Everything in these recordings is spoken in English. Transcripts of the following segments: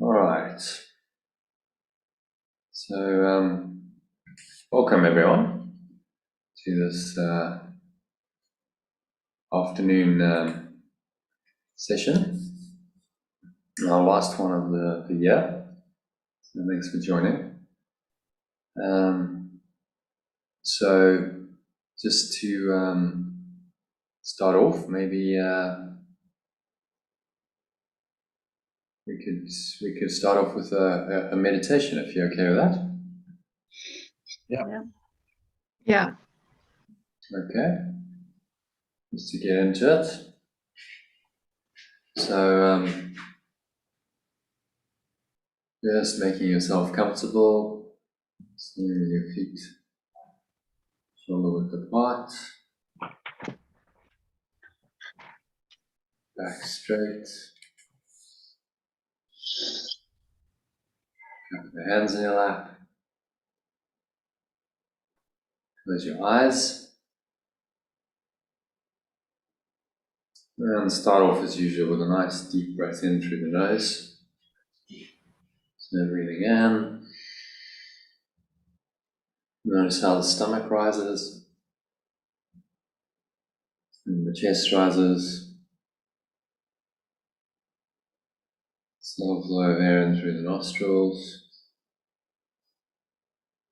Alright, so welcome everyone to this afternoon session, our last one of the year, so thanks for joining. So just to start off, maybe we could start off with a meditation, if you're okay with that. Yeah. Okay. Just to get into it. So just making yourself comfortable, sitting with your feet shoulder width apart, back straight. Have your hands in your lap. Close your eyes. And start off as usual with a nice deep breath in through the nose. So breathing in. Notice how the stomach rises. And the chest rises. Slow flow of air in through the nostrils.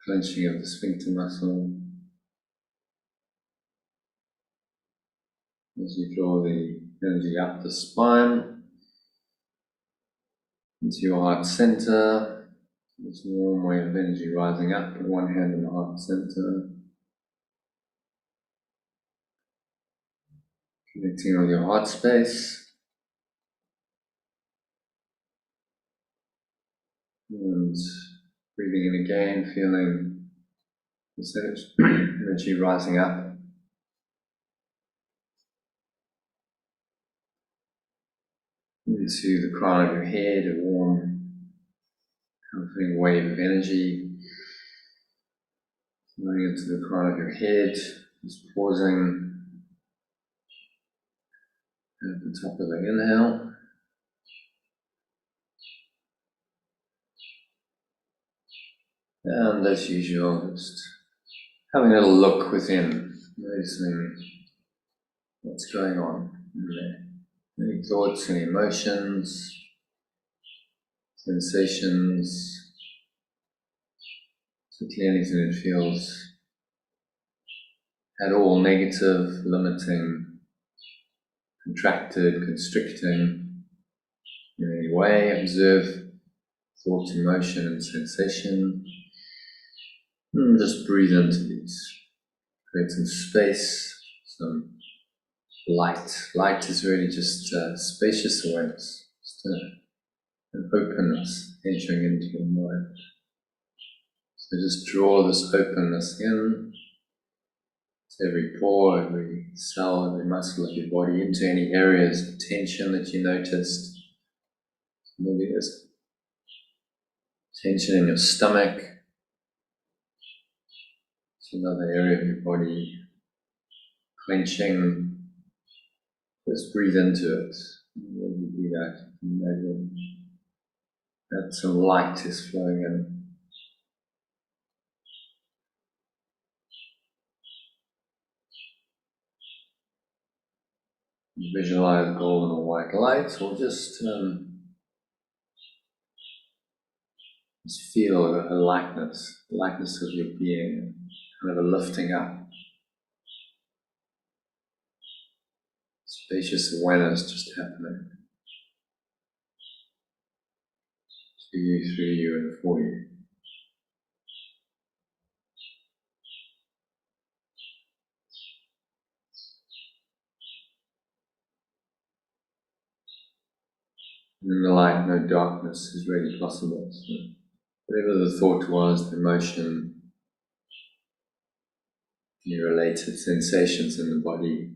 Clenching of the sphincter muscle. As you draw the energy up the spine, into your heart center, this warm wave of energy rising up, put one hand in the heart center, connecting with your heart space, and breathing in again, feeling this energy rising up. Into the crown of your head, a warm, comforting wave of energy. Flowing into the crown of your head, just pausing at the top of the inhale. And as usual, just having a little look within, noticing what's going on in there. Any thoughts, any emotions, sensations, particularly anything that feels at all negative, limiting, contracted, constricting in any way. Observe thought, emotion and sensation. And just breathe into these. Create some space, some light. Light is really just spacious awareness, just an openness entering into your mind. So just draw this openness in to every pore, every cell, every muscle of your body, into any areas of tension that you noticed. Maybe there's tension in your stomach. It's another area of your body clenching. Just breathe into it. When you do that, imagine that some light is flowing in. Visualize golden or white light, or just feel a lightness of your being, kind of a lifting up. Spacious awareness just happening. To you, through you, and for you. And in the light, no darkness is really possible. So whatever the thought was, the emotion, any related sensations in the body,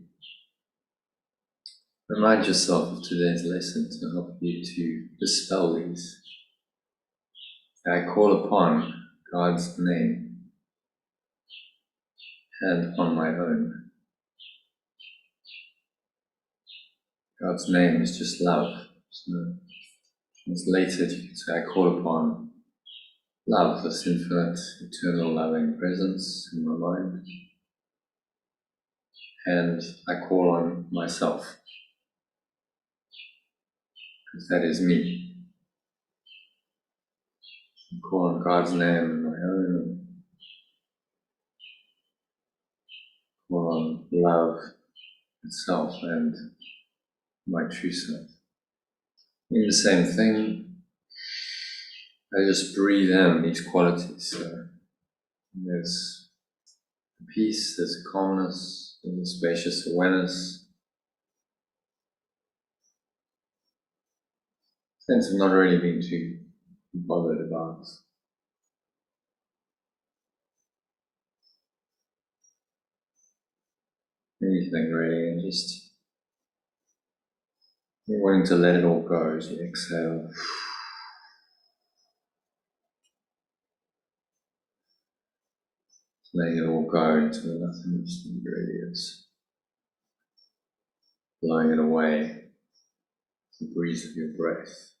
remind yourself of today's lesson to help you to dispel these. I call upon God's name and on my own. God's name is just love. So Translated, you could say, I call upon love, this infinite, eternal, loving presence in my mind. And I call on myself, because that is me. I call on God's name and my own, call on love itself and my true self. In the same thing, I just breathe in these qualities. So there's peace, there's calmness, there's a spacious awareness, sense of not really being too bothered about anything really, and just wanting to let it all go as you exhale. Letting it all go into the nothingness that it really is. Blowing it away, the breeze of your breath.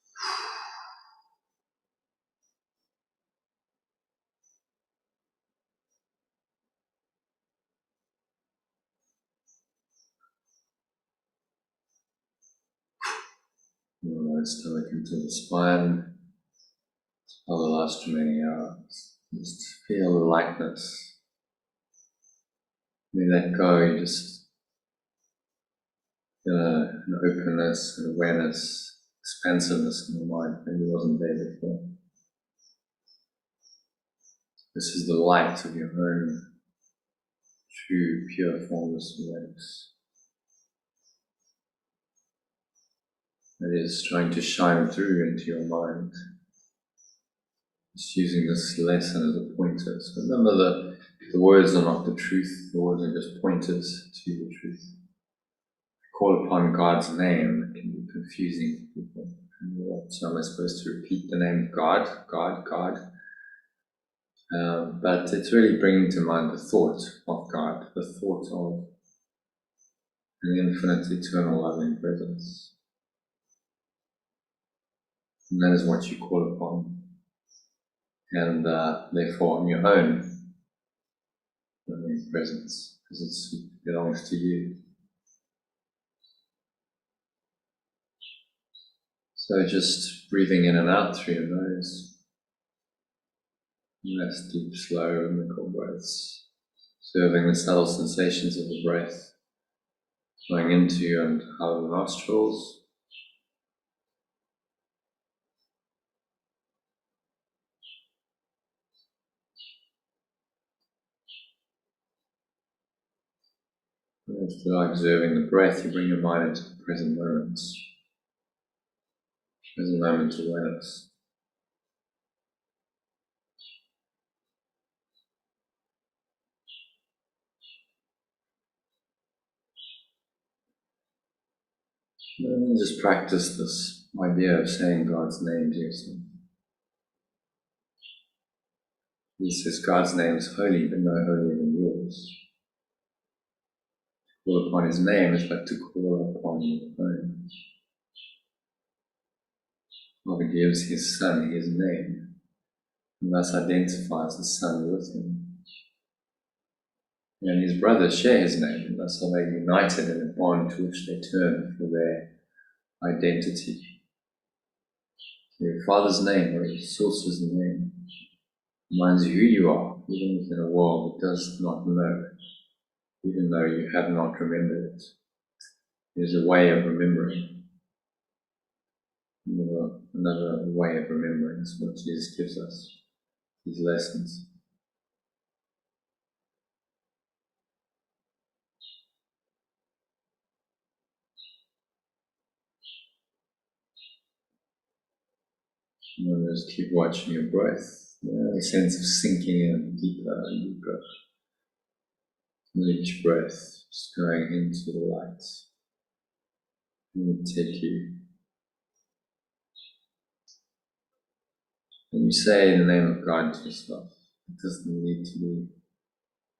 Roll the stomach into the spine. For the last remaining hours, just feel the lightness. When you let go, you just feel an openness, an awareness, expansiveness in the mind that wasn't there before. This is the light of your own true, pure, formless awareness. That is trying to shine through into your mind. Just using this lesson as a pointer. So remember that the words are not the truth, the words are just pointers to the truth. Call upon God's name, it can be confusing for people. So am I supposed to repeat the name of God? God, God. But it's really bringing to mind the thought of God, the thought of an infinite, eternal, loving presence. And that is what you call upon. And therefore on your own loving presence, because it belongs to you. So just breathing in and out through your nose. Nice, deep, slow, rhythmical breaths. Observing the subtle sensations of the breath flowing into and out of the nostrils. After observing the breath, you bring your mind into the present moment. Present moment awareness. And just practice this idea of saying God's name to yourself. This is God's name is holy, but no holier than yours. To call upon His name is like to call upon your own. Father gives His Son His name, and thus identifies the Son with Him. And His brothers share His name, and thus are they united in a bond to which they turn for their identity. Your Father's name, or your source's name, reminds you who you are, even within a world that does not know, even though you have not remembered it. There's a way of remembering. Another way of remembering is what Jesus gives us, these lessons. And just keep watching your breath, a sense of sinking in deeper and deeper. With each breath, just going into the light. And will take you. And you say the name of God to yourself. It doesn't need to be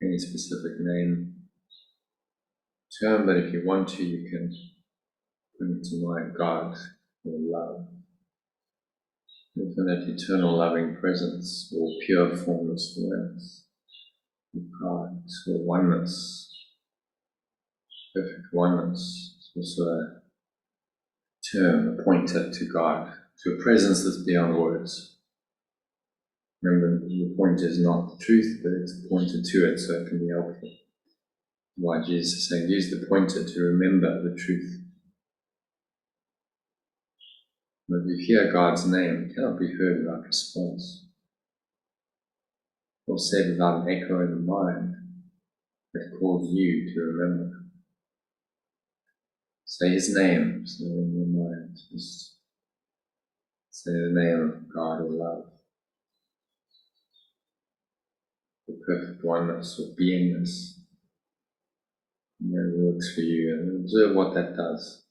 any specific name, term, but if you want to, you can bring to mind God or love. infinite, eternal, loving presence, or pure, formless awareness of God, or oneness, perfect oneness. It's also a term, a pointer to God, to a presence that's beyond words. Remember, the point is not the truth, but it's a pointer to it, so it can be helpful. Why Jesus is saying, use the pointer to remember the truth. When you hear God's name, it cannot be heard without response, or said without an echo in the mind that calls you to remember. Say His name, so in your mind, just say the name of God or love, the perfect oneness or beingness, and that works for you, and observe what that does.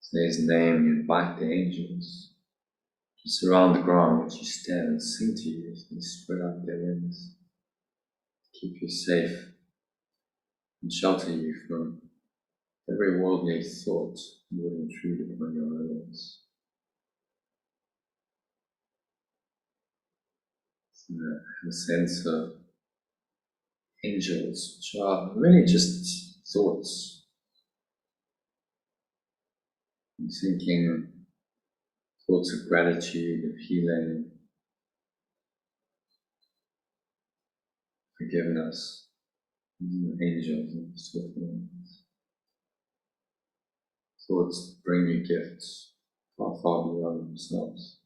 Say His name, you invite the angels to surround the ground which you stand and sing to you as they spread out their wings, keep you safe and shelter you from every worldly thought that would intrude upon your moments. So have a sense of angels, which are really just thoughts. I'm thinking thoughts of gratitude, of healing, forgiveness, angels and so forth. Thoughts that bring you gifts far, far beyond themselves.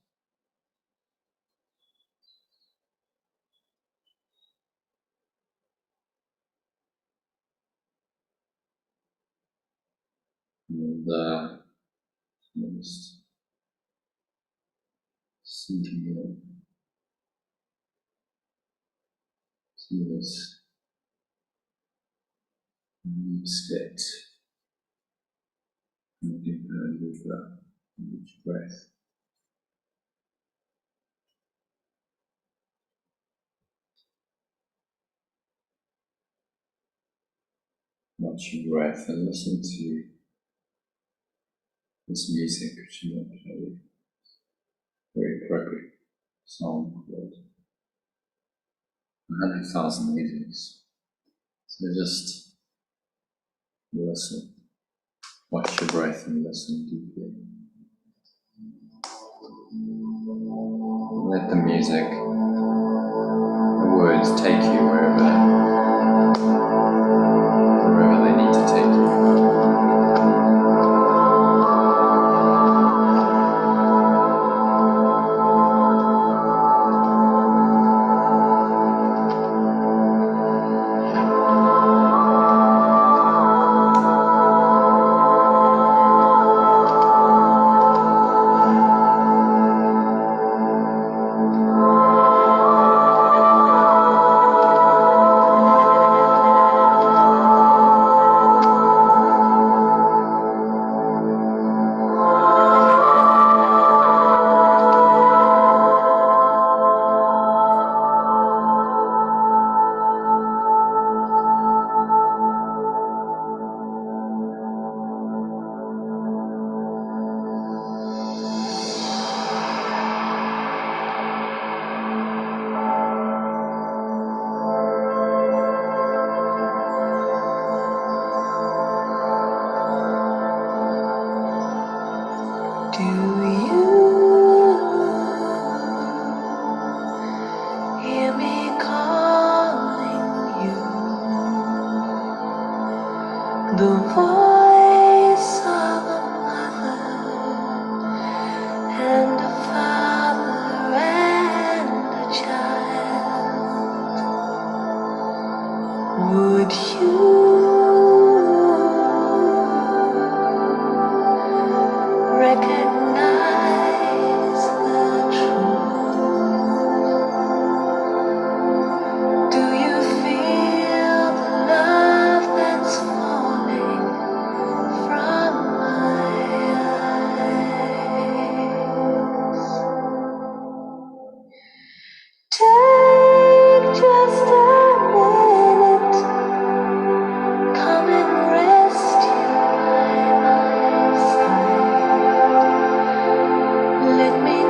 And just sinking in, see this deep state, and deeper and deeper in each breath. Watch your breath and listen to this music which you might play. Very appropriate song called 100,000 Angels. So just listen. Watch your breath and listen deeply. Let the music, the words take you wherever they need to take you.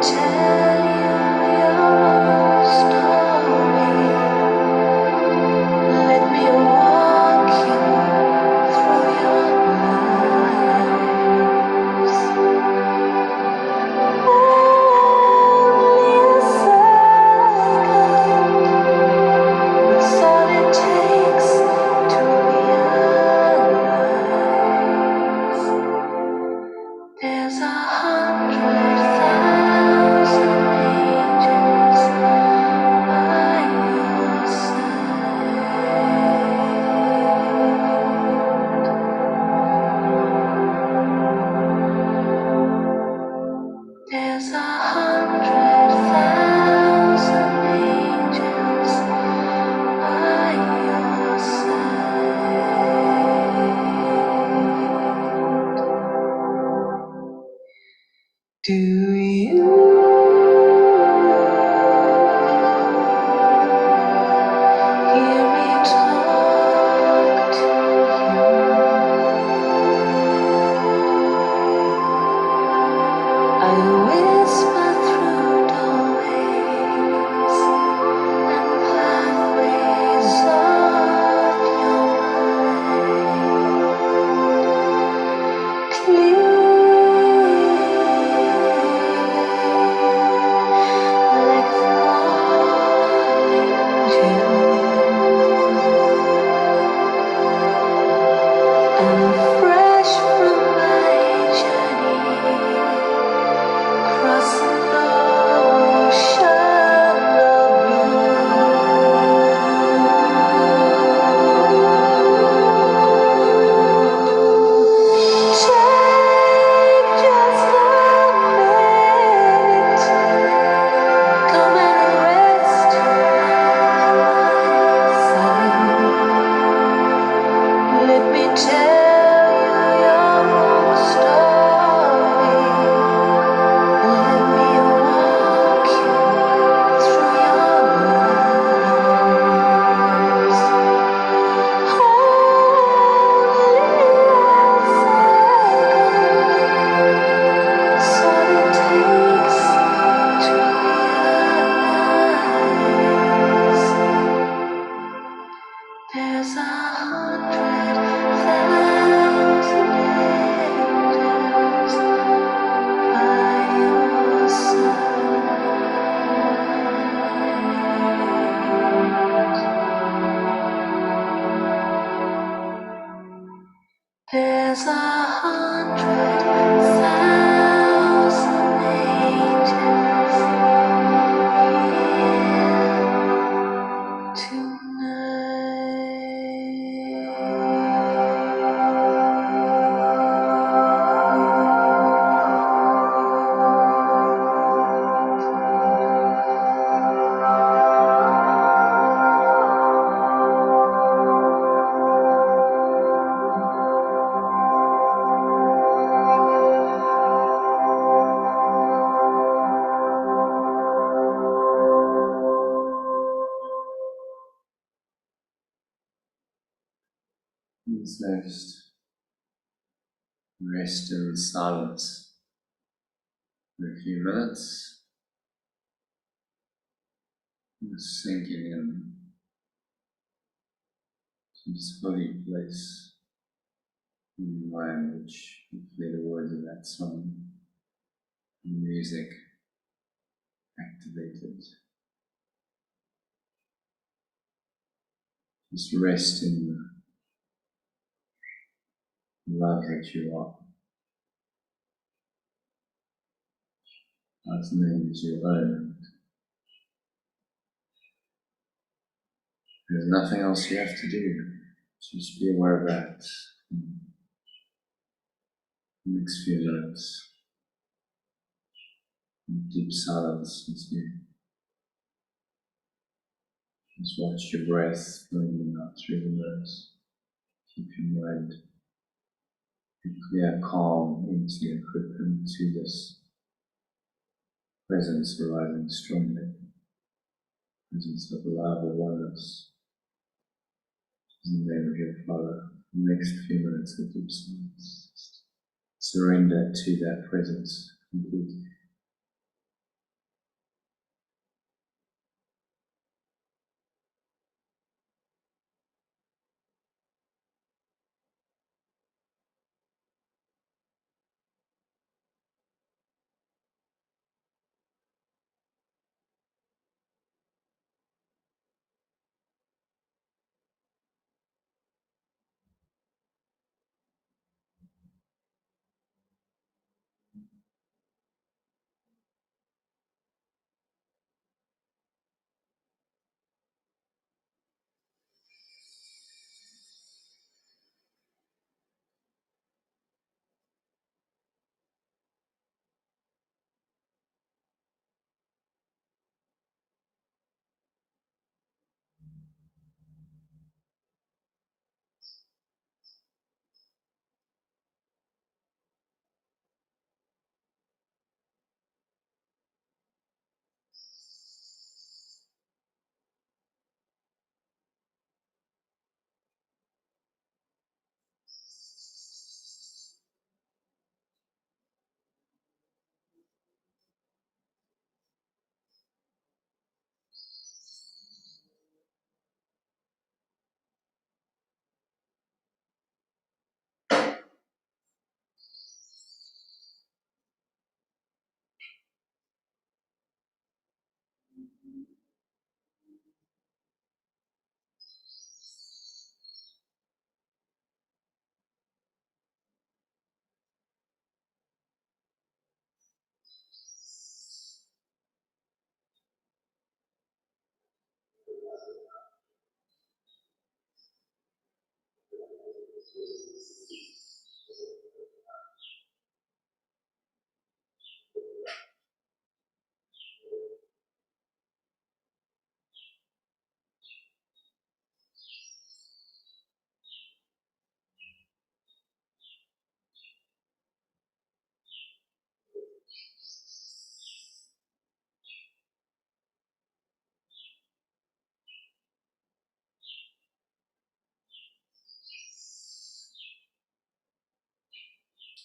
tell you your own story. Let me walk you through your lives. Only a second, that's all it takes to realize there's 100,000 angels by your side. There's 100,000 angels by your side. Do you hear me talk to you? I whisper through doorways and pathways of your mind. Like falling dew. I'm fresh from my journey, crossing the ocean of blue. Take just a minute, come and rest by my side. Let me tell you your own story. Let me walk you through your lives. That's all it takes to realize there's 100,000 angels by your side. There's 100,000 angels here Let's now just rest in silence for a few minutes, just sinking in to this holy place in the mind, which hopefully the words of that song and music activated. Just rest in the love that you are. God's name is your own. There's nothing else you have to do. Just be aware of that. Next few minutes, in deep silence as you just watch your breath flowing in and out through the nose. Keep your mind clear, calm, into this presence arising strongly, presence of love or oneness. In the name of your Father, the next few minutes of deep silence, surrender to that presence completely.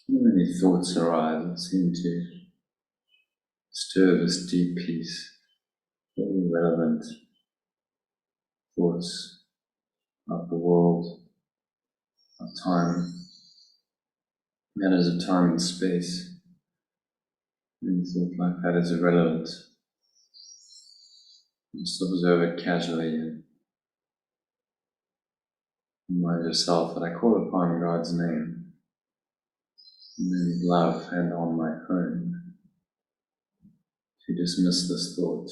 So many thoughts arise that seem to disturb this deep peace, very relevant thoughts of the world, of time, matters of time and space. Any thought like that is irrelevant. Just observe it casually and remind yourself that I call upon God's name, and then with love and on my own to dismiss this thought.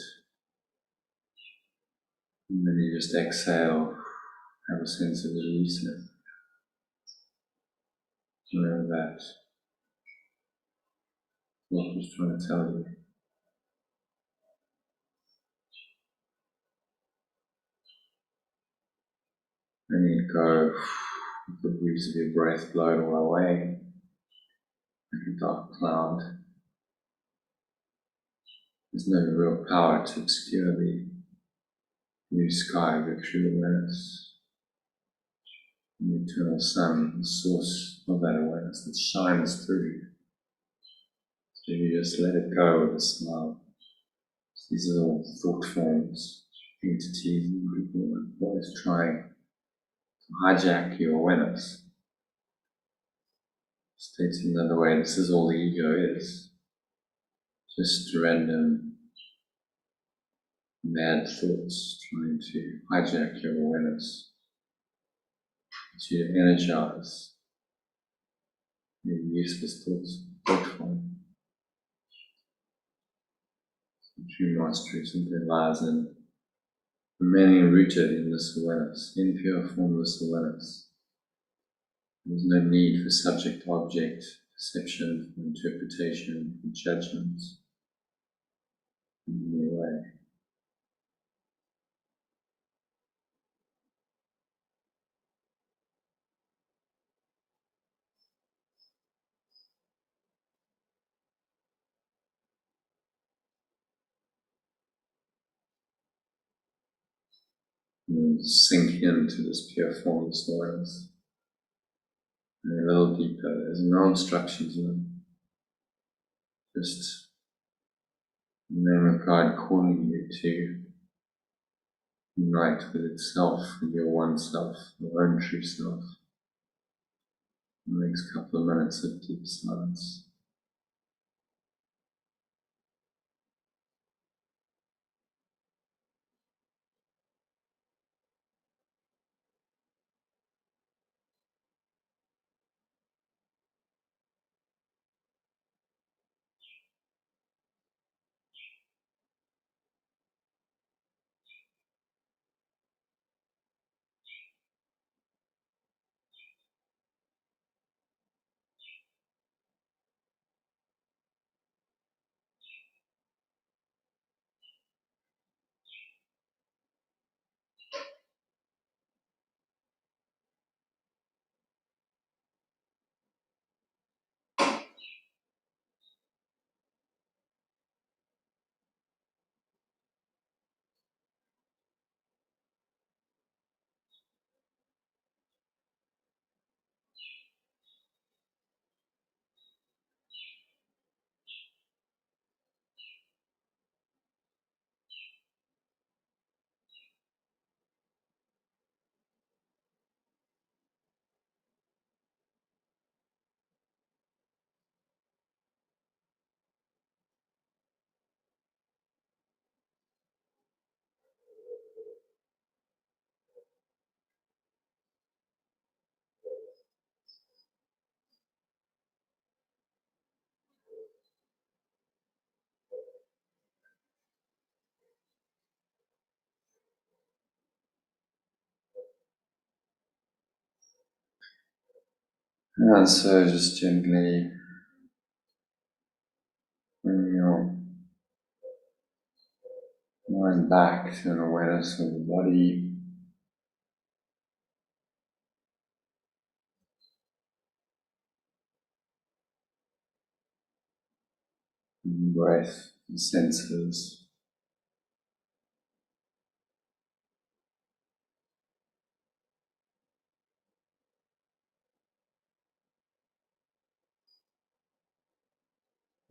And then you just exhale, have a sense of release. Know that what was trying to tell you. And you go with the breeze of your breath blow it all away like a dark cloud. There's no real power to obscure the blue sky of your true awareness. The eternal sun, the source of that awareness that shines through. So you just let it go with a smile. These little thought forms, entities, and people are always trying to hijack your awareness. Stated another way, this is all the ego is. Just random mad thoughts trying to hijack your awareness, to energize your useless thoughts, thought form. True mastery simply lies in remaining rooted in this awareness, in pure formless awareness. There's no need for subject-object perception, for interpretation, for judgments in any way. And sink into this pure formless awareness. And a little deeper, there's no instructions in it. Just the name of God calling you to unite with itself, with your one self, your own true self. The next couple of minutes of deep silence. And so just gently bring your mind back to an awareness of the body, the breath, the senses.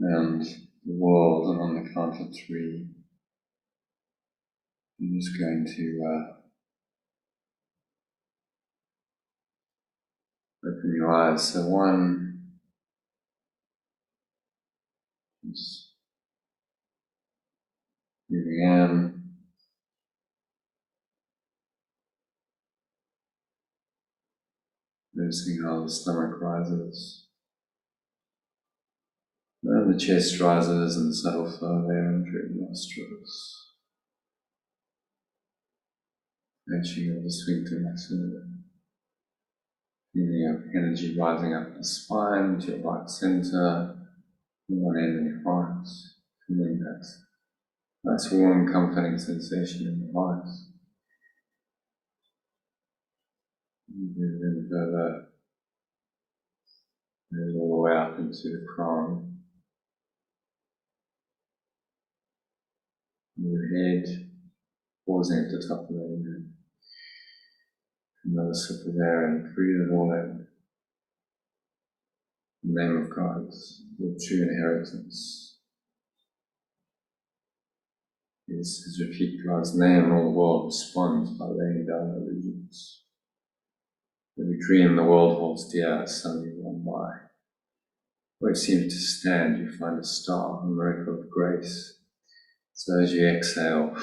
and the world, and on the count of 3, I'm just going to open your eyes. So 1, just moving in, noticing how the stomach rises, and the chest rises, and the subtle flow of air through the nostrils. Touching of the sphincter muscle, feeling your energy rising up the spine to your heart center, one end of your heart, feeling that nice warm, comforting sensation in your heart. Breathe in further, move all the way up into the crown, your head, pausing at the top of the head. Another sip of air and breathe it all in. In the name of God, your true inheritance is as repeat God's name, all the world responds by laying down illusions. Every dream the world holds dear suddenly gone by. Where it seems to stand, you find a star, a miracle of grace. So as you exhale,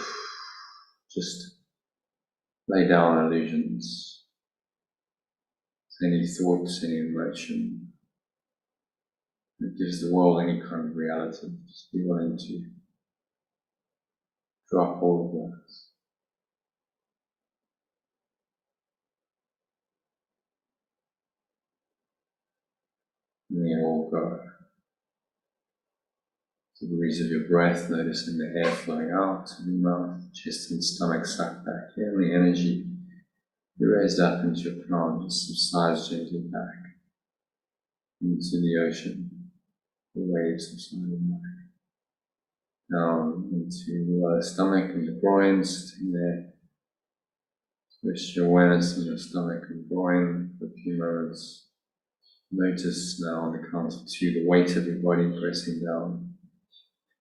just lay down illusions, any thoughts, any emotion that gives the world any kind of reality. Just be willing to drop all of that. And then all go. To the breeze of your breath, noticing the air flowing out of your mouth, chest and stomach sucked back in, the energy you raised up into your crown just subsides gently back into the ocean, the waves subsiding back down into the lower stomach and the groin, sitting there. Switch your awareness in your stomach and groin for a few moments. Notice now on the count of 2 the weight of your body pressing down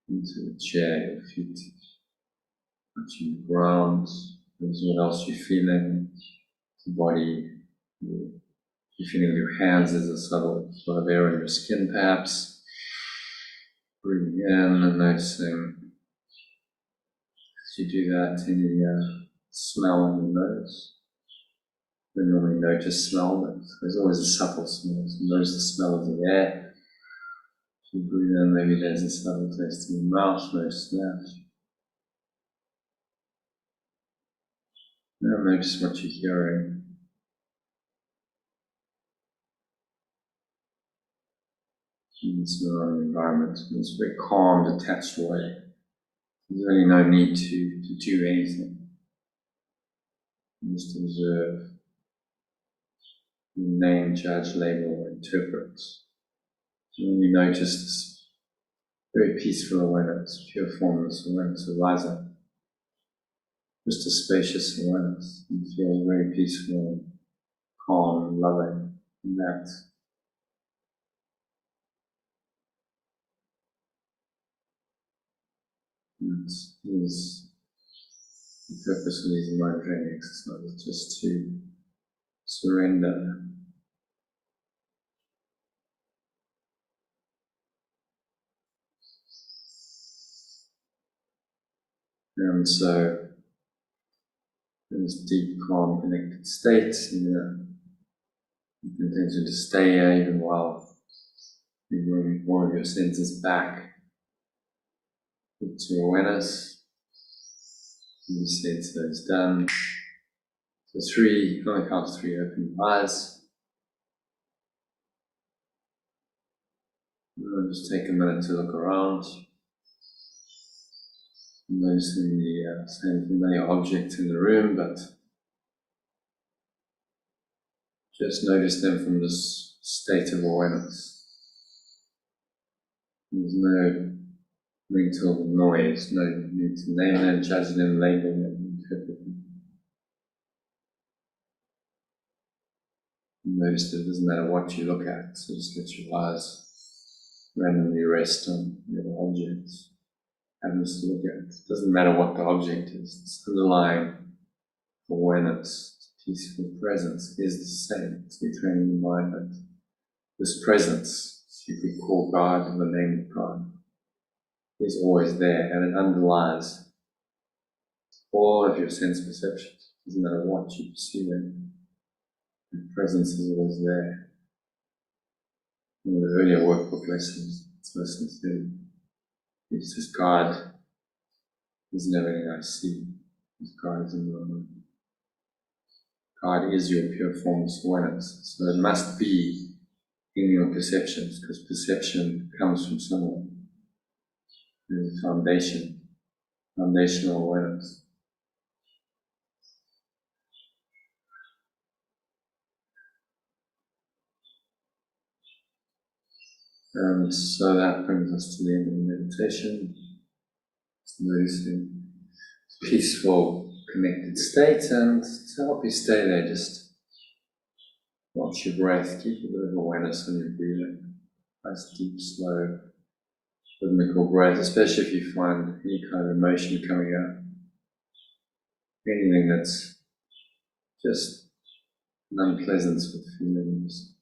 into the chair, your feet touching the ground. What else you're feeling? The body, you're feeling your hands as a subtle flow of air in your skin perhaps. Breathing in and noticing as you do that any smell on your nose. We normally notice smell, but there's always a subtle smell. So notice the smell of the air. As you breathe in, maybe there's a subtle taste in your mouth, notice that. Now notice what you're hearing. In the surrounding environment, in this very calm, detached way. There's really no need to do anything. You just observe, name, judge, label, or interpret. And then you notice this very peaceful awareness, pure formless awareness arising. Just a spacious awareness. You feel very peaceful, calm, and loving in that. That is the purpose of these mind training exercises, just to surrender. And so, in this deep, calm, connected state, you continue to stay here even while you bring more of your senses back to awareness. And you say so it's done. So 3, on the count of 3, open your eyes. And just take a minute to look around. Noticing the same familiar object in the room, but just notice them from this state of awareness. There's no mental noise, no need to name them, judge them, label them, interpret them. Notice that it doesn't matter what you look at, so just let your eyes randomly rest on little objects. Happens to look at. It doesn't matter what the object is. It's underlying awareness, peaceful presence is the same. It's training the mind that this presence, you could call God in the name of God, is always there, and it underlies all of your sense perceptions. It doesn't matter what you perceive, the presence is always there. One of the earlier workbook lessons, it's lesson 3. It's just God is in everything I see. God is in the moment. God is your pure formless awareness. So it must be in your perceptions, because perception comes from somewhere. There's a foundational awareness. And so that brings us to the end of the meditation. It's noticing peaceful, connected state, and to help you stay there, just watch your breath, keep a bit of awareness on your breathing. Nice, deep, slow, rhythmical breath, especially if you find any kind of emotion coming up. Anything that's just an unpleasance with feelings,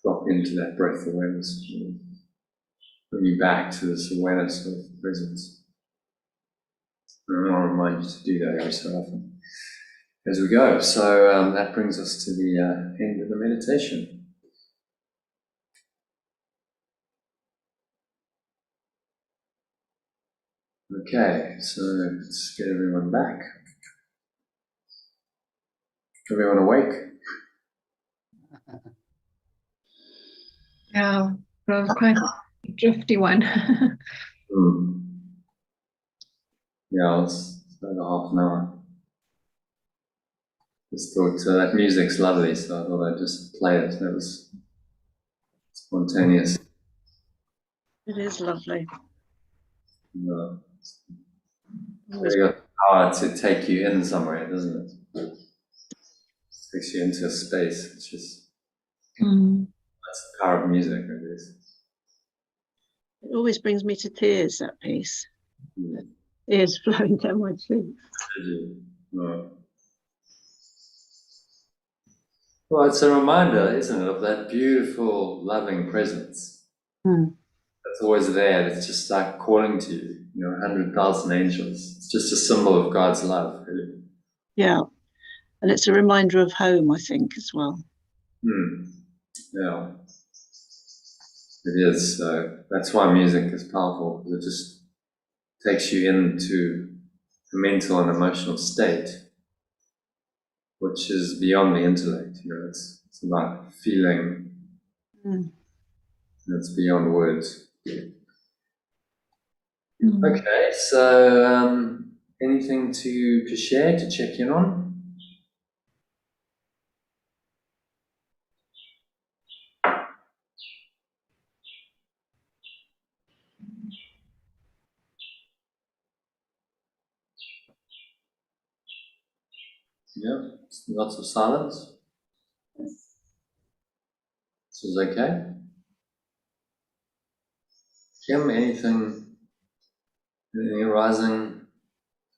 drop into that breath awareness. Bring you back to this awareness of presence. And I'll remind you to do that every so often as we go. So that brings us to the end of the meditation. Okay, so let's get everyone back. Everyone awake? Yeah, that was quite a drifty one. Yeah, it's about half an hour. Just thought that music's lovely, so I thought I'd just play it. That was spontaneous. It is lovely. It's got the power to take you in somewhere, doesn't it? Takes you into a space, which is that's the power of music, I guess. It always brings me to tears, that piece. Tears flowing down my cheeks. Well, it's a reminder, isn't it, of that beautiful, loving presence. That's always there. It's just like calling to you, 100,000 angels. It's just a symbol of God's love, really. Yeah, and it's a reminder of home, I think, as well. Yeah, it is. So that's why music is powerful, because it just takes you into a mental and emotional state, which is beyond the intellect. It's about feeling. It's beyond words. Okay, so anything to share, to check in on? Yeah, lots of silence. This is okay. Kim, anything arising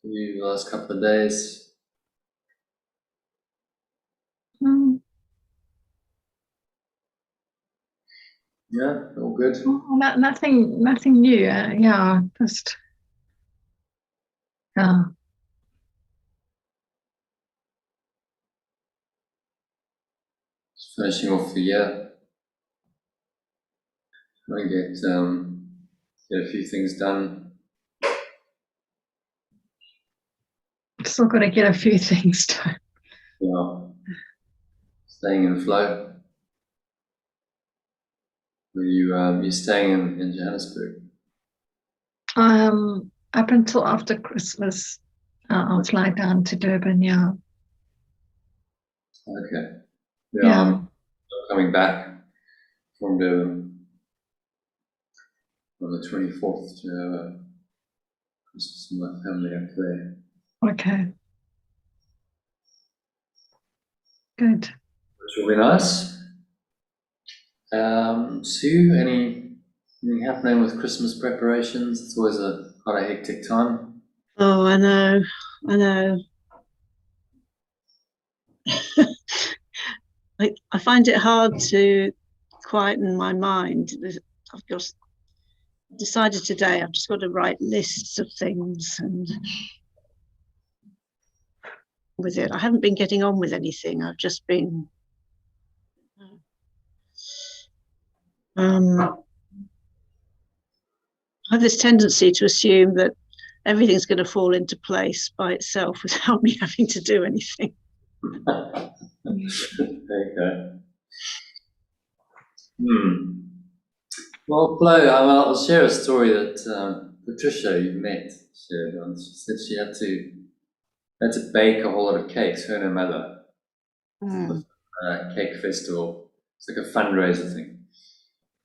for you the last couple of days? Yeah, all good. Nothing new. Yeah, just Just finishing off the year. Trying to get a few things done. still got to get a few things done. Yeah. Staying in flow. Were you staying in Johannesburg? Up until after Christmas, I'll fly down to Durban. Yeah. Okay. Yeah. I'm coming back from Durban on the 24th to have Christmas with my family up there. Okay. Good. Which will be nice. Sue, any Anything happening with Christmas preparations? It's always quite a hectic time. Oh, I know. I find it hard to quieten my mind. I've just decided today I've just got to write lists of things, and with it, I haven't been getting on with anything. I've just been I have this tendency to assume that everything's going to fall into place by itself without me having to do anything. Okay. Well, Flo, I'll share a story that Patricia, you met, shared on. She said she had to bake a whole lot of cakes, her and her mother, for the cake festival. It's like a fundraiser thing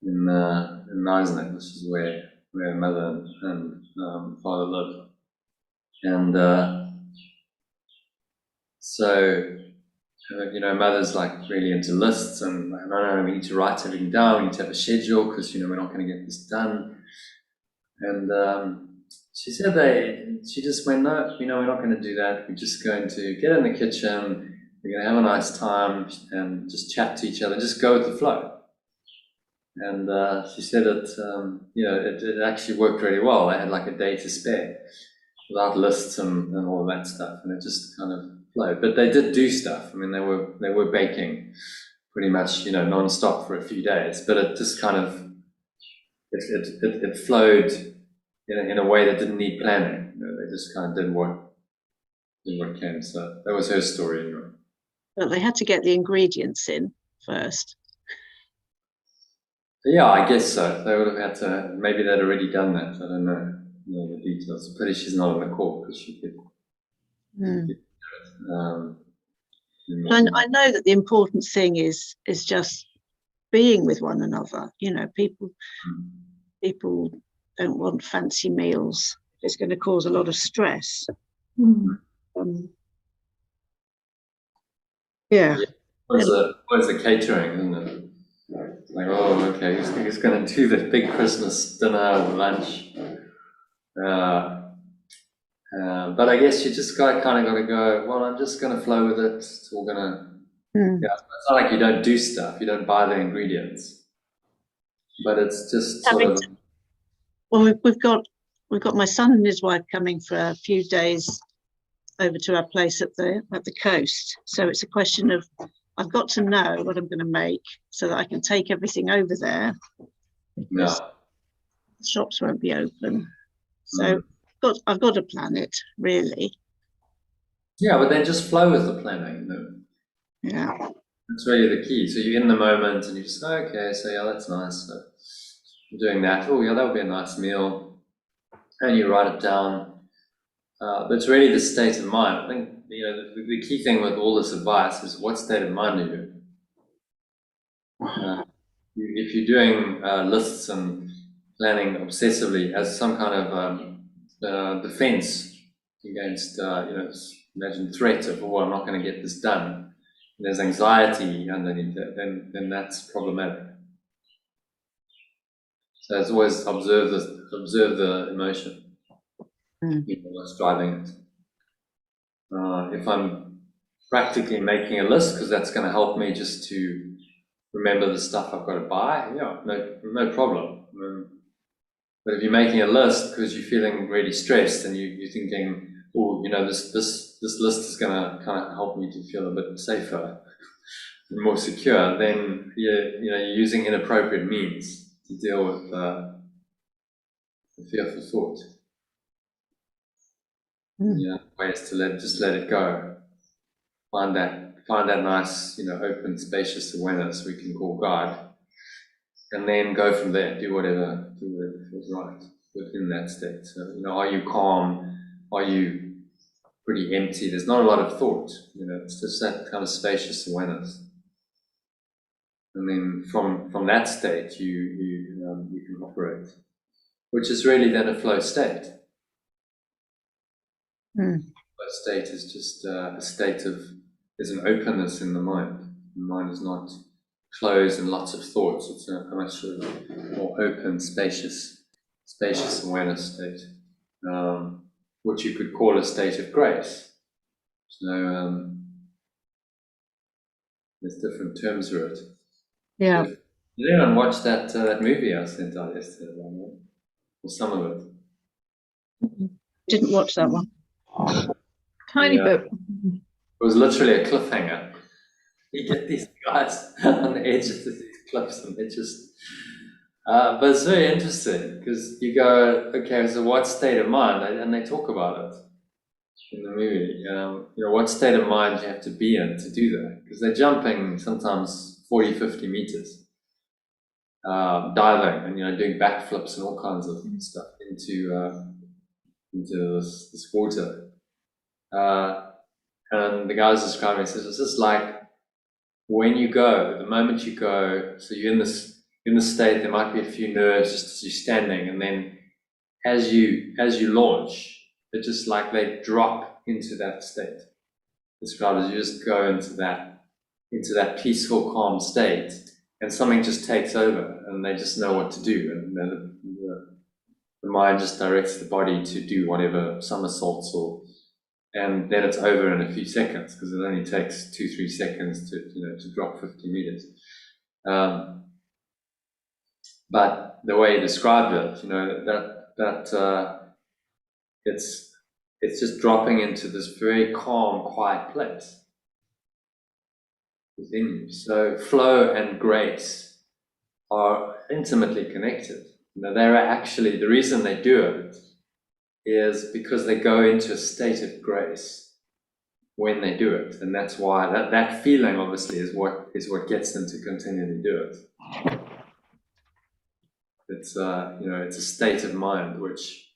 in Neisner, which is where her mother and father live. And so, mother's like really into lists, and like, no, we need to write everything down, we need to have a schedule, because, we're not going to get this done. And she said she just went, no, we're not going to do that. We're just going to get in the kitchen, we're going to have a nice time and just chat to each other, just go with the flow. And she said it actually worked really well. They had like a day to spare without lists and all of that stuff, and it just kind of flowed. But they did do stuff. I mean, they were baking pretty much, non-stop for a few days, but it just kind of it flowed in a way that didn't need planning. They just kind of did what came. So that was her story anyway. But they had to get the ingredients in first. Yeah, I guess so. They would have had to. Maybe they'd already done that. I don't know the details. I'm pretty she's not on the call because she could. I know that the important thing is just being with one another. People don't want fancy meals. It's going to cause a lot of stress. Yeah. Where's the catering, isn't it? Like, oh, okay, he's going to do the big Christmas dinner or lunch. But I guess you just kind of got to go, well, I'm just going to flow with it. It's all going to... Yeah, it's not like you don't do stuff. You don't buy the ingredients. But it's just sort of... Well, we've got my son and his wife coming for a few days over to our place at the coast. So it's a question of I've got to know what I'm going to make so that I can take everything over there. Yeah. The shops won't be open. So I've got to plan it, really. Yeah, but then just flow with the planning. Yeah. That's really the key. So you're in the moment and you just, okay, so yeah, that's nice. So I'm doing that. Oh, yeah, that would be a nice meal. And you write it down. But it's really the state of mind. I think, the key thing with all this advice is what state of mind are you in? If you're doing lists and planning obsessively as some kind of defense against, imagine threat of, oh, I'm not going to get this done. And there's anxiety underneath it, then that's problematic. So it's always observe the emotion. What's driving it. If I'm practically making a list because that's going to help me just to remember the stuff I've got to buy, yeah, no problem. But if you're making a list because you're feeling really stressed and you're thinking, oh, this list is going to kind of help me to feel a bit safer and more secure, then you're using inappropriate means to deal with the fearful thought. Ways to let it go. Find that nice, open, spacious awareness we can call God, and then go from there. Do whatever feels right within that state. So, are you calm? Are you pretty empty? There's not a lot of thought. It's just that kind of spacious awareness. And then from that state, you can operate, which is really then a flow state. Flow state is just a state of, there's an openness in the mind. The mind is not closed and lots of thoughts. It's a much sort of more open, spacious awareness state, which you could call a state of grace. So there's different terms for it. Yeah. Did anyone watch that movie I sent out yesterday? Or some of it? Didn't watch that one. Tiny bit. It was literally a cliffhanger. You get these guys on the edge of these cliffs, and they just. But it's very interesting because you go, okay, so what state of mind? And they talk about it in the movie. What state of mind you have to be in to do that? Because they're jumping sometimes 40, 50 meters. Diving and doing backflips and all kinds of stuff into this water, and the guy's describing it, says it's just like when you go, the moment you go, so you're in the state, there might be a few nerves just as you're standing, and then as you launch, it's just like they drop into that state. Described as you just go into that peaceful, calm state. And something just takes over, and they just know what to do, and the mind just directs the body to do whatever somersaults, and then it's over in a few seconds because it only takes 2-3 seconds to drop 50 meters. But the way he described it, that it's just dropping into this very calm, quiet place within you. So flow and grace are intimately connected. They're actually, the reason they do it is because they go into a state of grace when they do it, and that's why that feeling obviously is what gets them to continually do it. It's it's a state of mind which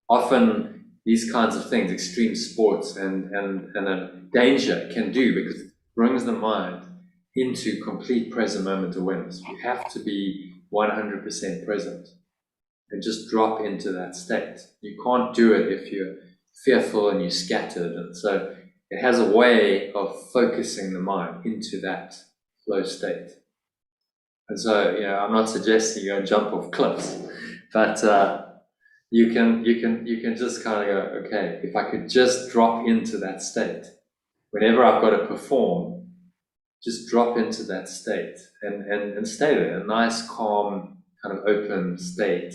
often these kinds of things, extreme sports and a danger, can do, because it brings the mind into complete present moment awareness. You have to be 100% present and just drop into that state. You can't do it if you're fearful and you're scattered, and so it has a way of focusing the mind into that flow state. And so, I'm not suggesting you go and jump off cliffs, but you can just kind of go, okay, if I could just drop into that state, whenever I've got to perform, just drop into that state and stay there, a nice, calm, kind of open state,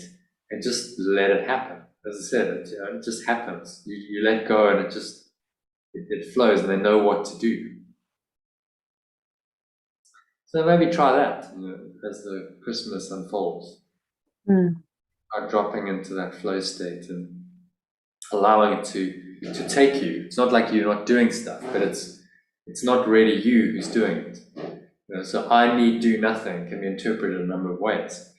and just let it happen. As I said, it just happens. You let go, and it flows, and they know what to do. So maybe try that as the Christmas unfolds. By dropping into that flow state and allowing it to take you. It's not like you're not doing stuff, but it's not really you who's doing it. So I need do nothing can be interpreted a number of ways.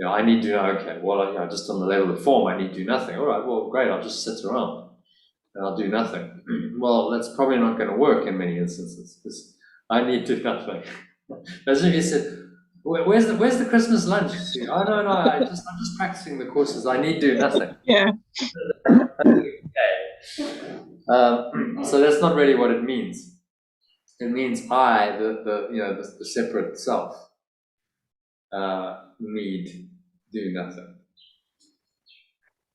I need do okay. Well, just on the level of form, I need do nothing. All right. Well, great. I'll just sit around and I'll do nothing. Well, that's probably not going to work in many instances because I need do nothing. As if you said, where's the Christmas lunch? I don't know. I'm just practicing the courses. I need do nothing. Yeah. So that's not really what it means. It means I, the separate self, need do nothing.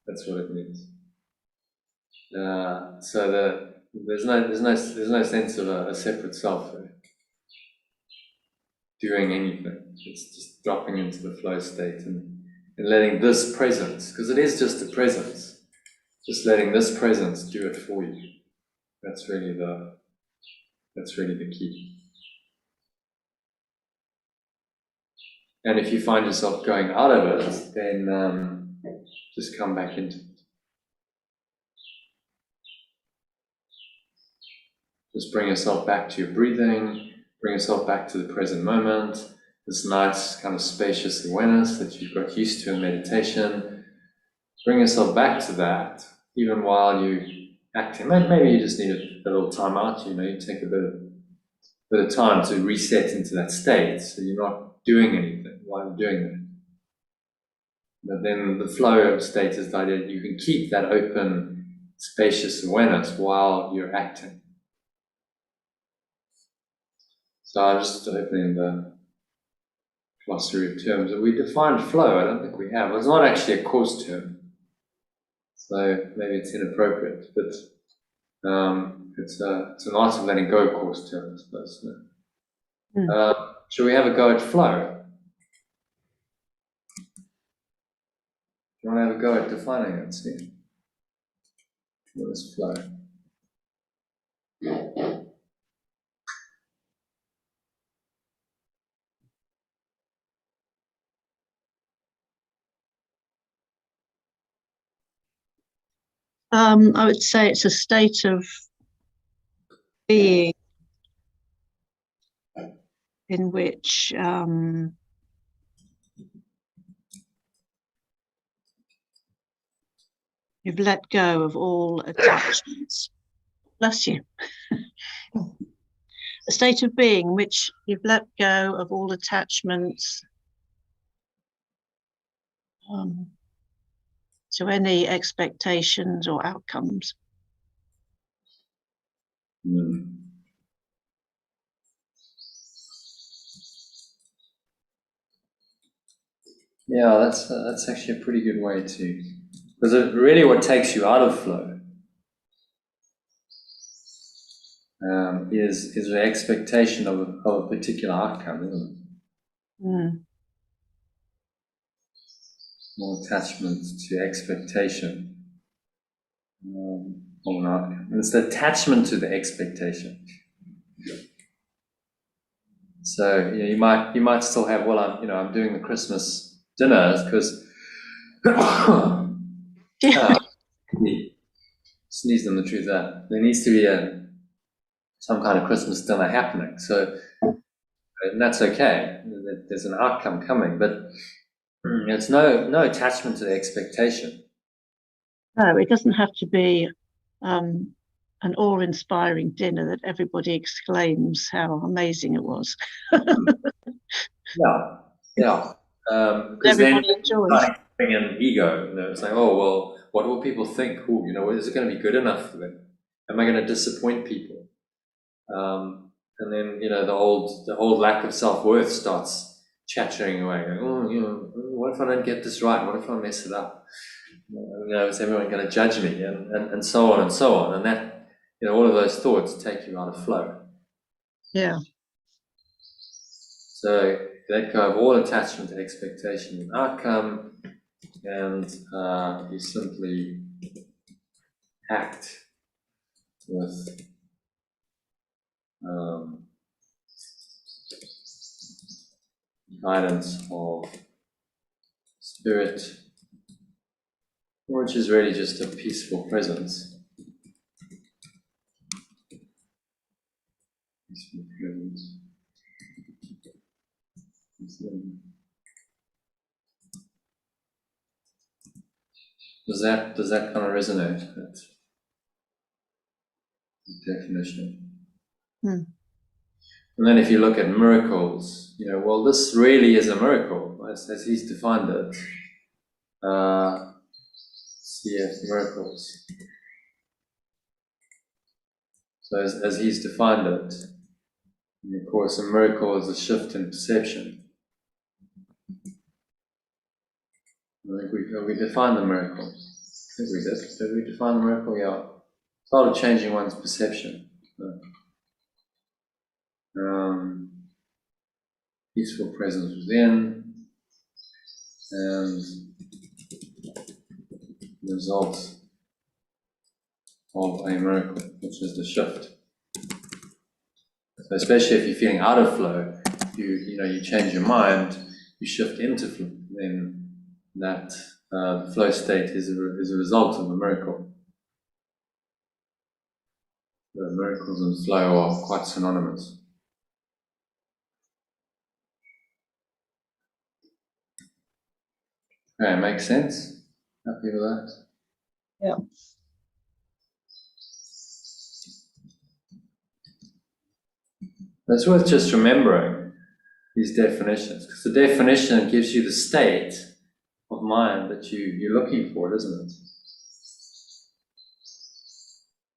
That's what it means. So there's no sense of a separate self doing anything. It's just dropping into the flow state and letting this presence, because it is just a presence, just letting this presence do it for you. That's really the key. And if you find yourself going out of it, then just come back into it. Just bring yourself back to your breathing, bring yourself back to the present moment, this nice kind of spacious awareness that you've got used to in meditation. Bring yourself back to that, even while you're acting. Maybe you just need a little time out, you take a bit of time to reset into that state, so you're not doing anything while you're doing that. But then the flow state is the idea that you can keep that open, spacious awareness while you're acting. So I'm just opening the Glossary of Terms. And we defined flow. I don't think we have. It's not actually a course term, so maybe it's inappropriate. But it's an articulating go course term, I suppose. Should we have a go at flow? Do you want to have a go at defining it? See, what is flow? I would say it's a state of being in which you've let go of all attachments. Bless you. A state of being in which you've let go of all attachments to any expectations or outcomes. Yeah, that's actually a pretty good way to, because it really what takes you out of flow is the expectation of a particular outcome, isn't it? More attachment to expectation of an outcome. And it's the attachment to the expectation. So you might still have, well, I'm doing the Christmas dinners because sneezed on the truth that there needs to be some kind of Christmas dinner happening. So and that's okay. There's an outcome coming, but it's no attachment to the expectation. No, it doesn't have to be an awe-inspiring dinner that everybody exclaims how amazing it was. Yeah. Because everybody then enjoys. Bring in ego. It's like, oh well, what will people think? Is it going to be good enough for them? Am I going to disappoint people? And then the old lack of self-worth starts chattering away. What if I don't get this right? What if I mess it up? Is everyone going to judge me? And so on and so on. And that, all of those thoughts take you out of flow. Yeah. So let go of all attachment to expectation and outcome, and you simply act with guidance of spirit, which is really just a peaceful presence. Peaceful presence. Does that kind of resonate? That definition. Hmm. And then if you look at miracles, well, this really is a miracle, as he's defined it. CF miracles. So as he's defined it, and of course, a miracle is a shift in perception. I think we defined the miracle. I think we did. Did we define the miracle? Yeah. It's part of changing one's perception. Peaceful presence within, and the result of a miracle, which is the shift. So especially if you're feeling out of flow, you change your mind, you shift into flow, then that the flow state is a result of a miracle. The miracles and flow are quite synonymous. Okay, makes sense? Happy with that? Yeah. It's worth just remembering these definitions, because the definition gives you the state of mind that you're looking for, doesn't it?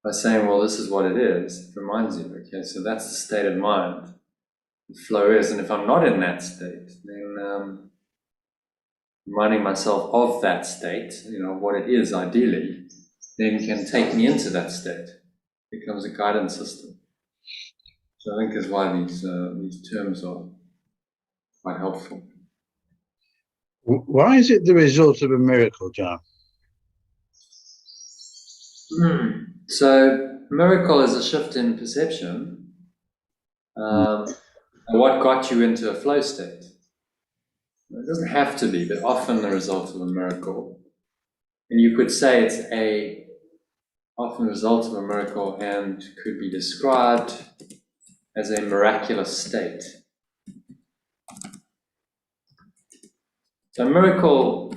By saying, well, this is what it is, it reminds you, okay, so that's the state of mind flow is. And if I'm not in that state, then reminding myself of that state, what it is ideally, then can take me into that state. It becomes a guidance system. So I think is why these terms are quite helpful. Why is it the result of a miracle, John? So miracle is a shift in perception. What got you into a flow state? It doesn't have to be, but often the result of a miracle. And you could say it's often the result of a miracle and could be described as a miraculous state. So miracle,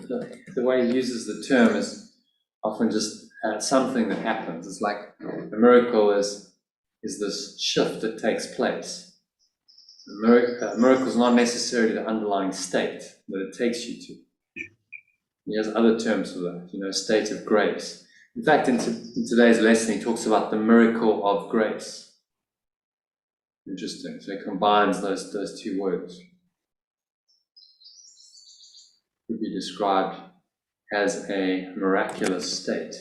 the way he uses the term is often just something that happens. It's like a miracle is this shift that takes place. A miracle is not necessarily the underlying state that it takes you to. He has other terms for that, state of grace. In fact, in today's lesson, he talks about the miracle of grace. Interesting. So he combines those two words. Could be described as a miraculous state.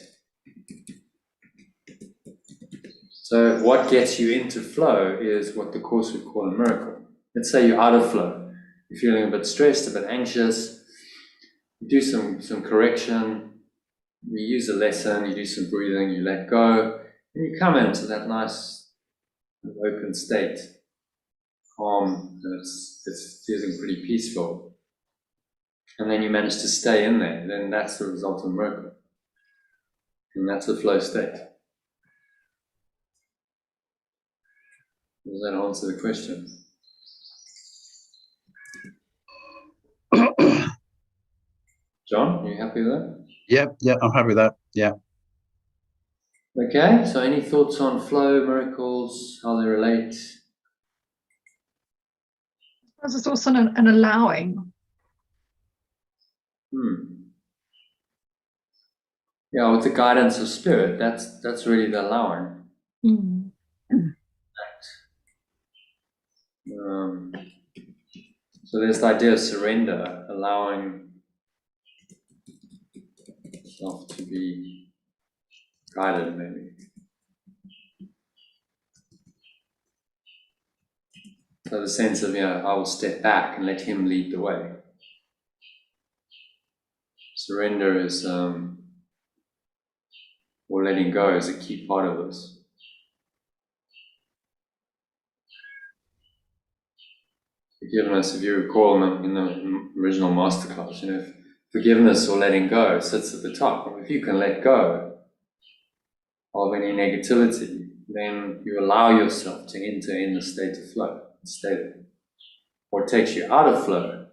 So what gets you into flow is what the Course would call a miracle. Let's say you're out of flow. You're feeling a bit stressed, a bit anxious. You do some correction. You use a lesson, you do some breathing, you let go, and you come into that nice open state, calm, and it's feeling pretty peaceful. And then you manage to stay in there, then that's the result of a miracle. And that's a flow state. Does that answer the question? John, are you happy with that? Yeah, I'm happy with that. Yeah. Okay, so any thoughts on flow, miracles, how they relate? There's also an allowing. Yeah, with the guidance of spirit, that's really the allowing. So there's the idea of surrender, allowing yourself to be guided, maybe. So the sense of, I will step back and let him lead the way. Surrender is, or letting go is a key part of this. Forgiveness, if you recall in the original masterclass, if forgiveness or letting go sits at the top. If you can let go of any negativity, then you allow yourself to enter in the state of flow. What takes you out of flow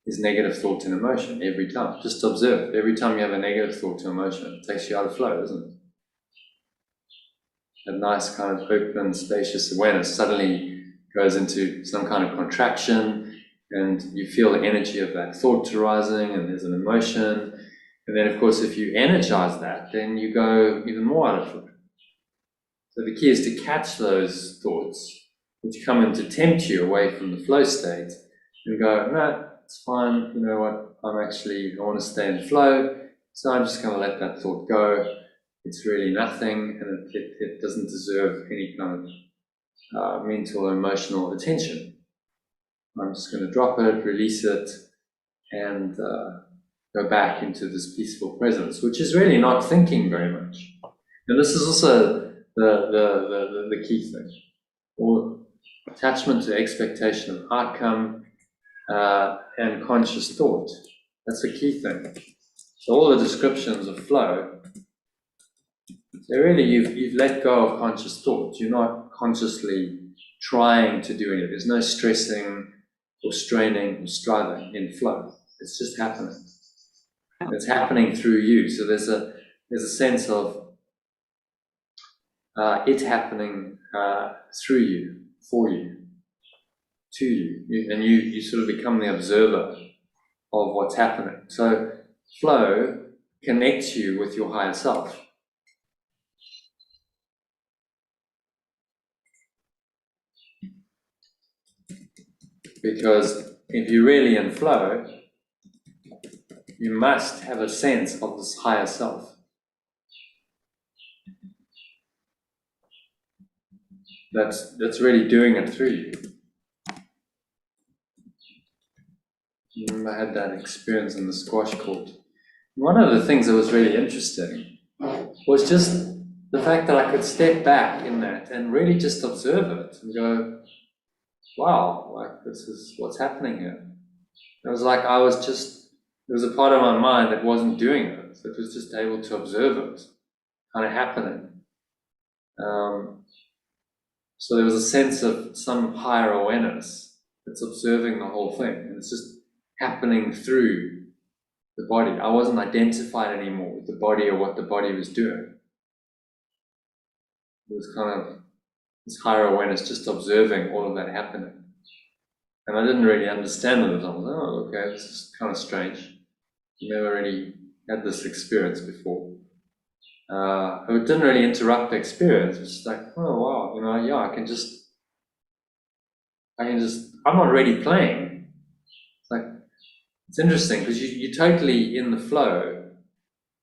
is negative thought and emotion every time. Just observe, every time you have a negative thought or emotion, it takes you out of flow, doesn't it? That nice kind of open, spacious awareness suddenly goes into some kind of contraction, and you feel the energy of that thought arising, and there's an emotion. And then, of course, if you energize that, then you go even more out of flow. So the key is to catch those thoughts which come in to tempt you away from the flow state, and go, no, it's fine, you know what, I want to stay in flow, so I'm just going to let that thought go. It's really nothing, and it doesn't deserve any kind of mental or emotional attention. I'm just going to drop it, release it, and go back into this peaceful presence, which is really not thinking very much. And this is also the key thing. Or attachment to expectation of outcome and conscious thought. That's the key thing. So all the descriptions of flow, so really you've let go of conscious thought. You're not consciously trying to do anything. There's no stressing or straining or striving in flow. It's just happening. It's happening through you. So there's a sense of it happening through you, for you, to you, and you sort of become the observer of what's happening. So flow connects you with your higher self. because if you're really in flow, you must have a sense of this higher self. That's really doing it through you. I remember I had that experience in the squash court. One of the things that was really interesting was just the fact that I could step back in that and really just observe it and go, wow, like this is what's happening here. It was like there was a part of my mind that wasn't doing it, that was just able to observe it kind of happening. So there was a sense of some higher awareness that's observing the whole thing, and it's just happening through the body. I wasn't identified anymore with the body or what the body was doing. It was kind of this higher awareness just observing all of that happening. And I didn't really understand it. I was like, oh, okay, this is kind of strange. Never really had this experience before. It didn't really interrupt the experience. It was just like, oh wow, yeah, I'm not really playing. It's like, it's interesting because you're totally in the flow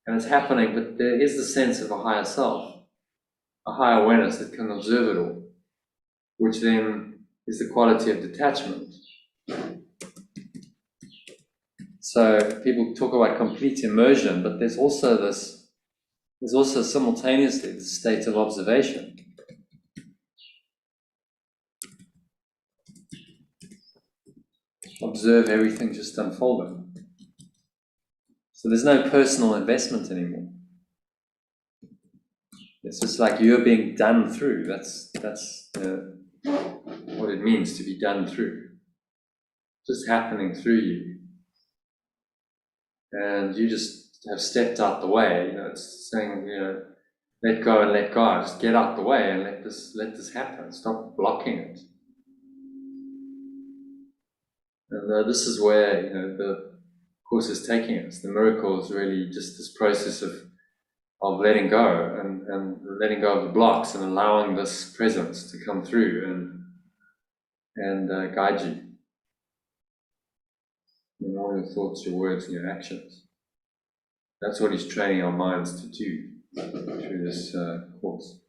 and it's happening, but there is the sense of a higher self, a higher awareness that can observe it all, which then is the quality of detachment. So people talk about complete immersion, but there's also simultaneously the state of observation. Observe everything just unfolding. So there's no personal investment anymore. It's just like you're being done through. That's what it means to be done through. Just happening through you. And you just have stepped out the way, it's saying, let go and let God. Just get out the way and let this happen. Stop blocking it. And this is where, the Course is taking us. The miracle is really just this process of letting go and letting go of the blocks and allowing this presence to come through and guide you in all your thoughts, your words, and your actions. That's what he's training our minds to do through this course.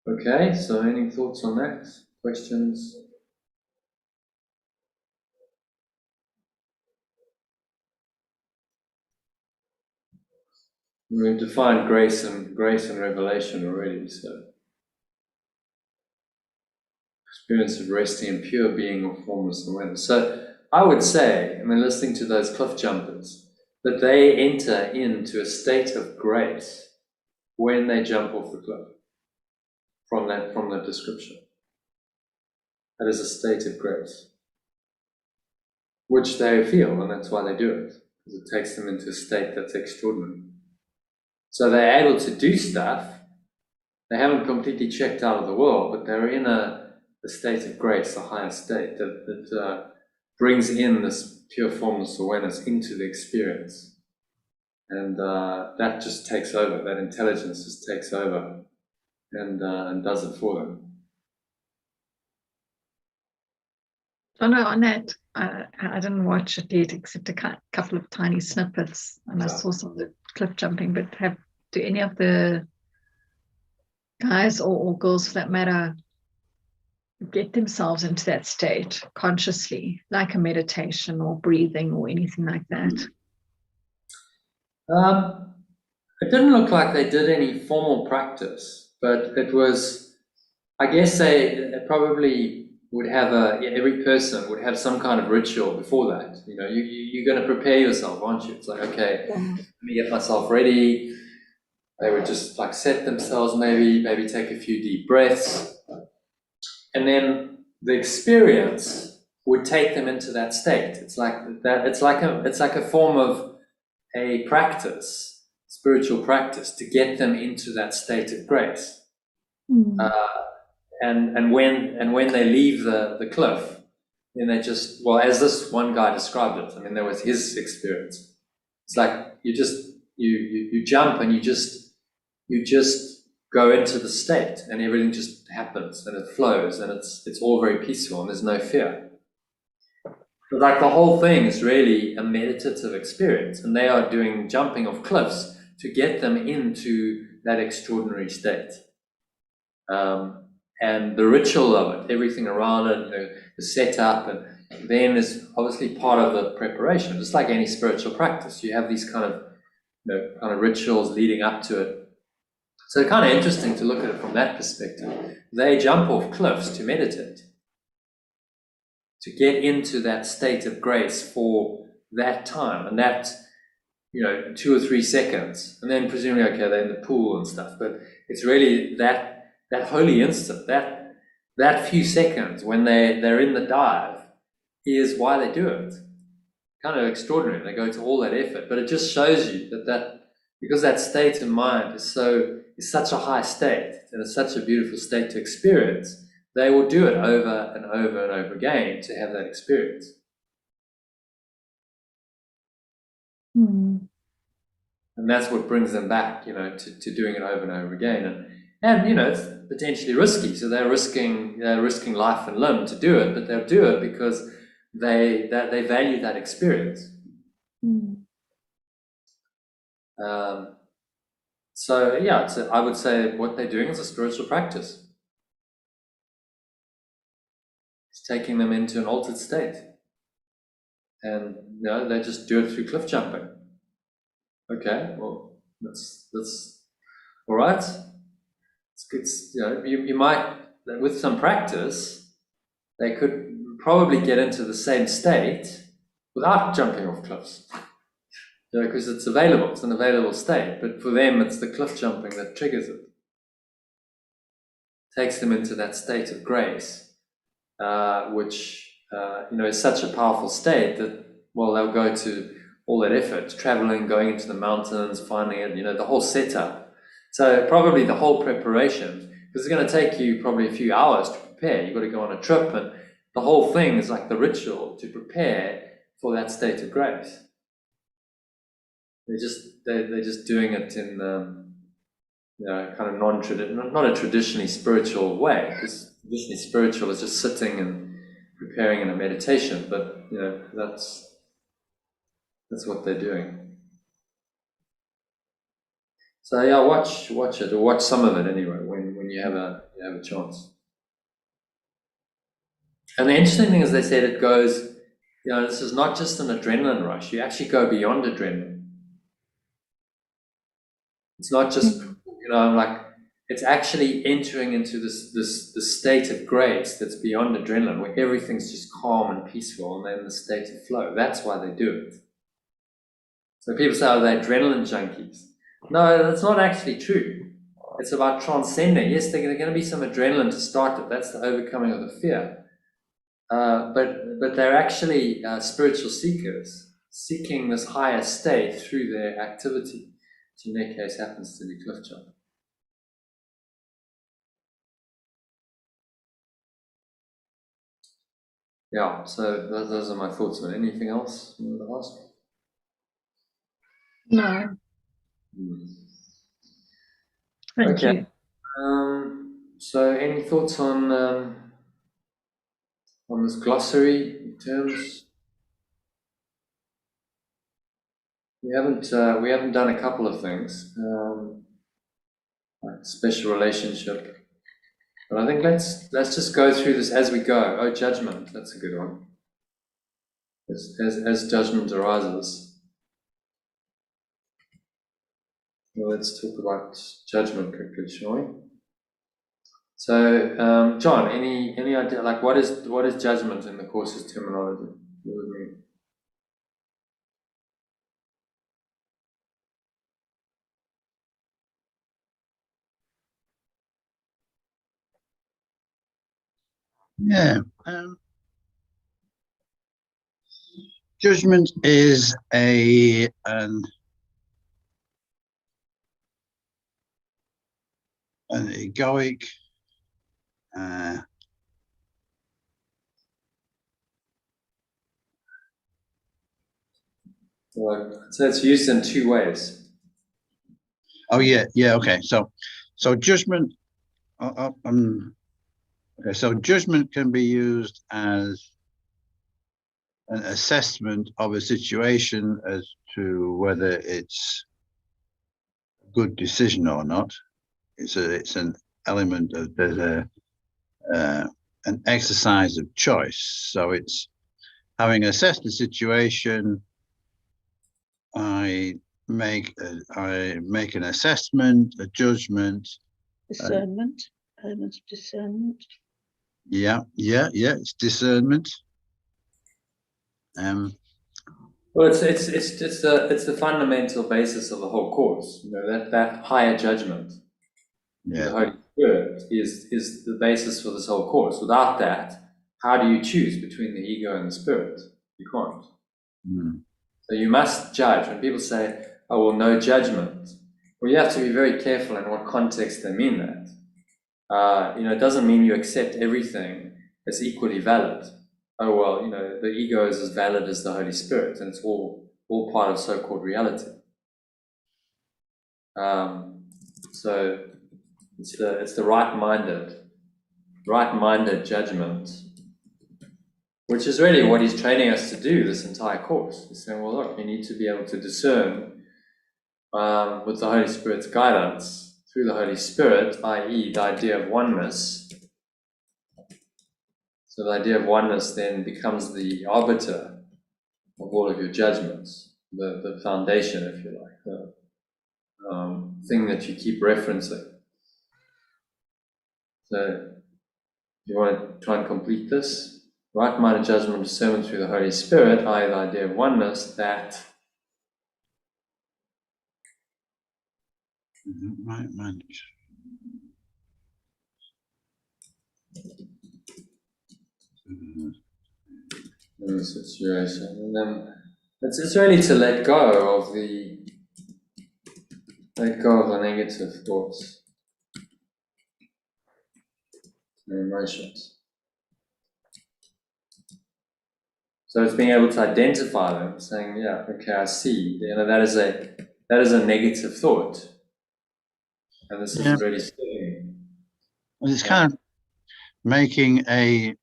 Okay, so any thoughts on that? Questions? We've defined grace and revelation already, so experience of resting in pure being or formless awareness. So I would say, listening to those cliff jumpers, that they enter into a state of grace when they jump off the cliff. From the description, that is a state of grace, which they feel, and that's why they do it, because it takes them into a state that's extraordinary. So they're able to do stuff. They haven't completely checked out of the world, but they're in a state of grace, a higher state that brings in this pure formless awareness into the experience. And that just takes over, that intelligence just takes over and does it for them. Jono, on that, I didn't watch it yet except a couple of tiny snippets, and I saw some of the cliff jumping, but do any of the guys or girls for that matter get themselves into that state consciously, like a meditation or breathing or anything like that? It didn't look like they did any formal practice, but it was, I guess they probably would have every person would have some kind of ritual before that. You're going to prepare yourself, aren't you? It's like, okay, let me get myself ready. They would just like set themselves, maybe take a few deep breaths, and then the experience would take them into that state. It's like that. It's like a form of a practice, spiritual practice, to get them into that state of grace. And when they leave the cliff, then they just, as this one guy described it, that was his experience. It's like you jump and you just go into the state, and everything just happens and it flows, and it's all very peaceful and there's no fear. But like the whole thing is really a meditative experience, and they are doing jumping off cliffs to get them into that extraordinary state. And the ritual of it, everything around it, the setup, and then is obviously part of the preparation. Just like any spiritual practice, you have these kind of rituals leading up to it. So kind of interesting to look at it from that perspective. They jump off cliffs to meditate, to get into that state of grace for that time, and that 2 or 3 seconds, and then presumably they're in the pool and stuff. But it's really that holy instant, that few seconds when they're in the dive is why they do it. Kind of extraordinary. They go to all that effort, but it just shows you that because that state of mind is such a high state, and it's such a beautiful state to experience, they will do it over and over and over again to have that experience. Mm. And that's what brings them back, to doing it over and over again. And it's potentially risky. So they're risking life and limb to do it, but they'll do it because they value that experience. Mm. I would say what they're doing is a spiritual practice. It's taking them into an altered state, and they just do it through cliff jumping. Okay, well, that's all right. It's good. You might, with some practice, they could probably get into the same state without jumping off cliffs. Because it's available, it's an available state, but for them it's the cliff jumping that triggers it. Takes them into that state of grace, which is such a powerful state that, they'll go to all that effort, traveling, going into the mountains, finding it, the whole setup. So probably the whole preparation, because it's going to take you probably a few hours to prepare. You've got to go on a trip, and the whole thing is like the ritual to prepare for that state of grace. They're just doing it in kind of non-traditional, not a traditionally spiritual way, because traditionally spiritual is just sitting and preparing in a meditation, but that's what they're doing. So watch it, or watch some of it anyway when you have a chance. And the interesting thing is, they said it goes, this is not just an adrenaline rush. You actually go beyond adrenaline. It's not just, it's actually entering into this state of grace that's beyond adrenaline, where everything's just calm and peaceful, and then the state of flow. That's why they do it. So people say, they're adrenaline junkies. No, that's not actually true. It's about transcending. Yes, there's going to be some adrenaline to start with. That's the overcoming of the fear. But they're actually spiritual seekers, seeking this higher state through their activity, which in their case happens to be cliff jump. Yeah, so those are my thoughts on it. Anything else you want to ask? No. Thank you. So any thoughts on this glossary of terms? We haven't done a couple of things, like special relationship. But I think let's just go through this as we go. Oh, judgment, that's a good one. As judgment arises. Well, let's talk about judgment quickly, shall we? So, John, any idea, like what is judgment in the course's terminology? What does it mean? Yeah. Judgment is an egoic So it's used in two ways. yeah, okay. So So judgment, okay, so judgment can be used as an assessment of a situation as to whether it's a good decision or not. It's an element of an exercise of choice. So it's having assessed the situation, I make an assessment, a judgment. Discernment, element of discernment. Yeah, it's discernment. Well, it's the fundamental basis of the whole course. You know, that higher judgment, the Holy Spirit, is the basis for this whole course. Without that, how do you choose between the ego and the spirit? You can't. So you must judge. When people say, "Oh, well, no judgment," well, you have to be very careful in what context they mean that. You know, it doesn't mean you accept everything as equally valid. Oh, well, you know, the ego is as valid as the Holy Spirit, and it's all part of so-called reality. So it's the right-minded judgment, which is really what he's training us to do this entire course. He's saying, well, look, you need to be able to discern with the Holy Spirit's guidance through the Holy Spirit, i.e. the idea of oneness. So the idea of oneness then becomes the arbiter of all of your judgments, the foundation, if you like, the thing that you keep referencing. So you want to try and complete this? Right-minded judgment, discernment through the Holy Spirit, i.e. the idea of oneness, that Right-minded. in the situation. And then it's really to let go of the negative thoughts and emotions. So it's being able to identify them, saying, yeah, okay, I see. You know, that is a negative thought. And this is really scary. Well, it's kind of making a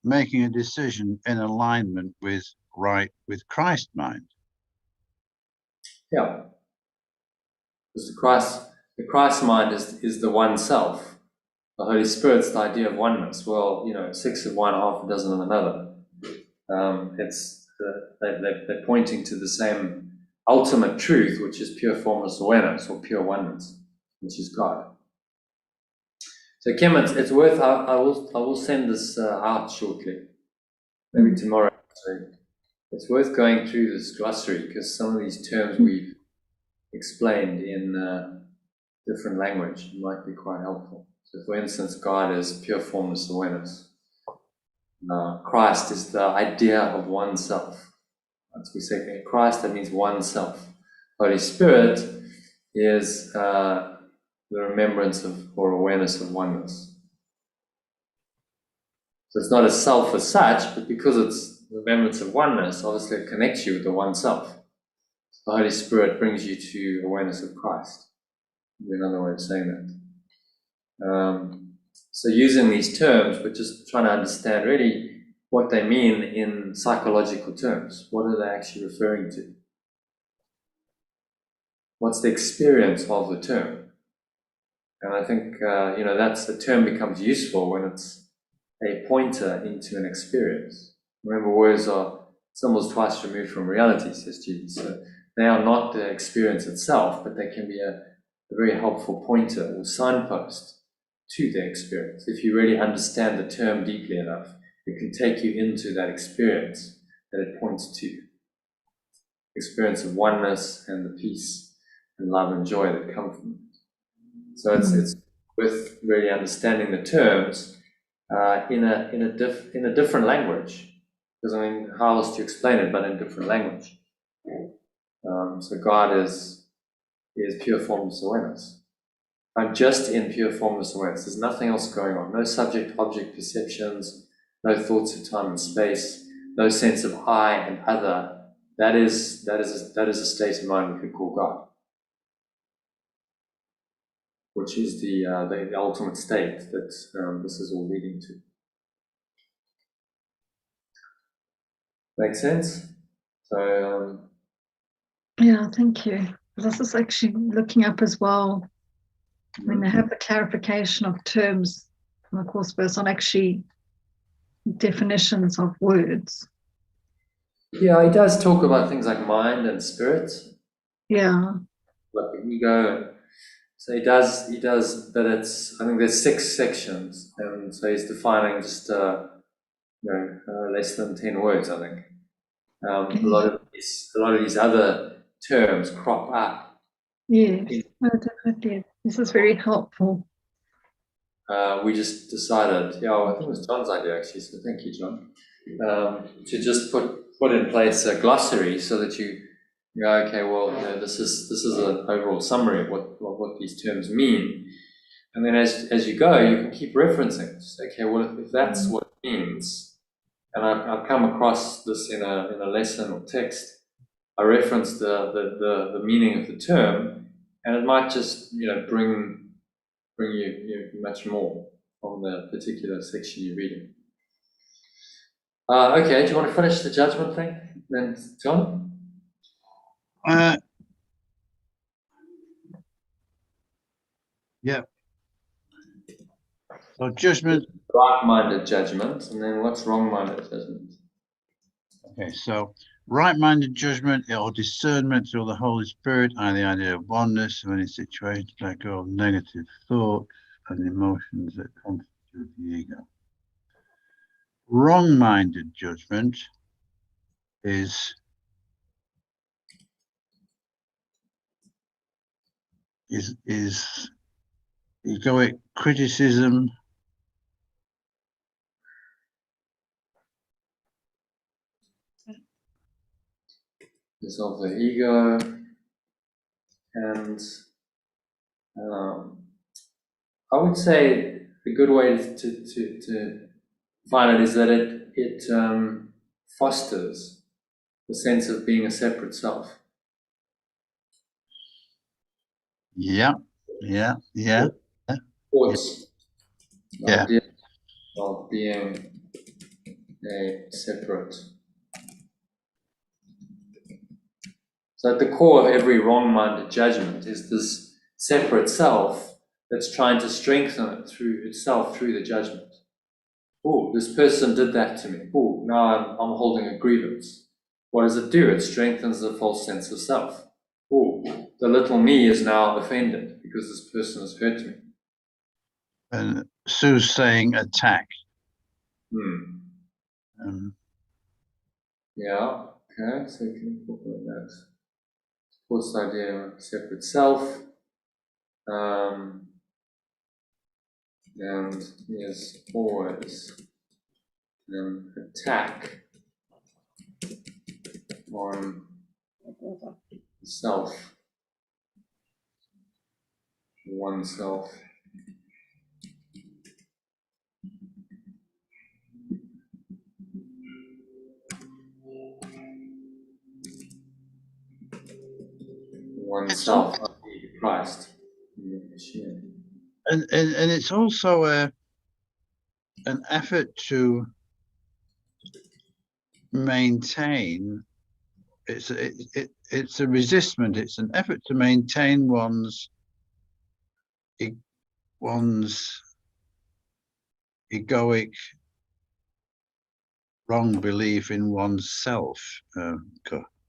decision in alignment with Christ mind. Yeah. Because the Christ mind is the one self. The Holy Spirit's the idea of oneness. Well, you know, 6 of one, half a dozen of another. They're pointing to the same ultimate truth, which is pure formless awareness or pure oneness, which is God. So Kim, it's worth. I will send this out shortly, maybe tomorrow. So it's worth going through this glossary because some of these terms we've explained in different language might be quite helpful. So, for instance, God is pure formless awareness. Christ is the idea of oneself. As we say, Christ, that means oneself. Holy Spirit is the remembrance of or awareness of oneness. So it's not a self as such, but because it's remembrance of oneness, obviously it connects you with the one self. The Holy Spirit brings you to awareness of Christ. Another way of saying that. So using these terms, we're just trying to understand really what they mean in psychological terms. What are they actually referring to? What's the experience of the term? And I think, that's the term becomes useful when it's a pointer into an experience. Remember, words are symbols twice removed from reality, says Jesus. So they are not the experience itself, but they can be a very helpful pointer or signpost to the experience. If you really understand the term deeply enough, it can take you into that experience that it points to. Experience of oneness and the peace and love and joy that come from it. So it's with really understanding the terms in a different language. Because I mean, how else to explain it but in different language? So God is pure formless awareness. I'm just in pure formless awareness. There's nothing else going on. No subject-object perceptions, no thoughts of time and space, no sense of I and other. That is a state of mind we could call God. which is the ultimate state that this is all leading to. Make sense? So Yeah, thank you. This is actually looking up as well. I mean, they have the clarification of terms from the course verse on actually definitions of words. yeah, he does talk about things like mind and spirit, Yeah. like the ego. So he does, but it's, I think there's 6 sections, and so he's defining just, less than 10 words, I think. A lot of these other terms crop up. Yes, no, definitely. This is very helpful. We just decided, I think it was John's idea actually, so thank you, John, to just put in place a glossary so that you go, okay, well, this is an overall summary of what these terms mean, and then as you go, you can keep referencing. Just, okay, well, if that's what it means, and I've come across this in a lesson or text, I reference the meaning of the term, and it might just bring you much more from the particular section you're reading. Okay, do you want to finish the judgment thing then, John? Yeah. So judgment. Right-minded judgment, and then what's wrong-minded judgment? Okay, so right-minded judgment or discernment through the Holy Spirit, and the idea of oneness of any situation, let go of negative thoughts and emotions that constitute the ego. Wrong-minded judgment is egoic criticism, It's of the ego, and I would say a good way to find it is that it fosters the sense of being a separate self. yeah. Thoughts, the Yeah. idea of being a separate. So at the core of every wrong-minded judgment is this separate self that's trying to strengthen it through itself through the judgment. Oh, this person did that to me. Oh, now I'm holding a grievance. What does it do? It strengthens the false sense of self. Oh, the little me is now offended because this person has hurt me. And Sue's saying attack. Yeah, okay, so you can incorporate that. Supports the idea of separate self. And is always an attack on self, oneself. Oneself, Christ. And it's also an effort to maintain. It's a resistment. It's an effort to maintain one's egoic wrong belief in oneself. What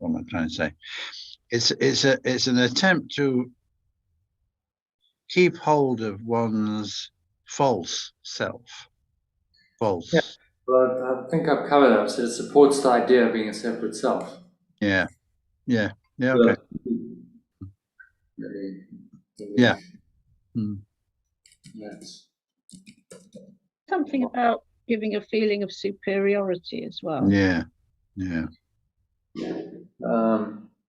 am I trying to say? It's an attempt to keep hold of one's false self. False. Yeah. Well, I think I've covered that. So it supports the idea of being a separate self. Yeah. Okay. Yeah. Yes. Something about giving a feeling of superiority as well. Yeah.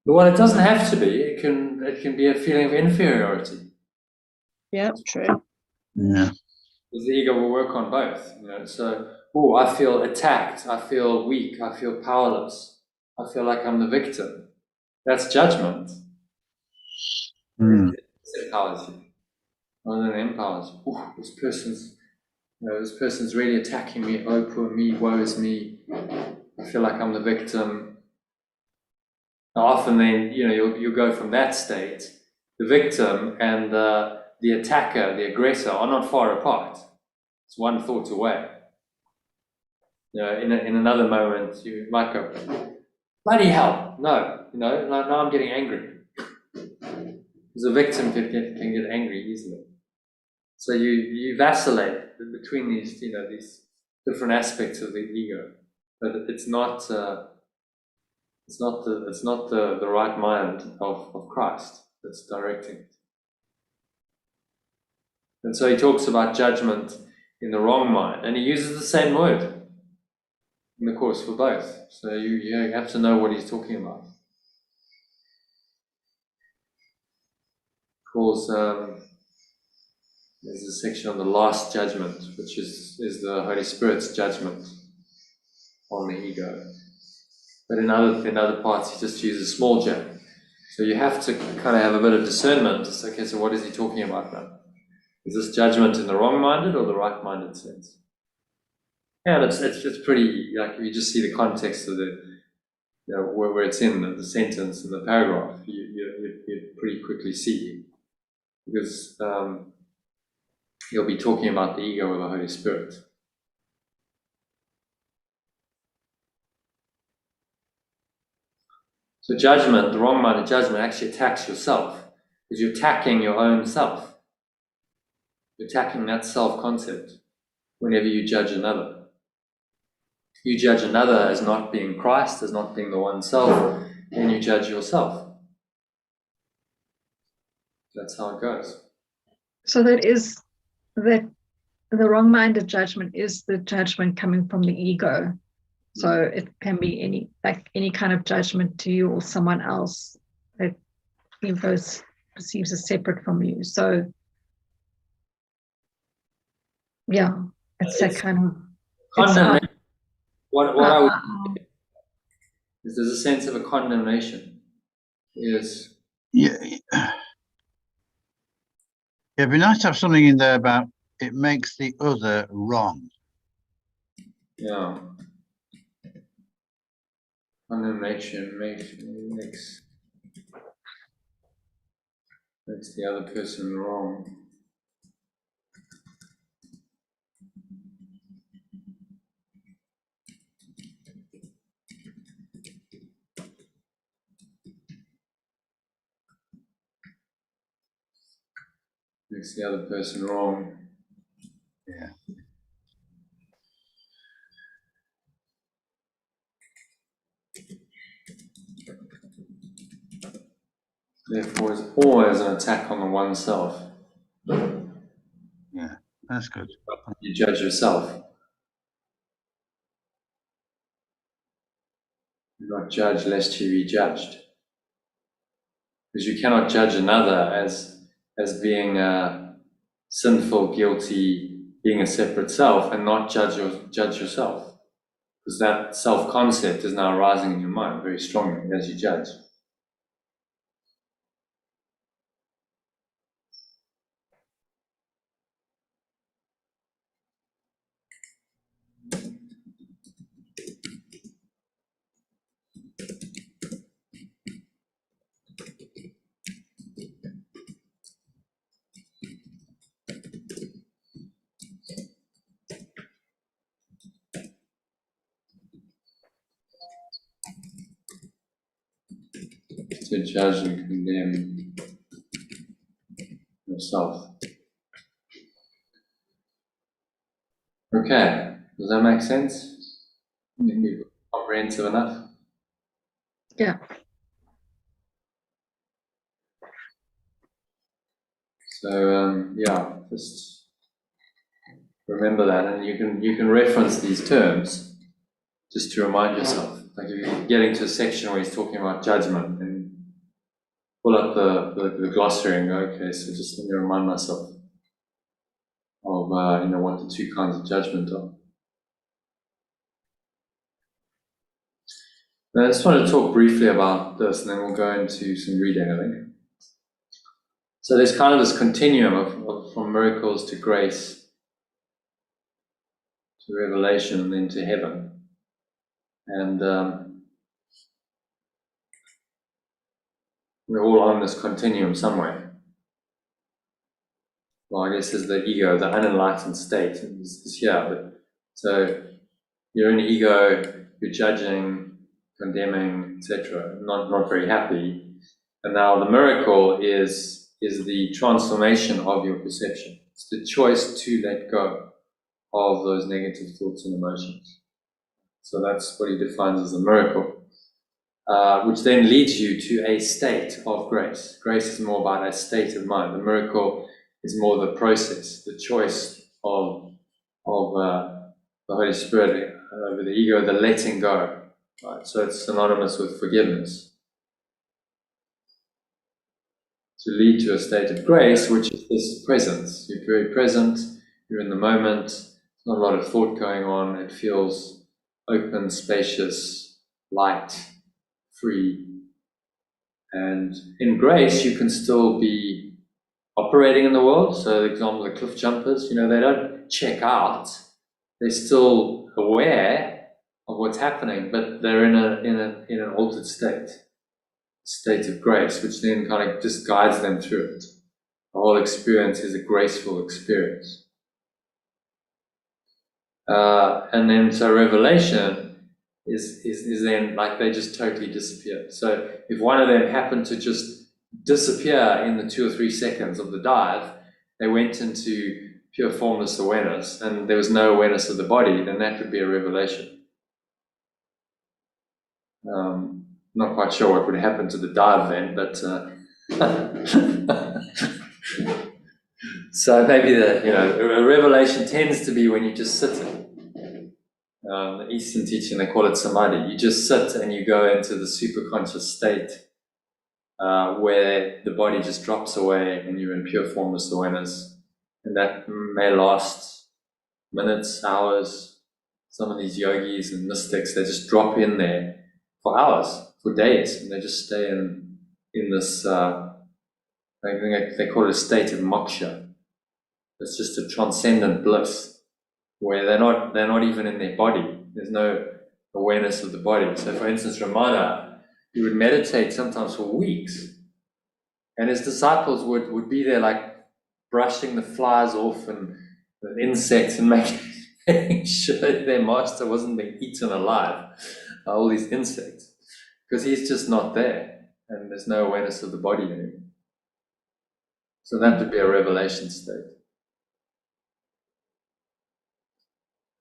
Well, it doesn't have to be. It can be a feeling of inferiority. Yeah, true. Yeah. Because the ego will work on both. So, I feel attacked. I feel weak. I feel powerless. I feel like I'm the victim. That's judgment. It empowers you. rather than empowers. Ooh, this person's really attacking me. Oh, poor me, woe is me. I feel like I'm the victim. Now, often then, you'll go from that state. The victim and the attacker, the aggressor, are not far apart. It's one thought away. In another moment, you might go, bloody hell, no, now I'm getting angry. Because a victim can get angry easily. So you vacillate between these, these different aspects of the ego, but it's not the right mind of Christ that's directing it. And so he talks about judgment in the wrong mind, and he uses the same word in the course for both. So you have to know what he's talking about. Calls there's a section on the last judgment, which is the Holy Spirit's judgment on the ego. But in other parts, he just uses small j. So you have to kind of have a bit of discernment. It's okay, so what is he talking about now? Is this judgment in the wrong-minded or the right-minded sense? Yeah, it's pretty, like, you just see the context of the, where it's in the sentence and the paragraph, you pretty quickly see. Because he'll be talking about the ego of the Holy Spirit. So judgment, the wrong-minded judgment, actually attacks yourself, because you're attacking your own self. You're attacking that self-concept whenever you judge another. You judge another as not being Christ, as not being the one self, and you judge yourself. That's how it goes. So that the wrong-minded judgment is the judgment coming from the ego. So it can be any kind of judgment to you or someone else that ego perceives as separate from you. So yeah, it's that kind of condemnation. What I would is there's a sense of a condemnation. Yes. Yeah. It'd be nice to have something in there about it makes the other wrong. Yeah. Condemnation makes the other person wrong. Makes the other person wrong. Yeah. Therefore, it's always an attack on the oneself. Yeah, that's good. You judge yourself. Do not judge lest you be judged. Because you cannot judge another as being sinful, guilty, being a separate self, and not judge yourself. Because that self-concept is now arising in your mind very strongly as you judge. To judge and condemn yourself. Okay, does that make sense? Think we've comprehensive enough? yeah. So yeah, just remember that, and you can reference these terms just to remind yourself. Like if you're getting to a section where he's talking about judgment, and pull up the glossary and go, okay, so just let me remind myself of what the two kinds of judgment are. Now, I just want to talk briefly about this, and then we'll go into some reading, I think. So there's kind of this continuum of from miracles to grace to revelation and then to heaven. And we're all on this continuum somewhere. Well, I guess is the ego, the unenlightened state is here. But so you're in ego, you're judging, condemning, etc., not very happy. And now the miracle is the transformation of your perception. It's the choice to let go of those negative thoughts and emotions. So that's what he defines as a miracle, which then leads you to a state of grace. Grace is more about a state of mind. The miracle is more the process, the choice of the Holy Spirit over the ego, the letting go. Right? So it's synonymous with forgiveness. To lead to a state of grace, which is this presence. You're very present, you're in the moment, there's not a lot of thought going on, it feels open, spacious, light, free. And in grace, you can still be operating in the world. So, for example, the cliff jumpers, they don't check out. They're still aware of what's happening, but they're in an altered state of grace, which then kind of just guides them through it. The whole experience is a graceful experience. And then, so revelation is then like they just totally disappear. So if one of them happened to just disappear in the 2 or 3 seconds of the dive, they went into pure formless awareness and there was no awareness of the body, then that would be a revelation. Not quite sure what would happen to the dive then, but so maybe a revelation tends to be when you just sit. The Eastern teaching, they call it samadhi. You just sit and you go into the superconscious state where the body just drops away and you're in pure formless awareness, and that may last minutes, hours. Some of these yogis and mystics, they just drop in there for hours, for days, and they just stay in this. They call it a state of moksha. It's just a transcendent bliss where they're not even in their body. There's no awareness of the body. So, for instance, Ramana, he would meditate sometimes for weeks, and his disciples would be there like brushing the flies off and the insects and making sure their master wasn't being eaten alive by all these insects, because he's just not there and there's no awareness of the body anymore. So that would be a revelation state.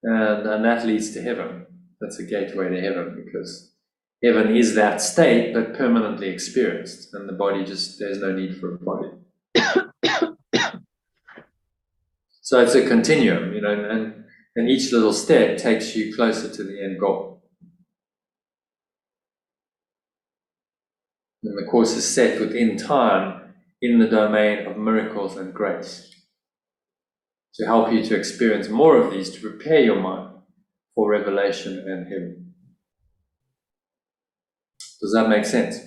And that leads to heaven. That's a gateway to heaven, because heaven is that state but permanently experienced, and the body there's no need for a body. So it's a continuum, and each little step takes you closer to the end goal. And the course is set within time in the domain of miracles and grace, to help you to experience more of these, to prepare your mind for revelation and heaven. Does that make sense?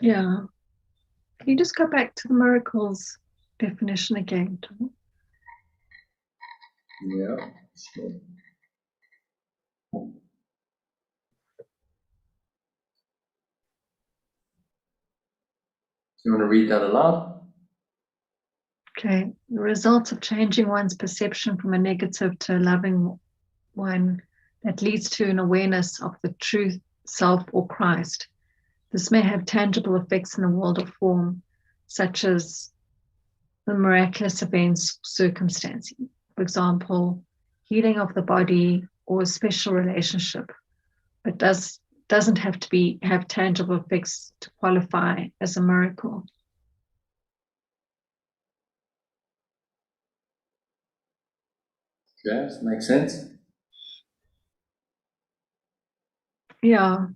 Yeah. Can you just go back to the miracles definition again, Tom? Yeah, sure. Do you want to read that aloud? Okay. The results of changing one's perception from a negative to a loving one that leads to an awareness of the truth, self, or Christ. This may have tangible effects in the world of form, such as the miraculous events, circumstances. For example, healing of the body or a special relationship, but doesn't have to have tangible effects to qualify as a miracle. Yes, makes sense. Yeah.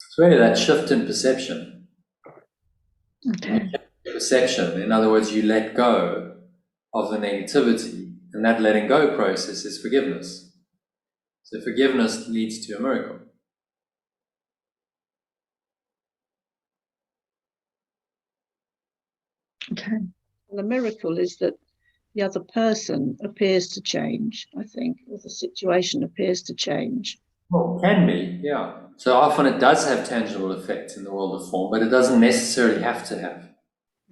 It's really that shift in perception. Okay. Perception, in other words, you let go of the negativity, and that letting go process is forgiveness. So forgiveness leads to a miracle. Okay. The miracle is that the other person appears to change, I think, or the situation appears to change. Well, it can be, yeah. So often it does have tangible effects in the world of form, but it doesn't necessarily have to have.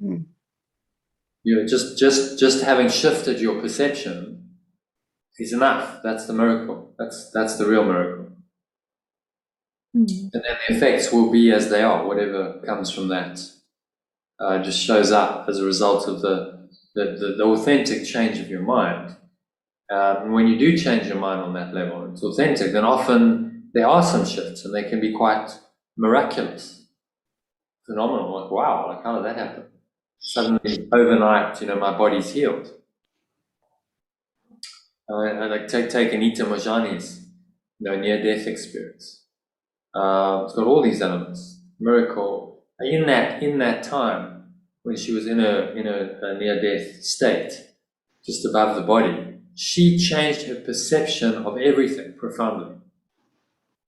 Hmm. You know, just having shifted your perception is enough. That's the miracle. That's the real miracle. Mm. And then the effects will be as they are. Whatever comes from that just shows up as a result of the authentic change of your mind. And when you do change your mind on that level, it's authentic, then often there are some shifts and they can be quite miraculous, phenomenal. Like, wow, like how did that happen? Suddenly, overnight, my body's healed. I like take Anita Mojani's, near-death experience. It's got all these elements. Miracle. In that time, when she was in a near-death state, just above the body, she changed her perception of everything profoundly.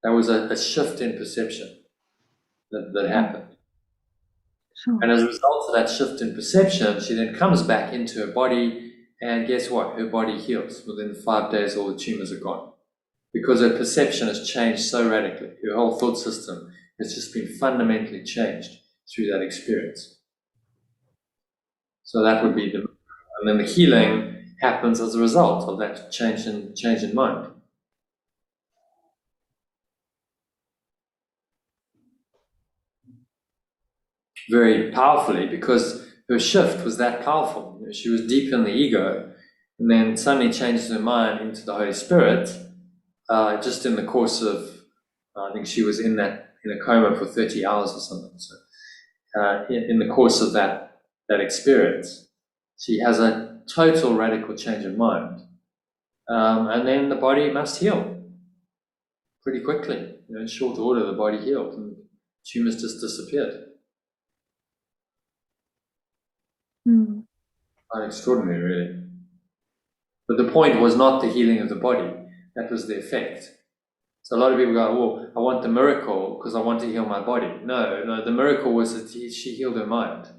That was a shift in perception that happened. Sure. And as a result of that shift in perception, she then comes back into her body, and guess what? Her body heals. Within 5 days, all the tumors are gone. Because her perception has changed so radically. Her whole thought system has just been fundamentally changed through that experience. So that would be and then the healing happens as a result of that change in mind. Very powerfully, because her shift was that powerful. She was deep in the ego, and then suddenly changed her mind into the Holy Spirit, just in the course of, I think she was in a coma for 30 hours or something. So in the course of that experience, she has a total radical change of mind. And then the body must heal pretty quickly. In short order, the body healed and tumors just disappeared. Mm. Quite extraordinary, really. But the point was not the healing of the body. That was the effect. So a lot of people go, well, I want the miracle because I want to heal my body. No, the miracle was that she healed her mind.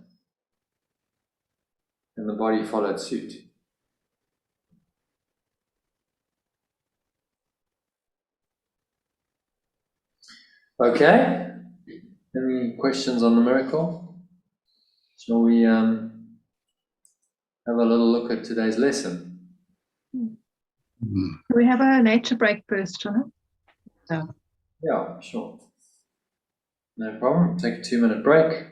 And the body followed suit. Okay? Any questions on the miracle? Shall we have a little look at today's lesson? Mhm. We have a nature break first, Jono. Yeah, sure. No problem. Take a 2-minute break.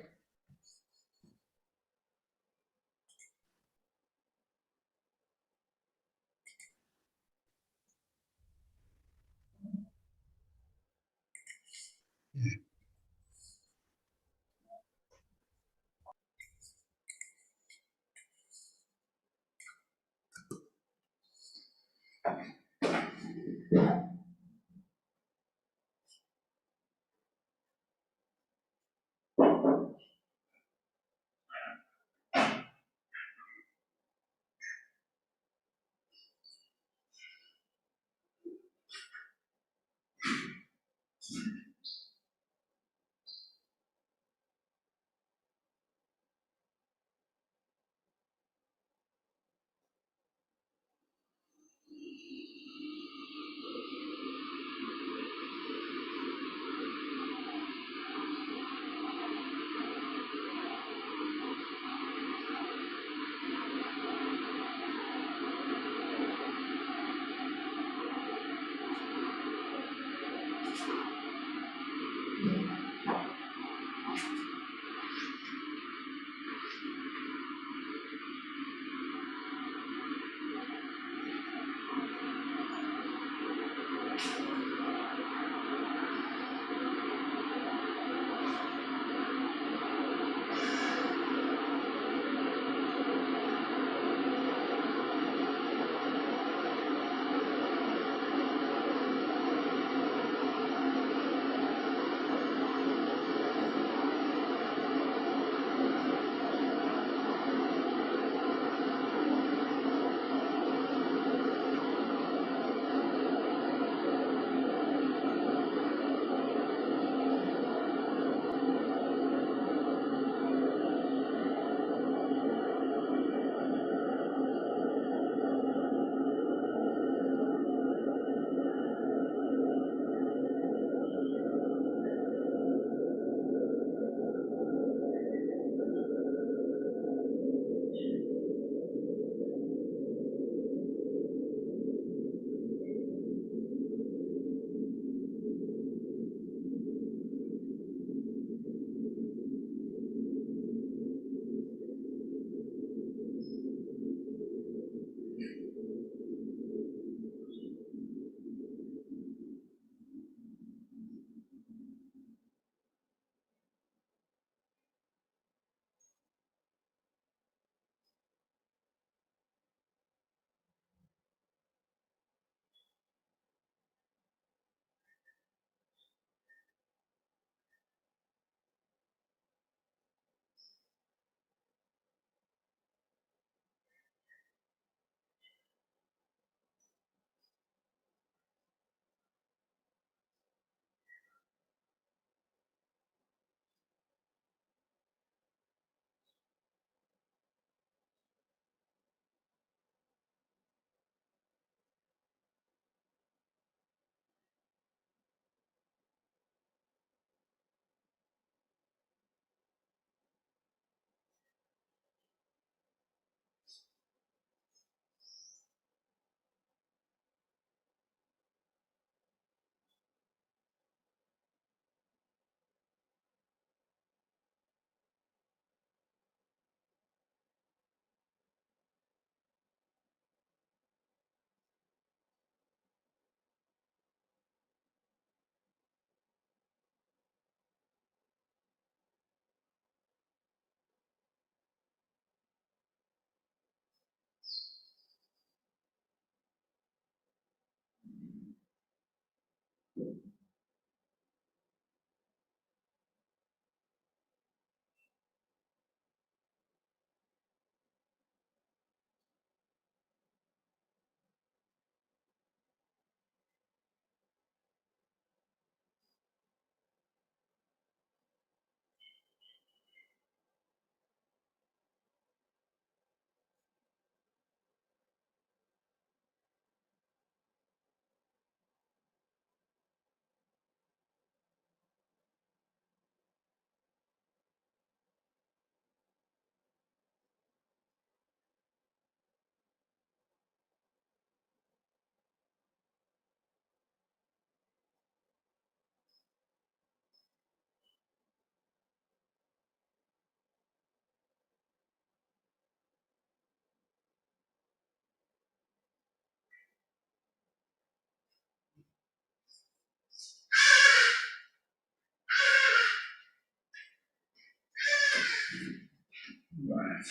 Right.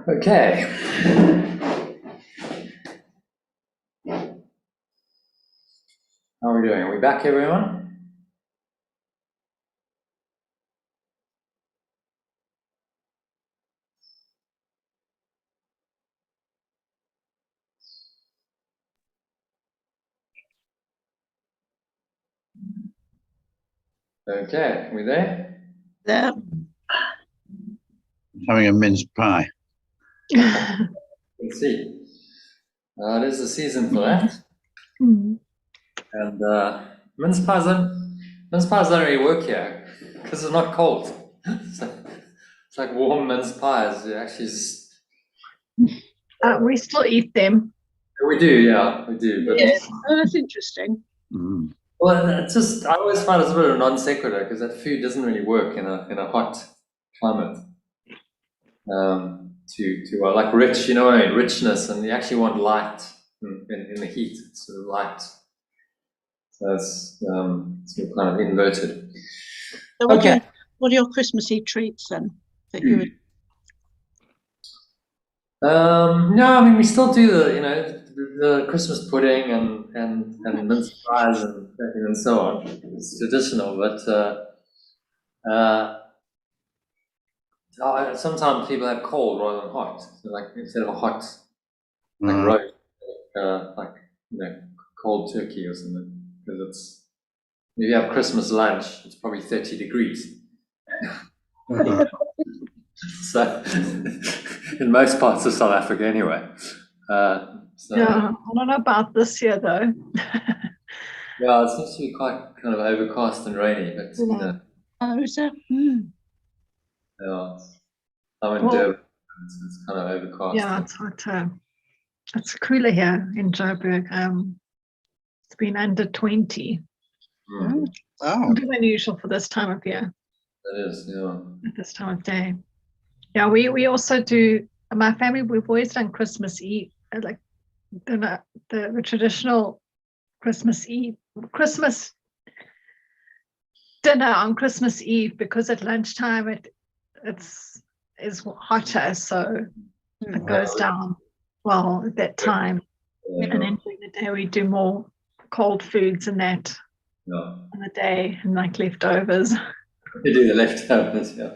Okay. How are we doing? Are we back, everyone? Okay, we there? There. Having a mince pie. Let's see. It is the season for that. Mm. And mince pies don't really work here because it's not cold. So, it's like warm mince pies. You actually just, We still eat them. we do, yeah, we do. But Yes. Oh, that's interesting. Mm. well, it's just I always find it's a bit of a non sequitur because that food doesn't really work in a hot climate. Like rich, you know what I mean, richness, and you actually want light in the heat. It's sort of light. So it's kind of inverted. So Okay. what are your Christmassy treats then? That you would No, I mean we still do the Christmas pudding and mince pies and so on. It's traditional, but sometimes people have cold rather than hot. So like instead of a hot like roast, like cold turkey or something, because it's if you have Christmas lunch, it's probably 30 degrees. So in most parts of South Africa, anyway. So Yeah, I don't know about this year though. yeah, it seems to be quite kind of overcast and rainy, but Yeah. oh, is there? yeah, I'm in Well, Durban, it's kind of overcast. yeah, it's hot. It's cooler here in Joburg. It's been under 20. Mm, Oh, A bit unusual for this time of year, it is, yeah. at this time of day. Yeah, we also do. My family, we've always done Christmas Eve, like the traditional Christmas dinner on Christmas Eve, because at lunchtime is hotter, so it goes down well at that time. Yeah, And then during the day we do more cold foods and that yeah. in the day, and like leftovers. We do the leftovers, yeah.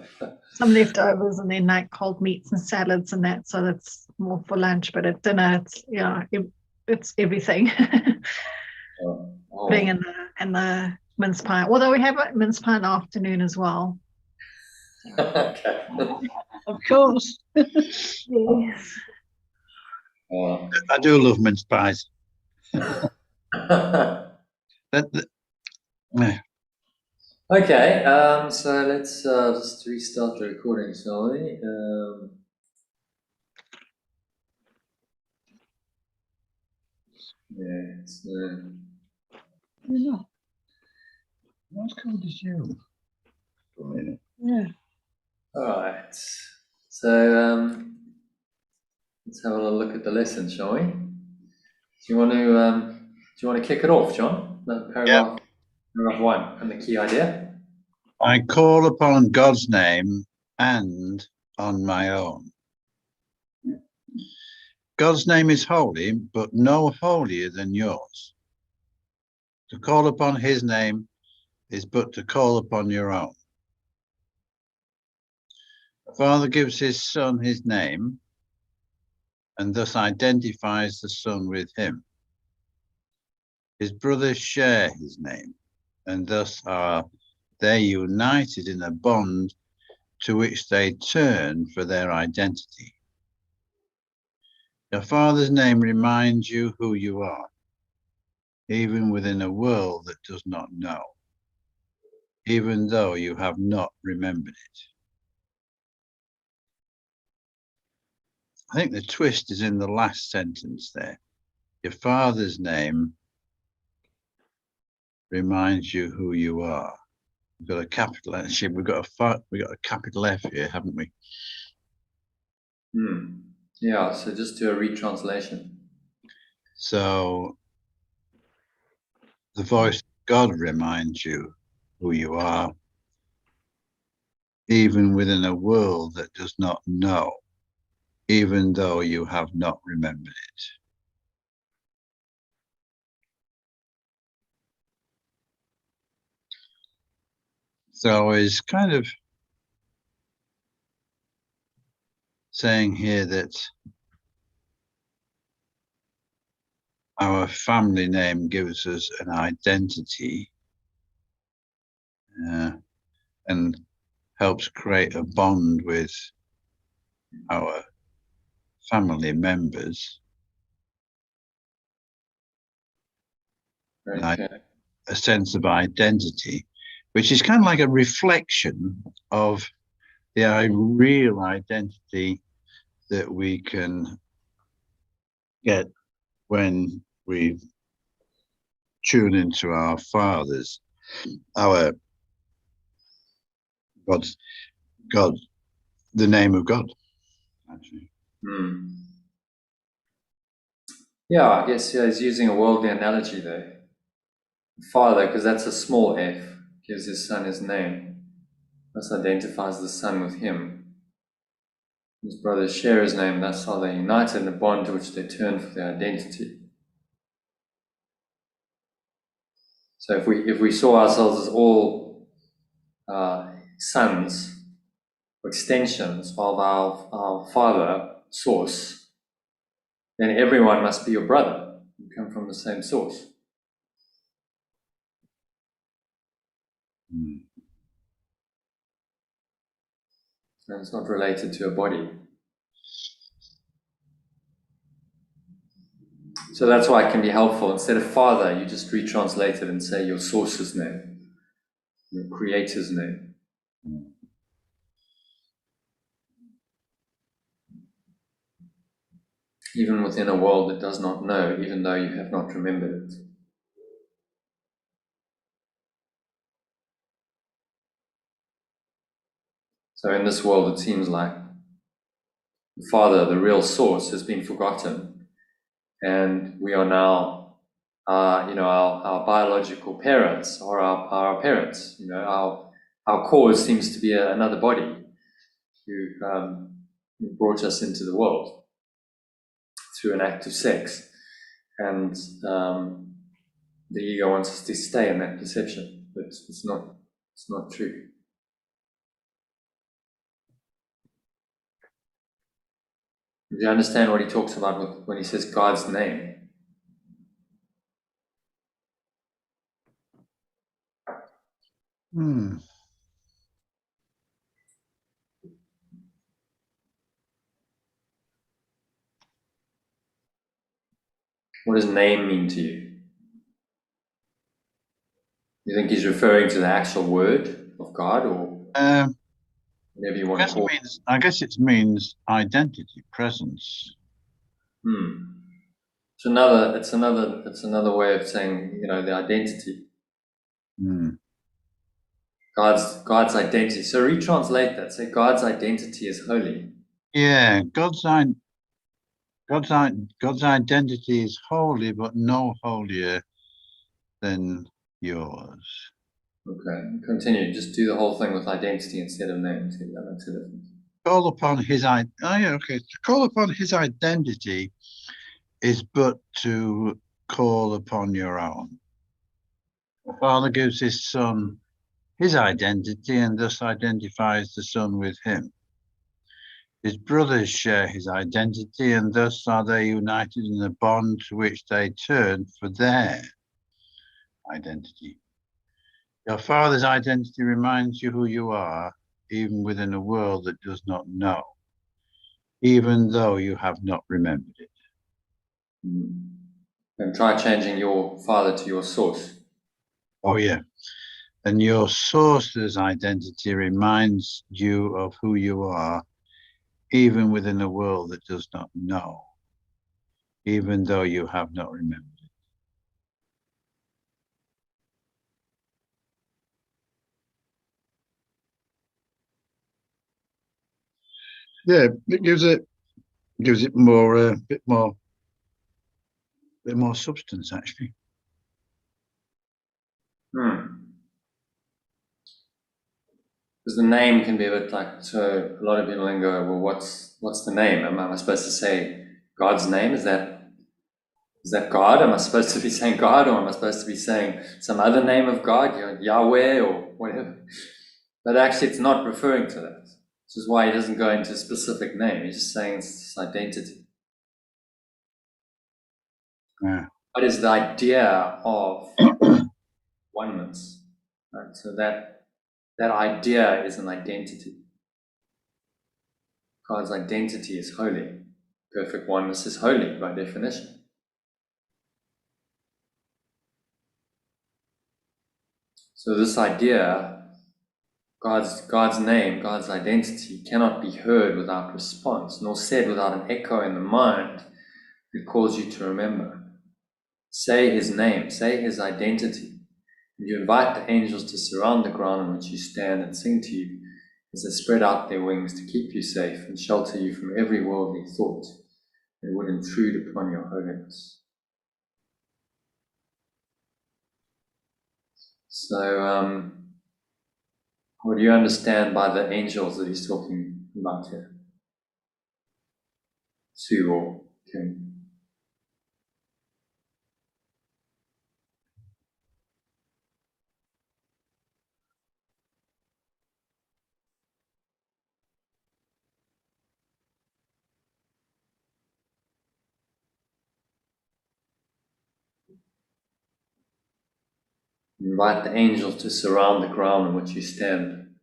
Some leftovers, and then like cold meats and salads and that. So that's more for lunch, but at dinner it's everything. Oh, Putting in the mince pie. Although we have a mince pie in the afternoon as well. okay. Of course. Yes. I do love mince pies. Yeah. Okay, so let's just restart the recording, shall we? Yeah, What's called as you? Yeah. all right. So let's have a little look at the lesson, shall we? Do you want to kick it off, John? The paragraph 1 and the key idea. I call upon God's name and on my own. God's name is holy, but no holier than yours. To call upon his name is but to call upon your own. The Father gives his Son his name and thus identifies the Son with him. His brothers share his name, and thus are they united in a bond to which they turn for their identity. Your Father's name reminds you who you are, even within a world that does not know, even though you have not remembered it. I think the twist is in the last sentence there. Your Father's name reminds you who you are. We've got a capital, actually, we've got a capital F here, haven't we? Yeah, so just do a retranslation. So the voice of God reminds you who you are, even within a world that does not know, even though you have not remembered it. So it's kind of saying here that our family name gives us an identity and helps create a bond with our family members. Okay. A sense of identity, which is kind of like a reflection of the real identity that we can get when we tune into our fathers, our God, the name of God, actually. Yeah, I guess he's using a worldly analogy there. Father, because that's a small f, gives his son his name. Thus identifies the son with him. His brothers share his name, that's how they're united in a bond to which they turn for their identity. So if we saw ourselves as all sons, or extensions of our father source, then everyone must be your brother. You come from the same source. And it's not related to a body. So that's why it can be helpful. Instead of father, you just retranslate it and say your source's name, your creator's name. Even within a world that does not know, even though you have not remembered it. So in this world, it seems like the Father, the real source, has been forgotten, and we are now, our biological parents or our parents. Our cause seems to be another body who brought us into the world through an act of sex, and the ego wants us to stay in that perception, but it's not true. Do you understand what he talks about when he says God's name? What does name mean to you? You think he's referring to the actual word of God, or whatever you want to call it? I guess it means identity, presence. It's another way of saying, the identity. God's identity. So retranslate that. Say God's identity is holy. Yeah, God's identity is holy, but no holier than yours. Okay, continue. Just do the whole thing with identity instead of name. Call upon his To call upon his identity is but to call upon your own. The Father gives his Son his identity and thus identifies the Son with him. His brothers share his identity and thus are they united in a bond to which they turn for their identity. Your Father's identity reminds you who you are, even within a world that does not know, even though you have not remembered it. And try changing your father to your source. Oh, yeah. And your source's identity reminds you of who you are, even within a world that does not know, even though you have not remembered it. Yeah, it gives it more bit more substance actually. Because the name can be a bit like, so a lot of people then go, well, what's the name? Am I supposed to say God's name? Is that God? Am I supposed to be saying God, or am I supposed to be saying some other name of God, Yahweh or whatever? But actually, it's not referring to that. This is why he doesn't go into a specific name. He's just saying it's this identity. Yeah. What is the idea of oneness? Right? So that idea is an identity. God's identity is holy. Perfect oneness is holy by definition. So this idea, God's name, God's identity, cannot be heard without response, nor said without an echo in the mind that calls you to remember. Say his name, say his identity. And you invite the angels to surround the ground on which you stand and sing to you as they spread out their wings to keep you safe and shelter you from every worldly thought that would intrude upon your holiness. So, what do you understand by the angels that he's talking about here? Sue or Kim? Invite the angels to surround the ground on which you stand.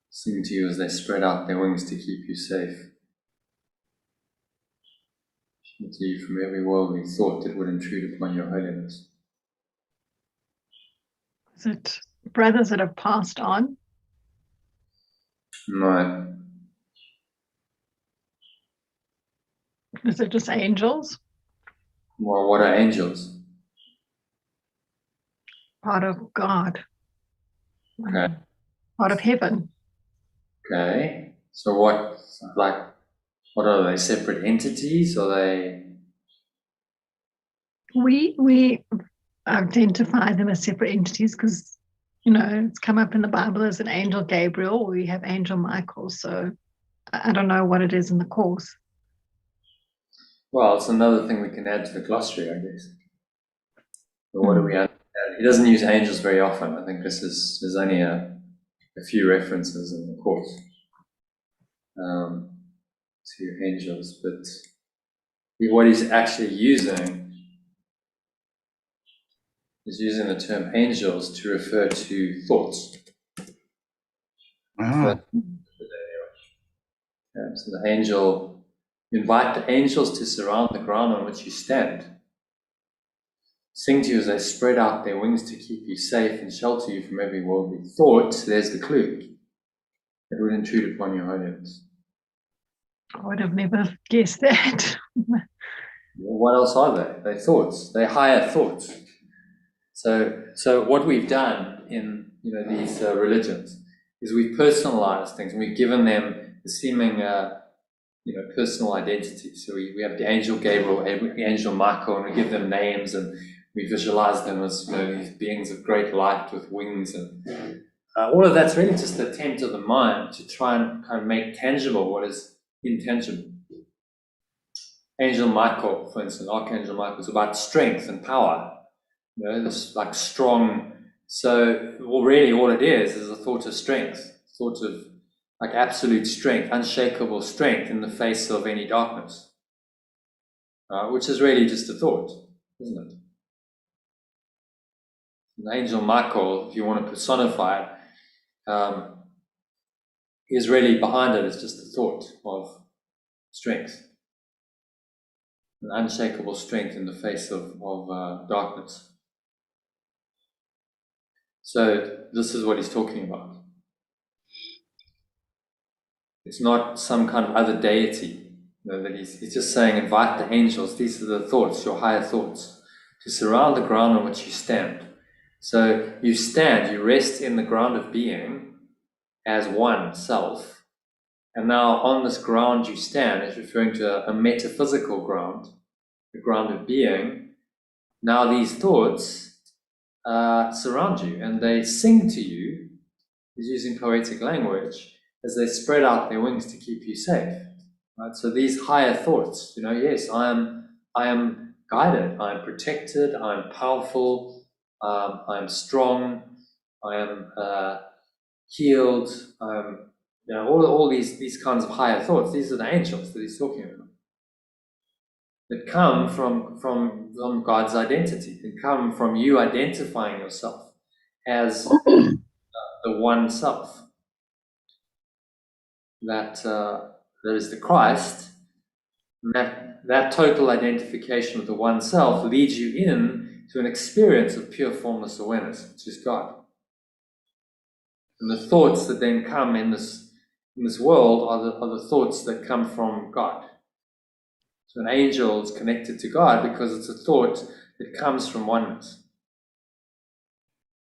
Sing to you as they spread out their wings to keep you safe. Shelter you from every worldly thought that would intrude upon your holiness. Is it brothers that have passed on? No. Is it just angels? Well, what are angels? Part of God. Okay. Part of heaven. Okay. So what are they? Separate entities? Or they? We identify them as separate entities because, it's come up in the Bible as an angel Gabriel. We have angel Michael. So I don't know what it is in the course. Well, it's another thing we can add to the glossary, I guess. But what do we understand? He doesn't use angels very often. I think there's only a few references in the course to angels, but what he's actually using is using the term angels to refer to thoughts. Oh. So the angel, you invite the angels to surround the ground on which you stand. Sing to you as they spread out their wings to keep you safe and shelter you from every worldly thought. There's the clue. It would intrude upon your holiness. I would have never guessed that. Well, what else are they? They're thoughts. They're higher thoughts. So what we've done in these religions is we've personalized things and we've given them the seeming personal identity. So we have the angel Gabriel, the angel Michael, and we give them names and we visualize them as these beings of great light with wings, and all of that's really just the attempt of the mind to try and kind of make tangible what is intangible. Angel Michael, for instance, Archangel Michael, is about strength and power. This like strong. So, really, all it is a thought of strength, thought of like absolute strength, unshakable strength in the face of any darkness, which is really just a thought, isn't it? The angel Michael, if you want to personify it, is really behind it. It's just a thought of strength, an unshakable strength in the face of darkness. So this is what he's talking about. It's not some kind of other deity. That he's just saying, invite the angels. These are the thoughts, your higher thoughts, to surround the ground on which you stand. So you stand, you rest in the ground of being, as one self. And now on this ground you stand is referring to a metaphysical ground, the ground of being. Now these thoughts surround you and they sing to you, is using poetic language, as they spread out their wings to keep you safe. Right? So these higher thoughts, yes, I am guided, I am protected, I am powerful, I am strong, I am healed, all these kinds of higher thoughts. These are the angels that he's talking about, that come from God's identity, that come from you identifying yourself as the one self. That is the Christ. That total identification with the one self leads you in to an experience of pure formless awareness, which is God. And the thoughts that then come in this world are the thoughts that come from God. So an angel is connected to God because it's a thought that comes from oneness.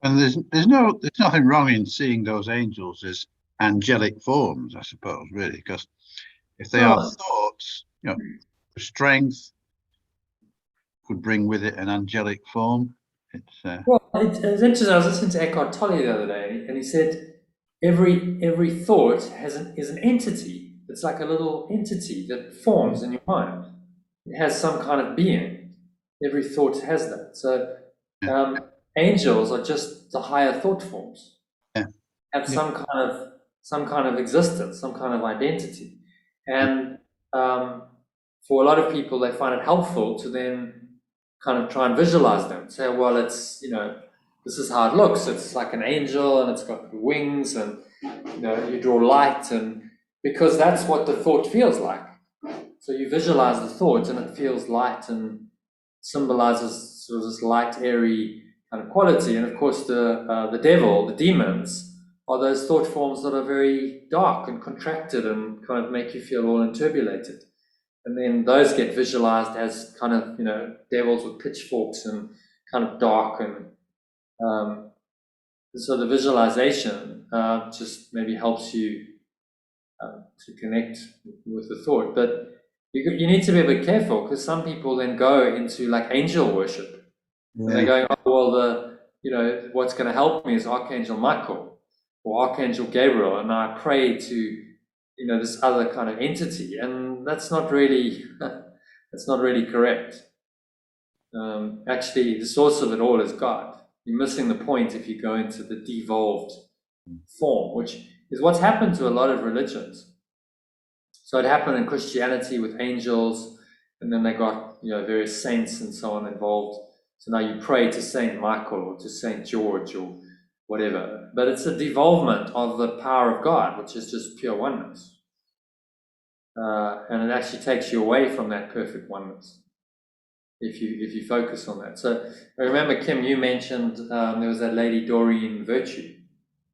And there's nothing wrong in seeing those angels as angelic forms, I suppose, really, because if they are thoughts, strength could bring with it an angelic form. Well, it's interesting. I was listening to Eckhart Tolle the other day, and he said every thought is an entity. It's like a little entity that forms in your mind. It has some kind of being. Every thought has that. So angels are just the higher thought forms. Yeah. Have some kind of existence, some kind of identity, and for a lot of people, they find it helpful to then kind of try and visualize them. Say, well, it's this is how it looks. It's like an angel, and it's got wings, and you draw light, and because that's what the thought feels like. So you visualize the thought, and it feels light and symbolizes sort of this light, airy kind of quality. And of course, the devil, the demons, are those thought forms that are very dark and contracted and kind of make you feel all enturbulated. And then those get visualized as kind of, devils with pitchforks and kind of dark. And so the visualization just maybe helps you to connect with the thought. But you need to be a bit careful, because some people then go into like angel worship. Yeah. And they're going, oh, well, what's going to help me is Archangel Michael or Archangel Gabriel, and I pray to this other kind of entity, and that's not really correct. Actually, the source of it all is God. You're missing the point if you go into the devolved form, which is what's happened to a lot of religions. So it happened in Christianity with angels, and then they got various saints and so on involved. So now you pray to Saint Michael or to Saint George or whatever, but it's a devolvement of the power of God, which is just pure oneness. And it actually takes you away from that perfect oneness if you focus on that. So I remember, Kim, you mentioned there was that lady Doreen Virtue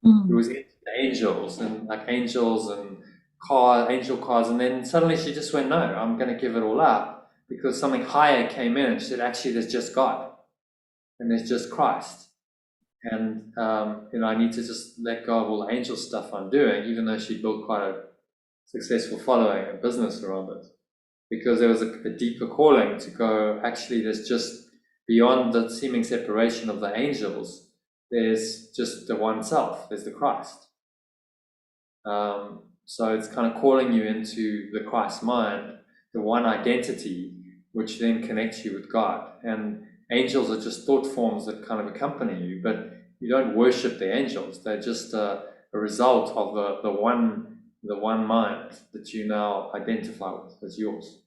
who was into angels and angel cards, and then suddenly she just went, no, I'm going to give it all up, because something higher came in and she said, actually, there's just God and there's just Christ. And, I need to just let go of all the angel stuff I'm doing, even though she built quite a successful following and business around it, because there was a deeper calling to go, actually, there's just beyond the seeming separation of the angels, there's just the one self, there's the Christ. So it's kind of calling you into the Christ mind, the one identity, which then connects you with God. And angels are just thought forms that kind of accompany you, but you don't worship the angels. They're just a result of the one mind that you now identify with as yours.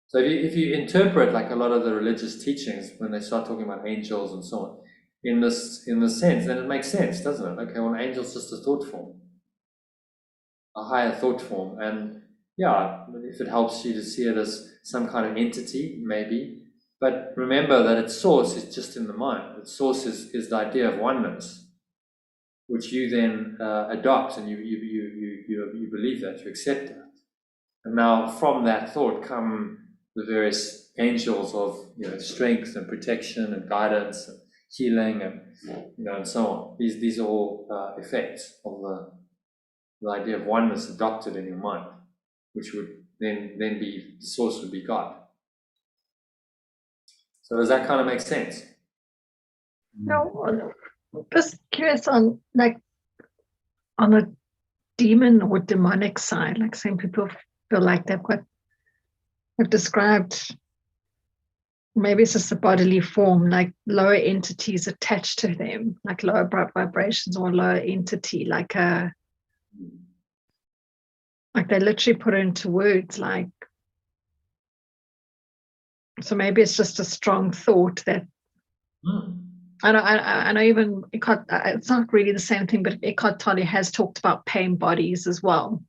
So if you interpret like a lot of the religious teachings, when they start talking about angels and so on, in this sense, then it makes sense, doesn't it? Okay, well, an angel's just a thought form, a higher thought form, and yeah, if it helps you to see it as some kind of entity, maybe. But remember that its source is just in the mind. Its source is the idea of oneness, which you then adopt, and you believe that, you accept that. And now from that thought come the various angels of strength and protection and guidance, and healing, and and so on. These are all effects of the idea of oneness adopted in your mind, which would then be the source would be God. So does that kind of make sense? No, just curious on the demon or demonic side, like some people feel like they've described, maybe it's just a bodily form, like lower entities attached to them, like lower vibrations or lower entity, like they literally put it into words, like, so maybe it's just a strong thought that I know even it's not really the same thing, but Eckhart Tolle has talked about pain bodies as well,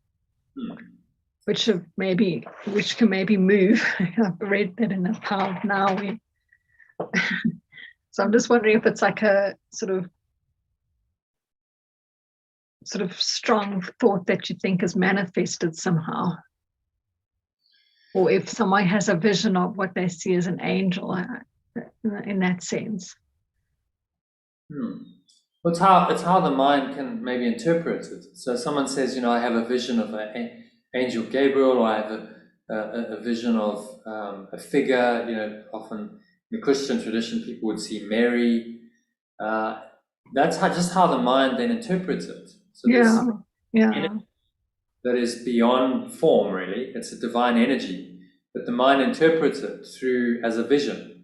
which can maybe move. I've read that in the Power of Now. So I'm just wondering if it's like a sort of strong thought that you think is manifested somehow, or if someone has a vision of what they see as an angel in that sense. Well, it's how the mind can maybe interpret it. So someone says, I have a vision of an angel Gabriel, or I have a vision of a figure. Often in the Christian tradition, people would see Mary. That's just how the mind then interprets it. So that is beyond form, really. It's a divine energy, but the mind interprets it as a vision,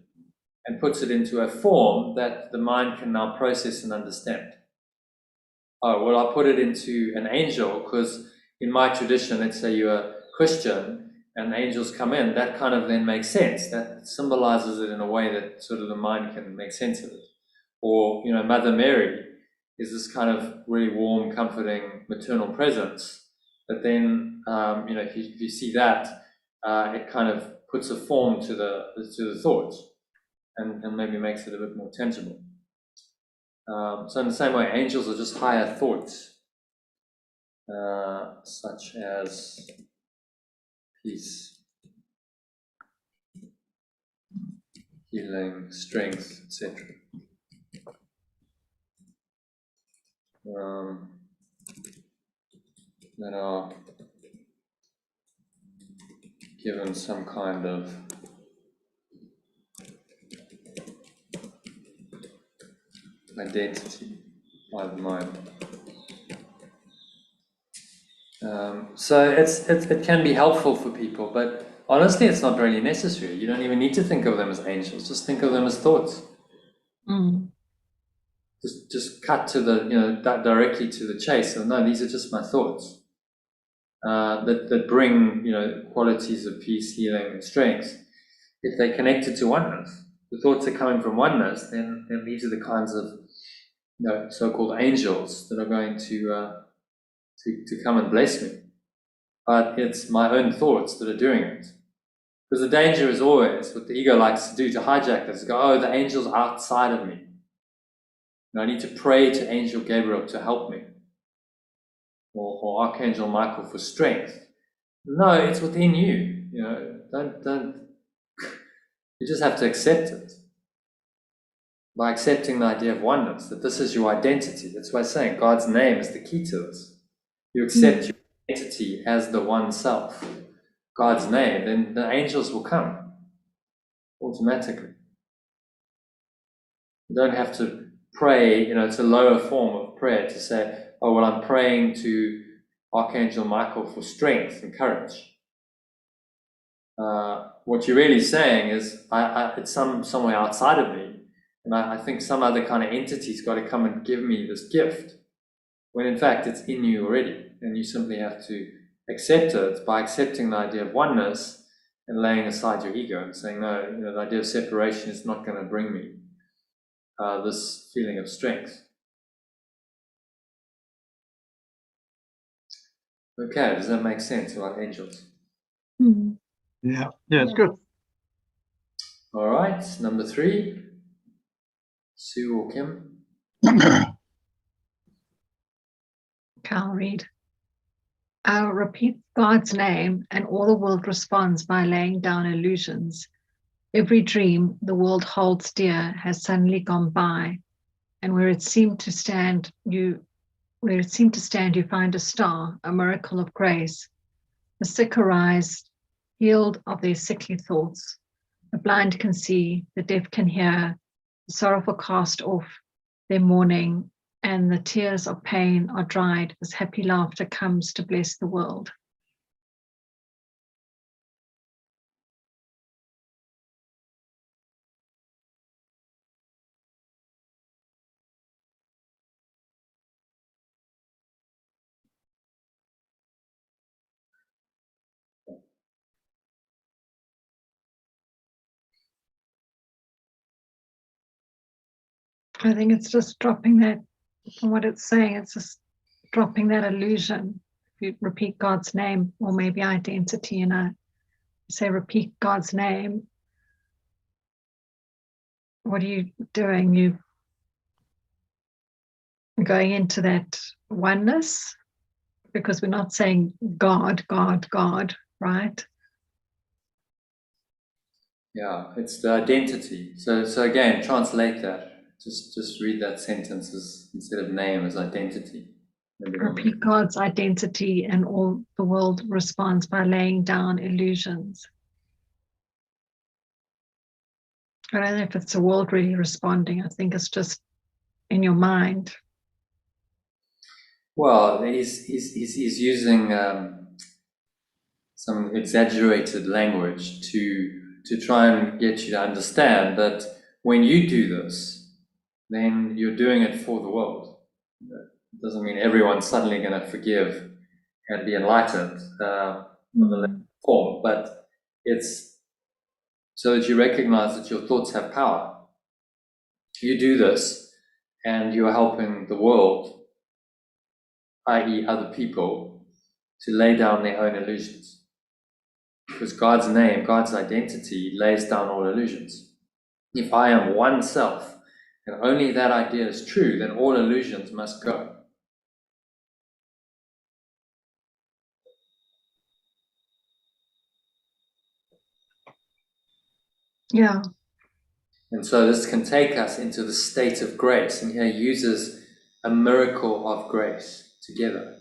and puts it into a form that the mind can now process and understand. Oh, well, I'll put it into an angel, because in my tradition, let's say you're a Christian and angels come in, that kind of then makes sense. That symbolizes it in a way that sort of the mind can make sense of it. Or, Mother Mary is this kind of really warm, comforting, maternal presence. But then, if you see that, it kind of puts a form to the thought. And maybe makes it a bit more tangible. So in the same way, angels are just higher thoughts, such as peace, healing, strength, etc. That are given some kind of identity by the mind. So it can be helpful for people, but honestly, it's not really necessary. You don't even need to think of them as angels. Just think of them as thoughts. Just cut to directly to the chase. So no, these are just my thoughts that bring qualities of peace, healing, and strength. If they're connected to oneness, the thoughts are coming from oneness, then these are the kinds of so-called angels that are going to come and bless me. But it's my own thoughts that are doing it. Because the danger is always, what the ego likes to do, to hijack this, go, oh, the angel's outside of me. I need to pray to Angel Gabriel to help me. Or Archangel Michael for strength. No, it's within you. Don't. You just have to accept it. By accepting the idea of oneness, that this is your identity. That's why I'm saying God's name is the key to this. You accept your identity as the one self, God's name, then the angels will come automatically. You don't have to pray, it's a lower form of prayer to say, oh, well, I'm praying to Archangel Michael for strength and courage. What you're really saying is, it's somewhere outside of me, and I think some other kind of entity's got to come and give me this gift, when in fact it's in you already, and you simply have to accept it by accepting the idea of oneness and laying aside your ego and saying, no, the idea of separation is not going to bring me this feeling of strength. Okay, does that make sense about angels? Yeah, it's good. All right, number 3, Sue or Kim? I'll read. Repeat God's name, and all the world responds by laying down illusions. Every dream the world holds dear has suddenly gone by, and where it seemed to stand, you find a star, a miracle of grace. The sick arise, healed of their sickly thoughts. The blind can see, the deaf can hear, the sorrowful cast off their mourning, and the tears of pain are dried as happy laughter comes to bless the world. I think it's just dropping that, from what it's saying, it's just dropping that illusion. If you repeat God's name, or maybe identity, say repeat God's name, what are you doing? You going into that oneness, because we're not saying God, God, God, right? Yeah, it's the identity. So again, translate that. Just read that sentence as, instead of name, as identity. Repeat God's identity, and all the world responds by laying down illusions. I don't know if it's the world really responding. I think it's just in your mind. Well, he's using some exaggerated language to try and get you to understand that when you do this, then you're doing it for the world. It doesn't mean everyone's suddenly going to forgive and be enlightened on the form, but it's so that you recognize that your thoughts have power. You do this, and you're helping the world, i.e. other people, to lay down their own illusions. Because God's name, God's identity, lays down all illusions. If I am one self, and only that idea is true, then all illusions must go. Yeah. And so this can take us into the state of grace, and here he uses a miracle of grace together.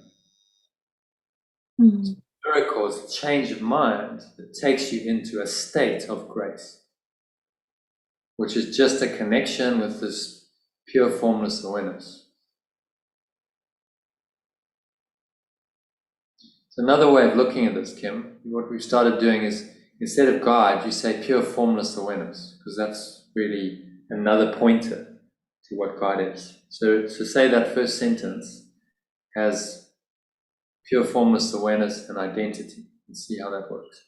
Miracle is a change of mind that takes you into a state of grace, which is just a connection with this pure formless awareness. So another way of looking at this, Kim, what we've started doing is, instead of God, you say pure formless awareness, because that's really another pointer to what God is. So say that first sentence has pure formless awareness and identity, and see how that works.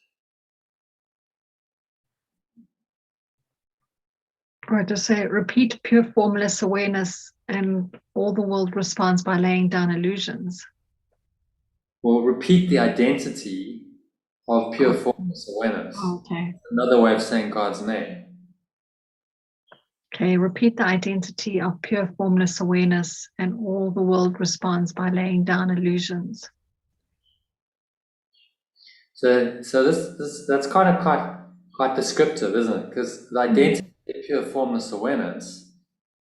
Or just say, repeat pure formless awareness, and all the world responds by laying down illusions. Well, repeat the identity of pure formless awareness. Okay. Another way of saying God's name. Okay, repeat the identity of pure formless awareness, and all the world responds by laying down illusions. So that's kind of quite descriptive, isn't it? Because the identity of pure formless awareness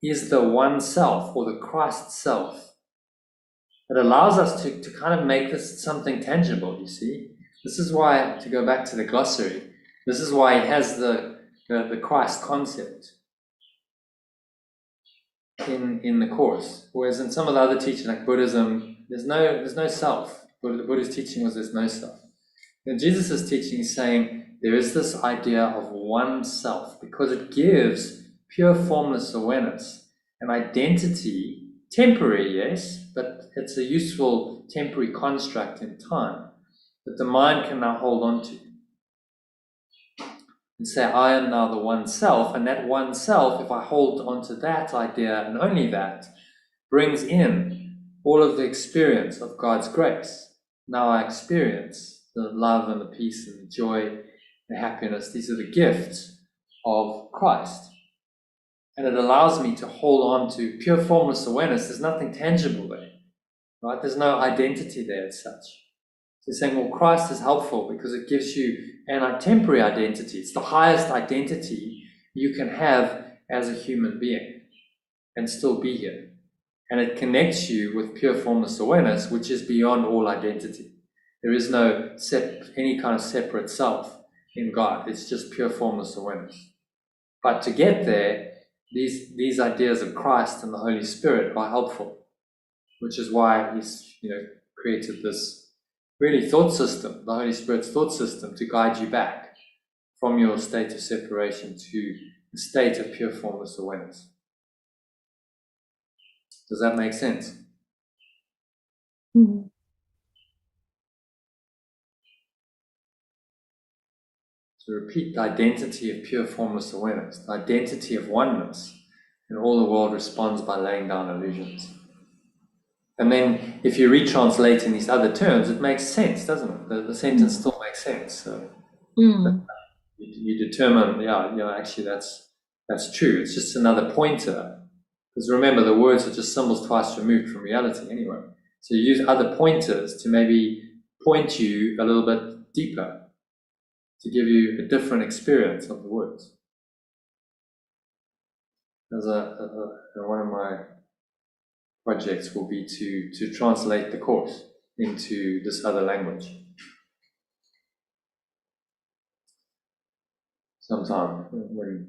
is the one self, or the Christ self. It allows us to kind of make this something tangible, you see. This is why, to go back to the glossary, this is why it has the Christ concept in the course. Whereas in some of the other teaching, like Buddhism, there's no self. The Buddha's teaching was there's no self. And Jesus' teaching is saying there is this idea of one self, because it gives pure formless awareness, an identity, temporary, yes, but it's a useful temporary construct in time that the mind can now hold on to. And say, I am now the one self, and that one self, if I hold on to that idea and only that, brings in all of the experience of God's grace. Now I experience the love and the peace and the joy, the happiness. These are the gifts of Christ. And it allows me to hold on to pure formless awareness. There's nothing tangible there, right? There's no identity there as such. So saying, well, Christ is helpful because it gives you and a temporary identity. It's the highest identity you can have as a human being and still be here. And it connects you with pure formless awareness, which is beyond all identity. There is no any kind of separate self in God. It's just pure formless awareness. But to get there, these ideas of Christ and the Holy Spirit are helpful, which is why He's created this really thought system, the Holy Spirit's thought system, to guide you back from your state of separation to the state of pure formless awareness. Does that make sense? Mm. To repeat the identity of pure formless awareness, the identity of oneness, and all the world responds by laying down illusions. And then if you retranslate in these other terms, it makes sense, doesn't it? The sentence still makes sense. So you determine, actually that's true. It's just another pointer. Because remember, the words are just symbols twice removed from reality anyway. So you use other pointers to maybe point you a little bit deeper, to give you a different experience of the words. As one of my projects will be to translate the course into this other language sometime when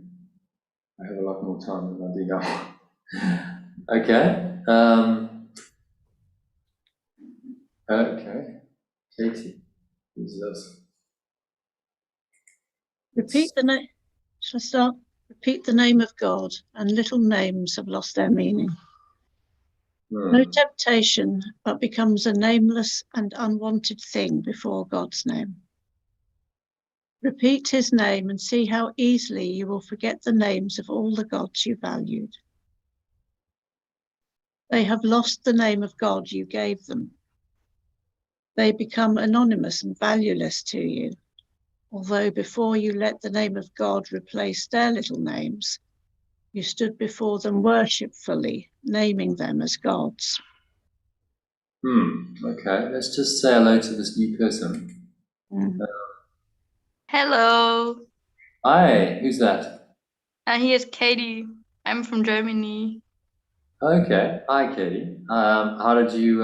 I have a lot more time than I do now. Okay. Okay. Katie, who's this? Repeat the name. Shall I start? Repeat the name of God, and little names have lost their meaning. No temptation, but becomes a nameless and unwanted thing before God's name. Repeat His name and see how easily you will forget the names of all the gods you valued. They have lost the name of God you gave them. They become anonymous and valueless to you, although before you let the name of God replace their little names, you stood before them worshipfully, naming them as gods. Okay, let's just say hello to this new person. Hello, Hi, who's that? here's Katie. I'm from Germany. Okay, hi Katie. How did you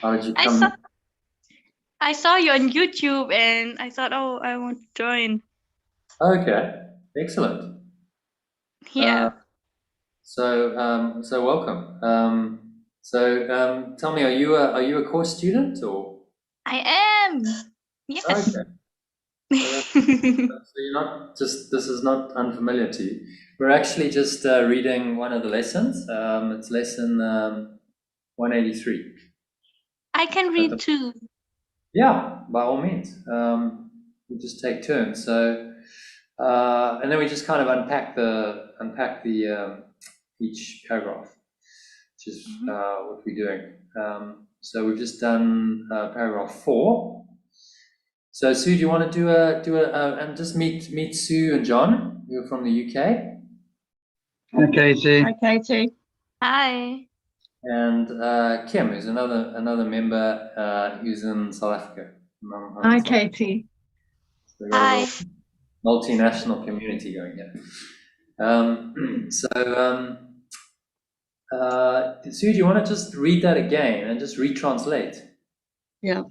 come? I saw you on YouTube and I thought, oh, I want to join. Okay, excellent. Yeah. So welcome. Tell me, are you a course student or? I am. Yes. Okay. So you're not just, this is not unfamiliar to you. We're actually just reading one of the lessons. It's lesson 183. I can read too. Yeah, by all means. We just take turns. So, and then we just kind of unpack the each paragraph, which is what we're doing. So we've just done paragraph 4. So Sue, do you want to do and just meet Sue and John, who are from the UK? Hi, Katie. Hi, Katie. Hi. And Kim, who's another member who's in South Africa. Hi, Katie. So we've got a Hi. little multinational community going here. Sue, do you want to just read that again and just retranslate? Yeah.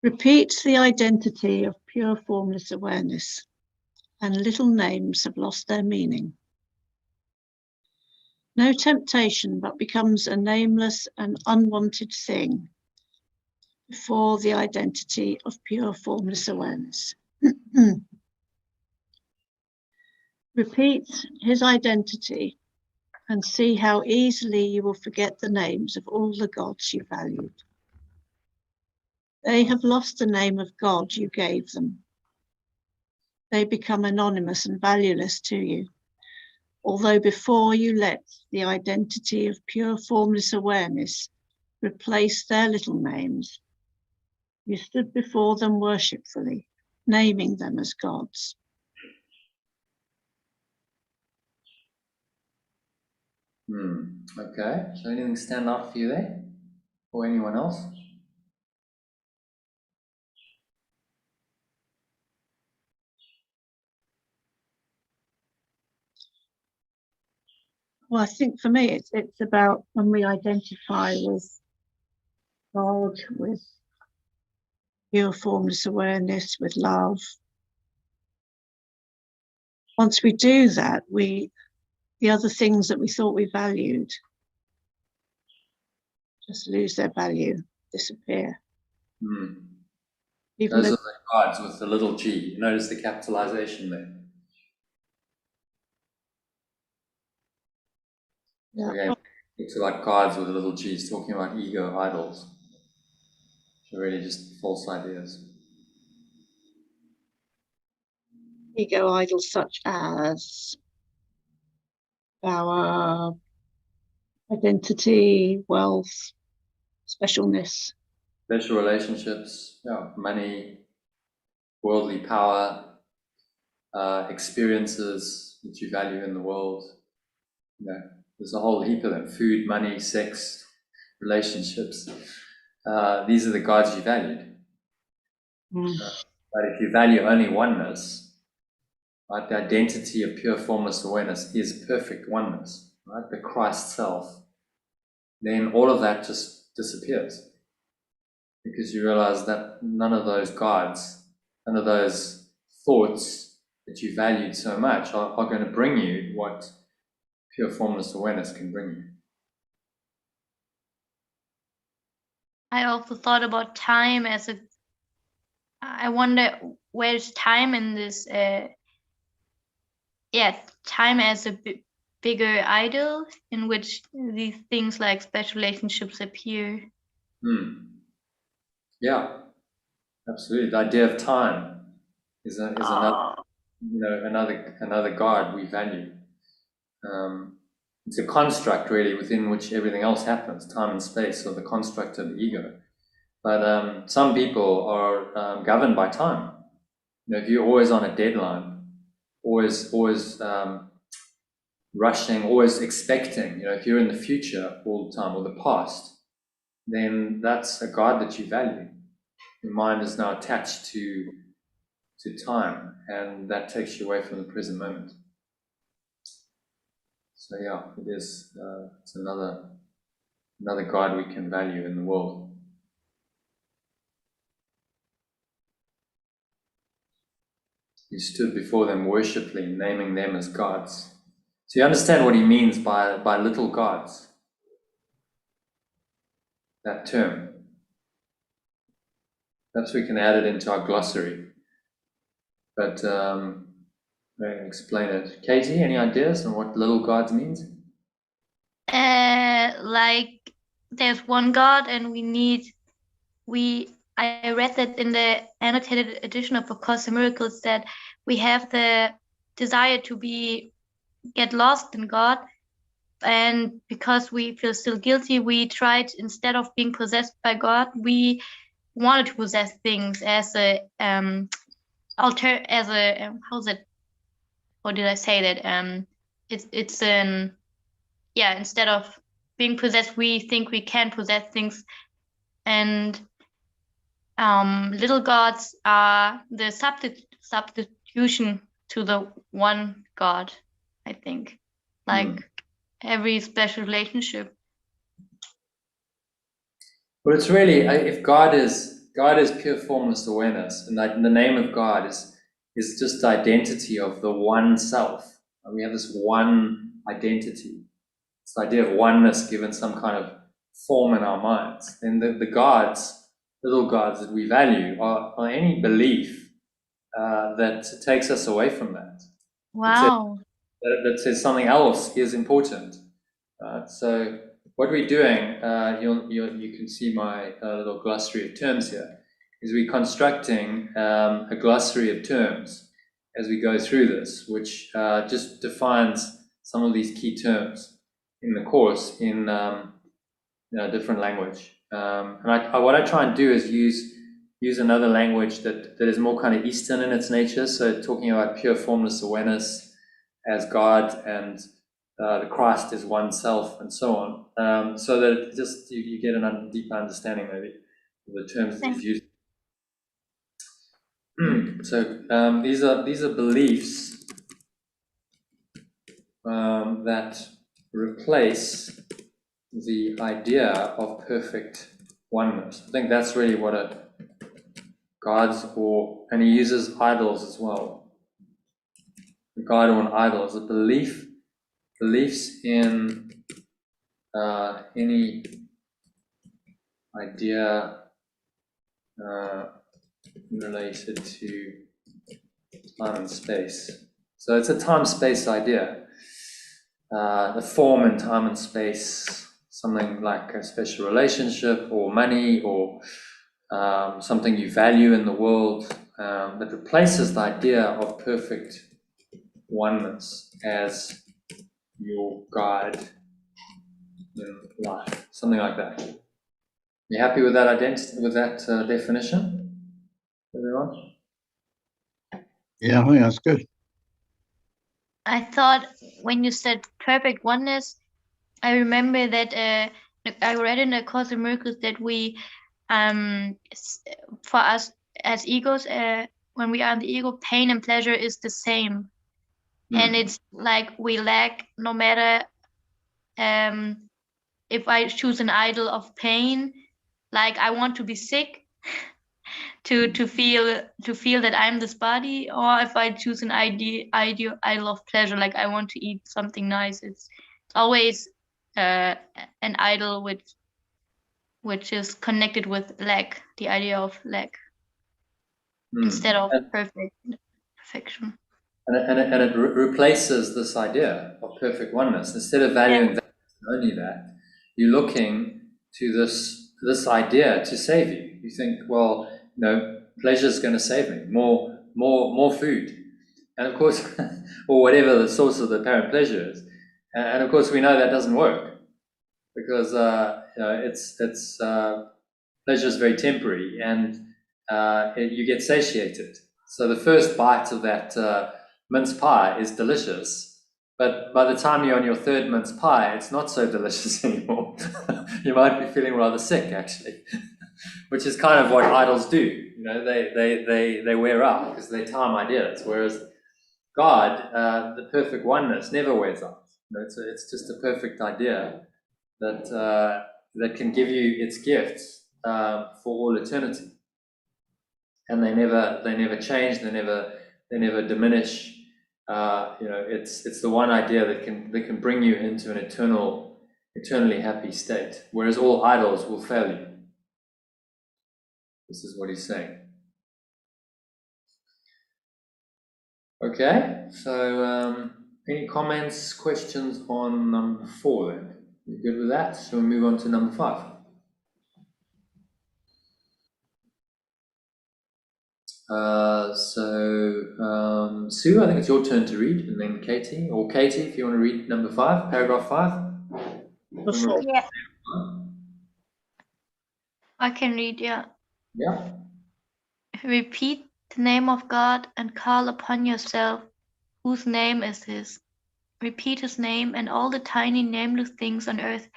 Repeat the identity of pure formless awareness, and little names have lost their meaning. No temptation, but becomes a nameless and unwanted thing before the identity of pure formless awareness. Repeat His identity and see how easily you will forget the names of all the gods you valued. They have lost the name of God you gave them. They become anonymous and valueless to you, although before you let the identity of pure formless awareness replace their little names, you stood before them worshipfully, naming them as gods. Okay, so anything stand out for you there? Or anyone else? Well, I think for me, it's about when we identify with God, with pure formless awareness, with love. Once we do that, the other things that we thought we valued just lose their value, disappear. Even Those though, are the gods with the little g. Notice the capitalization there. yeah. So again, it's like gods with a little g. It's talking about ego idols. They're really just false ideas. Ego idols such as our identity, wealth, specialness. Special relationships, money, worldly power, experiences that you value in the world. There's a whole heap of them: food, money, sex, relationships. These are the gods you valued. But if you value only oneness, right, the identity of pure formless awareness is perfect oneness, right, the Christ self, then all of that just disappears. Because you realize that none of those gods, none of those thoughts that you valued so much are going to bring you what pure formless awareness can bring you. I also thought about time as a. I wonder where's time in this. Time as a bigger idol in which these things like special relationships appear. Yeah, absolutely. The idea of time is another, another god we value. It's a construct really within which everything else happens. Time and space are the construct of the ego. But some people are governed by time. If you're always on a deadline, always rushing, always expecting, if you're in the future all the time or the past, then that's a god that you value. Your mind is now attached to time, and that takes you away from the present moment. So yeah, it is. It's another god we can value in the world. He stood before them worshipfully, naming them as gods. So you understand what he means by little gods. That term. Perhaps we can add it into our glossary. But I'm going to explain it. Katie, any ideas on what little gods means? Like there's one God, and I read that in the annotated edition of A Course in Miracles that we have the desire to get lost in God, and because we feel still guilty, we tried, instead of being possessed by God, we wanted to possess things as a how's it? Or did I say that? It's an instead of being possessed, we think we can possess things, and little gods are the substitution to the one God, I think, like every special relationship. Well, it's really, if God is pure formless awareness, and the name of God is just the identity of the one self. And we have this one identity. This idea of oneness given some kind of form in our minds. And the gods, little gods that we value, are any belief that takes us away from that. Wow. That says something else is important. So what we're doing, you can see my little glossary of terms here, is we're constructing a glossary of terms as we go through this, which just defines some of these key terms in the course in a different language. And what I try and do is use another language that is more kind of Eastern in its nature, so talking about pure formless awareness as God, and the Christ is oneself, and so on, so that just you get a deeper understanding maybe of the terms that he's used. So these are beliefs that replace the idea of perfect oneness. I think that's really what it guides, and he uses idols as well. The guide on idols, a beliefs in any idea related to time and space. So it's a time-space idea. The form in time and space, something like a special relationship or money or something you value in the world, that replaces the idea of perfect oneness as your guide in life, something like that. You happy with that identity, with that definition, everyone? Yeah, I think that's good. I thought when you said perfect oneness, I remember that I read in A Course in Miracles that we, for us as egos, when we are in the ego, pain and pleasure is the same. And it's like we lack, no matter if I choose an idol of pain, like I want to be sick to feel that I'm this body, or if I choose an idol of pleasure, like I want to eat something nice, it's always an idol which is connected with lack, the idea of lack, instead of perfection. And it replaces this idea of perfect oneness. Instead of valuing that, only that, you're looking to this idea to save you. You think, well, pleasure is going to save me. More food, and of course, or whatever the source of the apparent pleasure is. And of course, we know that doesn't work because it's pleasure is very temporary, and you get satiated. So the first bite of that mince pie is delicious, but by the time you're on your third mince pie, it's not so delicious anymore. You might be feeling rather sick, actually, which is kind of what idols do. They wear out because they're time ideas, whereas God, the perfect oneness, never wears out. It's just a perfect idea that can give you its gifts for all eternity, and they never change. They never diminish. It's the one idea that can bring you into an eternally happy state, whereas all idols will fail you. This is what he's saying. Okay, so any comments, questions on number 4 then? You good with that? So we move on to number 5. Sue, I think it's your turn to read, and then Katie, if you want to read number 5, paragraph 5. Yeah. I can read, yeah. Yeah. Repeat the name of God and call upon yourself, whose name is His. Repeat His name, and all the tiny nameless things on earth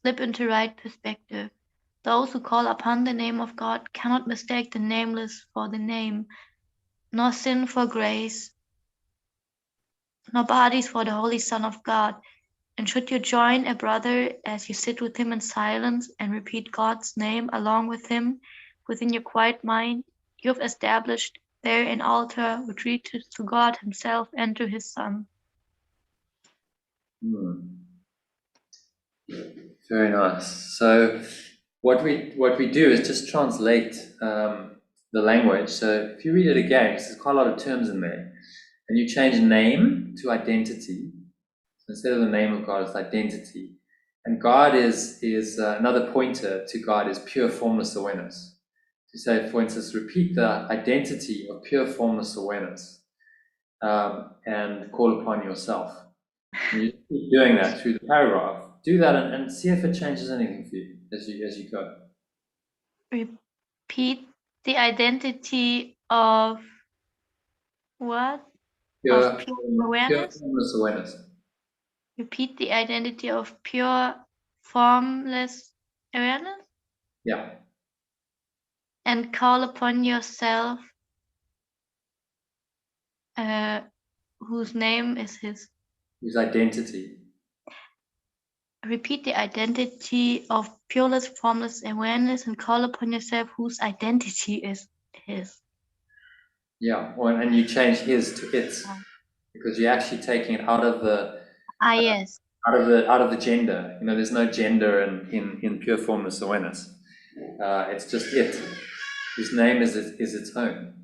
slip into right perspective. Those who call upon the name of God cannot mistake the nameless for the name, nor sin for grace, nor bodies for the Holy Son of God. And should you join a brother as you sit with him in silence and repeat God's name along with him within your quiet mind, you have established there an altar which reaches to God Himself and to His Son. Very nice. So what we do is just translate the language. So if you read it again, because there's quite a lot of terms in there, and you change name to identity. So instead of the name of God, it's identity. And God is another pointer to God is pure formless awareness. To say, for instance, repeat the identity of pure formless awareness and call upon yourself. And you keep doing that through the paragraph. Do that and see if it changes anything for you as you go. Repeat the identity of what? Pure awareness? formless awareness. Repeat the identity of pure formless awareness? Yeah. And call upon yourself, whose name is His. His identity. repeat the identity of pureless, formless awareness and call upon yourself whose identity is his. Yeah, well, and you change his to its, because you're actually taking it out of the Yes. out of the gender. You know, there's no gender in pure formless awareness. It's just it. Whose name is its own.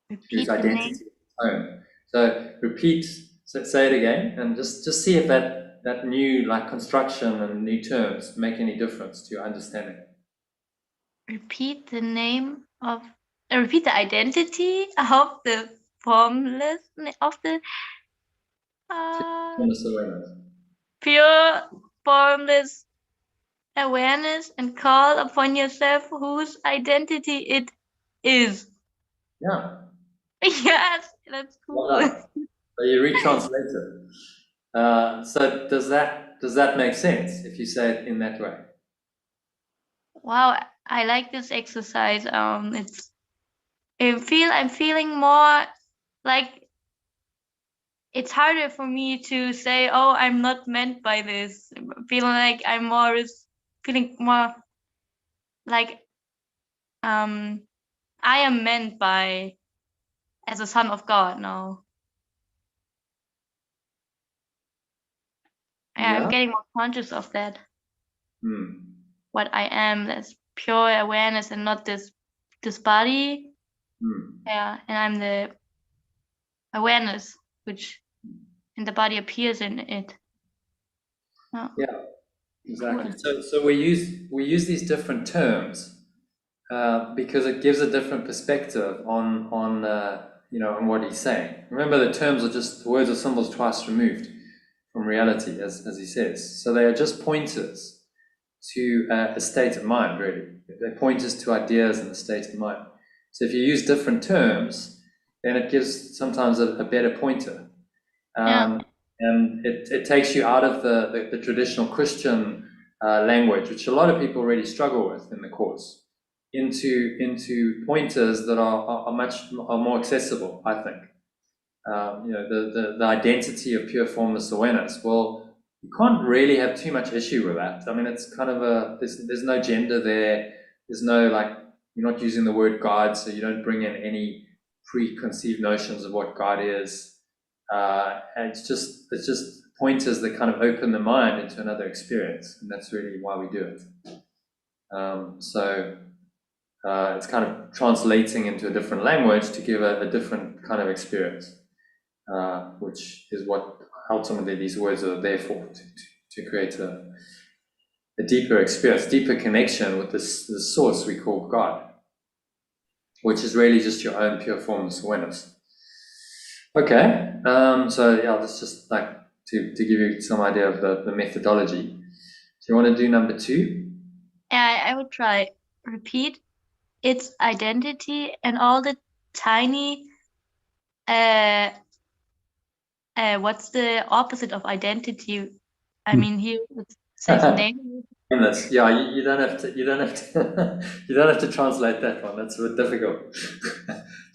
Repeat Whose the identity name. is its own. So repeat. Say it again, and just see if that new like construction and new terms make any difference to your understanding. Repeat the name of. Repeat the identity of the formless of the Formless awareness. pure formless awareness and call upon yourself whose identity it is. Yeah. Yes, that's cool. Well done. So you retranslate it. So does that make sense if you say it in that way? Wow, I like this exercise. I'm feeling more like it's harder for me to say, oh, I'm not meant by this. Feeling like feeling more like I am meant by as a son of God now. Yeah. I'm getting more conscious of that. Hmm. What I am, that's pure awareness and not this body. Yeah, and I'm the awareness which in the body appears in it. Yeah, exactly. So we use these different terms because it gives a different perspective on on what he's saying. Remember, the terms are just words or symbols twice removed from reality, as he says. So they are just pointers to a state of mind, really. They're pointers to ideas and a state of mind. So if you use different terms, then it gives sometimes a better pointer. And it takes you out of the traditional Christian language, which a lot of people really struggle with in the course, into pointers that are more accessible, I think. The identity of pure formless awareness. Well, you can't really have too much issue with that. I mean, it's kind of there's no gender there. There's no, like, you're not using the word God, so you don't bring in any preconceived notions of what God is. And it's just pointers that kind of open the mind into another experience, and that's really why we do it. It's kind of translating into a different language to give a different kind of experience, which is what ultimately these words are there for, to create a deeper experience, deeper connection with the source we call God, which is really just your own pure formless awareness. Okay, so yeah, that's just like to give you some idea of the methodology. Do you want to do number 2? Yeah, I would try. Repeat its identity and all the tiny what's the opposite of identity? I mean, here it says name. Yeah, you don't have to you don't have to translate that one. That's a bit difficult.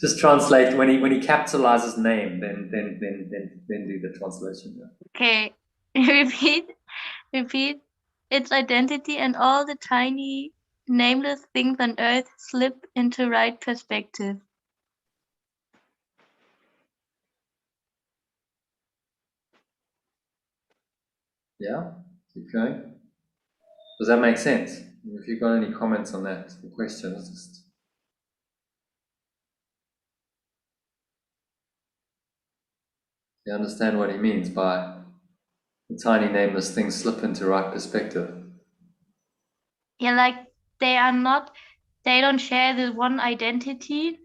Just translate when he capitalizes name, then do the translation. Yeah. Okay, repeat its identity and all the tiny nameless things on earth slip into right perspective. Yeah, keep going. Does that make sense? If you've got any comments on that, the questions, just... You understand what he means by the tiny nameless things slip into right perspective. Yeah, like they don't share this one identity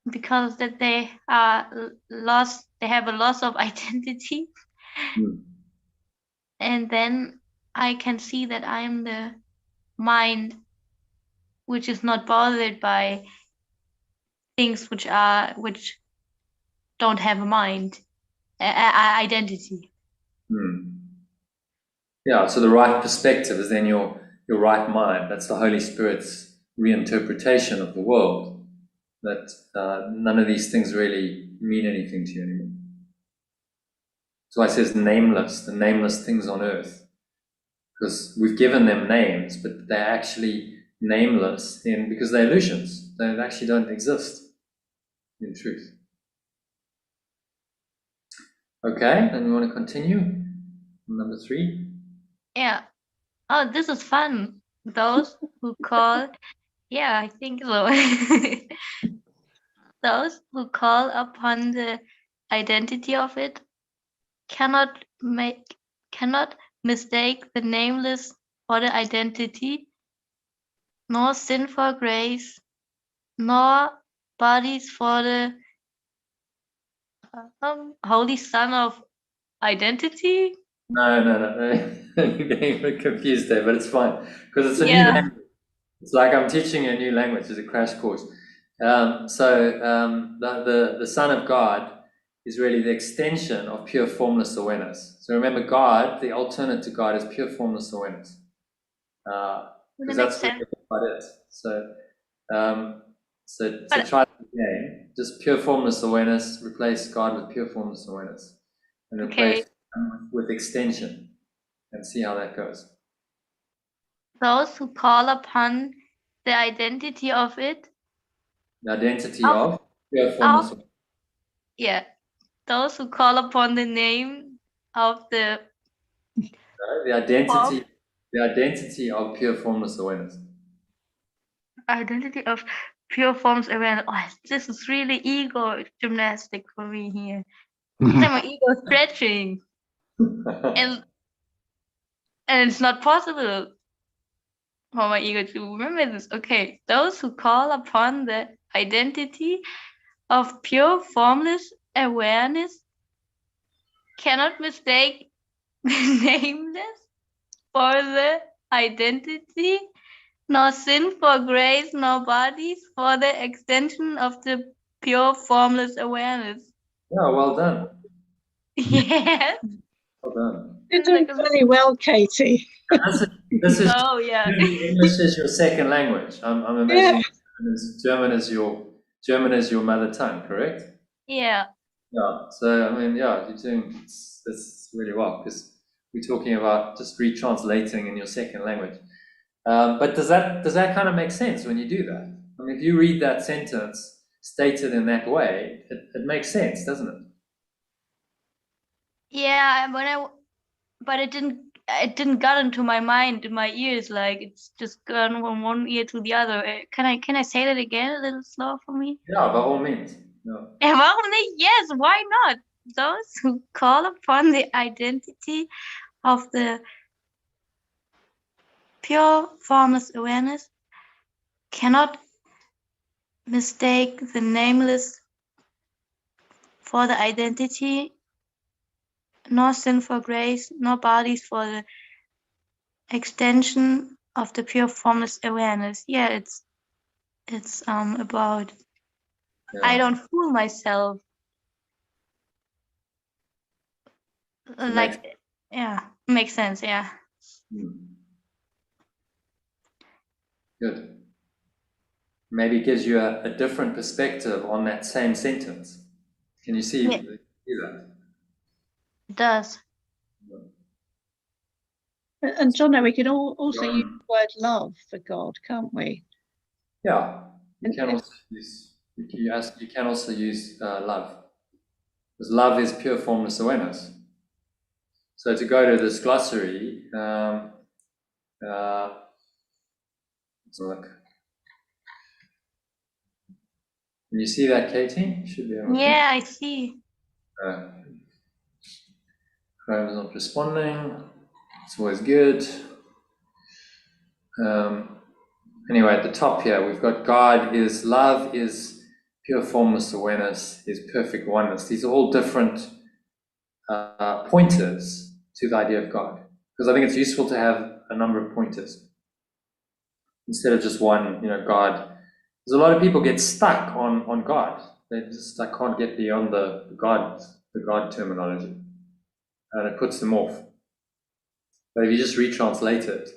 because that they are lost. They have a loss of identity, and then I can see that I am the mind, which is not bothered by things which don't have a mind, identity. Yeah, so the right perspective is then your right mind. That's the Holy Spirit's reinterpretation of the world. That none of these things really mean anything to you anymore. So it says nameless, the nameless things on earth. Because we've given them names, but they're actually nameless because they're illusions. They actually don't exist in truth. Okay, then we want to continue. Number 3. Yeah. Oh, this is fun. Those who call, yeah, I think so. Those who call upon the identity of it cannot mistake the nameless for the identity, nor sin for grace, nor bodies for the Holy Son of identity. No. You're getting a bit confused there, but it's fine. Because it's a new Yeah. language. It's like I'm teaching a new language. It's a crash course. The Son of God is really the extension of pure formless awareness. So remember, God, the alternate to God, is pure formless awareness. Because that's sense. what God is. So to But- try it again, just pure formless awareness, replace God with pure formless awareness. And replace with extension. And see how that goes. Those who call upon the identity of it. The identity of pure formless awareness. Yeah. Those who call upon the name of the The identity of pure formless awareness. Identity of pure forms awareness. Oh, this is really ego gymnastic for me here. My ego stretching, and it's not possible for my ego to remember this. Okay, those who call upon the identity of pure formless awareness cannot mistake the nameless for the identity, nor sin for grace, nor bodies for the extension of the pure formless awareness. Yeah, well done. Yes. Well done. You're doing very well, Katie. This is Oh yeah. English is your second language. I'm imagining German is your mother tongue, correct? Yeah. Yeah. So I mean, yeah, you're doing this really well because we're talking about just retranslating in your second language. But does that kind of make sense when you do that? I mean, if you read that sentence stated in that way, it makes sense, doesn't it? Yeah, but it didn't get into my mind, in my ears, like it's just gone from one ear to the other. Can I say that again a little slow for me? Yeah, by all means. Yeah. Yes, why not? Those who call upon the identity of the pure formless awareness cannot mistake the nameless for the identity, nor sin for grace, nor bodies for the extension of the pure formless awareness. Yeah, it's about I don't fool myself. Like, yeah, makes sense. Yeah. Good. Maybe it gives you a different perspective on that same sentence. Can you see that? It does. And Jono, we can also use the word love for God, can't we? Yeah. You can also use love. Because love is pure formless awareness. So to go to this glossary, let's look. Can you see that, Katie? You should be able to. Yeah, I see. Chrome is not responding. It's always good. Anyway, at the top here, we've got God is love, is pure formless awareness, is perfect oneness. These are all different pointers to the idea of God. Because I think it's useful to have a number of pointers instead of just one, God. Because a lot of people get stuck on God. They just can't get beyond the God terminology. And it puts them off. But if you just retranslate it,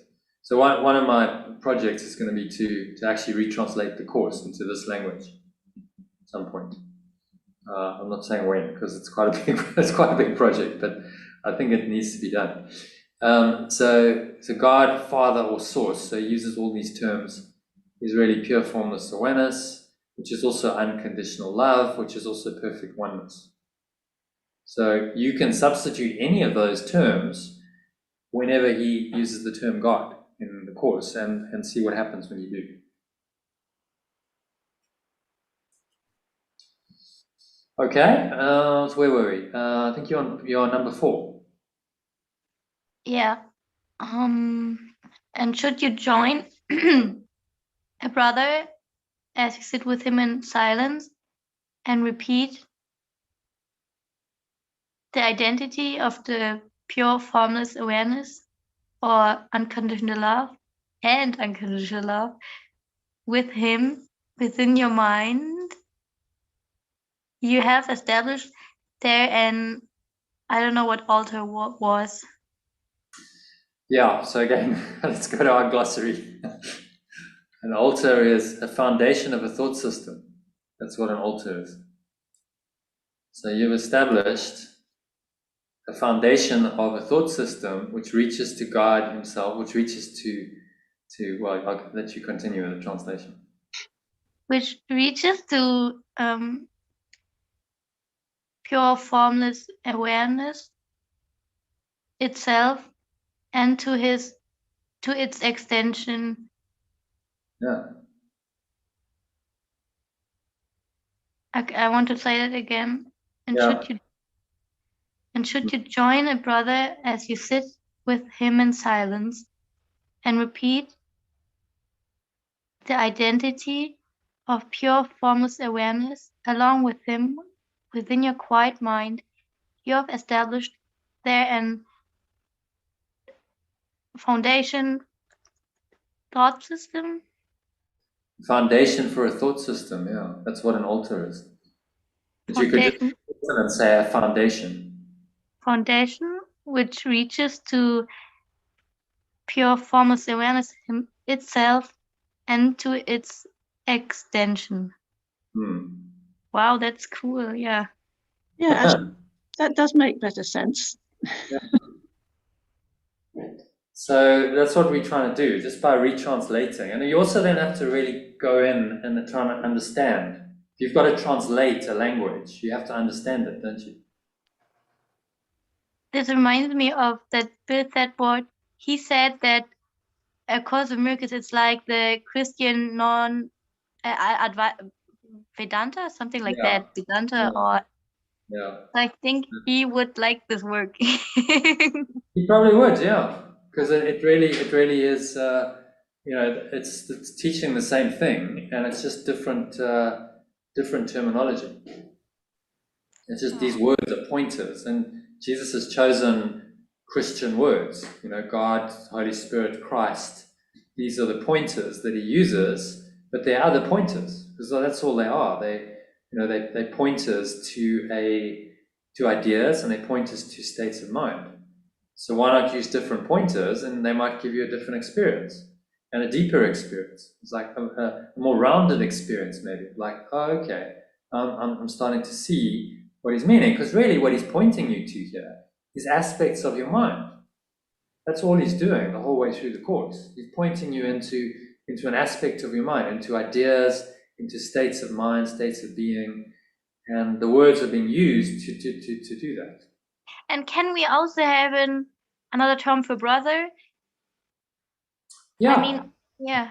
so one of my projects is going to be to actually retranslate the course into this language at some point. I'm not saying when, because it's quite a big project, but I think it needs to be done. So God, Father, or Source. So he uses all these terms. Is really pure formless awareness, which is also unconditional love, which is also perfect oneness. So you can substitute any of those terms whenever he uses the term God in the course, and see what happens when you do. Okay, so where were we? I think you're on number 4. Yeah. And should you join a brother as you sit with him in silence and repeat the identity of the pure formless awareness or unconditional love and unconditional love with him within your mind, you have established there an, I don't know what altar was. Yeah, so again, let's go to our glossary. An altar is a foundation of a thought system. That's what an altar is. So you've established a foundation of a thought system which reaches to God himself, which reaches to well, I'll let you continue with the translation. Which reaches to pure formless awareness itself and to its extension. Yeah. I want to say that again. And Yeah. should you join a brother as you sit with him in silence and repeat the identity of pure formless awareness along with him within your quiet mind, you have established there an foundation thought system. Foundation for a thought system, yeah. That's what an altar is. But you could just listen and say a foundation. Foundation which reaches to pure formless awareness itself and to its extension. Wow, that's cool. Yeah. Yeah, actually, that does make better sense. Yeah. So that's what we're trying to do, just by retranslating. And you also then have to really go in and try to understand. If you've got to translate a language, you have to understand it, don't you? This reminds me of that Bill Thetford. He said that A Course in Miracles, it's like the Christian Vedanta, something like that. Vedanta, or I think he would like this work. He probably would, yeah, because it really is. It's teaching the same thing, and it's just different terminology. It's just these words are pointers, and Jesus has chosen Christian words. God, Holy Spirit, Christ. These are the pointers that he uses, but they're other pointers, because that's all they are. They pointers to ideas, and they pointers to states of mind. So why not use different pointers, and they might give you a different experience and a deeper experience. It's like a more rounded experience, maybe. Like, oh, okay, I'm starting to see what he's meaning, because really what he's pointing you to here is aspects of your mind. That's all he's doing the whole way through the course. He's pointing you into an aspect of your mind, into ideas, into states of mind, states of being, and the words are being used to do that. And can we also have another term for brother? Yeah. I mean, yeah.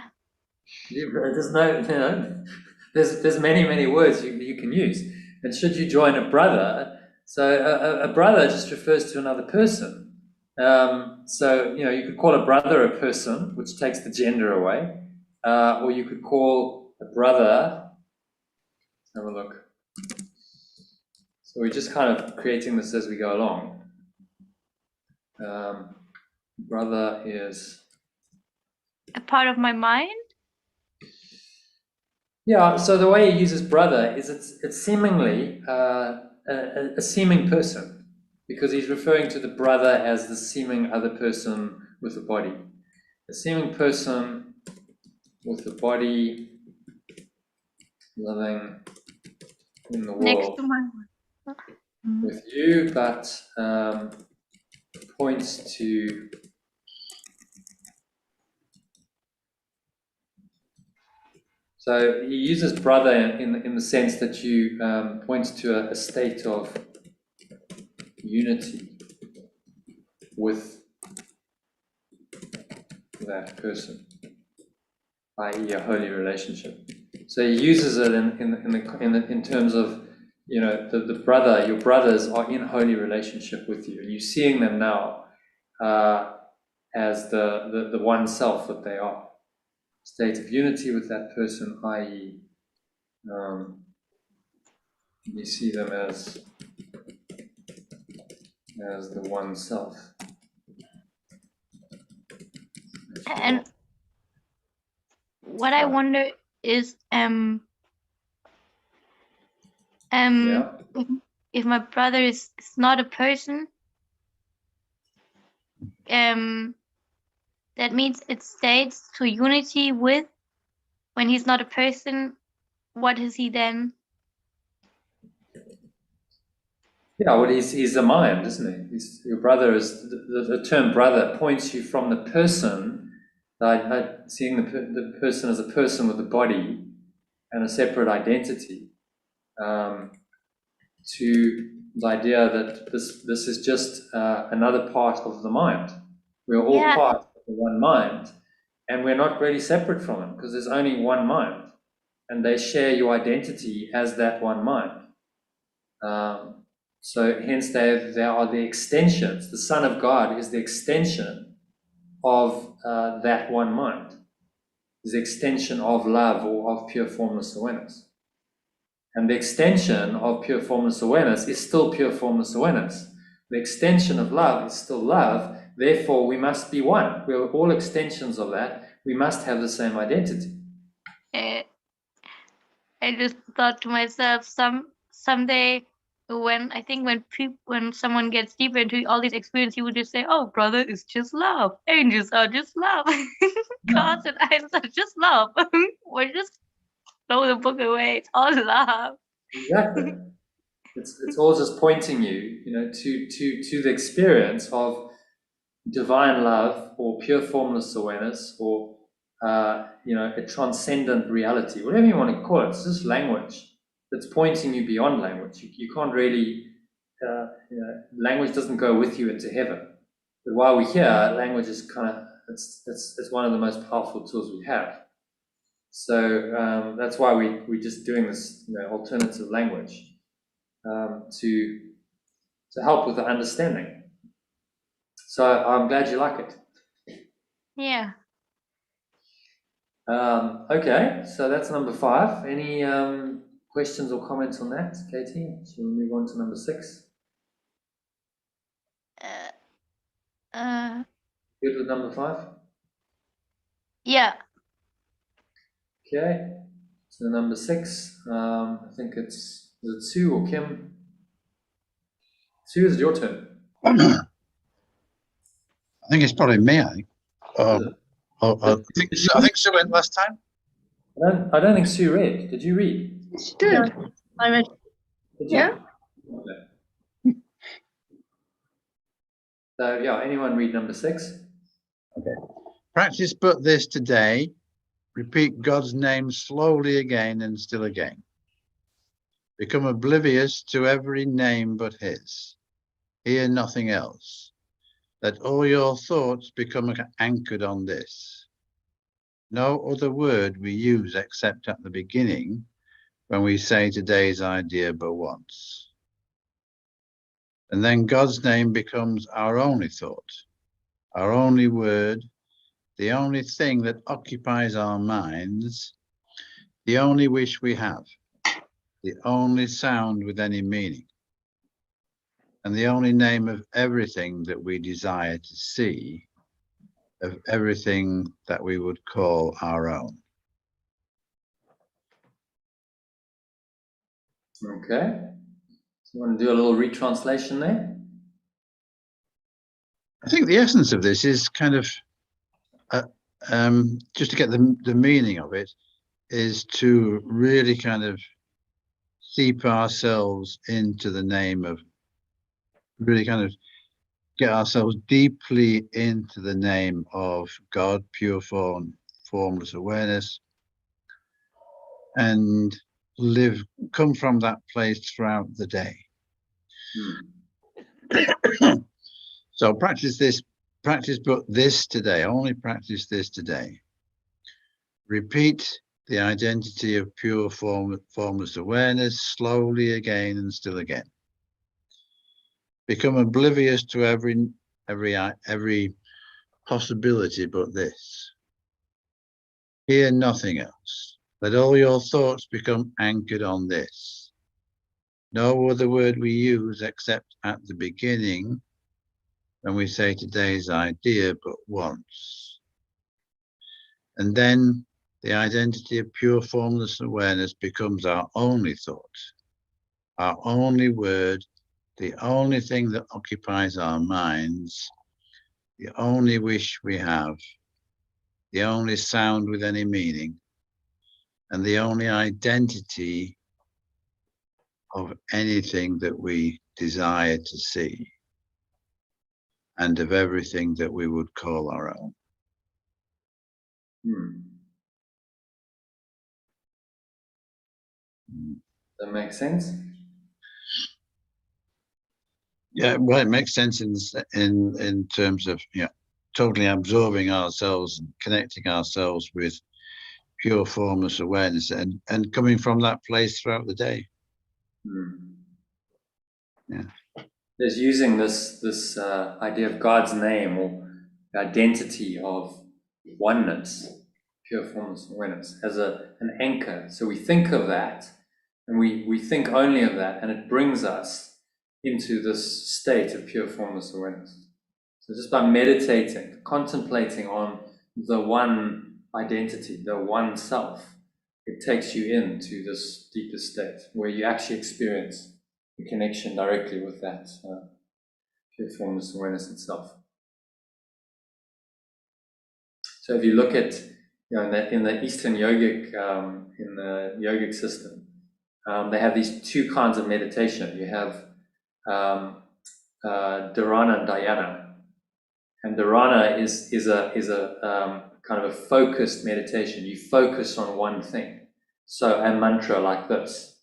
There's no, there's many words you can use. And should you join a brother, so a brother just refers to another person. So you could call a brother a person, which takes the gender away, or you could call a brother. Let's have a look. So we're just kind of creating this as we go along. Brother is a part of my mind. Yeah, so the way he uses brother is it's seemingly a seeming person, because he's referring to the brother as the seeming other person with a body. A seeming person with a body living in the Next world to my with you, but points to so he uses brother in the sense that you points to a state of unity with that person, i.e. a holy relationship. So he uses it in terms of, you know, the brother, your brothers are in holy relationship with you, and you're seeing them now as the one self that they are. State of unity with that person, i.e. You see them as the one self. and what I wonder is Yeah. if my brother is not a person, that means it states to unity with. When he's not a person, what is he then? Yeah, well, he's a mind, isn't he? Your brother is the term brother points you from the person, seeing the person as a person with a body and a separate identity, to the idea that this is just another part of the mind. We're all part of the one mind, and we're not really separate from it because there's only one mind, and they share your identity as that one mind. So hence they are the extensions. The Son of God is the extension of that one mind. Is the extension of love or of pure formless awareness. And the extension of pure formless awareness is still pure formless awareness. The extension of love is still love. Therefore, we must be one. We are all extensions of that. We must have the same identity. I just thought to myself, someday when someone gets deeper into all these experiences, he would just say, "Oh, brother, it's just love. Angels are just love. Gods and idols are just love. We're just throw the book away. It's all love." Exactly. It's all just pointing you, to the experience of divine love or pure formless awareness or a transcendent reality, whatever you want to call it. It's just language that's pointing you beyond language. You can't really, language doesn't go with you into heaven. But while we're here, language is it's one of the most powerful tools we have. So that's why we're just doing this alternative language to help with the understanding. So I'm glad you like it. Yeah. Okay, so that's number 5. Any questions or comments on that, Katie? Shall we move on to number 6? Good with number 5? Yeah. Okay, so number 6, I think is it Sue or Kim? Sue, is it your turn? I think it's probably me. I think. I think Sue went last time. I don't think Sue read. Did you read? She did. I read. Did you? Yeah. Okay. So yeah, anyone read number 6? Okay. Practice but this today. Repeat God's name slowly again and still again. Become oblivious to every name but his. Hear nothing else. Let all your thoughts become anchored on this. No other word we use except at the beginning when we say today's idea but once. And then God's name becomes our only thought, our only word, the only thing that occupies our minds, the only wish we have, the only sound with any meaning, and the only name of everything that we desire to see, of everything that we would call our own. Okay. So you want to do a little retranslation there? I think the essence of this is kind of, just to get the meaning of it, is to really kind of seep ourselves into the name of, really kind of get ourselves deeply into the name of God, pure form, formless awareness, and come from that place throughout the day. So practice but this today, only practice this today. Repeat the identity of pure formless awareness slowly again and still again. Become oblivious to every possibility but this. Hear nothing else. Let all your thoughts become anchored on this. No other word we use except at the beginning when we say today's idea but once. And then the identity of pure formless awareness becomes our only thought, our only word, the only thing that occupies our minds, the only wish we have, the only sound with any meaning, and the only identity of anything that we desire to see, and of everything that we would call our own. That makes sense? Yeah, well, it makes sense in terms of, you know, totally absorbing ourselves and connecting ourselves with pure formless awareness and coming from that place throughout the day. Yeah. There's using this idea of God's name or the identity of oneness, pure formless awareness, as an anchor. So we think of that, and we think only of that, and it brings us into this state of pure formless awareness. So just by meditating, contemplating on the one identity, the one self, it takes you into this deeper state where you actually experience the connection directly with that pure formless awareness itself. So if you look at, you know, in the Eastern yogic, in the yogic system, they have these two kinds of meditation. You have dharana and dhyana. And dharana is a kind of a focused meditation. You focus on one thing. So a mantra like this.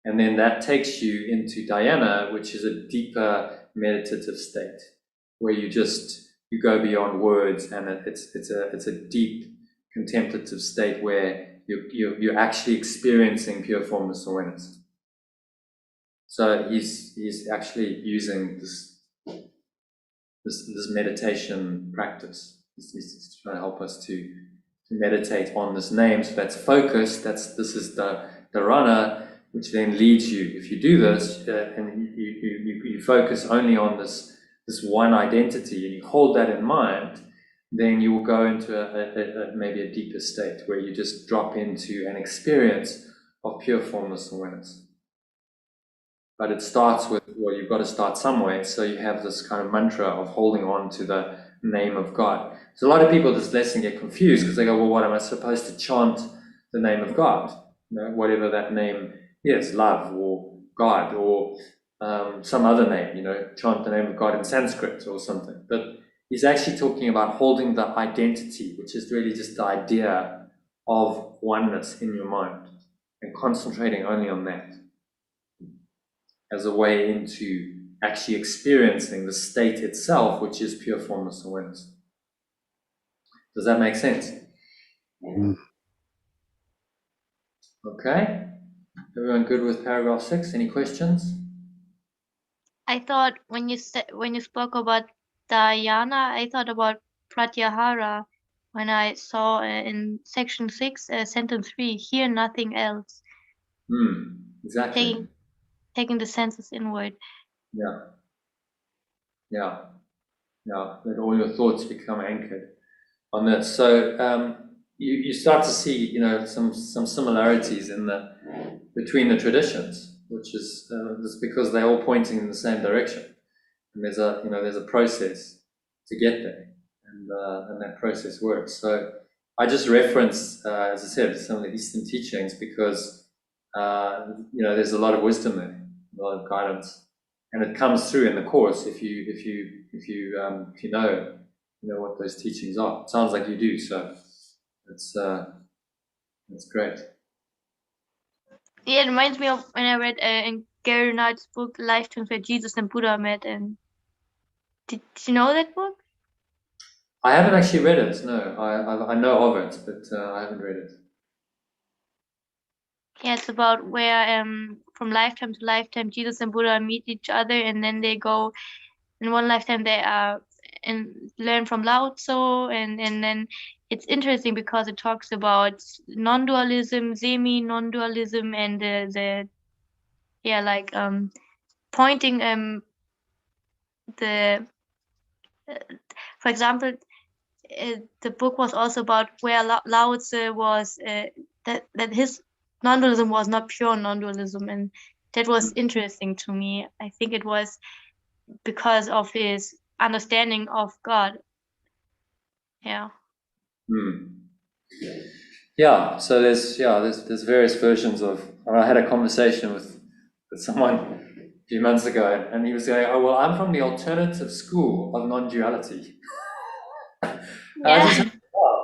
And then that takes you into dhyana, which is a deeper meditative state, where you go beyond words, and it's a deep contemplative state where you're actually experiencing pure formless awareness. So he's actually using this meditation practice. He's trying to help us to meditate on this name. So that's focus. This is the dharana, which then leads you. If you do this and you focus only on this one identity and you hold that in mind, then you will go into maybe a deeper state where you just drop into an experience of pure formless awareness. But it starts with, well, you've got to start somewhere. So you have this kind of mantra of holding on to the name of God. So a lot of people this lesson get confused because they go, well, what am I supposed to chant the name of God? You know, whatever that name is, love or God or some other name, you know, chant the name of God in Sanskrit or something. But he's actually talking about holding the identity, which is really just the idea of oneness in your mind and concentrating only on that as a way into actually experiencing the state itself, which is pure formless awareness. Does that make sense? Okay. Everyone good with paragraph 6? Any questions? I thought when you spoke about dhyana, I thought about pratyahara when I saw in section 6, sentence 3, hear nothing else. Exactly. Taking the senses inward. Yeah. Let all your thoughts become anchored on this. So you start to see, you know, some similarities between the traditions, which is just because they're all pointing in the same direction, and there's a process to get there, and that process works. So I just reference, as I said, some of the Eastern teachings because there's a lot of wisdom there, a lot of guidance, and it comes through in the course if you know what those teachings are. It sounds like you do, so it's great. Yeah, it reminds me of when I read in Gary Knight's book Lifetimes Where Jesus and Buddha Met. And did you know that book? I haven't actually read it. No, I know of it, but I haven't read it. Yeah, it's about where from lifetime to lifetime Jesus and Buddha meet each other, and then they go in one lifetime they and learn from Lao Tzu, and then it's interesting because it talks about non-dualism, semi-non-dualism, and pointing the for example, the book was also about where Lao Tzu was that his non-dualism was not pure non-dualism, and that was interesting to me. I think it was because of his understanding of God. Yeah. Yeah. So there's various versions of. I had a conversation with someone a few months ago, and he was saying, "Oh well, I'm from the alternative school of non-duality." I just laugh.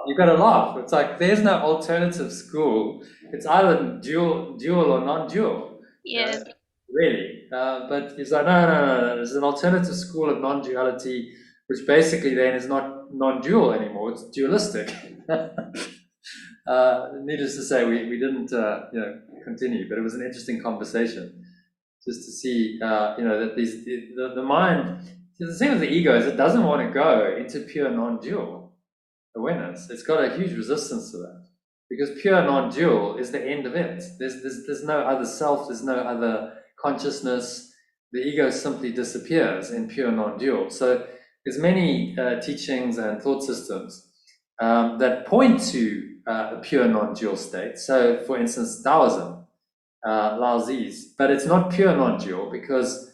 You've got to laugh. It's like there's no alternative school. It's either dual or non-dual. Yes. Really. But he's like, no. There's an alternative school of non-duality, which basically then is not non-dual anymore. It's dualistic. Needless to say, we didn't continue, but it was an interesting conversation just to see that the mind. The thing with the ego is it doesn't want to go into pure non-dual awareness. It's got a huge resistance to that because pure non-dual is the end of it. There's no other self. There's no other consciousness. The ego simply disappears in pure non-dual. So there's many teachings and thought systems that point to a pure non-dual state. So, for instance, Taoism, Lao Tzu's, but it's not pure non-dual because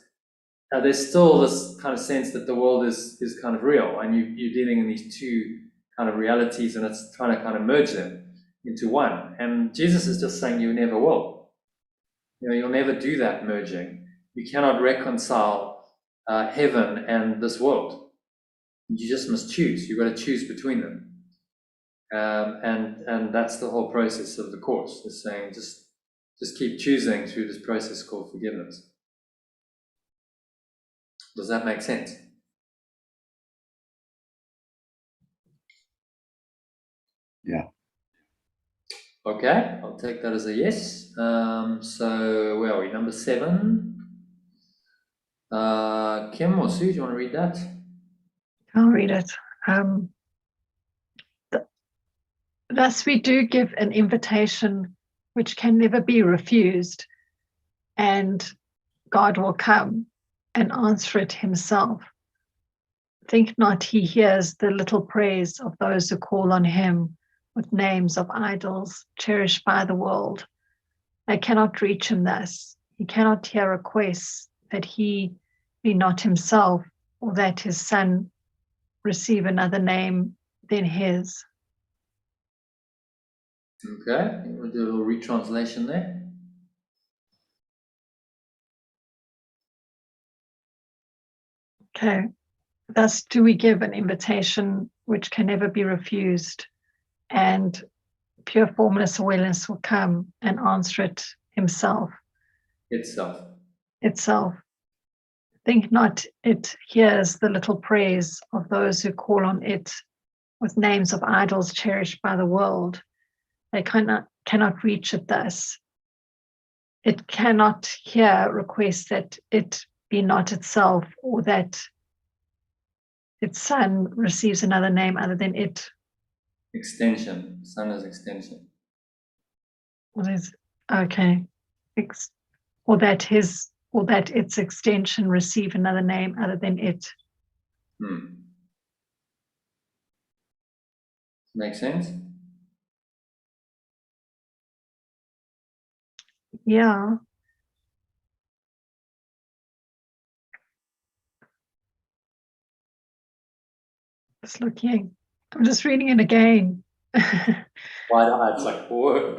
there's still this kind of sense that the world is kind of real, and you're dealing in these two kind of realities, and it's trying to kind of merge them into one. And Jesus is just saying you never will. You'll never do that merging. You cannot reconcile heaven and this world. You just must choose. You've got to choose between them. And that's the whole process of the course, is saying just keep choosing through this process called forgiveness. Does that make sense? Yeah. Okay, I'll take that as a yes. So where are we? Number 7. Kim or Sue, do you want to read that? I'll read it. Thus we do give an invitation which can never be refused, and God will come and answer it himself. Think not he hears the little prayers of those who call on him with names of idols cherished by the world. They cannot reach him thus. He cannot hear requests that he be not himself, or that his son receive another name than his. Okay, we'll do a little retranslation there. Okay, thus do we give an invitation which can never be refused, and pure formless awareness will come and answer it himself. Itself. Think not it hears the little prayers of those who call on it with names of idols cherished by the world. They cannot reach it thus. It cannot hear requests that it be not itself, or that its son receives another name other than it. Extension. Son is extension. What is okay? Or that its extension receive another name other than it. Make sense? Yeah. Just looking. I'm just reading it again. Why not? It's like, whoa.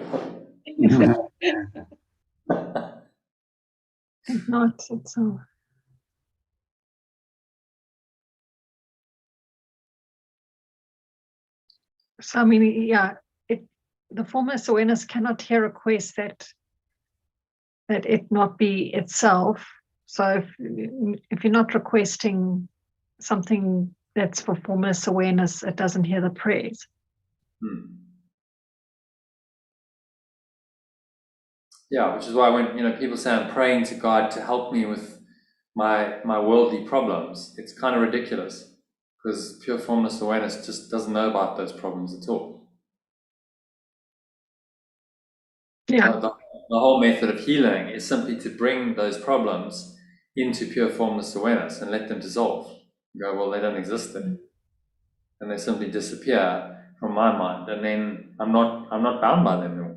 think not. It's so I mean, yeah, the formless awareness cannot hear request that it not be itself. So if you're not requesting something that's for formless awareness, it doesn't hear the prayers. Yeah, which is why when people say I'm praying to God to help me with my worldly problems, it's kind of ridiculous, because pure formless awareness just doesn't know about those problems at all. Yeah. The whole method of healing is simply to bring those problems into pure formless awareness and let them dissolve. You go, well, they don't exist there, and they simply disappear from my mind, and then I'm not bound by them anymore.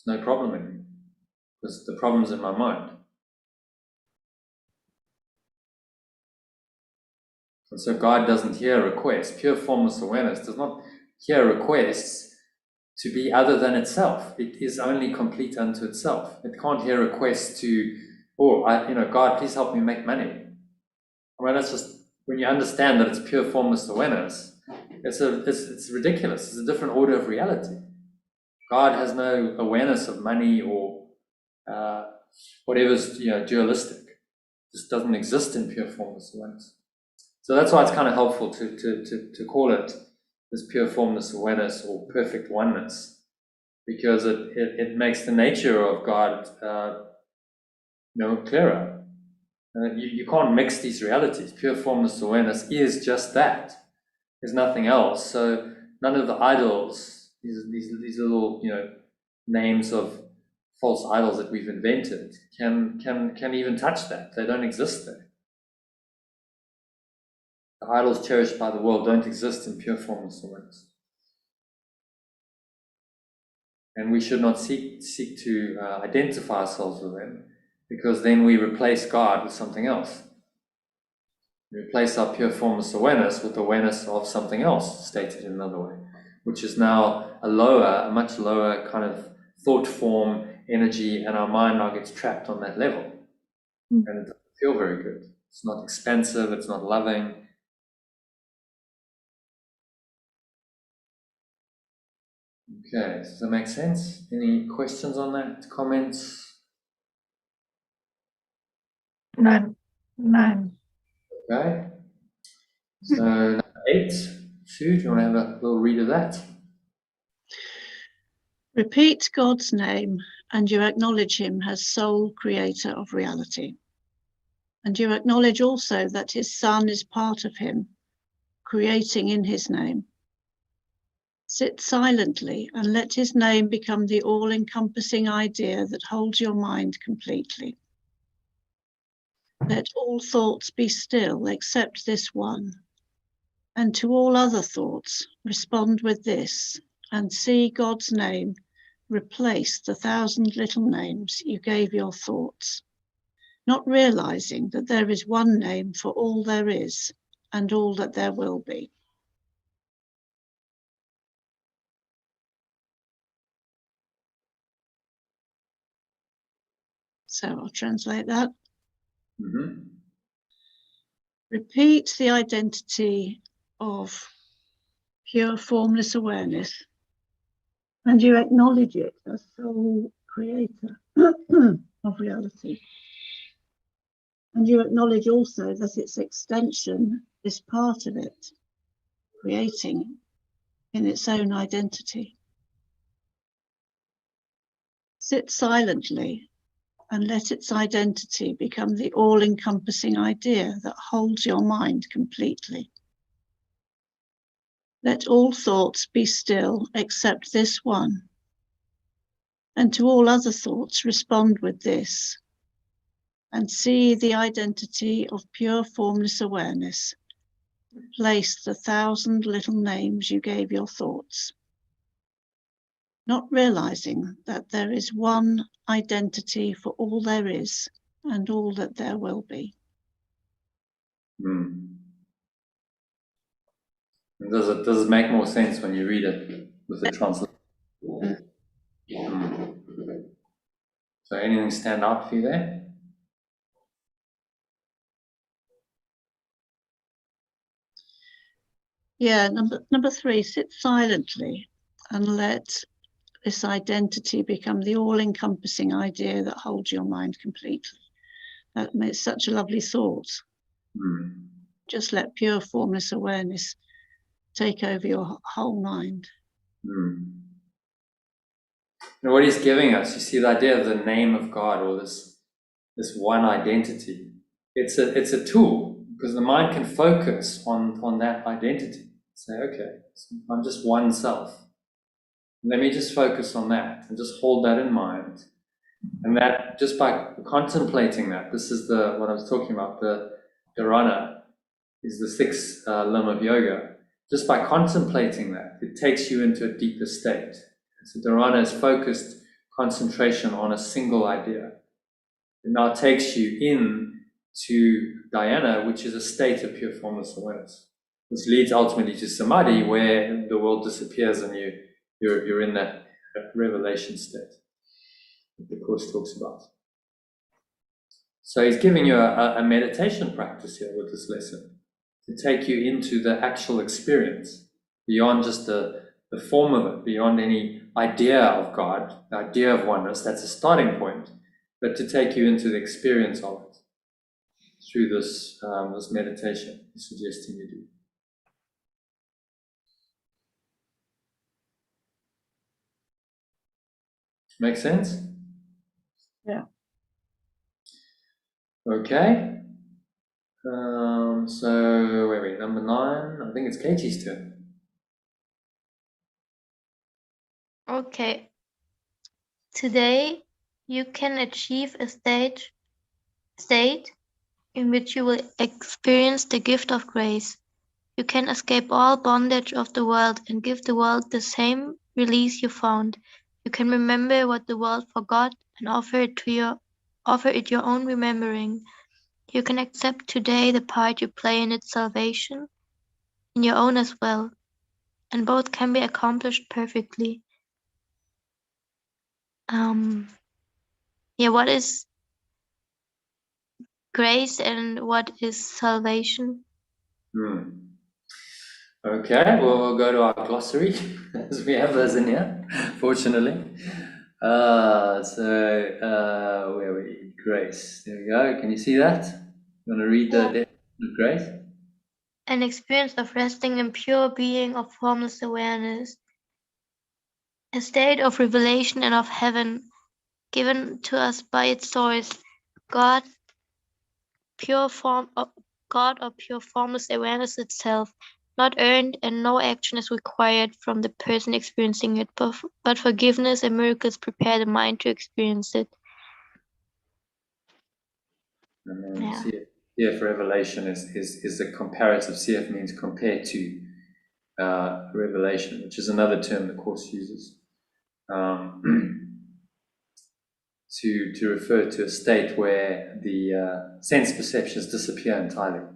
There's no problem anymore, because the problem's in my mind. And so God doesn't hear requests. Pure formless awareness does not hear requests to be other than itself. It is only complete unto itself. It can't hear requests to, God, please help me make money. I mean, that's just, when you understand that it's pure formless awareness, it's ridiculous. It's a different order of reality. God has no awareness of money or whatever's dualistic. It just doesn't exist in pure formless awareness. So that's why it's kind of helpful to call it this pure formless awareness or perfect oneness, because it makes the nature of God clearer. You can't mix these realities. Pure formless awareness is just that. There's nothing else. So none of the idols, these little names of false idols that we've invented, can even touch that. They don't exist there. The idols cherished by the world don't exist in pure formless awareness. And we should not seek to identify ourselves with them, because then we replace God with something else. We replace our pure formless awareness with awareness of something else, stated in another way, which is now a much lower kind of thought form, energy, and our mind now gets trapped on that level. And it doesn't feel very good. It's not expansive, it's not loving. Okay, does that make sense? Any questions on that? Comments? None. Okay. So number 8, Sue, do you want to have a little read of that? Repeat God's name and you acknowledge him as sole creator of reality. And you acknowledge also that his Son is part of him, creating in his name. Sit silently and let his name become the all-encompassing idea that holds your mind completely. Let all thoughts be still except this one, and to all other thoughts respond with this, and see God's name replace the 1,000 little names you gave your thoughts, not realizing that there is one name for all there is and all that there will be. So I'll translate that. Mm-hmm. Repeat the identity of pure formless awareness, and you acknowledge it as sole creator of reality. And you acknowledge also that its extension is part of it, creating in its own identity. Sit silently and let its identity become the all-encompassing idea that holds your mind completely. Let all thoughts be still except this one, and to all other thoughts respond with this, and see the identity of pure formless awareness replace the 1,000 little names you gave your thoughts, not realizing that there is one identity for all there is and all that there will be. Does it make more sense when you read it with the translation? So anything stand out for you there? Yeah, number 3, sit silently and let this identity become the all-encompassing idea that holds your mind completely. It's such a lovely thought. Just let pure formless awareness take over your whole mind. And what he's giving us, you see the idea of the name of God, or this one identity. It's a tool, because the mind can focus on that identity. Say, okay, so I'm just one self. Let me just focus on that and just hold that in mind. And that, just by contemplating that, this is what I was talking about, the dharana is the 6th limb of yoga. Just by contemplating that, it takes you into a deeper state. So dharana is focused concentration on a single idea. It now takes you in to dhyana, which is a state of pure formless awareness. This leads ultimately to samadhi, where the world disappears and you're in that revelation state that the Course talks about. So he's giving you a meditation practice here with this lesson, to take you into the actual experience, beyond just the form of it, beyond any idea of God, the idea of oneness. That's a starting point, but to take you into the experience of it through this meditation he's suggesting you do. Make sense? Yeah. Okay. So wait, number 9. I think it's Katie's turn. Okay. Today, you can achieve a state in which you will experience the gift of grace. You can escape all bondage of the world and give the world the same release you found. You can remember what the world forgot and offer it your own remembering. You can accept today the part you play in its salvation, in your own as well, and both can be accomplished perfectly. What is grace and what is salvation? Okay, well, we'll go to our glossary, as we have those in here, fortunately. Where are we? Grace. There we go. Can you see that? You want to read the definition of grace? An experience of resting in pure being of formless awareness, a state of revelation and of heaven, given to us by its source, God, God or pure formless awareness itself, not earned, and no action is required from the person experiencing it, but forgiveness and miracles prepare the mind to experience it. Yeah. CF revelation is a comparative. CF means compared to revelation, which is another term the Course uses to refer to a state where the sense perceptions disappear entirely.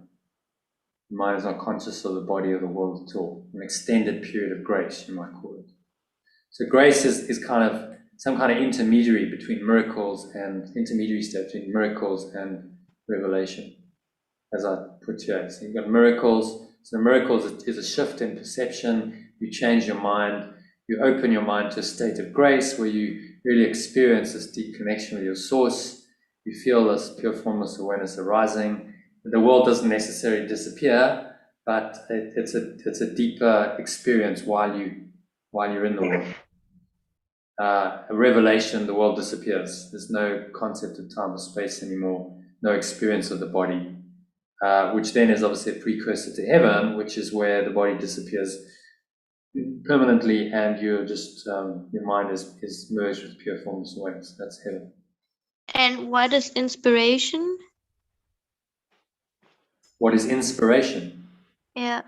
The mind is not conscious of the body or the world at all. An extended period of grace, you might call it. So grace is kind of some kind of intermediary between miracles and intermediary step between miracles and revelation, as I put here. So you've got miracles. So miracles is a shift in perception. You change your mind. You open your mind to a state of grace where you really experience this deep connection with your source. You feel this pure formless awareness arising. The world doesn't necessarily disappear, but it's a deeper experience while you're in the world. A revelation, the world disappears. There's no concept of time or space anymore, no experience of the body, which then is obviously a precursor to heaven, which is where the body disappears permanently and you're just, your mind is merged with pure formless awareness. That's heaven. And what is inspiration? What is inspiration? Yeah.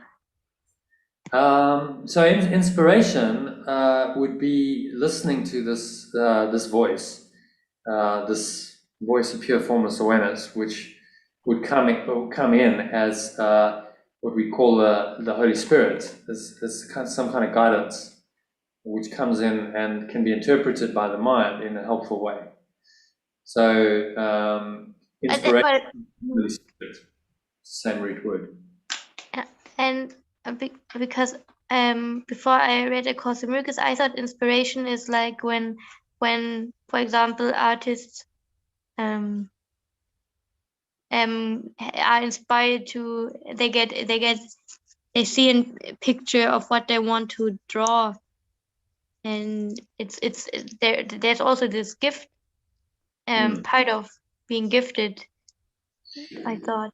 So inspiration would be listening to this voice of pure formless awareness, which would come in as what we call the Holy Spirit, as some kind of guidance, which comes in and can be interpreted by the mind in a helpful way. So inspiration, But, Holy Spirit, same root word. and because before I read A Course in Miracles, I thought inspiration is like when for example artists are inspired to they see a picture of what they want to draw, and it's there's also this gift part of being gifted, I thought.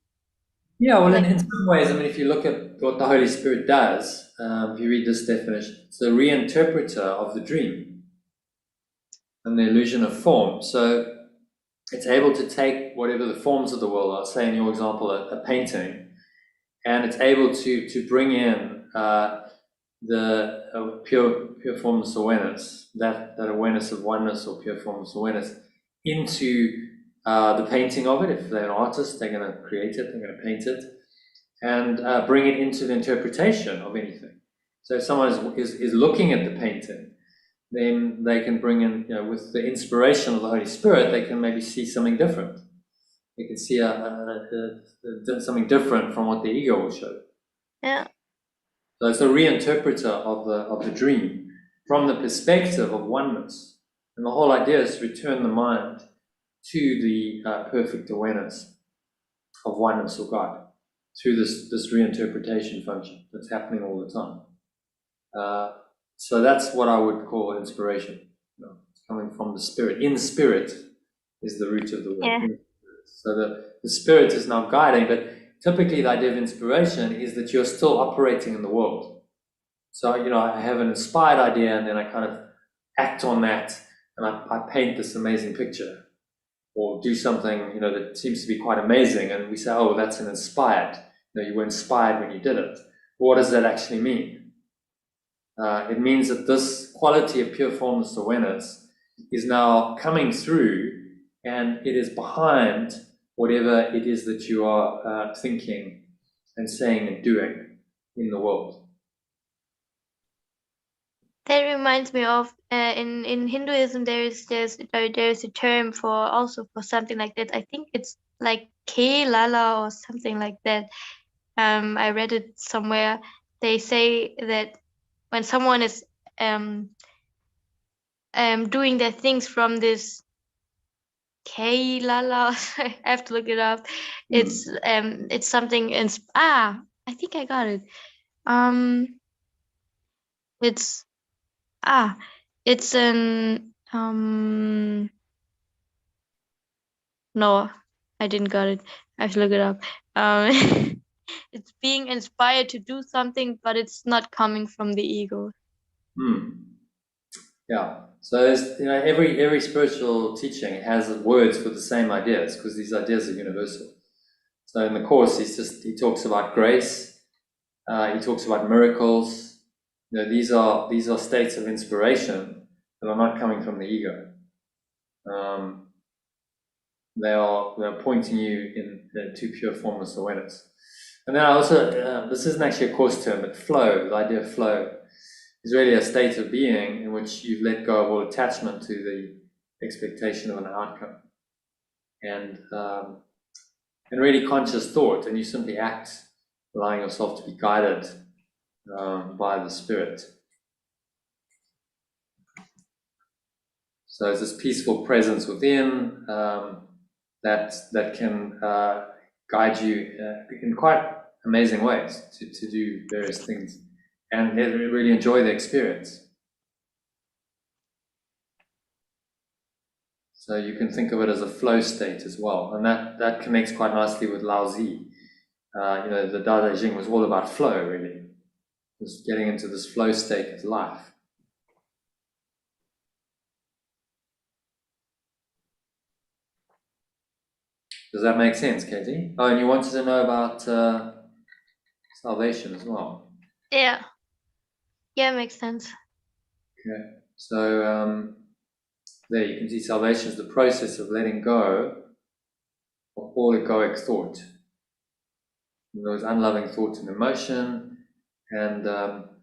Yeah, well, Like, in some ways, I mean, if you look at what the Holy Spirit does, if you read this definition, it's the reinterpreter of the dream and the illusion of form. So it's able to take whatever the forms of the world are, say in your example, a painting, and it's able to bring in the pure formless awareness, that awareness of oneness or pure formless awareness, into the painting of it. If they're an artist, they're going to create it, they're going to paint it, and bring it into the interpretation of anything. So if someone is looking at the painting, then they can bring in, with the inspiration of the Holy Spirit, they can maybe see something different. They can see something different from what the ego will show. yeah. So it's a reinterpreter of the dream from the perspective of oneness. And the whole idea is to return the mind to the perfect awareness of oneness or God through this reinterpretation function that's happening all the time. So that's what I would call inspiration. It's coming from the spirit. In spirit is the root of the word. Yeah. So the spirit is now guiding, but typically the idea of inspiration is that you're still operating in the world. So, I have an inspired idea and then I kind of act on that and I paint this amazing picture or do something, that seems to be quite amazing. And we say, oh, that's an inspired. You were inspired when you did it. What does that actually mean? It means that this quality of pure formless awareness is now coming through and it is behind whatever it is that you are thinking and saying and doing in the world. That reminds me of in Hinduism there's a term for something like that. I think it's like K Lala or something like that. I read it somewhere. They say that when someone is doing their things from this K Lala, I have to look it up. It's something I think I got it. It's it's an no, I didn't got it. I have to look it up. It's being inspired to do something, but it's not coming from the ego. Yeah. So there's, every spiritual teaching has words for the same ideas because these ideas are universal. So in the course, he talks about grace. He talks about miracles. These are states of inspiration that are not coming from the ego. They're pointing you to pure formless awareness. And then I also, this isn't actually a course term, but flow, the idea of flow, is really a state of being in which you've let go of all attachment to the expectation of an outcome. And really conscious thought, and you simply act, allowing yourself to be guided by the Spirit. So it's this peaceful presence within that can guide you in quite amazing ways to do various things and really enjoy the experience. So you can think of it as a flow state as well, and that connects quite nicely with Lao Zi. The Dao De Jing was all about flow, really. Just getting into this flow state of life. Does that make sense, Katie? Oh, and you wanted to know about salvation as well. Yeah, makes sense. Okay, so there you can see salvation is the process of letting go of all egoic thought, those unloving thoughts and emotion, and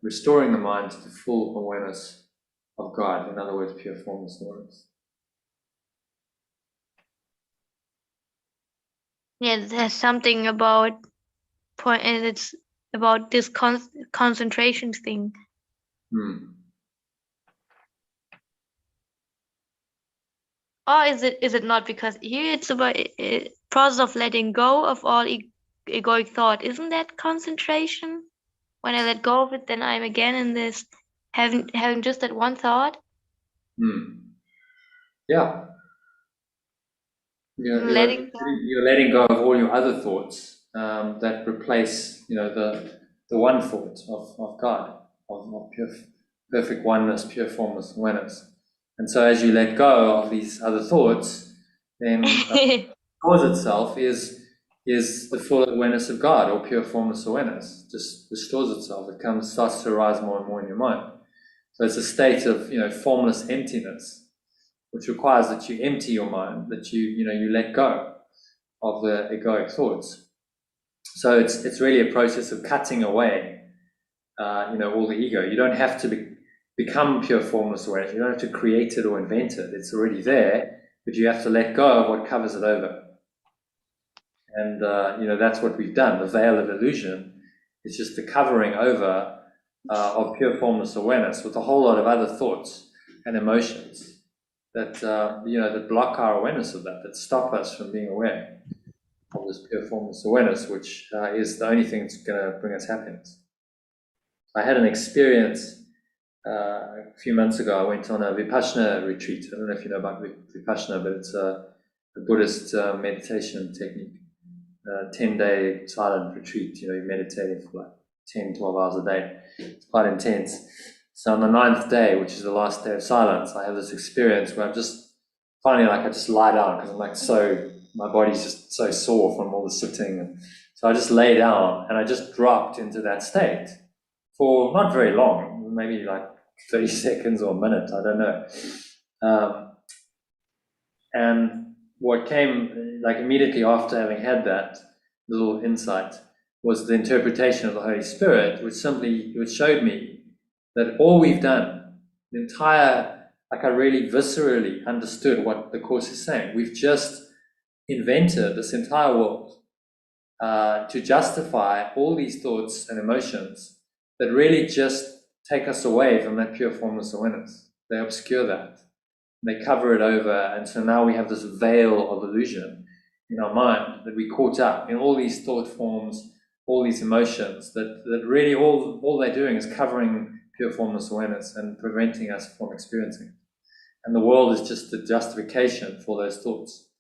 restoring the mind to the full awareness of God. In other words, pure formless awareness. Yeah, there's something about point, and it's about this concentration thing. Hmm. Or is it not? Because here it's about process of letting go of all egoic thought. Isn't that concentration? When I let go of it, then I'm again in this having just that one thought. Hmm. Yeah. Letting go. You're letting go of all your other thoughts that replace, the one thought of God, of pure, perfect oneness, pure formless awareness. And so, as you let go of these other thoughts, then cause itself is the full awareness of God, or pure formless awareness. Just restores itself. It starts to arise more and more in your mind. So it's a state of formless emptiness, which requires that you empty your mind, that you let go of the egoic thoughts. So it's really a process of cutting away, all the ego. You don't have to become pure formless awareness. You don't have to create it or invent it. It's already there, but you have to let go of what covers it over. And that's what we've done. The veil of illusion is just the covering over of pure formless awareness with a whole lot of other thoughts and emotions that that block our awareness of that stop us from being aware of this pure formless awareness, which is the only thing that's going to bring us happiness. I had an experience a few months ago. I went on a Vipassana retreat. I don't know if you know about Vipassana, but it's a Buddhist meditation technique. 10-day silent retreat. You're meditating for like 10, 12 hours a day. It's quite intense. So on the 9th day, which is the last day of silence, I have this experience where I'm just finally I just lie down because I'm my body's just so sore from all the sitting. And so I just lay down and I just dropped into that state for not very long, maybe like 30 seconds or a minute, I don't know. And what came immediately after having had that little insight was the interpretation of the Holy Spirit, which showed me that all we've done, the entire, I really viscerally understood what the Course is saying. We've just invented this entire world to justify all these thoughts and emotions that really just take us away from that pure formless awareness. They obscure that. They cover it over, and so now we have this veil of illusion in our mind that we caught up in all these thought forms, all these emotions that really all they're doing is covering pure formless awareness and preventing us from experiencing it. And the world is just the justification for those thoughts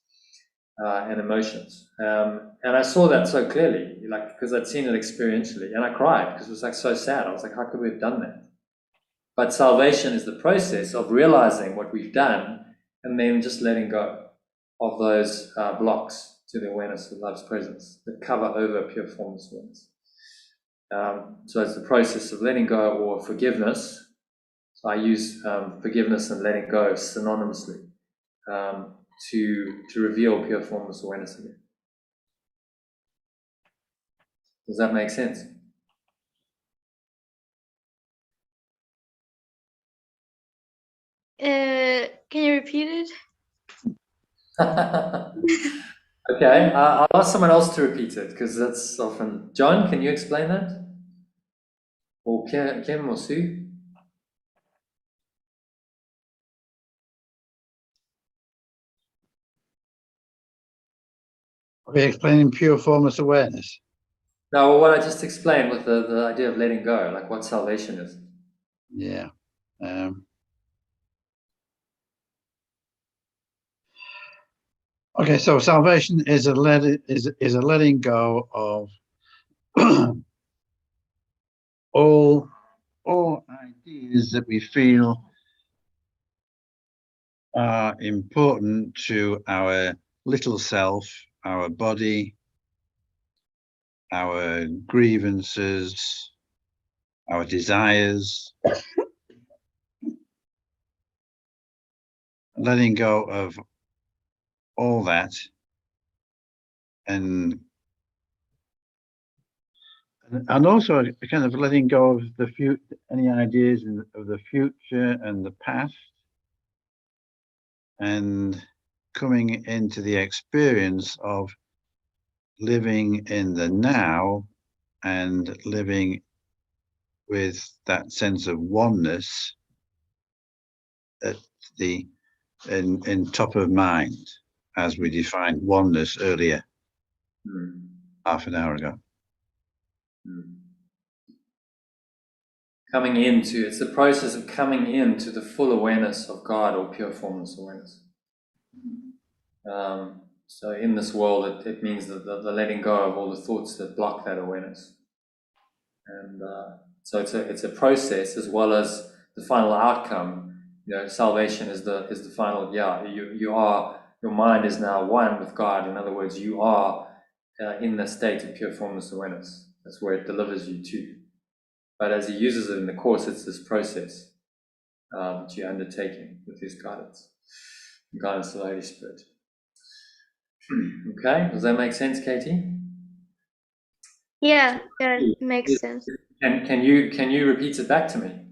and emotions. And I saw that so clearly, because I'd seen it experientially, and I cried because it was so sad. I was like, how could we have done that? But salvation is the process of realizing what we've done and then just letting go of those blocks to the awareness of love's presence that cover over pure formless awareness. So it's the process of letting go or forgiveness. So I use forgiveness and letting go synonymously to reveal pure formless awareness again. Does that make sense? Can you repeat it? Okay, I'll ask someone else to repeat it because that's often. John, can you explain that? Or Kim or Sue? Are we explaining pure formless awareness? No, what I just explained with the idea of letting go, like what salvation is. Yeah. Okay, so salvation is a letting go of all ideas that we feel are important to our little self, our body, our grievances, our desires. Letting go of all that and also a kind of letting go of the future, any ideas of the future and the past, and coming into the experience of living in the now and living with that sense of oneness at the in top of mind, as we defined oneness earlier, half an hour ago. Coming into, it's the process of coming into the full awareness of God, or pure formless awareness. So in this world, it means the letting go of all the thoughts that block that awareness. And so it's a process, as well as the final outcome. You know, salvation is the final. Yeah, you are, your mind is now one with God. In other words, you are in the state of pure formless awareness. That's where it delivers you to. But as he uses it in the course, it's this process that you're undertaking with his guidance of the Holy Spirit. Okay, does that make sense, Katie? Yeah, it makes sense. Can you repeat it back to me?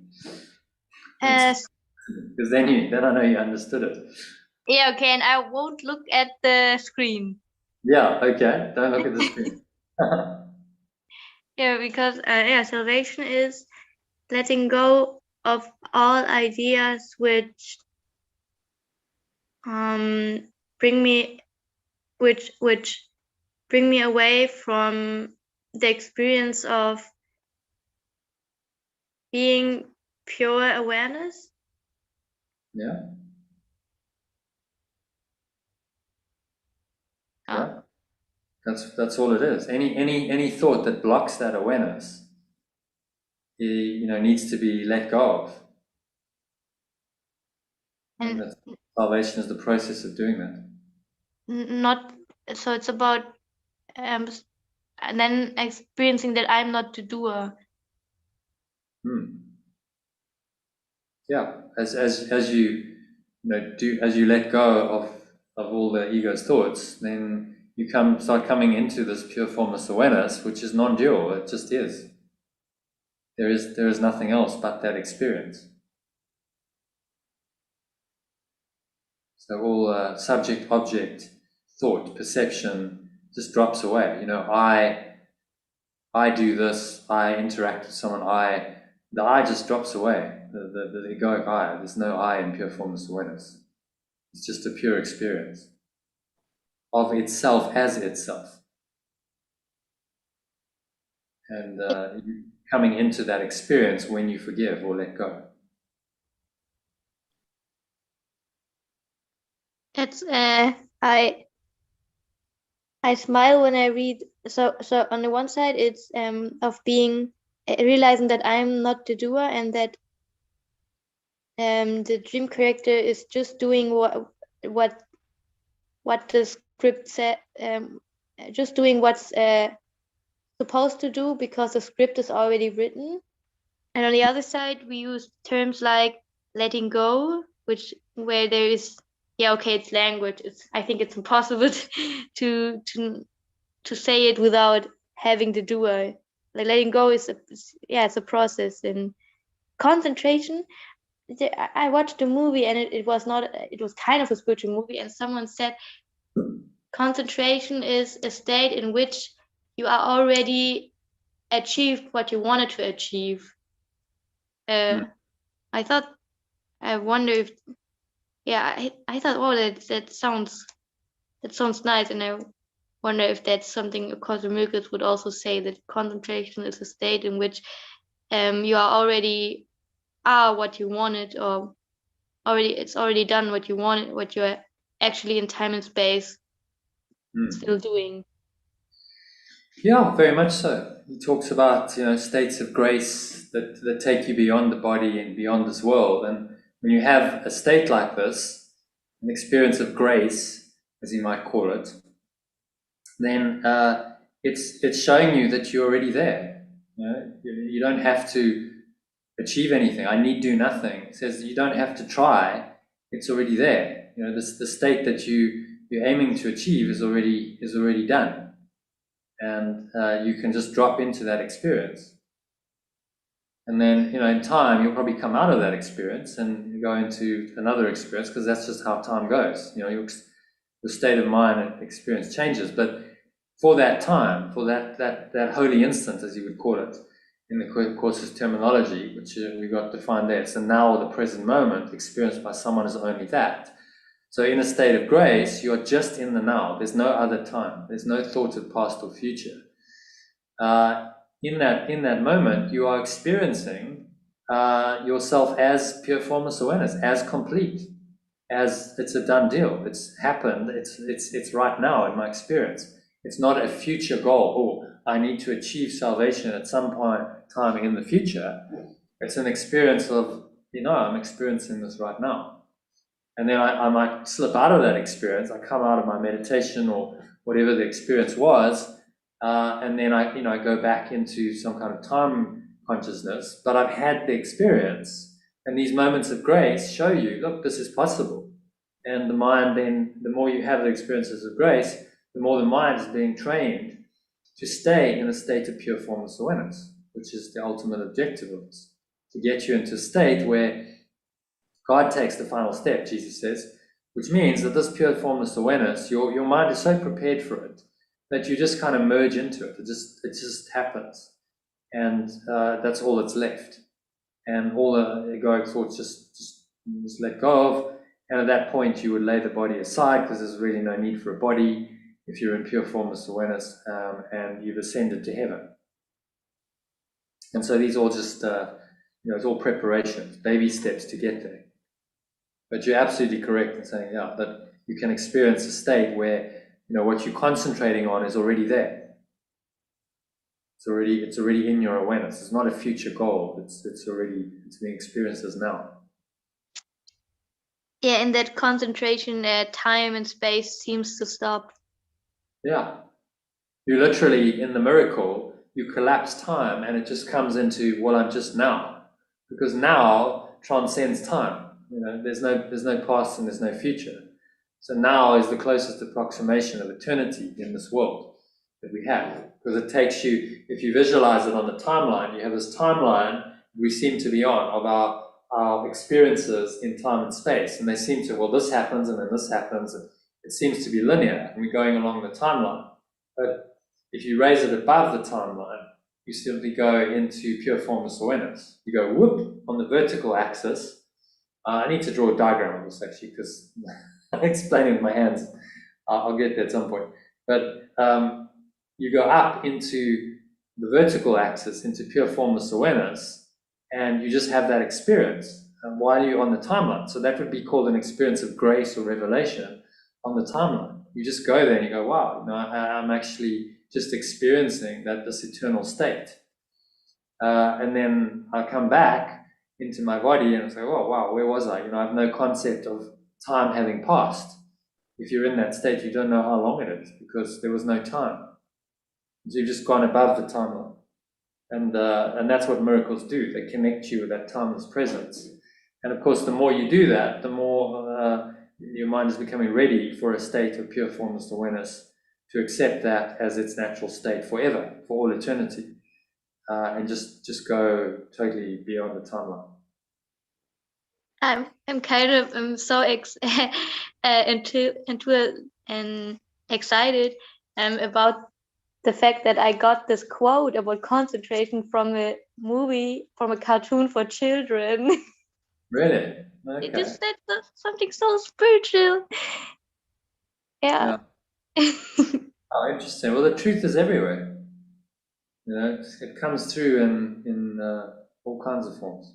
Because then I know you understood it. Yeah, okay, and I won't look at the screen. Yeah, okay. Don't look at the screen. Yeah, because salvation is letting go of all ideas which bring me away from the experience of being pure awareness. Yeah. Yeah. That's all it is. Any thought that blocks that awareness, needs to be let go of. And that salvation is the process of doing that. Not so. It's about and then experiencing that I'm not the doer. Yeah, as you as you let go of all the ego's thoughts, then you start coming into this pure formless awareness, which is non-dual. It just is. There is nothing else but that experience. So all subject, object, thought, perception just drops away. I do this. I interact with someone. The I just drops away. The egoic I. There's no I in pure formless awareness. It's just a pure experience of itself as itself. And coming into that experience when you forgive or let go. It's I smile when I read. So on the one side, it's of being realizing that I'm not the doer, and that the dream character is just doing what the script said, just doing what's supposed to do because the script is already written. And on the other side, we use terms like letting go, where there is, it's language. I think it's impossible to say it without having the doer. Like letting go is it's a process. And concentration, I watched a movie, and it was kind of a spiritual movie, and someone said concentration is a state in which you are already achieved what you wanted to achieve. I wonder if I thought, oh, that sounds nice, and I wonder if that's something A Course in Miracles would also say, that concentration is a state in which you are already what you wanted, or it's already done what you wanted, what you're actually in time and space still doing. Yeah, very much so. He talks about states of grace that take you beyond the body and beyond this world. And when you have a state like this, an experience of grace, as you might call it, then it's showing you that you're already there. You don't have to achieve anything. I need do nothing. It says you don't have to try. It's already there. The state that you're aiming to achieve is already done. And you can just drop into that experience. And then, in time, you'll probably come out of that experience and go into another experience, because that's just how time goes. Your state of mind and experience changes. But for that time, for that holy instant, as you would call it, in the course's terminology, which we got defined there. It's the now or the present moment experienced by someone as only that. So in a state of grace, you're just in the now. There's no other time. There's no thought of past or future. In that moment, you are experiencing yourself as pure formless awareness, as complete, as it's a done deal. It's happened. It's right now in my experience. It's not a future goal. Oh, I need to achieve salvation at some time in the future. It's an experience of, I'm experiencing this right now. And then I might slip out of that experience. I come out of my meditation or whatever the experience was, and then I go back into some kind of time consciousness. But I've had the experience, and these moments of grace show you, look, this is possible. And the mind then, the more you have the experiences of grace, the more the mind is being trained to stay in a state of pure formless awareness, which is the ultimate objective of this, to get you into a state where God takes the final step, Jesus says, which means that this pure formless awareness, your mind is so prepared for it that you just kind of merge into it. It just happens, and that's all that's left. And all the egoic thoughts just let go of. And at that point, you would lay the body aside because there's really no need for a body if you're in pure formless awareness, and you've ascended to heaven. And so these all just, it's all preparations, baby steps to get there. But you're absolutely correct in saying, that you can experience a state where, what you're concentrating on is already there. It's already in your awareness. It's not a future goal. It's being experienced as now. Yeah, in that concentration, time and space seems to stop. Yeah. You literally, in the miracle, you collapse time and it just comes into, I'm just now. Because now transcends time. There's no past and there's no future. So now is the closest approximation of eternity in this world that we have. Because it takes you, if you visualize it on the timeline, you have this timeline we seem to be on of our experiences in time and space. And they seem to, this happens and then this happens. And it seems to be linear and we're going along the timeline. But if you raise it above the timeline, you simply go into pure formless awareness. You go whoop on the vertical axis. I need to draw a diagram of this actually because I'm explaining with my hands. I'll get there at some point. But you go up into the vertical axis, into pure formless awareness, and you just have that experience while you're on the timeline. So that would be called an experience of grace or revelation on the timeline. You just go there and you go, wow, I'm actually just experiencing this eternal state. And then I come back into my body and I say, oh, wow, where was I? I have no concept of time having passed. If you're in that state, you don't know how long it is because there was no time. So you've just gone above the timeline. And that's what miracles do. They connect you with that timeless presence. And of course, the more you do that, the more your mind is becoming ready for a state of pure formless awareness to accept that as its natural state forever, for all eternity. And just go totally beyond the timeline. I'm kind of so excited about the fact that I got this quote about concentration from a movie, from a cartoon for children. Really? Okay. It just said something so spiritual. Yeah. Oh, interesting. Well, the truth is everywhere. It comes through in all kinds of forms.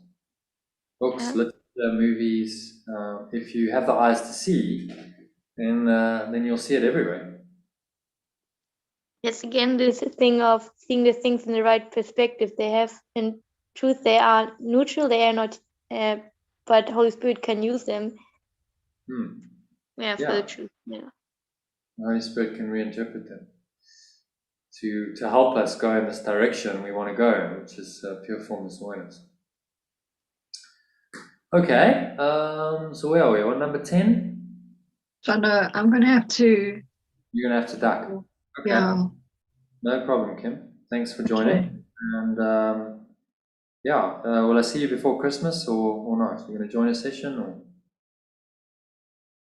Books, literature, movies. If you have the eyes to see, then you'll see it everywhere. Yes, again, this thing of seeing the things in the right perspective. They have, in truth, they are neutral. They are not, but Holy Spirit can use them. For the truth. Yeah. The Holy Spirit can reinterpret them to help us go in this direction we want to go, which is pure formless awareness. Okay, so where are we? On number 10? Jono, I'm going to have to... You're going to have to duck. Okay. Yeah. No problem, Kim. Thanks for joining. Okay. And will I see you before Christmas or not? You're going to join a session or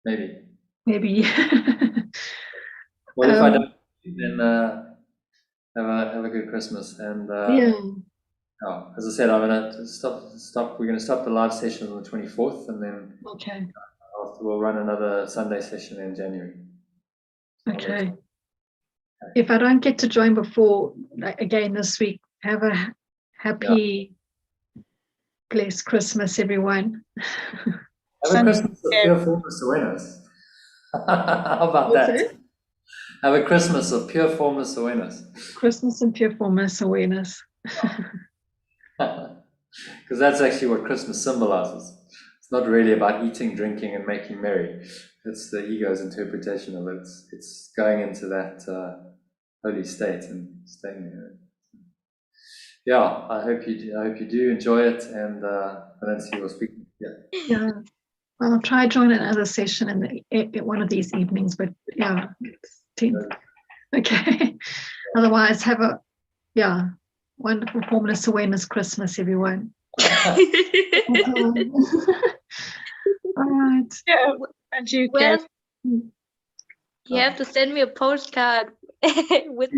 maybe? Maybe. Well, if I don't Then have a good Christmas. And Yeah. as I said, I'm gonna stop. We're gonna stop the live session on the 24th, and then Okay. after we'll run another Sunday session in January. Okay. If I don't get to join before again this week, have a happy, blessed Christmas, everyone. Have a Christmas of pure formless awareness. How about What's that? it? Have a Christmas of pure formless awareness. Christmas and pure formless awareness. Because that's actually what Christmas symbolizes. It's not really about eating, drinking, and making merry. It's the ego's interpretation of it. It's going into that holy state and staying there. Yeah, I hope you do enjoy it, and I don't see you speaking. Yeah. Well, I'll try join another session in one of these evenings, but yeah, it's 10. Okay. Otherwise, have a wonderful formless awareness Christmas, everyone. All right. Yeah, and you Well, can. you have to send me a postcard with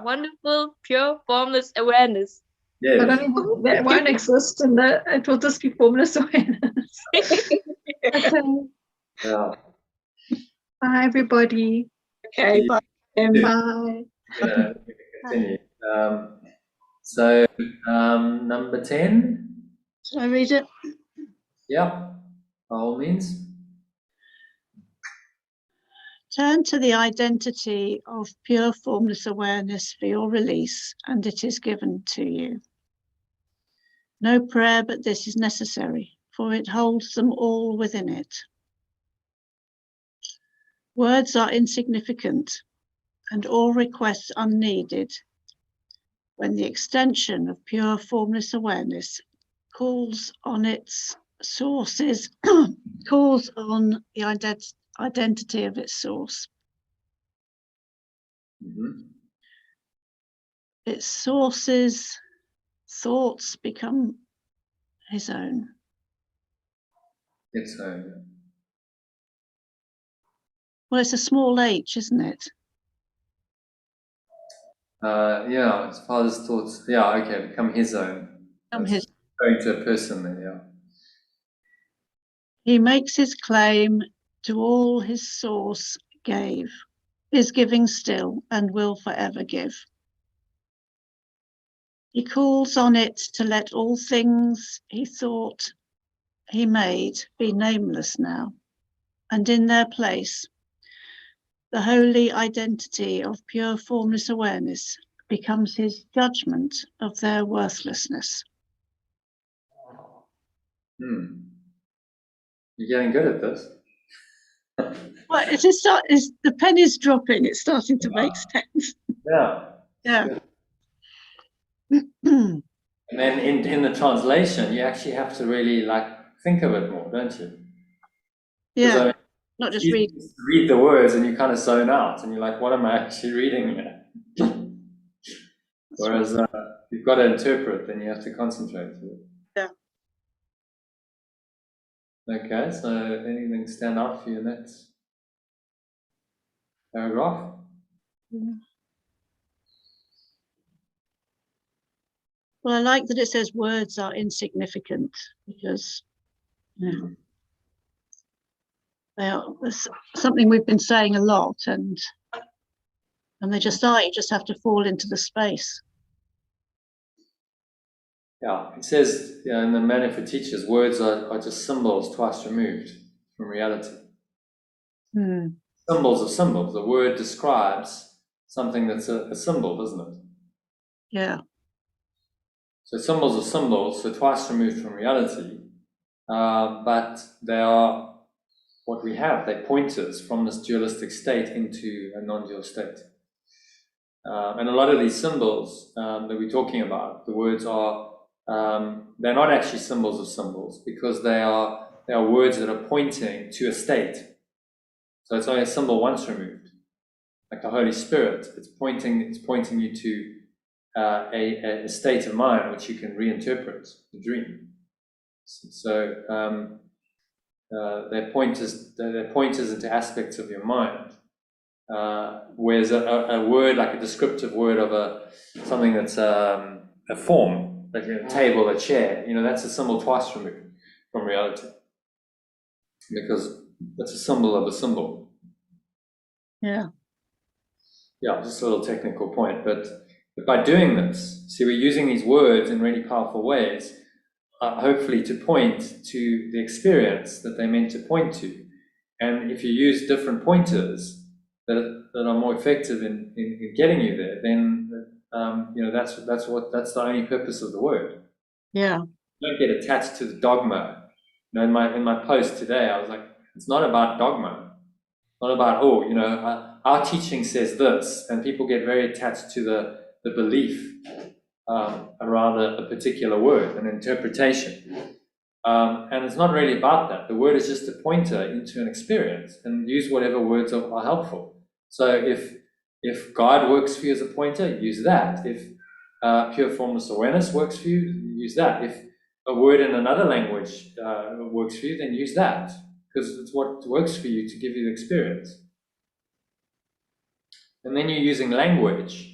wonderful, pure, formless awareness. Yeah. That won't exist, and it will just be formless awareness. Okay. Yeah. Bye, everybody. Okay, bye. Bye. Continue. So number 10. Shall I read it? Yeah, by all means. Turn to the identity of pure formless awareness for your release, and it is given to you. No prayer but this is necessary, for it holds them all within it. Words are insignificant, and all requests unneeded when the extension of pure formless awareness calls on its sources, calls on the identity of its source. Its source's thoughts become his own. Its own. Well, it's a small h, isn't it? Yeah, his father's thoughts. Yeah, okay, become his own. Become his. Going to a person then, yeah. He makes his claim to all his source gave, is giving still, and will forever give. He calls on it to let all things he thought he made be nameless now, and in their place, the holy identity of pure formless awareness becomes his judgment of their worthlessness. You're getting good at this. Well, the pen is dropping. It's starting to make sense. Yeah. Yeah. And then in the translation, you actually have to really think of it more, don't you? Yeah. Not just read. Read the words and you kind of zone out, and you're like, "What am I actually reading here?" Whereas you've got to interpret, then you have to concentrate. Yeah. Okay, so anything stand out for you in that paragraph? Well, I like that it says words are insignificant, because they are something we've been saying a lot, and they just are. You just have to fall into the space. Yeah, it says in the Manual for Teachers, words are just symbols twice removed from reality. Symbols of symbols. The word describes something that's a symbol, doesn't it? Yeah. So symbols are symbols, so twice removed from reality, but they are what we have. They're pointers from this dualistic state into a non-dual state. And a lot of these symbols that we're talking about, the words are, they're not actually symbols of symbols, because they are words that are pointing to a state. So it's only a symbol once removed, like the Holy Spirit. It's pointing you to a state of mind which you can reinterpret, the dream. So they're pointers into aspects of your mind. whereas a word, like a descriptive word of something that's a form, like a table, a chair, that's a symbol twice removed from reality, because that's a symbol of a symbol. Yeah. Yeah, just a little technical point, but by doing this, see, we're using these words in really powerful ways, hopefully to point to the experience that they're meant to point to. And if you use different pointers that are more effective in getting you there, then that's the only purpose of the word. Yeah. Don't get attached to the dogma. In my post today, I was like, it's not about dogma. It's not about our teaching says this, and people get very attached to the belief around a particular word, an interpretation. And it's not really about that. The word is just a pointer into an experience, and use whatever words are helpful. So if God works for you as a pointer, use that. If pure formless awareness works for you, use that. If a word in another language works for you, then use that, because it's what works for you to give you the experience. And then you're using language,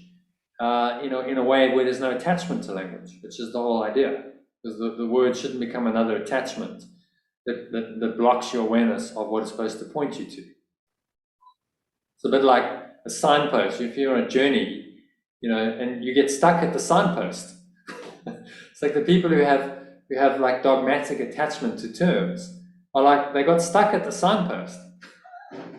in a way where there's no attachment to language, which is the whole idea. Because the word shouldn't become another attachment that blocks your awareness of what it's supposed to point you to. It's a bit like a signpost. If you're on a journey, and you get stuck at the signpost, it's like the people who have like dogmatic attachment to terms are like, they got stuck at the signpost.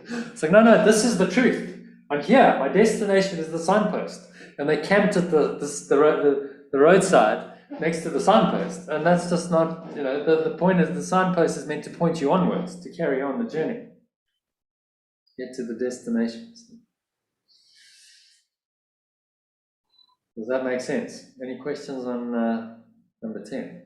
It's like, no, this is the truth. I'm here. My destination is the signpost, and they camped at the roadside next to the signpost, and that's just not, the point is the signpost is meant to point you onwards, to carry on the journey, get to the destination. Does that make sense? Any questions on number 10?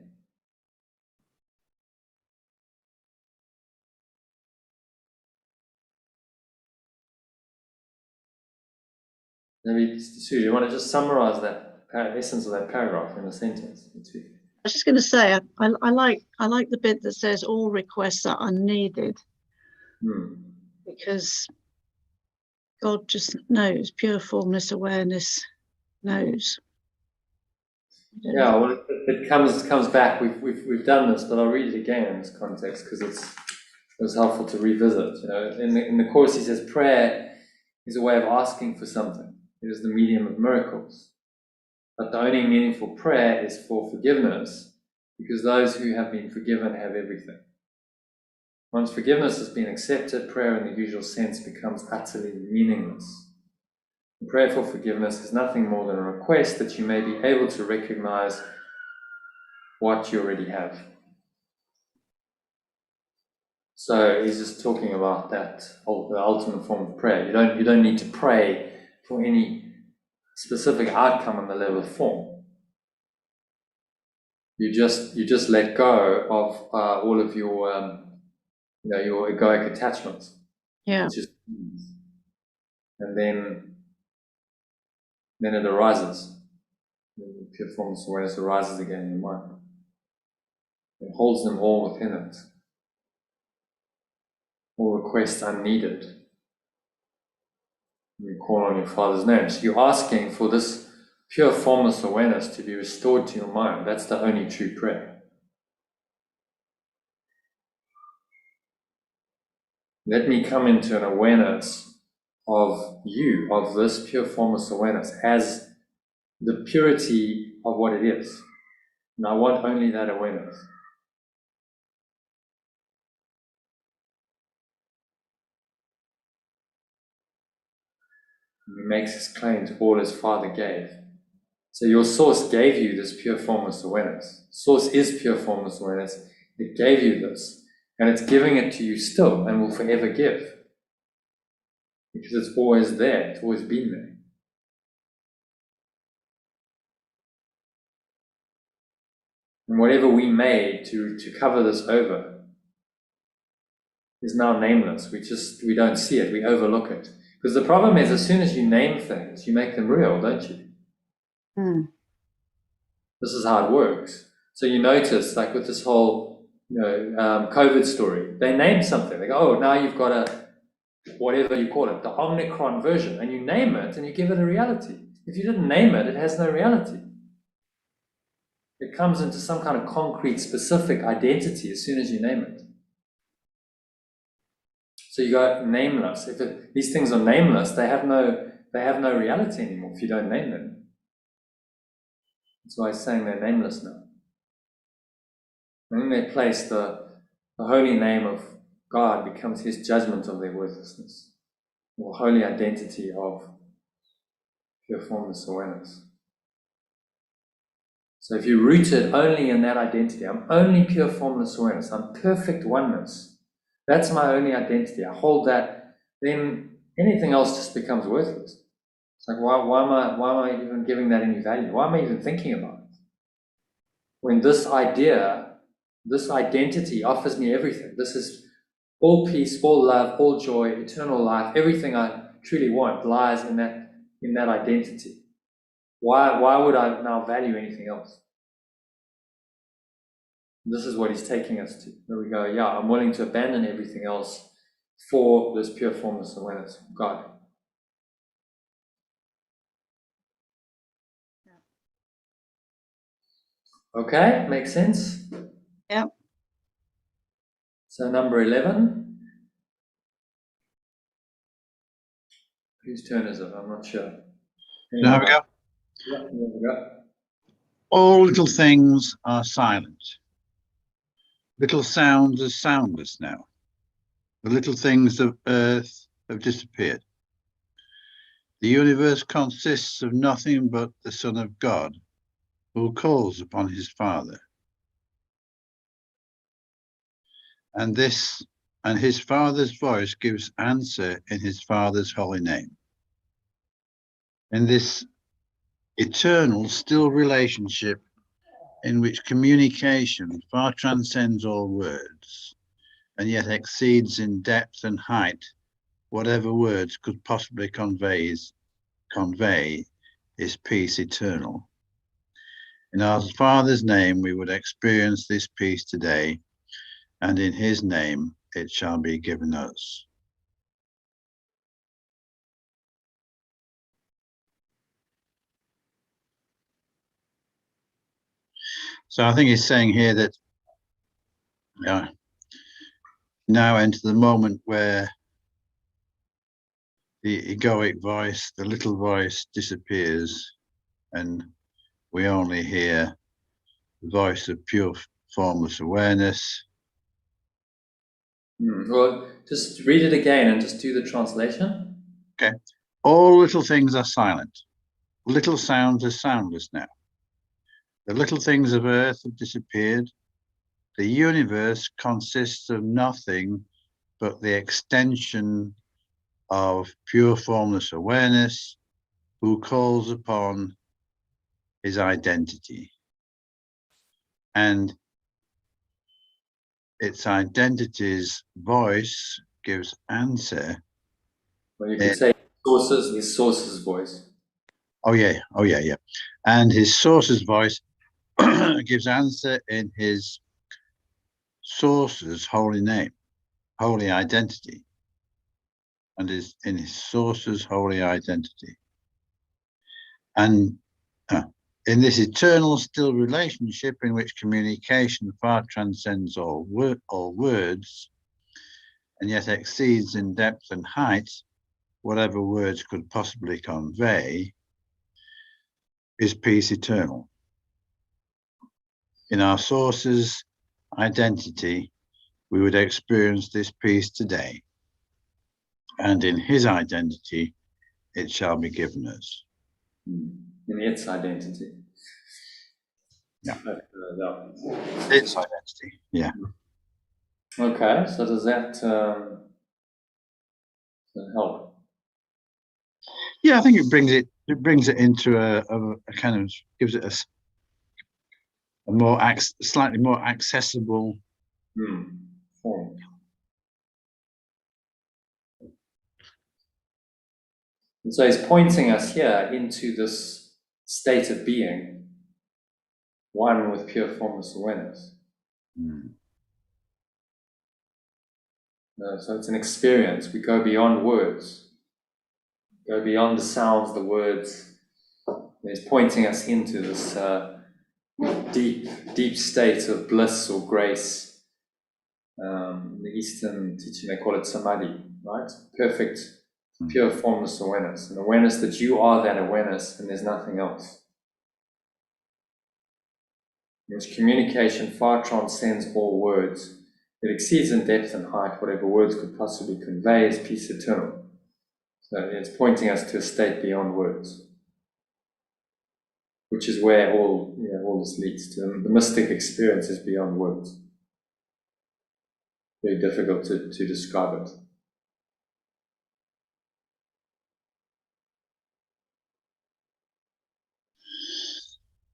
Maybe, Sue, you want to just summarize that essence of that paragraph in a sentence or two? I was just going to say, I like the bit that says all requests are unneeded, because God just knows. Pure formless awareness knows. Yeah, well, it comes back. We've done this, but I'll read it again in this context because it was helpful to revisit. In the course he says prayer is a way of asking for something. It is the medium of miracles. But the only meaningful prayer is for forgiveness, because those who have been forgiven have everything. Once forgiveness has been accepted, prayer in the usual sense becomes utterly meaningless. The prayer for forgiveness is nothing more than a request that you may be able to recognize what you already have. So he's just talking about that, the ultimate form of prayer. You don't need to pray for any specific outcome on the level of form. You just let go of all of your your egoic attachments. Yeah. And then it arises. The pure formless awareness arises again in the mind. It holds them all within it. All requests unneeded. You call on your Father's name. So you're asking for this pure formless awareness to be restored to your mind. That's the only true prayer. Let me come into an awareness of you, of this pure formless awareness, as the purity of what it is. And I want only that awareness. And he makes his claim to all his Father gave. So your source gave you this pure formless awareness. Source is pure formless awareness. It gave you this, and it's giving it to you still, and will forever give. Because it's always there, it's always been there. And whatever we made to cover this over is now nameless. We don't see it, we overlook it. Because the problem is, as soon as you name things, you make them real, don't you? This is how it works. So you notice, like with this whole, COVID story, they named something. They go, oh, now you've got whatever you call it, the Omicron version, and you name it and you give it a reality. If you didn't name it, it has no reality. It comes into some kind of concrete, specific identity as soon as you name it. So you go nameless. If these things are nameless, they have no reality anymore if you don't name them. That's why he's saying they're nameless now. And in their place, the holy name of God becomes his judgment of their worthlessness, or holy identity of pure formless awareness. So if you're rooted only in that identity, I'm only pure formless awareness, I'm perfect oneness, that's my only identity, I hold that, then anything else just becomes worthless. It's like, why am I even giving that any value? Why am I even thinking about it? When this idea, this identity offers me everything. This is all peace, all love, all joy, eternal life, everything I truly want lies in that identity. Why would I now value anything else? This is what he's taking us to. Where we go, yeah, I'm willing to abandon everything else for this pure formless awareness of God. Okay, makes sense? Yeah. So number 11. Whose turn is it? I'm not sure. Now have we go. Yeah, there we go. All little things are silent. Little sounds are soundless now. The little things of earth have disappeared. The universe consists of nothing but the Son of God, who calls upon his Father. And his Father's voice gives answer in his Father's holy name. In this eternal, still relationship in which communication far transcends all words, and yet exceeds in depth and height whatever words could possibly convey is peace eternal. In our Father's name we would experience this peace today, and in his name it shall be given us. So I think he's saying here that now enter the moment where the egoic voice, the little voice, disappears, and we only hear the voice of pure formless awareness. Well, just read it again and just do the translation. Okay. All little things are silent. Little sounds are soundless now. The little things of earth have disappeared. The universe consists of nothing but the extension of pure formless awareness, who calls upon his identity. And its identity's voice gives answer. Well, you could say his source's voice. Oh yeah. And his source's voice gives answer in his source's holy name, holy identity, and is in his source's holy identity. And in this eternal still relationship in which communication far transcends all words, and yet exceeds in depth and height whatever words could possibly convey, is peace eternal. In our source's identity, we would experience this peace today, and in his identity, it shall be given us. In its identity. Yeah. Its identity, yeah. Okay, so does that help? Yeah, I think it brings it into a kind of, gives it a more slightly more accessible form. And so he's pointing us here into this state of being, one with pure formless awareness. So it's an experience. We go beyond words, go beyond the sounds, the words. It's pointing us into this deep state of bliss or grace. In the Eastern teaching, they call it samadhi, right? Perfect, pure formless awareness. An awareness that you are that awareness and there's nothing else. In which communication far transcends all words. It exceeds in depth and height whatever words could possibly convey as peace eternal. So it's pointing us to a state beyond words, which is where all this leads to. The mystic experience is beyond words. Very difficult to describe it.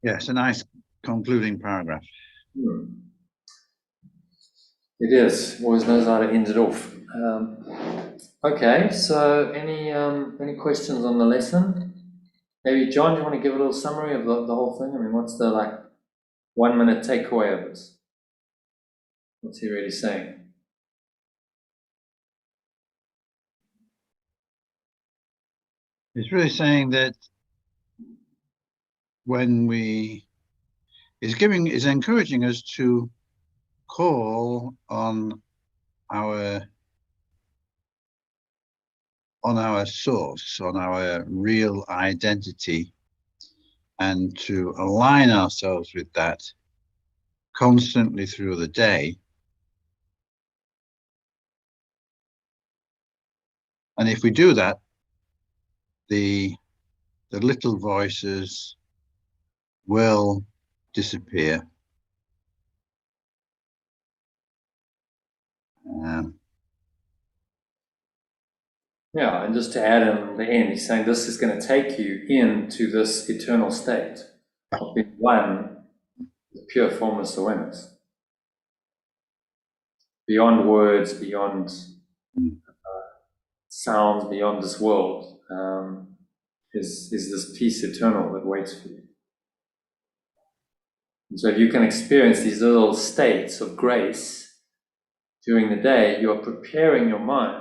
Yes, a nice concluding paragraph. It is. Always knows how to end it off. Okay, so any questions on the lesson? Maybe John, do you want to give a little summary of the whole thing? I mean, what's the 1 minute takeaway of this? What's he really saying? He's really saying that when is encouraging us to call on our source, on our real identity, and to align ourselves with that constantly through the day. And if we do that, the little voices will disappear. Yeah, and just to add in the end, he's saying this is going to take you into this eternal state of being one with pure formless awareness. Beyond words, beyond sounds, beyond this world, is this peace eternal that waits for you. And so if you can experience these little states of grace during the day, you are preparing your mind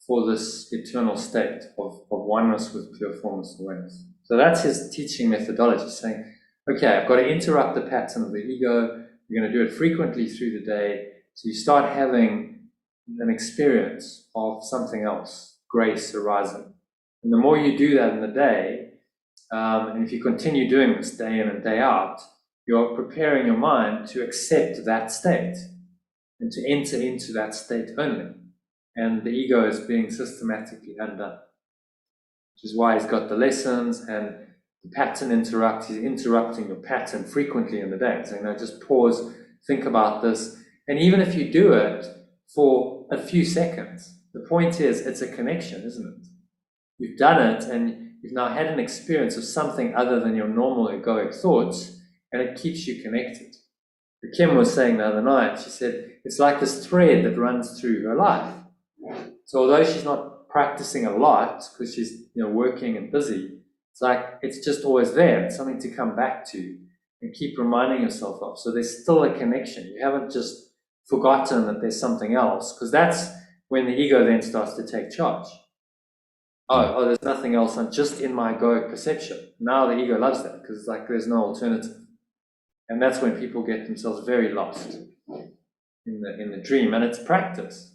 for this eternal state of oneness with pure formless awareness. So that's his teaching methodology, saying, okay, I've got to interrupt the pattern of the ego. You're going to do it frequently through the day. So you start having an experience of something else, grace arising. And the more you do that in the day, and if you continue doing this day in and day out, you're preparing your mind to accept that state and to enter into that state only. And the ego is being systematically undone, which is why he's got the lessons and the pattern interrupt. He's interrupting your pattern frequently in the day, saying, no, just pause, think about this. And even if you do it for a few seconds, the point is it's a connection, isn't it? You've done it and you've now had an experience of something other than your normal egoic thoughts, and it keeps you connected. Kim was saying the other night, she said, it's like this thread that runs through her life. So although she's not practicing a lot because she's working and busy, it's like it's just always there. It's something to come back to and keep reminding yourself of. So there's still a connection. You haven't just forgotten that there's something else, because that's when the ego then starts to take charge. Oh, there's nothing else. I'm just in my egoic perception. Now the ego loves that because it's like there's no alternative. And that's when people get themselves very lost in the dream. And it's practice.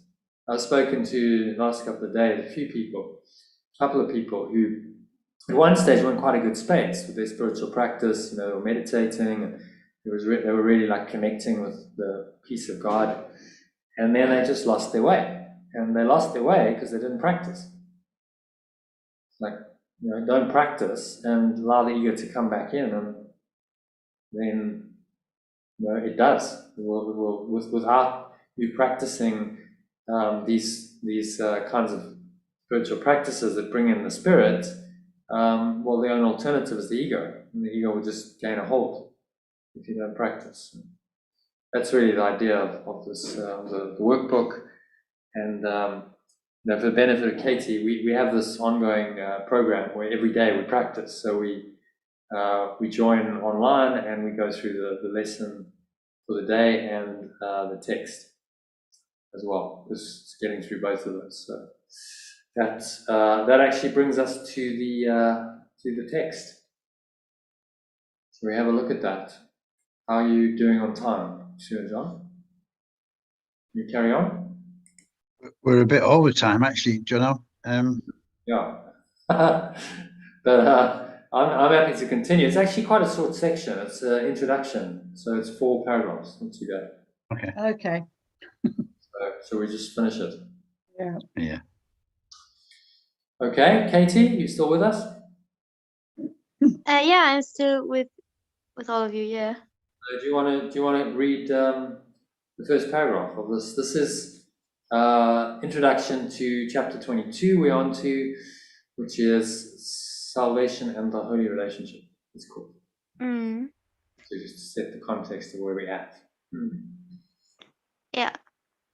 I've spoken to the last couple of days a couple of people who at one stage were in quite a good space with their spiritual practice, they were meditating, and they were really like connecting with the peace of God. And then they just lost their way. And they lost their way because they didn't practice. Like, don't practice and allow the ego to come back in, and then it does. It will, without you practicing these kinds of spiritual practices that bring in the spirit, the only alternative is the ego, and the ego will just gain a hold if you don't practice. That's really the idea of this the workbook, and for the benefit of Katie, we have this ongoing program where every day we practice. So we join online and we go through the lesson for the day and the text. as well, just getting through both of those. So that actually brings us to the text. So we have a look at that. How are you doing on time, Sue and John? You carry on? We're a bit over time, actually, Jono. Yeah. But I'm happy to continue. It's actually quite a short section. It's an introduction, so it's 4 paragraphs, not too bad. Okay. So we just finish it. Yeah. Okay, Katie, you still with us? Yeah, I'm still with all of you. Yeah. Do you want to read the first paragraph of this? This is introduction to chapter 22. We're on to, which is salvation and the holy relationship. It's called. Mm. So just to set the context of where we're at. Yeah.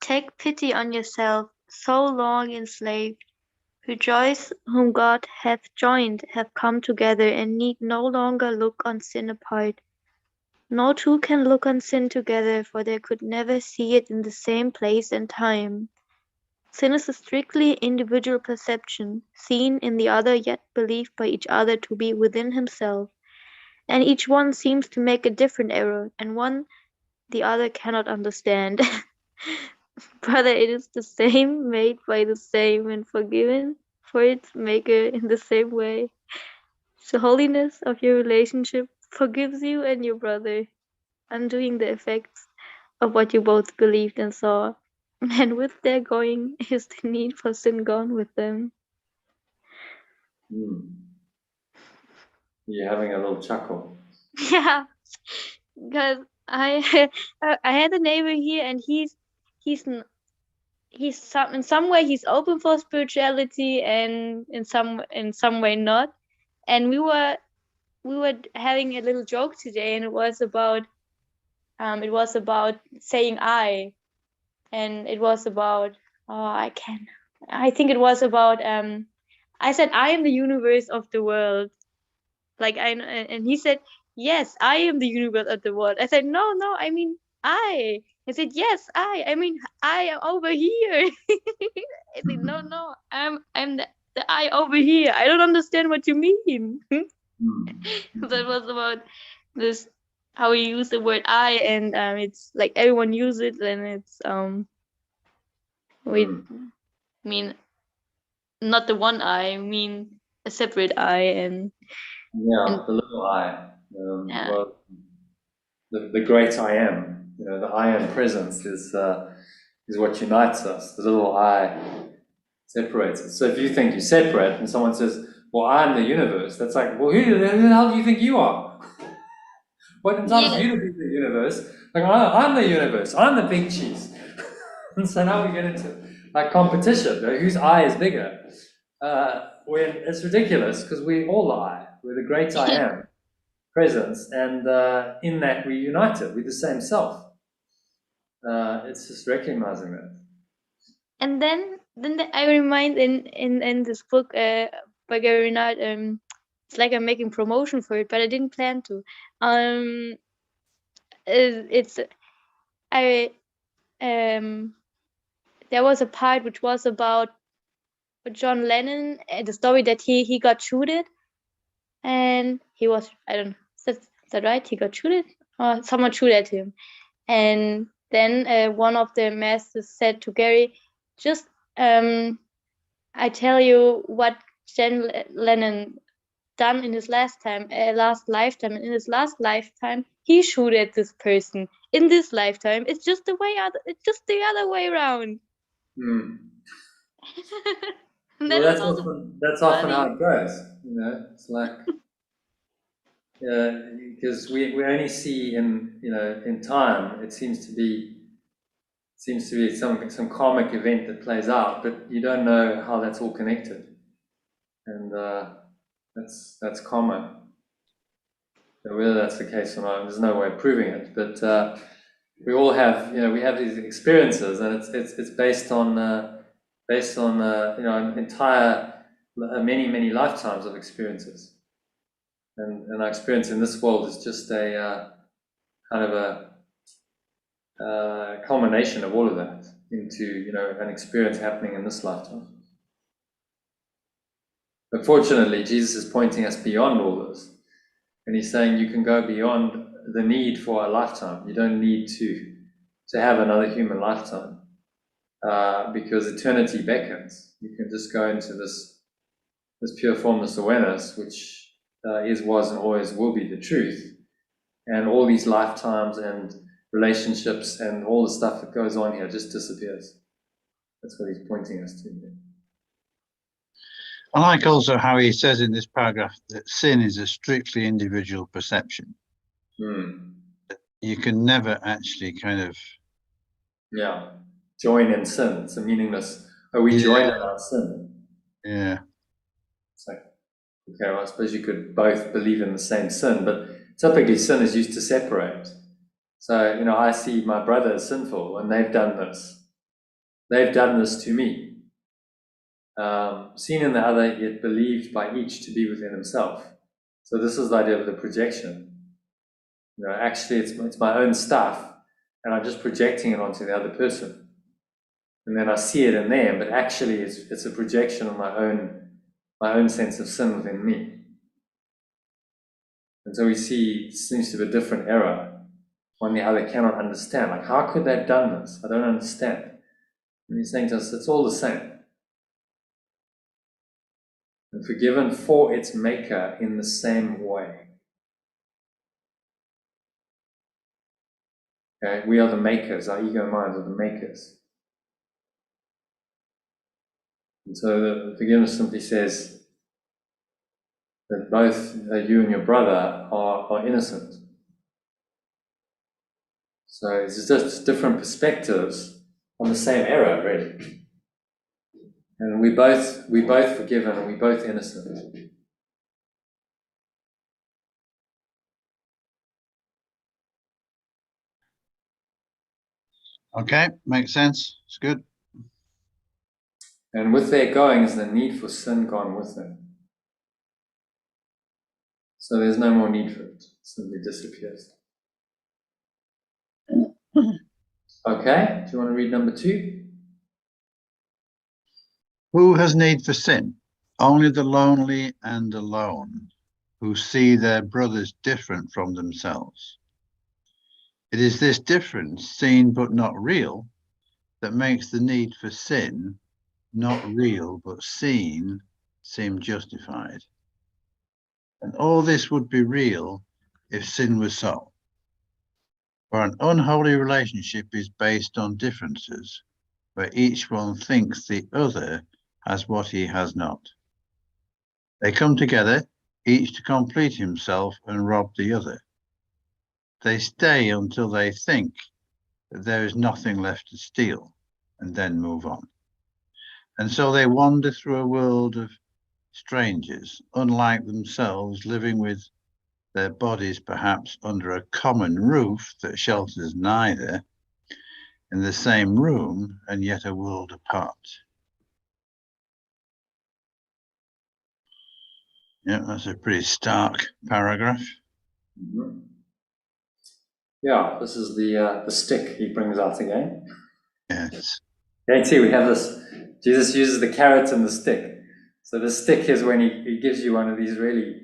Take pity on yourself, so long enslaved. Rejoice, whom God hath joined, have come together, and need no longer look on sin apart. No two can look on sin together, for they could never see it in the same place and time. Sin is a strictly individual perception, seen in the other yet believed by each other to be within himself, and each one seems to make a different error, and one the other cannot understand. Brother, it is the same, made by the same, and forgiven for its maker in the same way. The holiness of your relationship forgives you and your brother, undoing the effects of what you both believed and saw. And with their going is the need for sin gone with them. You're having a little chuckle. Yeah, because I I had a neighbor here, and he's in some way he's open for spirituality, and in some way not. And we were having a little joke today, and it was about saying I, and it was about I think it was about I said I am the universe of the world, like and he said yes, I am the universe of the world. I said no, I mean I said yes, I mean I am over here. I said no, I'm the I over here. I don't understand what you mean. That was about this, how we use the word I, and it's like everyone use it, and it's we mean not the one I mean a separate I, and The little I. yeah. Well, the great I am. The I am presence is what unites us. The little I separates us. So if you think you separate, and someone says, "Well, I'm the universe," that's like, well, who the hell do you think you are? What entitles you to be the universe? Like, I'm the universe. I'm the big cheese. And so now we get into like competition. Whose I is bigger? When it's ridiculous because we all I. We're the great I am presence, and in that we united with the same self. It's just recognizing that. And then I remind in this book by Gary Renard, it's like I'm making promotion for it, but I didn't plan to. It's I there was a part which was about John Lennon, the story that he got shooted, and he was, I don't know, is that right? He got shooted, or someone shot at him, and then one of the masters said to Gary, just I tell you what John Lennon done in his last lifetime, and in his last lifetime he shot at this person. In this lifetime, it's just the other way around. And Well, that was also that's often how it goes. It's like because we only see in time. It seems to be some karmic event that plays out, but you don't know how that's all connected, and that's karma. So whether that's the case or not, there's no way of proving it. But we all have, we have these experiences, and it's based on an entire many lifetimes of experiences, and our experience in this world is just a kind of a culmination of all of that. into, you know, an experience happening in this lifetime. But fortunately, Jesus is pointing us beyond all this. And he's saying you can go beyond the need for a lifetime. You don't need to have another human lifetime because eternity beckons. You can just go into this pure formless awareness, which is, was, and always will be the truth. And all these lifetimes and relationships and all the stuff that goes on here just disappears. That's what he's pointing us to here. I like also how he says in this paragraph that sin is a strictly individual perception. You can never actually kind of join in sin. It's a meaningless. Oh, we join in our sin. Yeah. It's like, okay, well, I suppose you could both believe in the same sin, but typically sin is used to separate. So, you know, I see my brother as sinful, and they've done this. They've done this to me. Seen in the other, yet believed by each to be within himself. So this is the idea of the projection. You know, actually, it's my own stuff, and I'm just projecting it onto the other person. And then I see it in them, but actually, it's a projection of my own sense of sin within me. And so we see it seems to be a different error. One the other cannot understand. Like, how could they have done this? I don't understand. And he's saying to us, it's all the same. And forgiven for its maker in the same way. Okay, we are the makers, our ego minds are the makers. And so the forgiveness simply says that both you and your brother are innocent. So it's just different perspectives on the same error, really. And we both forgiven and we both innocent. Okay, makes sense. It's good. And with their going is the need for sin gone with them. So there's no more need for it. It simply disappears. Okay, do you want to read number 2? Who has need for sin? Only the lonely and alone, who see their brothers different from themselves. It is this difference, seen but not real, that makes the need for sin, not real but seen, seem justified. And all this would be real if sin was so. For an unholy relationship is based on differences, where each one thinks the other has what he has not. They come together, each to complete himself and rob the other. They stay until they think that there is nothing left to steal, and then move on. And so they wander through a world of strangers, unlike themselves, living with their bodies perhaps under a common roof that shelters neither, in the same room and yet a world apart. Yeah, that's a pretty stark paragraph. Mm-hmm. Yeah, this is the stick he brings out again. Yes. Okay, see, we have this. Jesus uses the carrot and the stick. So the stick is when he gives you one of these really,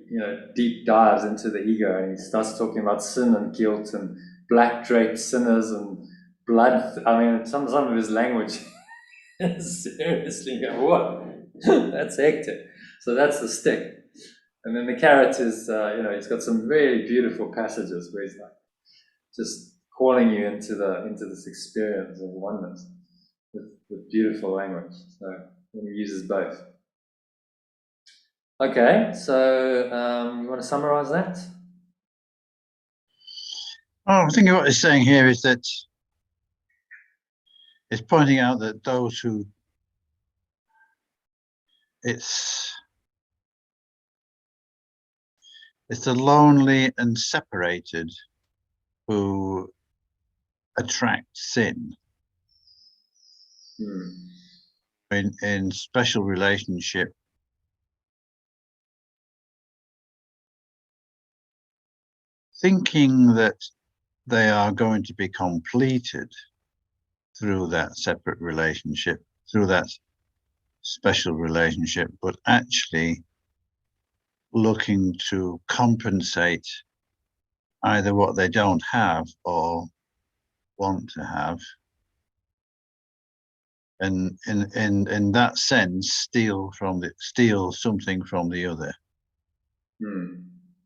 deep dives into the ego, and he starts talking about sin and guilt and black draped sinners and blood. I mean, some of his language is seriously what? That's hectic. So that's the stick. And then the carrot is, he's got some really beautiful passages where he's like just calling you into this experience of oneness with beautiful language. So he uses both. Okay, so you want to summarize that? Oh, I think what he's saying here is that it's pointing out that those who it's the lonely and separated who attract sin. In special relationship, thinking that they are going to be completed through that separate relationship, through that special relationship, but actually looking to compensate either what they don't have or want to have, and in that sense steal something from the other.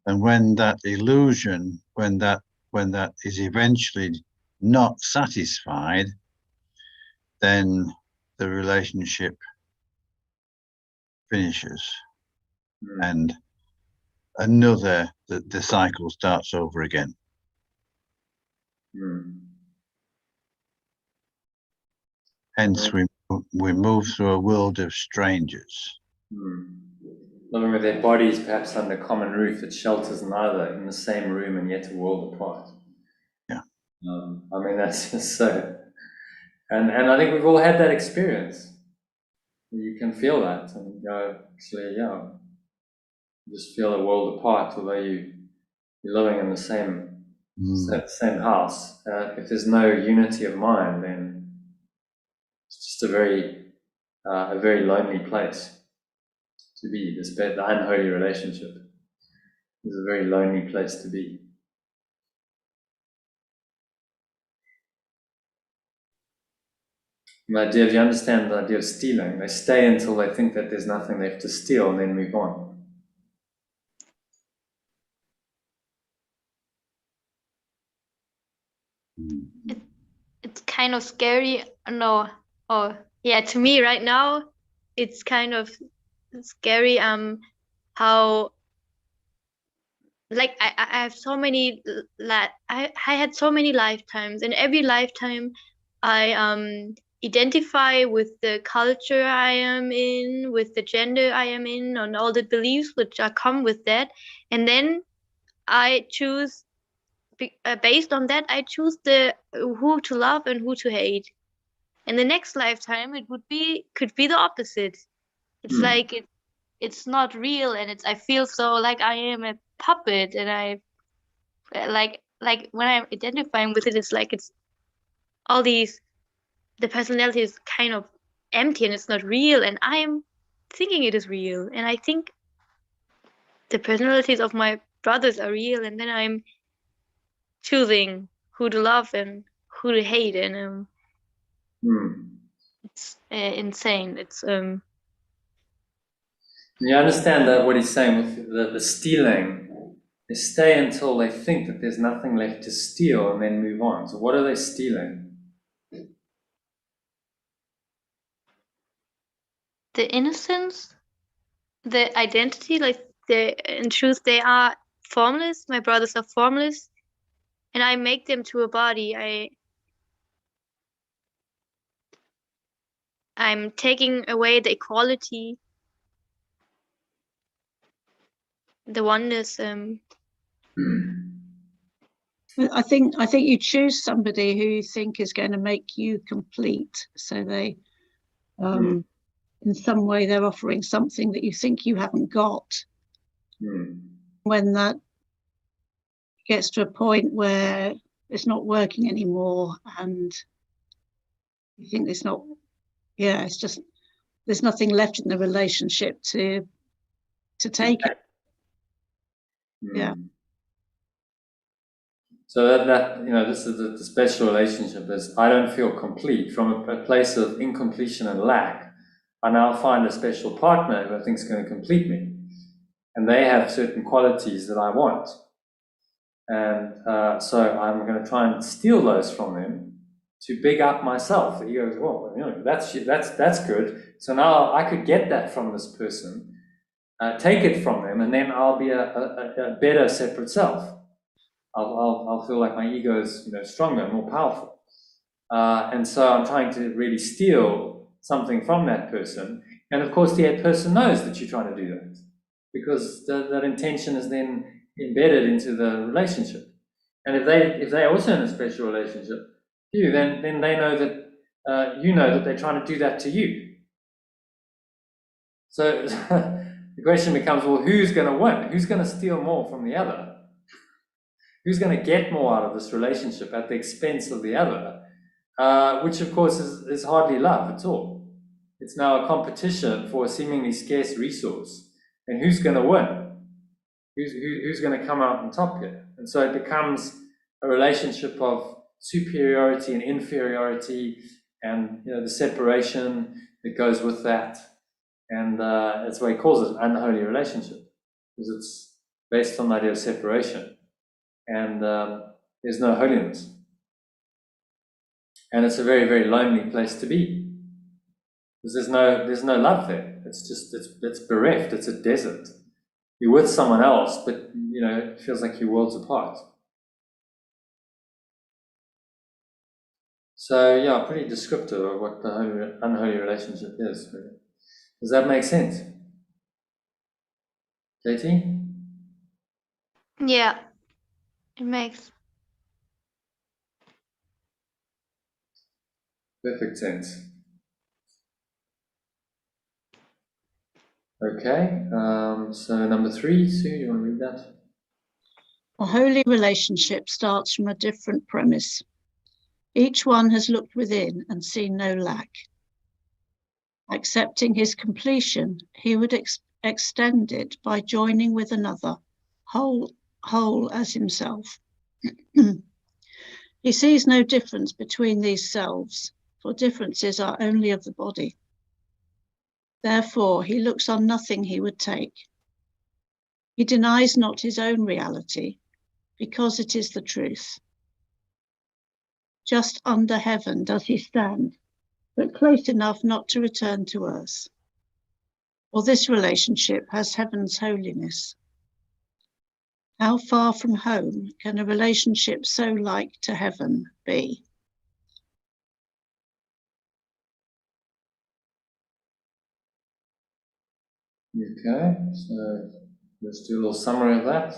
And when that illusion, when that is eventually not satisfied, then the relationship finishes, and the cycle starts over again. Hence, we move through a world of strangers. Living with their bodies perhaps under common roof, it shelters neither, in the same room and yet a world apart. Yeah. I mean, that's just so, and I think we've all had that experience. You can feel that, and you go, actually, yeah, you just feel a world apart, although you're living in the same house. If there's no unity of mind, then it's just a very lonely place to be. The unholy relationship is a very lonely place to be. The idea, if you understand the idea of stealing, they stay until they think that there's nothing left to steal and then move on. It's kind of scary. No, yeah, to me right now, it's kind of scary. How, like, I have so many I had so many lifetimes, and every lifetime I identify with the culture I am in, with the gender I am in, and all the beliefs which are come with that, and then I choose based on that I choose the who to love and who to hate. In the next lifetime it could be the opposite. It's like it's not real, and I feel so like I am a puppet, and I like when I'm identifying with it, it's like it's all these, the personality is kind of empty and it's not real, and I'm thinking it is real, and I think the personalities of my brothers are real, and then I'm choosing who to love and who to hate, and it's insane. It's You understand that what he's saying with the stealing? They stay until they think that there's nothing left to steal and then move on. So what are they stealing? the innocence, the identity, like in truth they are formless. My brothers are formless, and I make them to a body. I'm taking away the equality, the oneness. I think you choose somebody who you think is going to make you complete. So they, in some way, they're offering something that you think you haven't got. When that gets to a point where it's not working anymore, and you think it's not, it's just there's nothing left in the relationship to take it. Yeah. So that this is the special relationship is I don't feel complete. From a place of incompletion and lack, I now find a special partner who I think is going to complete me. And they have certain qualities that I want. And so I'm going to try and steal those from them to big up myself. He goes, well, that's good. So now I could get that from this person, take it from them, and then I'll be a better separate self. I'll feel like my ego is stronger, more powerful, and so I'm trying to really steal something from that person. And of course, the person knows that you're trying to do that because that intention is then embedded into the relationship. And if they're also in a special relationship with you, then they know that that they're trying to do that to you. So the question becomes, well, who's going to win? Who's going to steal more from the other? Who's going to get more out of this relationship at the expense of the other? which of course is hardly love at all. It's now a competition for a seemingly scarce resource. And who's going to win? Who's going to come out on top here? And so it becomes a relationship of superiority and inferiority, and the separation that goes with that. And that's why he calls it an unholy relationship, because it's based on the idea of separation, and there's no holiness. And it's a very, very lonely place to be, because there's no love there. It's bereft. It's a desert. You're with someone else, but it feels like you're worlds apart. So yeah, pretty descriptive of what the unholy relationship is. Really. Does that make sense, Katie? Yeah, it makes. Perfect sense. Okay, so number 3, Sue, you want to read that? A holy relationship starts from a different premise. Each one has looked within and seen no lack. Accepting his completion, he would extend it by joining with another, whole as himself. He sees no difference between these selves, for differences are only of the body. Therefore, he looks on nothing he would take. He denies not his own reality, because it is the truth. Just under heaven does he stand, but close enough not to return to earth. For this relationship has heaven's holiness. How far from home can a relationship so like to heaven be? Okay, so let's do a little summary of that.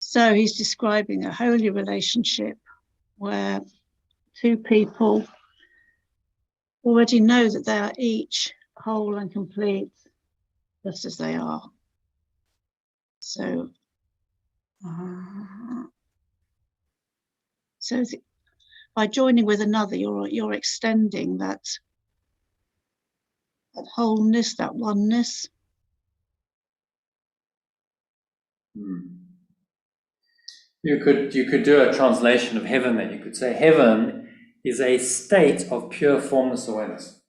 So he's describing a holy relationship where two people already know that they are each whole and complete, just as they are. So, by joining with another, you're extending that wholeness, that oneness. You could do a translation of heaven then. You could say heaven is a state of pure formless awareness.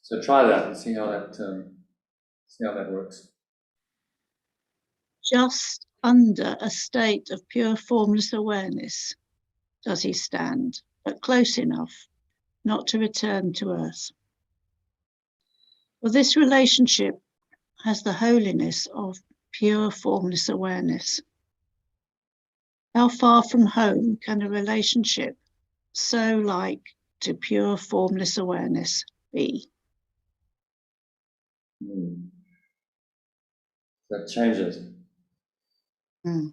So try that and see how that works. Just under a state of pure formless awareness does he stand, but close enough not to return to earth. For this relationship has the holiness of pure formless awareness. How far from home can a relationship so like to pure formless awareness be? That changes. Mm.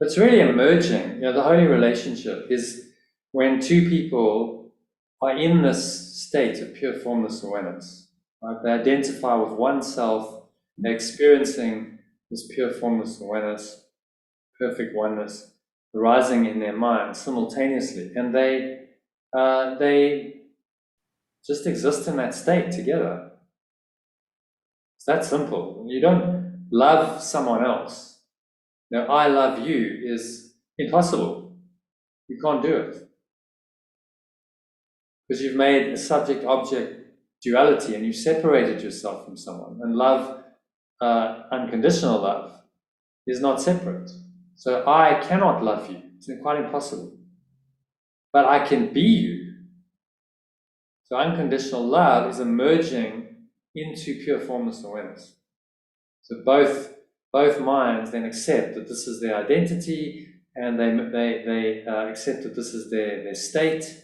It's really emerging. The holy relationship is when two people are in this state of pure formless awareness. Right? They identify with oneself, they're experiencing this pure formless awareness, perfect oneness, arising in their mind simultaneously, and they just exist in that state together. It's that simple. You don't love someone else. Now, I love you is impossible. You can't do it. Because you've made a subject-object duality and you've separated yourself from someone. And love, unconditional love, is not separate. So I cannot love you. It's quite impossible. But I can be you. So unconditional love is emerging into pure formless awareness. So both minds then accept that this is their identity, and they accept that this is their state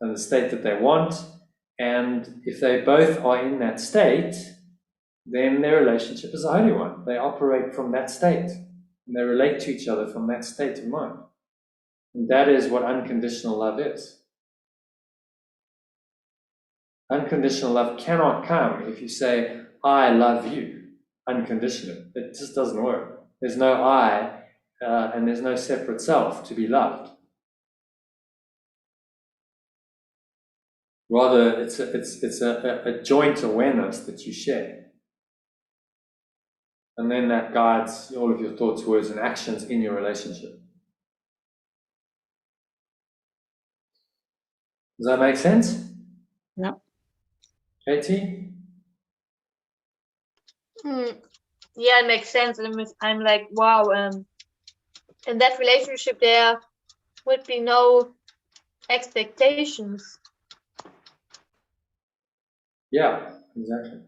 and the state that they want. And if they both are in that state, then their relationship is a holy one. They operate from that state, and they relate to each other from that state of mind. And that is what unconditional love is. Unconditional love cannot come if you say, I love you, unconditionally. It just doesn't work. There's no I and there's no separate self to be loved. Rather, it's a joint awareness that you share. And then that guides all of your thoughts, words, and actions in your relationship. Does that make sense? Yeah. Katie? Yeah, it makes sense. I'm like, wow, in that relationship there would be no expectations. Yeah, exactly.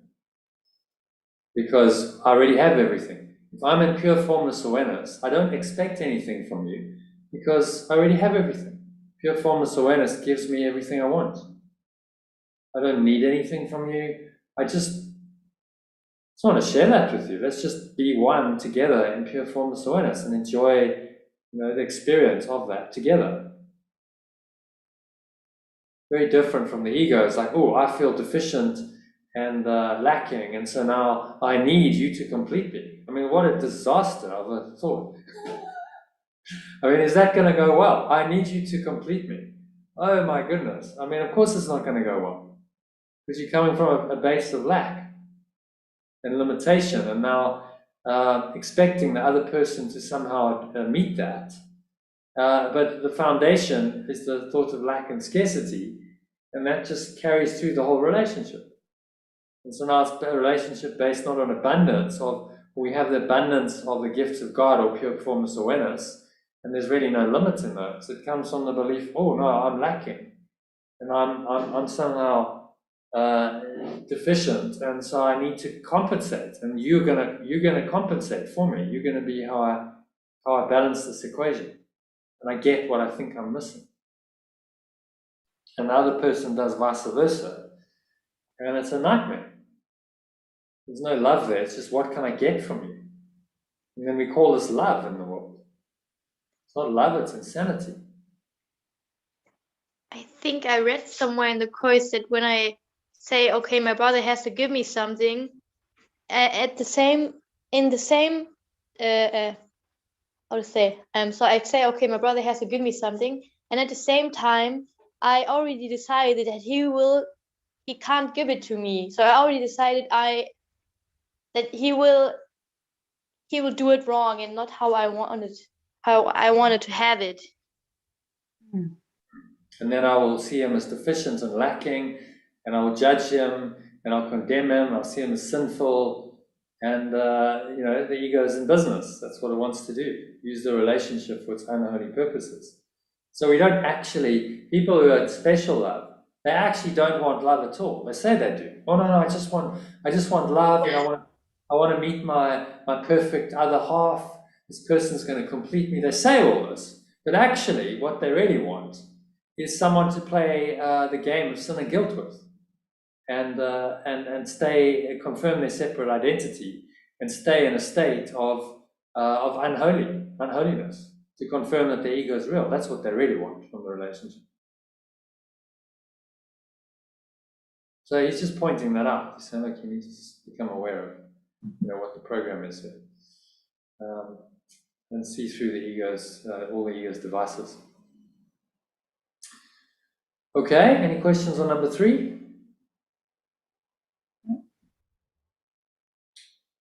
Because I already have everything. If I'm in pure formless awareness, I don't expect anything from you because I already have everything. Pure formless awareness gives me everything I want. I don't need anything from you. I just want to share that with you. Let's just be one together in pure formless awareness and enjoy, the experience of that together. Very different from the ego. It's like, oh, I feel deficient and lacking, and so now I need you to complete me. I mean, what a disaster of a thought. I mean, is that going to go well? I need you to complete me. Oh my goodness. I mean, of course it's not going to go well. Because you're coming from a base of lack and limitation, and now expecting the other person to somehow meet that. But the foundation is the thought of lack and scarcity, and that just carries through the whole relationship. And so now it's a relationship based not on abundance of, we have the abundance of the gifts of God or pure formless awareness, and there's really no limit in those. It comes from the belief, oh no, I'm lacking, and I'm somehow deficient, and so I need to compensate, and you're gonna compensate for me. You're gonna be how I balance this equation, and I get what I think I'm missing, and the other person does vice versa, and it's a nightmare. There's no love there. It's just, what can I get from you? And then we call this love in the world. It's not love, it's insanity. I think I read somewhere in the course that when I say, okay, my brother has to give me something, how to say, so I'd say, okay, my brother has to give me something, and at the same time, I already decided that he can't give it to me. So I already decided that he will do it wrong and not how I wanted to have it. And then I will see him as deficient and lacking, and I will judge him, and I'll condemn him. I'll see him as sinful, and the ego is in business. That's what it wants to do: use the relationship for its unholy purposes. So we don't actually, people who are special love, they actually don't want love at all. They say they do. Oh no, I just want love, and I want to meet my perfect other half. This person's going to complete me. They say all this, but actually, what they really want is someone to play the game of sin and guilt with, and confirm their separate identity, and stay in a state of unholiness, to confirm that their ego is real. That's what they really want from the relationship. So he's just pointing that out. He's saying, look, you need to just become aware of what the program is here, and see through the ego's all the ego's devices. Okay, any questions on number 3?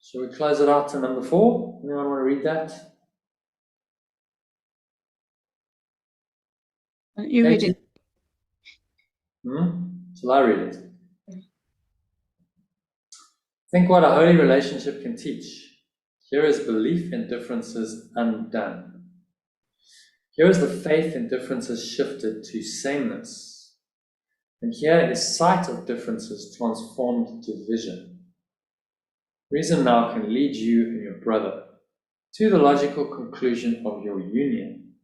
Shall we close it out to number 4? Anyone want to read that? You read it. Shall I read it? Think what a holy relationship can teach. Here is belief in differences undone. Here is the faith in differences shifted to sameness. And here is sight of differences transformed to vision. Reason now can lead you and your brother to the logical conclusion of your union.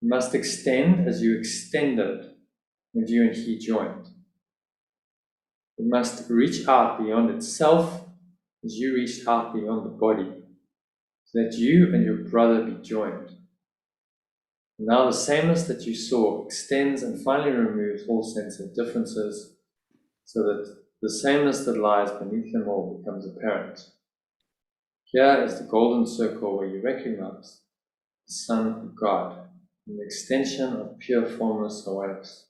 You must extend as you extended when you and he joined. It must reach out beyond itself as you reached out beyond the body, so that you and your brother be joined. And now the sameness that you saw extends and finally removes all sense of differences, so that the sameness that lies beneath them all becomes apparent. Here is the golden circle where you recognize the Son of God, an extension of pure formless awareness.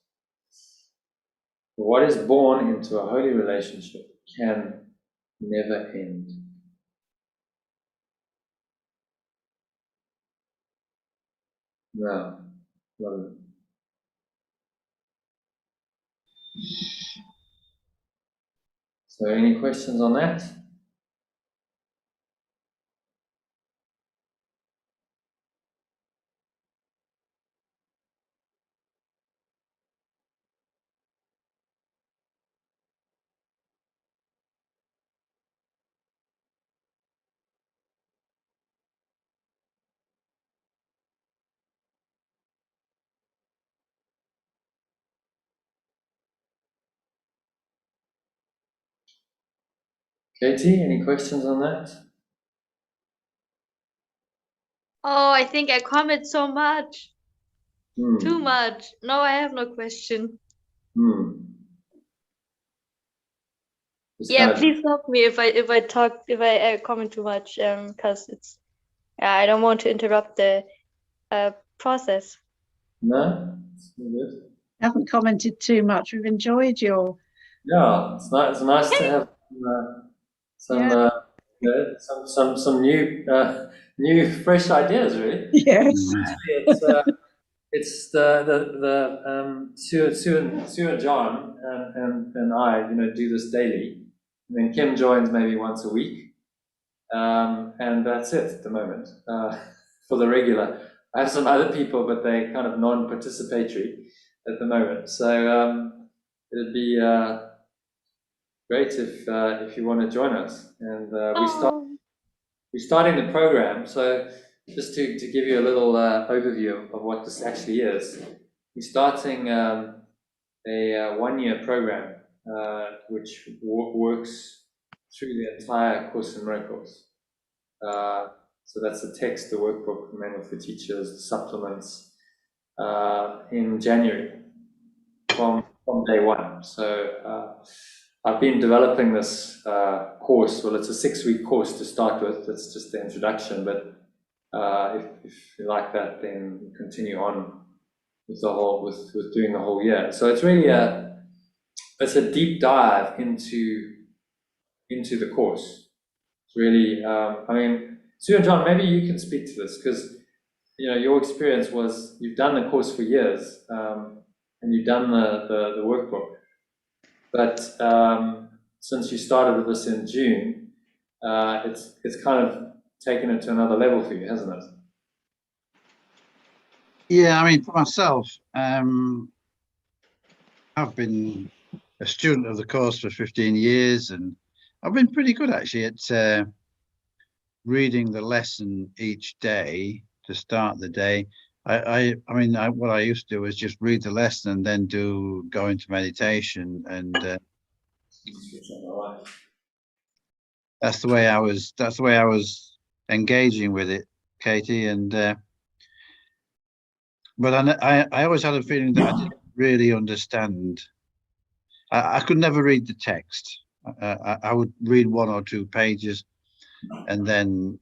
For what is born into a holy relationship can never end. Now, love it. So, any questions on that? Katie, any questions on that? Oh, I think I comment so much. Too much. No, I have no question. Yeah, please stop me if I comment too much, because it's I don't want to interrupt the process. No, it's good. I haven't commented too much. We've enjoyed your. Yeah, it's nice to have some new fresh ideas, really. Yes. It's the Sue and John and I, do this daily. And then Kim joins maybe once a week, and that's it at the moment for the regular. I have some other people, but they're kind of non-participatory at the moment. So it'd be great if you want to join us. And we're starting the program. So just to give you a little overview of what this actually is, we're starting a 1-year program which works through the entire Course in Miracles. So that's the text, the workbook, the manual for teachers, the supplements in January from day one. So I've been developing this course. Well, it's a 6-week course to start with. That's just the introduction, but if you like that, then continue on with the whole with doing the whole year. So it's really it's a deep dive into the course. It's really I mean, Sue and John, maybe you can speak to this, because your experience was you've done the course for years and you've done the workbook, but since you started with this in June, it's kind of taken it to another level for you, hasn't it? Yeah, I mean, for myself, I've been a student of the course for 15 years, and I've been pretty good actually at reading the lesson each day to start the day. I mean, what I used to do was just read the lesson and then go into meditation, and that's the way I was engaging with it, Katie. And but I always had a feeling that I didn't really understand. I could never read the text. I would read 1 or 2 pages and then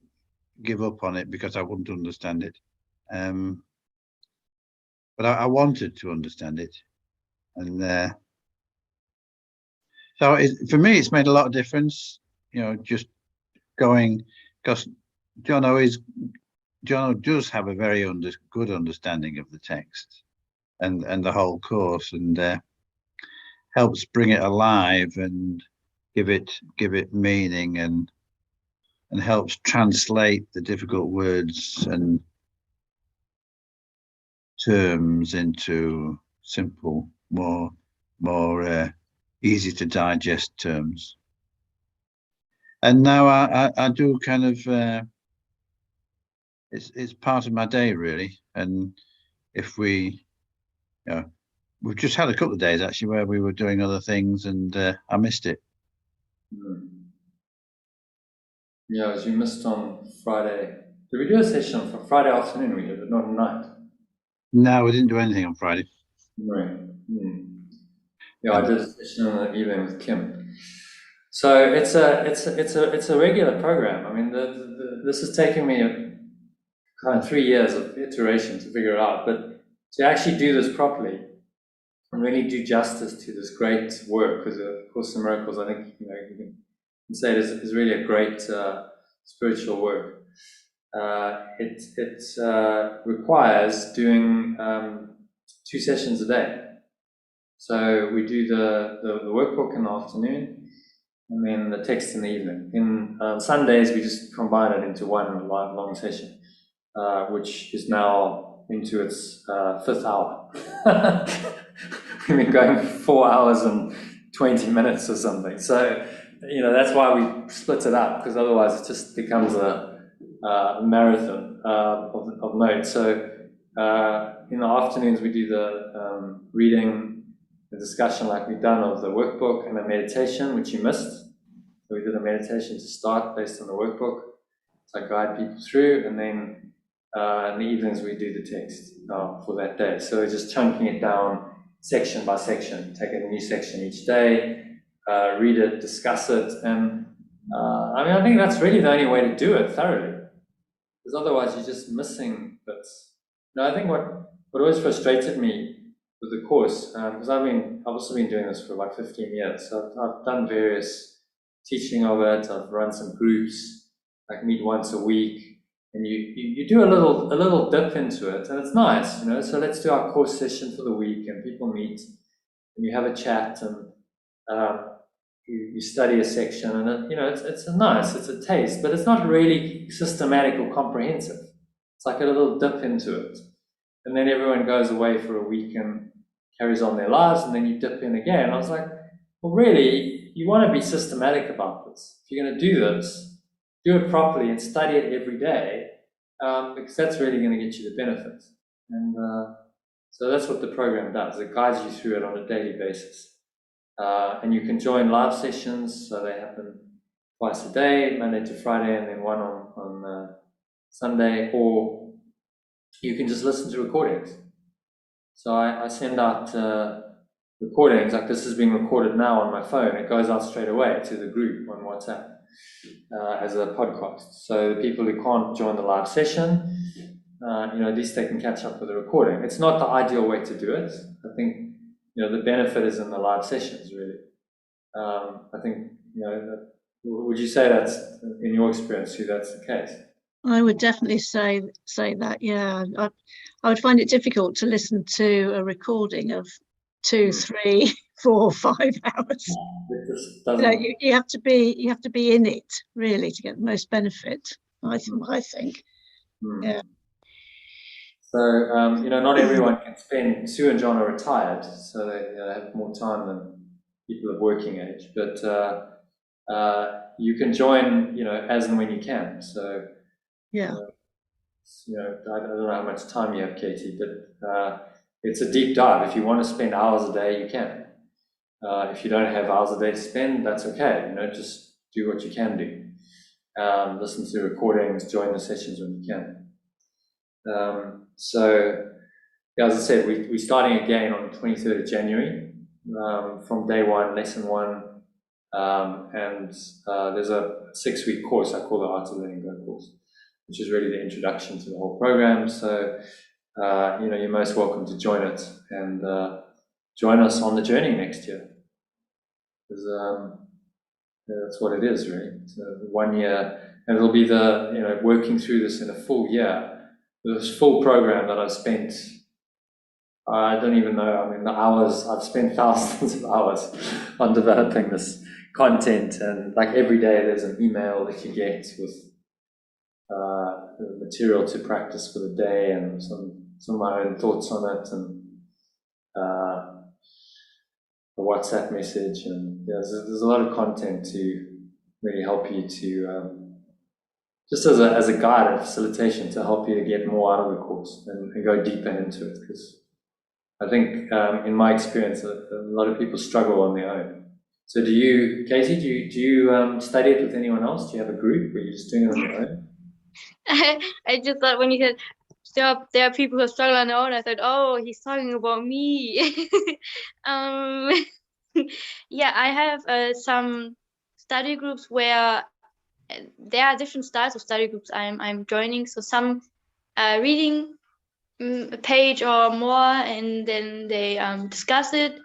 give up on it because I wouldn't understand it. But I wanted to understand it, and so for me, it's made a lot of difference. Just going, because Jono does have a very good understanding of the text and the whole course, and helps bring it alive and give it meaning, and helps translate the difficult words and terms into simple, more easy to digest terms. And now I do kind of it's part of my day, really. And if we've just had a couple of days actually where we were doing other things, and I missed it. Yeah, as you missed on Friday. Did we do a session for Friday afternoon? We did it, not at night. No, we didn't do anything on Friday. Right. Yeah, I did a session in the evening with Kim. So it's a regular program. I mean, this has taken me kind of 3 years of iteration to figure it out, but to actually do this properly and really do justice to this great work, because of Course in Miracles, I think you can say it is really a great spiritual work. It requires doing 2 sessions a day. So we do the workbook in the afternoon, and then the text in the evening. In Sundays, we just combine it into one long session, which is now into its 5th hour. We've been going 4 hours and 20 minutes or something. So, that's why we split it up, because otherwise it just becomes a marathon of notes. So in the afternoons, we do the reading, the discussion like we've done of the workbook, and the meditation, which you missed. So we did a meditation to start based on the workbook. So I guide people through, and then in the evenings we do the text for that day. So we're just chunking it down section by section, taking a new section each day, read it, discuss it, and I think that's really the only way to do it thoroughly, because otherwise you're just missing bits. I think what always frustrated me with the course, because I've also been doing this for about 15 years, so I've done various teaching of it. I've run some groups, like meet once a week, and you do a little dip into it, and it's nice, So let's do our course session for the week, and people meet, and you have a chat, and you study a section, and it's nice. It's a taste, but it's not really systematic or comprehensive. It's like a little dip into it, and then everyone goes away for a week and carries on their lives, and then you dip in again. I was like, well, really, you want to be systematic about this. If you're going to do this, do it properly and study it every day, because that's really going to get you the benefit. And so that's what the program does. It guides you through it on a daily basis. And you can join live sessions, so they happen twice a day, Monday to Friday, and then one on Sunday, or you can just listen to recordings. So I send out recordings, like this is being recorded now on my phone. It goes out straight away to the group on WhatsApp as a podcast. So the people who can't join the live session, at least they can catch up with the recording. It's not the ideal way to do it. I think, the benefit is in the live sessions, really. I think, would you say that's, in your experience, that's the case? I would definitely say that, yeah. I would find it difficult to listen to a recording of 2, 3, 4, 5 hours. You have to be in it, really, to get the most benefit, I think. Yeah. So, not everyone can spend. Sue and John are retired, so they have more time than people of working age. But you can join, as and when you can. So, yeah. I don't know how much time you have, Katie, but it's a deep dive. If you want to spend hours a day, you can. If you don't have hours a day to spend, that's okay. Just do what you can do. Listen to recordings, join the sessions when you can. So, as I said, we're starting again on the 23rd of January from day 1, lesson 1, and there's a 6-week course I call the Art of Letting Go course, which is really the introduction to the whole program. So, you're most welcome to join it and join us on the journey next year, because that's what it is, really. So 1 year, and it'll be working through this in a full year. This full program that I've spent, I don't even know, the hours, I've spent thousands of hours on developing this content, and like every day there's an email that you get with material to practice for the day, and some of my own thoughts on it, and a WhatsApp message, and there's a lot of content to really help you to just as a guide and facilitation to help you to get more out of the course and go deeper into it, because I think in my experience a lot of people struggle on their own. So do you, Katie, do you study it with anyone else? Do you have a group, or are you just doing it on your own? I just thought when you said there are people who struggle on their own, I thought, oh, he's talking about me. Yeah, I have some study groups where there are different styles of study groups I'm joining. So some reading a page or more, and then they discuss it,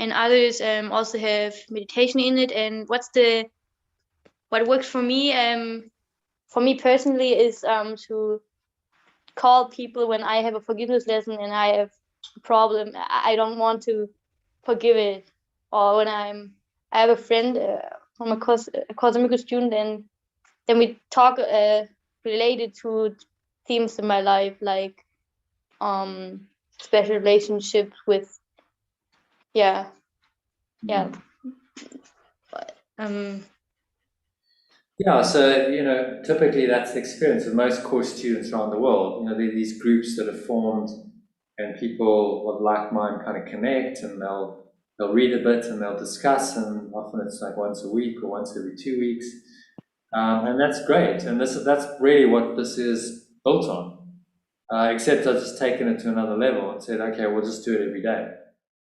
and others also have meditation in it. And what works for me personally is to call people when I have a forgiveness lesson and I have a problem. I don't want to forgive it, or when I have a friend from a Costa student, and then we talk related to themes in my life, like special relationships with yeah. Yeah, so, you know, typically that's the experience of most course students around the world. You know, there are these groups that are formed and people of like mind kind of connect, and they'll read a bit and they'll discuss, and often it's like once a week or once every 2 weeks. And that's great. And that's really what this is built on. Except I've just taken it to another level and said, okay, we'll just do it every day.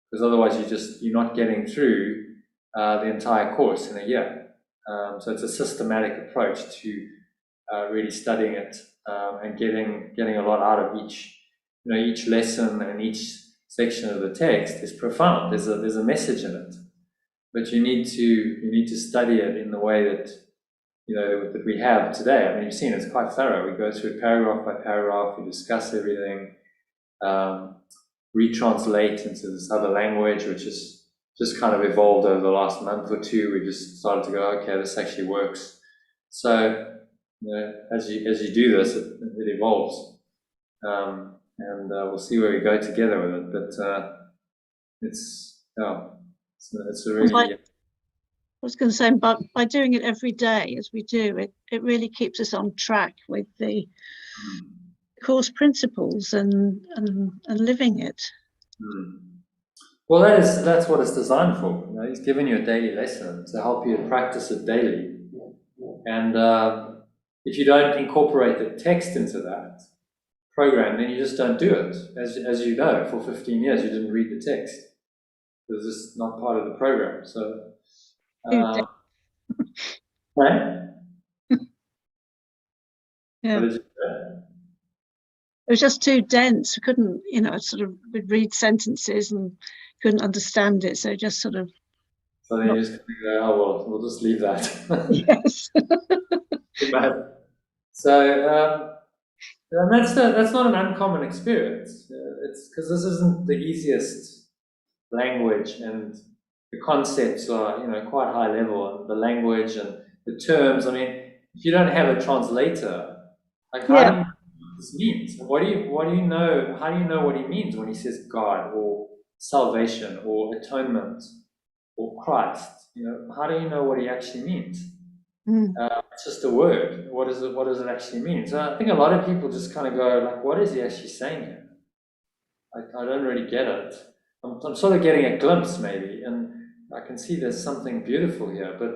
Because otherwise you're not getting through the entire course in a year. So it's a systematic approach to really studying it and getting a lot out of each lesson, and each section of the text is profound. There's a message in it, but you need to study it in the way that that we have today. I mean, you've seen it's quite thorough. We go through paragraph by paragraph. We discuss everything, retranslate into this other language, which is just kind of evolved over the last month or two. We just started to go, okay, this actually works. So, as you do this, it evolves, and we'll see where we go together with it. But it's a really. I was going to say, but by doing it every day, as we do, it really keeps us on track with the course principles and living it. Well, that's what it's designed for. He's given you a daily lesson to help you to practice it daily. And if you don't incorporate the text into that program, then you just don't do it. As you know, for 15 years you didn't read the text. It was just not part of the program. So, right? Yeah. What did you say? It was just too dense. We couldn't, we'd read sentences and couldn't understand it. So just sort of. So then you just go, oh well, we'll just leave that. Yes. So and that's not an uncommon experience. It's because this isn't the easiest language, and the concepts are quite high level, and the language and the terms. I mean, if you don't have a translator, like how do you know what this means? What do you know? How do you know what he means when he says God or salvation or atonement or Christ? How do you know what he actually means? It's just a word. What does it actually mean? So I think a lot of people just kind of go like, what is he actually saying here? I don't really get it. I'm sort of getting a glimpse maybe, and I can see there's something beautiful here, but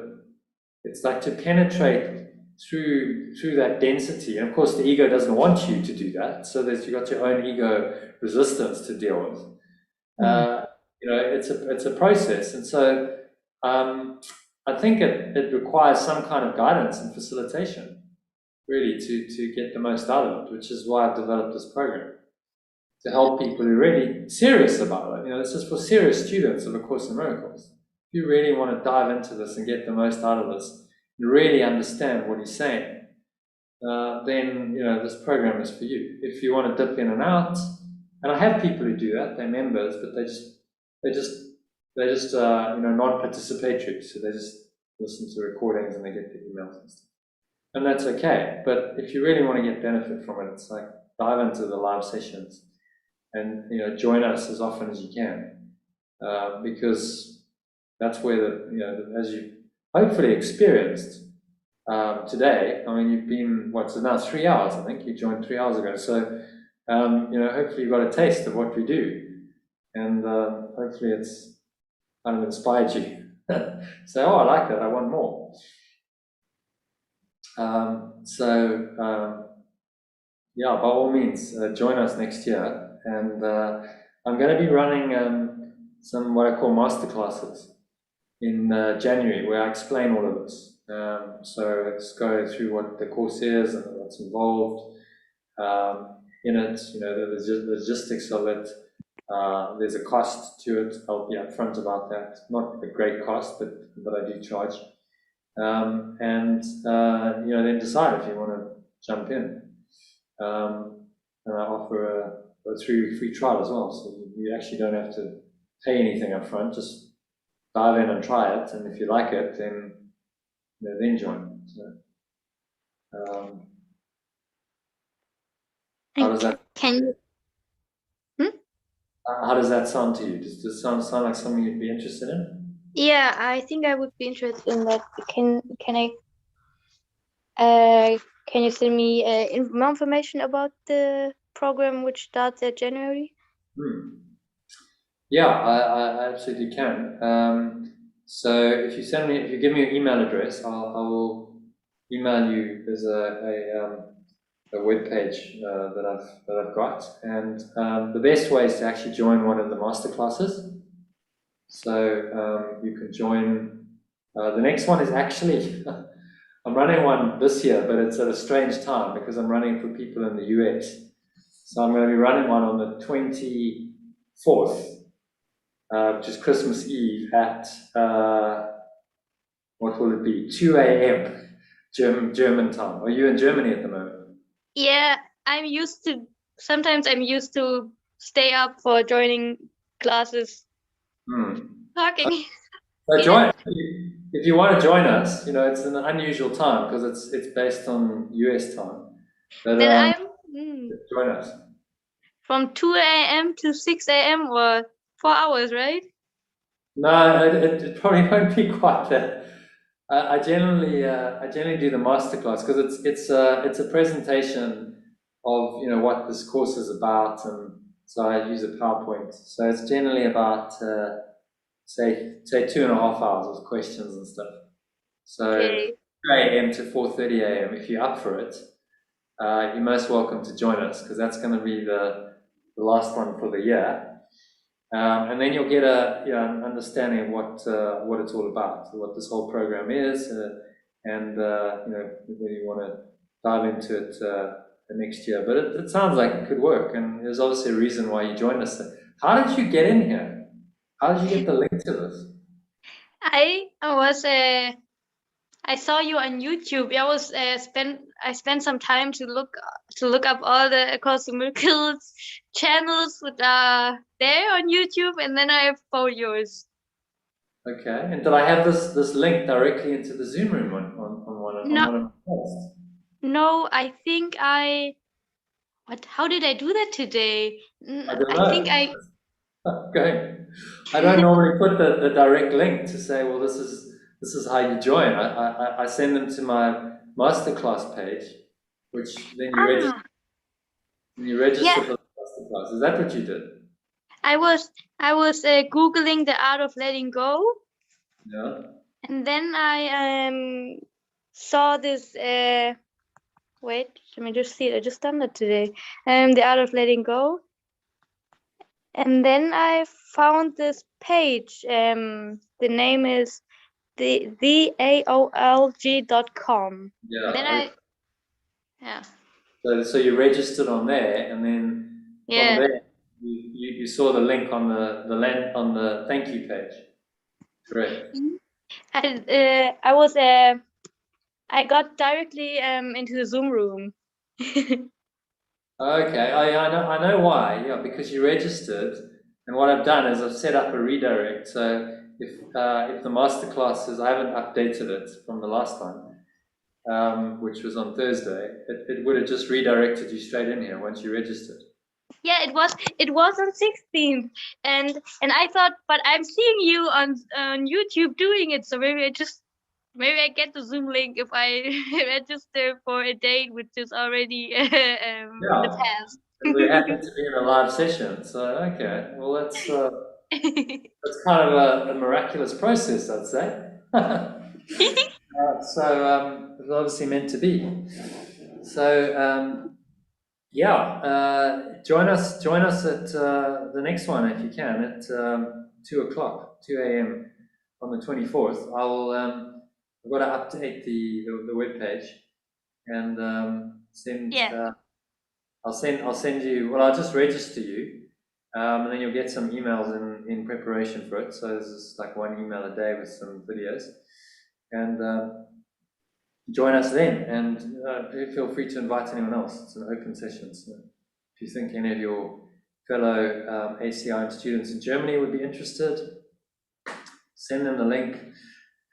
it's like to penetrate through that density. And of course the ego doesn't want you to do that, so that you've got your own ego resistance to deal with. It's a process, and so I think it requires some kind of guidance and facilitation, really, to get the most out of it, which is why I've developed this program, to help people who are really serious about it. This is for serious students of A Course in Miracles. If you really want to dive into this and get the most out of this, and really understand what he's saying, then this program is for you. If you want to dip in and out, and I have people who do that, they're members, but they're just non-participatory, so they just listen to recordings and they get the emails and stuff. And that's okay, but if you really want to get benefit from it, it's like dive into the live sessions and join us as often as you can, because that's where as you hopefully experienced today. I mean, you've been so now 3 hours. I think you joined 3 hours ago. So hopefully you got a taste of what we do, and hopefully it's kind of inspired you. Say, oh, I like that, I want more. Yeah, by all means, join us next year. And I'm going to be running some what I call masterclasses. in January, where I explain all of this. So let's go through what the course is and what's involved in it, you know, the logistics of it. There's a cost to it. I'll be upfront about that. Not a great cost, but I do charge. And you know, then decide if you want to jump in. And I offer a 3-week free trial as well, so you actually don't have to pay anything up front. Just dive in and try it, and if you like it, then you know, then join. So, how does that? Can How does that sound to you? Does it sound like something you'd be interested in? Yeah, I think I would be interested in that. Can you send me more information about the program which starts at January? Yeah, I absolutely can. So if you give me your email address, I will email you. There's a web page that I've got, and the best way is to actually join one of the masterclasses. So you can join. The next one is actually I'm running one this year, but it's at a strange time because I'm running for people in the US. So I'm going to be running one on the 24th, which is Christmas Eve at what will it be? 2 a.m. German time. Are you in Germany at the moment? Yeah, sometimes I'm used to stay up for joining classes. Talking. So join, if you want to join us, you know, it's an unusual time because it's based on US time. But Then join us. From 2 a.m. to 6 a.m. or 4 hours, right? No, it probably won't be quite that. I generally do the masterclass because it's a presentation of, you know, what this course is about, and so I use a PowerPoint. So it's generally about say 2.5 hours of questions and stuff. So Okay. 2 a.m. to 4:30 a.m. If you're up for it, you're most welcome to join us because that's going to be the last one for the year. And then you'll get an understanding of what it's all about, what this whole program is, and you know, whether you want to dive into it the next year. But it sounds like it could work, and there's obviously a reason why you joined us. How did you get in here? How did you get the link to this? I saw you on YouTube. I spent some time to look up all the Course in Miracles channels that are there on YouTube, and then I found yours. Okay, and did I have this link directly into the Zoom room on one of my posts? No, I think how did I do that today? I don't know. I think Okay. I don't normally put the direct link to say, well, this is how you join. I send them to my masterclass page, which then you register for the masterclass. Is that what you did? I was Googling the art of letting go. Yeah. And then I saw this. Wait, let me just see it. I just done that today. The art of letting go. And then I found this page. The name is theaolg.com. Yeah. Then So you registered on there, and then from there you saw the link on the thank you page. Correct. I got directly into the Zoom room. Okay, I know why. Yeah, because you registered, and what I've done is I've set up a redirect. So if the masterclass I haven't updated it from the last time, which was on Thursday, it would have just redirected you straight in here once you registered. Yeah, it was on 16th, and I thought, but I'm seeing you on YouTube doing it, so maybe I get the Zoom link if I register for a date which is already in the past. We happen to be in a live session, so okay. Well, that's kind of a miraculous process, I'd say. So it's obviously meant to be. So join us at the next one if you can at 2 o'clock, 2 a.m. on the 24th, I've got to update the web page and send. Yeah. I'll send you. Well, I'll just register you, and then you'll get some emails in preparation for it. So there's just like one email a day with some videos, and join us then. And feel free to invite anyone else. It's an open session. So if you think any of your fellow ACIM students in Germany would be interested, send them the link.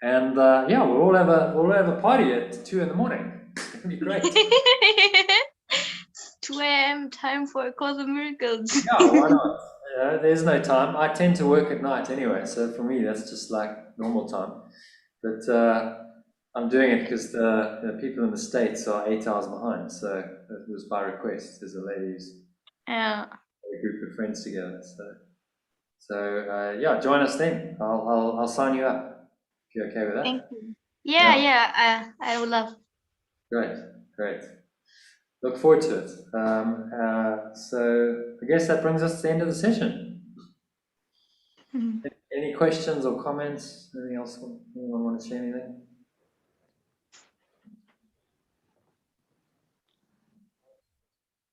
And yeah, we'll all have a party at 2 in the morning. It'll be great. 2 a.m. time for A Course of Miracles. Yeah, why not? There's no time. I tend to work at night anyway, so for me that's just like normal time. But I'm doing it because the people in the States are 8 hours behind, so it was by request. There's a lady who's Yeah. a group of friends together. So yeah, join us then. I'll sign you up if you're okay with that. Thank you. Yeah. I would love. Great. Look forward to it. So I guess that brings us to the end of the session. Mhm. Any questions or comments? Anything else? Anyone want to share anything?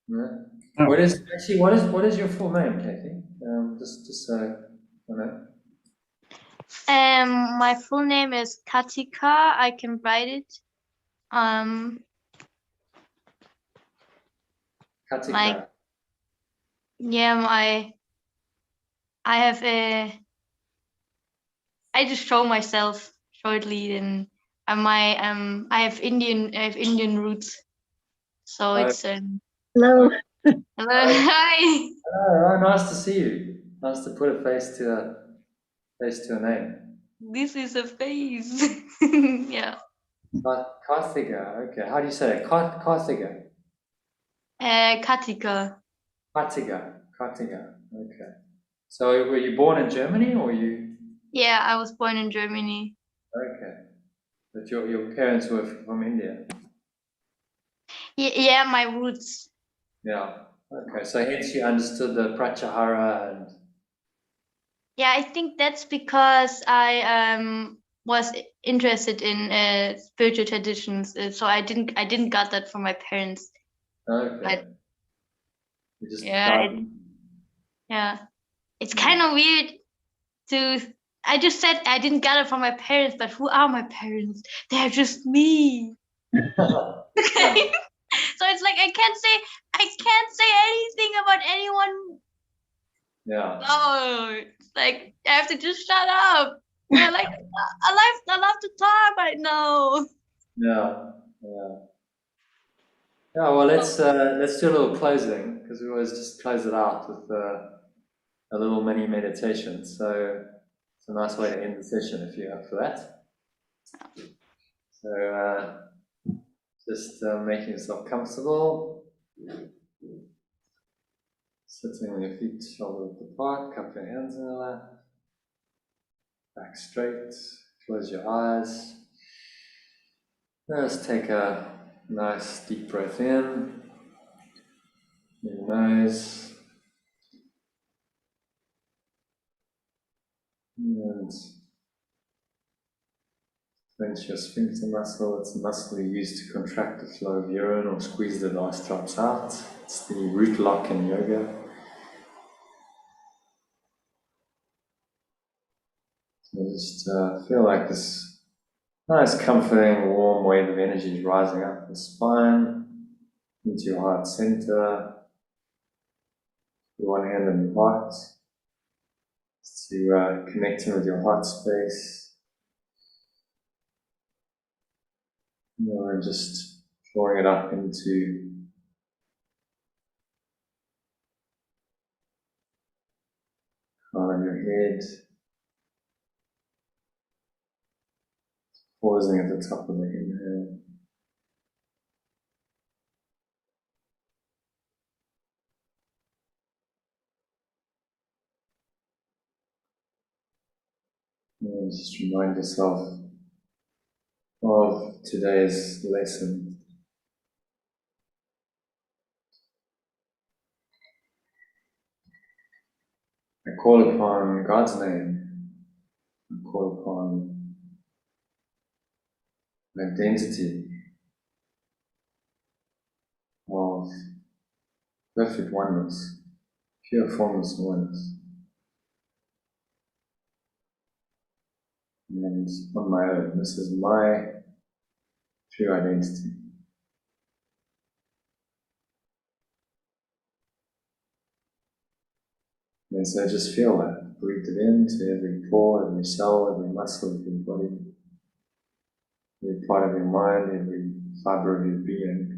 No? No. What is your full name, Kathy? Just so I know. My full name is Katika. I can write it. Katika. Like, yeah, I have I just show myself shortly, and I have Indian roots, so it's Hello. hello, hi. Oh, nice to see you. Nice to put a face to a name. This is a face. Yeah. Karthika. Okay. How do you say it? Karthika. Katika. Karthika. Okay. So were you born in Germany or you? Yeah, I was born in Germany. Okay. But your parents were from India. Yeah, my roots. Yeah. Okay. So hence you understood the Pratyahara and. Yeah, I think that's because I was interested in spiritual traditions, so I didn't got that from my parents. Okay. But You just yeah, died. yeah, it's kind of weird to. I just said I didn't get it from my parents, but who are my parents? They're just me. Okay. So it's like I can't say anything about anyone. Yeah. Oh, it's like I have to just shut up. Yeah, like I love to talk right now. Yeah. Yeah. Well, let's do a little closing because we always just close it out with a little mini meditation. So it's a nice way to end the session if you're up for that. So just making yourself comfortable. Sitting on your feet shoulder width apart, cup your hands in the lap, back straight, close your eyes. Let's take a nice deep breath in, your nose, and clench your sphincter muscle. It's a muscle you use to contract the flow of urine or squeeze the last drops out. It's the root lock in yoga. So just feel like this nice, comforting, warm wave of energy is rising up the spine, into your heart center. Put one hand on your heart to connecting with your heart space. And just drawing it up into crown of your head. Pausing at the top of the inhale. And just remind yourself of today's lesson. I call upon God's name. I call upon identity of perfect oneness, pure formless oneness. And on my own, this is my true identity. And so just feel that, breathe it into every pore, every cell, every muscle of your body, every part of your mind, every fiber of your being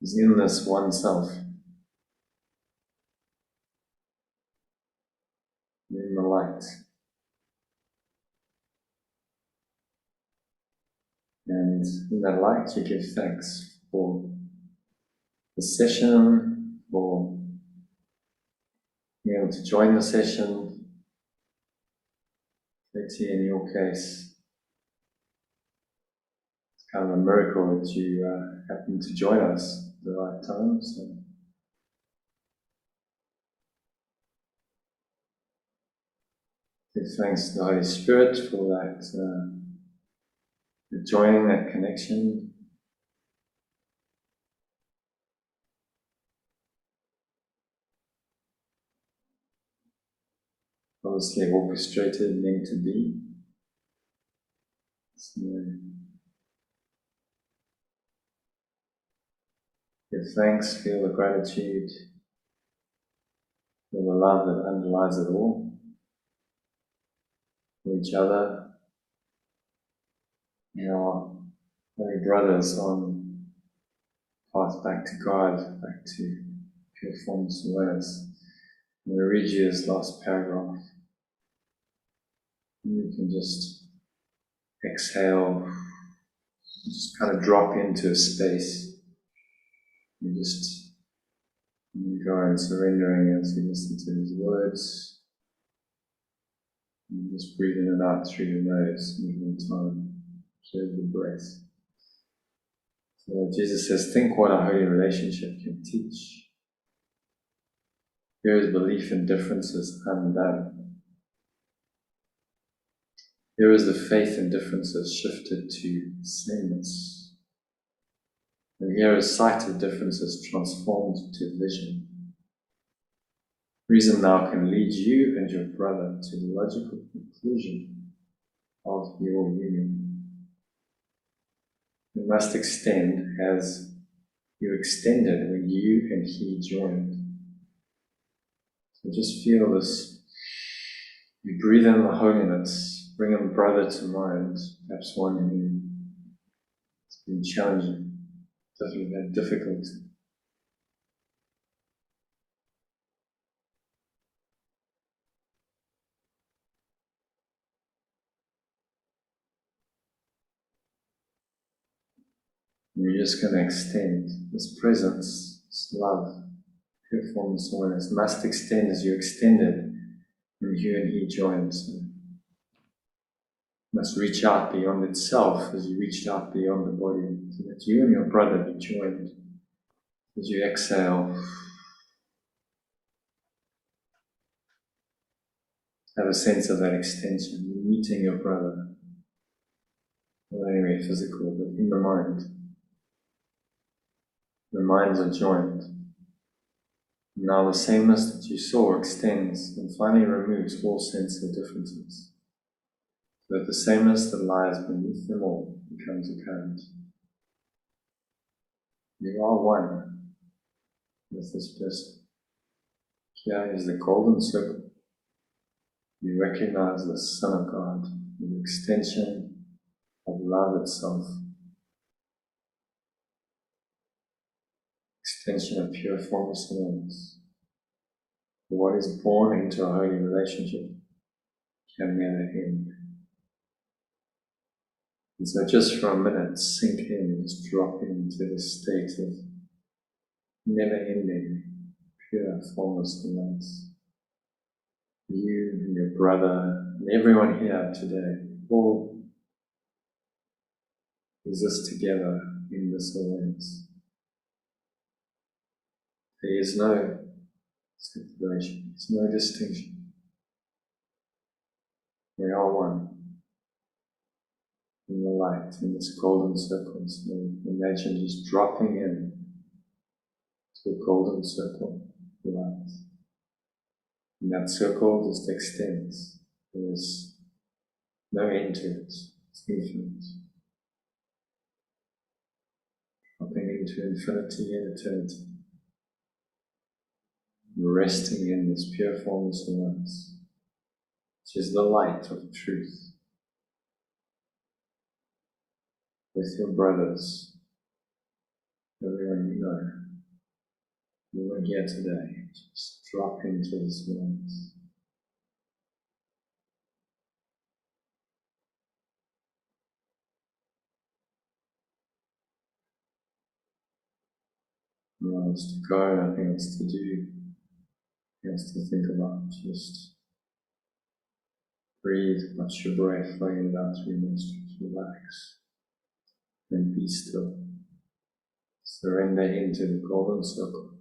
is in this one self, in the light. And in that light you give thanks for the session, for being able to join the session. Katie, in your case, it's kind of a miracle that you happened to join us at the right time. So give thanks to the Holy Spirit for that, the joining, that connection. Obviously orchestrated, meant to be. So give thanks, feel the gratitude, feel the love that underlies it all, for each other, our holy brothers on path back to God, back to pure formless awareness. I'm going to read you this last paragraph. You can just exhale, just kind of drop into a space. You just go and surrendering as you listen to his words. And just breathe in and out through your nose, moving time, observe the breath. So Jesus says, think what a holy relationship can teach. Here is belief in differences undone. Here is the faith in differences shifted to sameness. And here is sight of differences transformed to vision. Reason now can lead you and your brother to the logical conclusion of your union. You must extend as you extended when you and he joined. So just feel this. You breathe in the holiness, bring a brother to mind, perhaps one who has been challenging, definitely had difficulty. And you're just going to extend this presence, this love, pure formless awareness must extend as you extended when you and he joined. So must reach out beyond itself as you reached out beyond the body, so that you and your brother be joined. As you exhale, have a sense of that extension. You're meeting your brother, not anyway physical, but in the mind. The minds are joined. Now the sameness that you saw extends and finally removes all sense of differences, so that the sameness that lies beneath them all becomes apparent. You are one with this person. Here is the golden circle. You recognize the Son of God, the extension of love itself, extension of pure formless awareness. What is born into a holy relationship can never end. And so just for a minute, sink in, just drop into this state of never-ending, pure formless awareness. You and your brother and everyone here today all exist together in this awareness. There is no separation, there's no distinction. We are one in the light, in this golden circle. So imagine just dropping in to a golden circle of light. And that circle just extends. There's no end to it. It's infinite. Dropping into infinity and eternity. Resting in this pure formless awareness, which is the light of truth. With your brothers, everyone you know, you are here today. Just drop into this awareness. Nothing else to go, nothing else to do, nothing else to think about. Just breathe, watch your breath flowing down through your nostrils, relax, and be still. Surrender into the golden circle,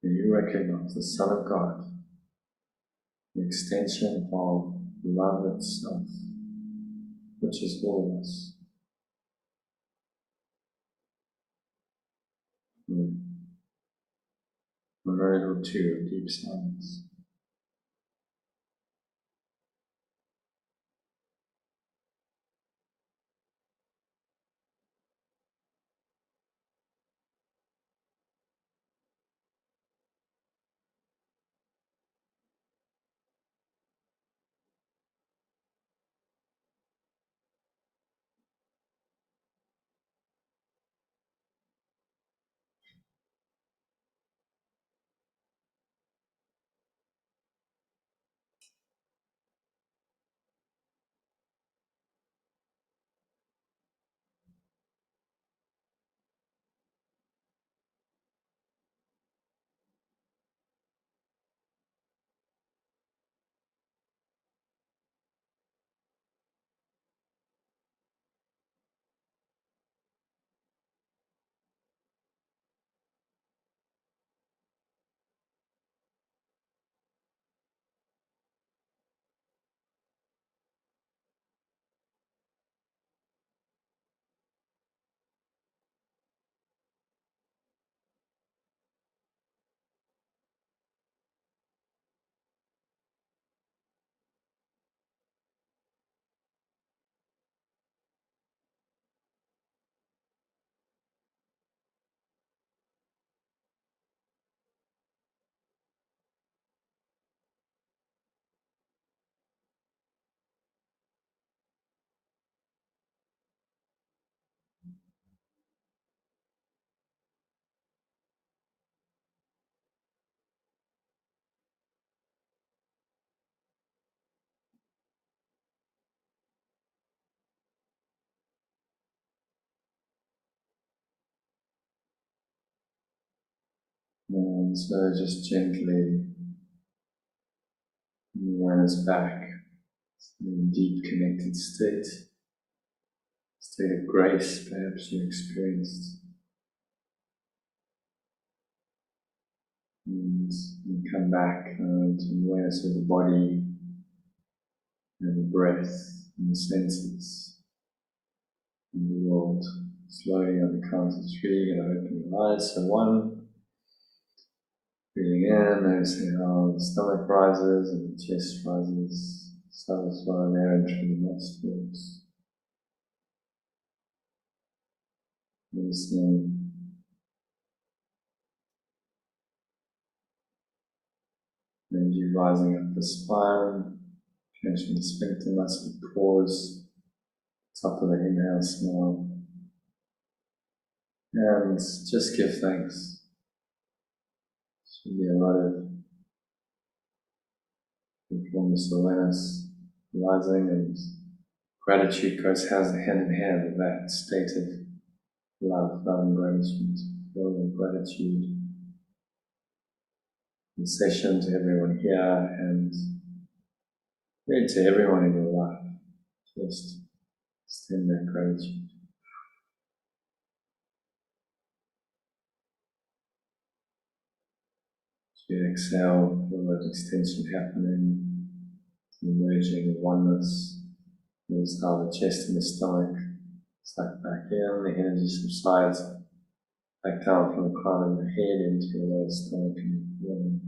and you recognize the Son of God, the extension of love itself, which is all of us. A minute or two of deep silence. And so just gently awareness back, in deep connected state of grace perhaps you experienced. And you come back to awareness of the body and the breath and the senses and the world. Slowly on the count of 3, you're going to open your eyes. So 1, breathing in, noticing how the stomach rises and the chest rises, satisfying air entering the nostrils. Listening. Energy rising up the spine, catching the sphincter muscle, pause, top of the inhale, smile. And just give thanks. Should be a lot of formless awareness rising, and gratitude goes hand in hand with that state of love and gratitude, feeling gratitude. In session to everyone here and really to everyone in your life. Just extend that gratitude. As you exhale, feel that extension happening. Emerging oneness. Notice how the chest and the stomach suck back in, the energy subsides back down from the crown of the head into your lower stomach. And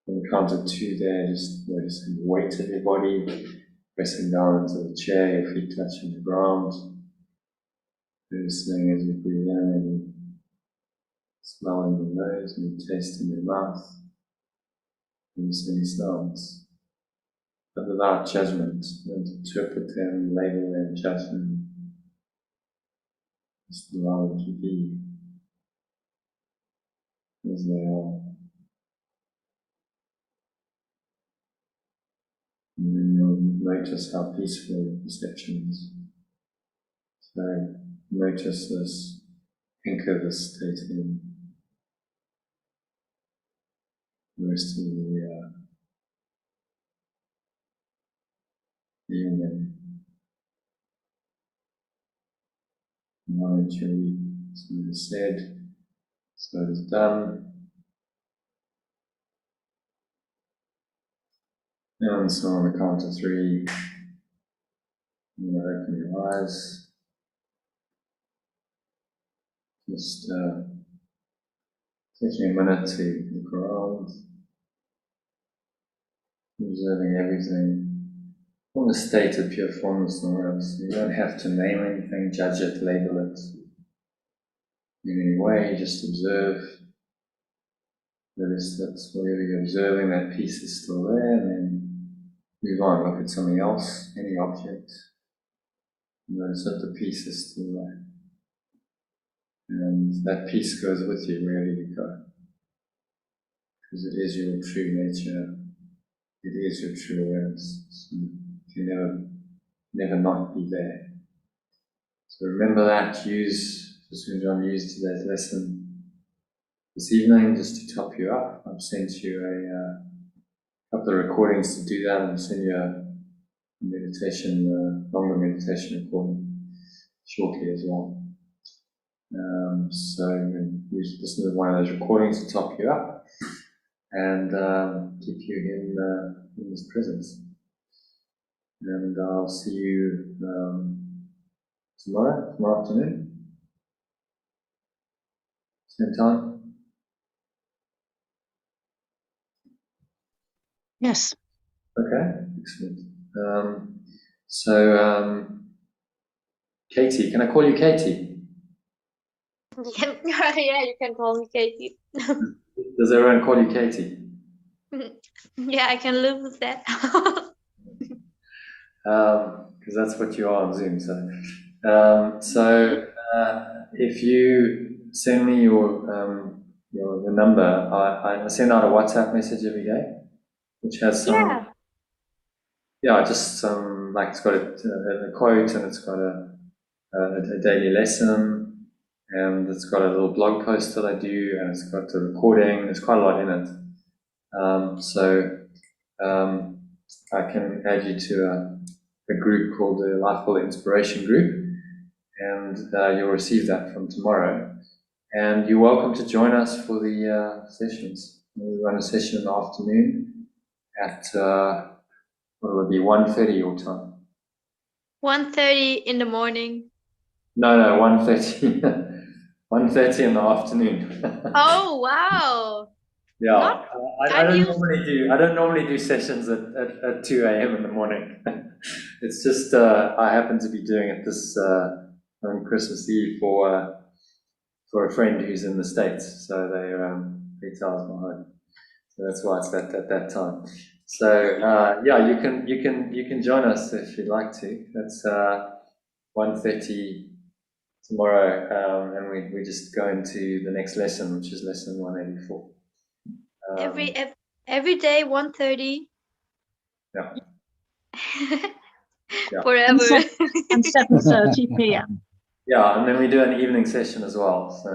on the count of 2 there, just noticing the weight of your body, pressing down into the chair, your feet touching the ground. Noticing as you breathe in, and you smell in your nose, and you taste in your mouth. Notice any sounds, but without judgment. Don't interpret them, label them, judge them. Just allow them to be as they are. And then you'll notice how peaceful your perception is. So notice this, anchor this state in. The rest of the evening. Acknowledge your week. So it is said, so it is done. And so on the count of 3, you open your eyes. Just taking a minute to look around, observing everything from a state of pure formless awareness. You don't have to name anything, judge it, label it in any way. Just observe. Notice that whatever you're observing, that piece is still there, and then move on. Look at something else, any object. Notice that the piece is still there. And that piece goes with you wherever you go. Because it is your true nature. It is your true awareness. So you never not be there. So remember that. Just when John used today's lesson this evening, just to top you up. I've sent you a couple of recordings to do that, and send you a meditation, longer meditation recording shortly as well. So you can listen to one of those recordings to top you up and keep you in this presence. And I'll see you tomorrow afternoon, same time. Yes. Okay, excellent. So Katie, can I call you Katie? Yeah, you can call me Katie. Does everyone call you Katie? Yeah, I can live with that. Because that's what you are on Zoom. So if you send me your number, I send out a WhatsApp message every day, which has some just some, like, it's got a quote, and it's got a daily lesson. And it's got a little blog post that I do, and it's got a recording. There's quite a lot in it. So I can add you to a group called the Lifeful Inspiration Group, and you'll receive that from tomorrow. And you're welcome to join us for the sessions. We run a session in the afternoon at, what will it be, 1:30 your time? 1:30 in the morning. No, 1:30. 1:30 in the afternoon. Oh, wow. Yeah, I don't normally do sessions at 2 a.m. in the morning. It's just I happen to be doing it this on Christmas Eve for a friend who's in the States, so they're 8 hours behind. So that's why it's at that time. So you can join us if you'd like to. That's 1:30 tomorrow, and we just go into the next lesson, which is lesson 184. Every day 1:30. Yeah. Forever. And 7:30 p.m. Yeah, and then we do an evening session as well. So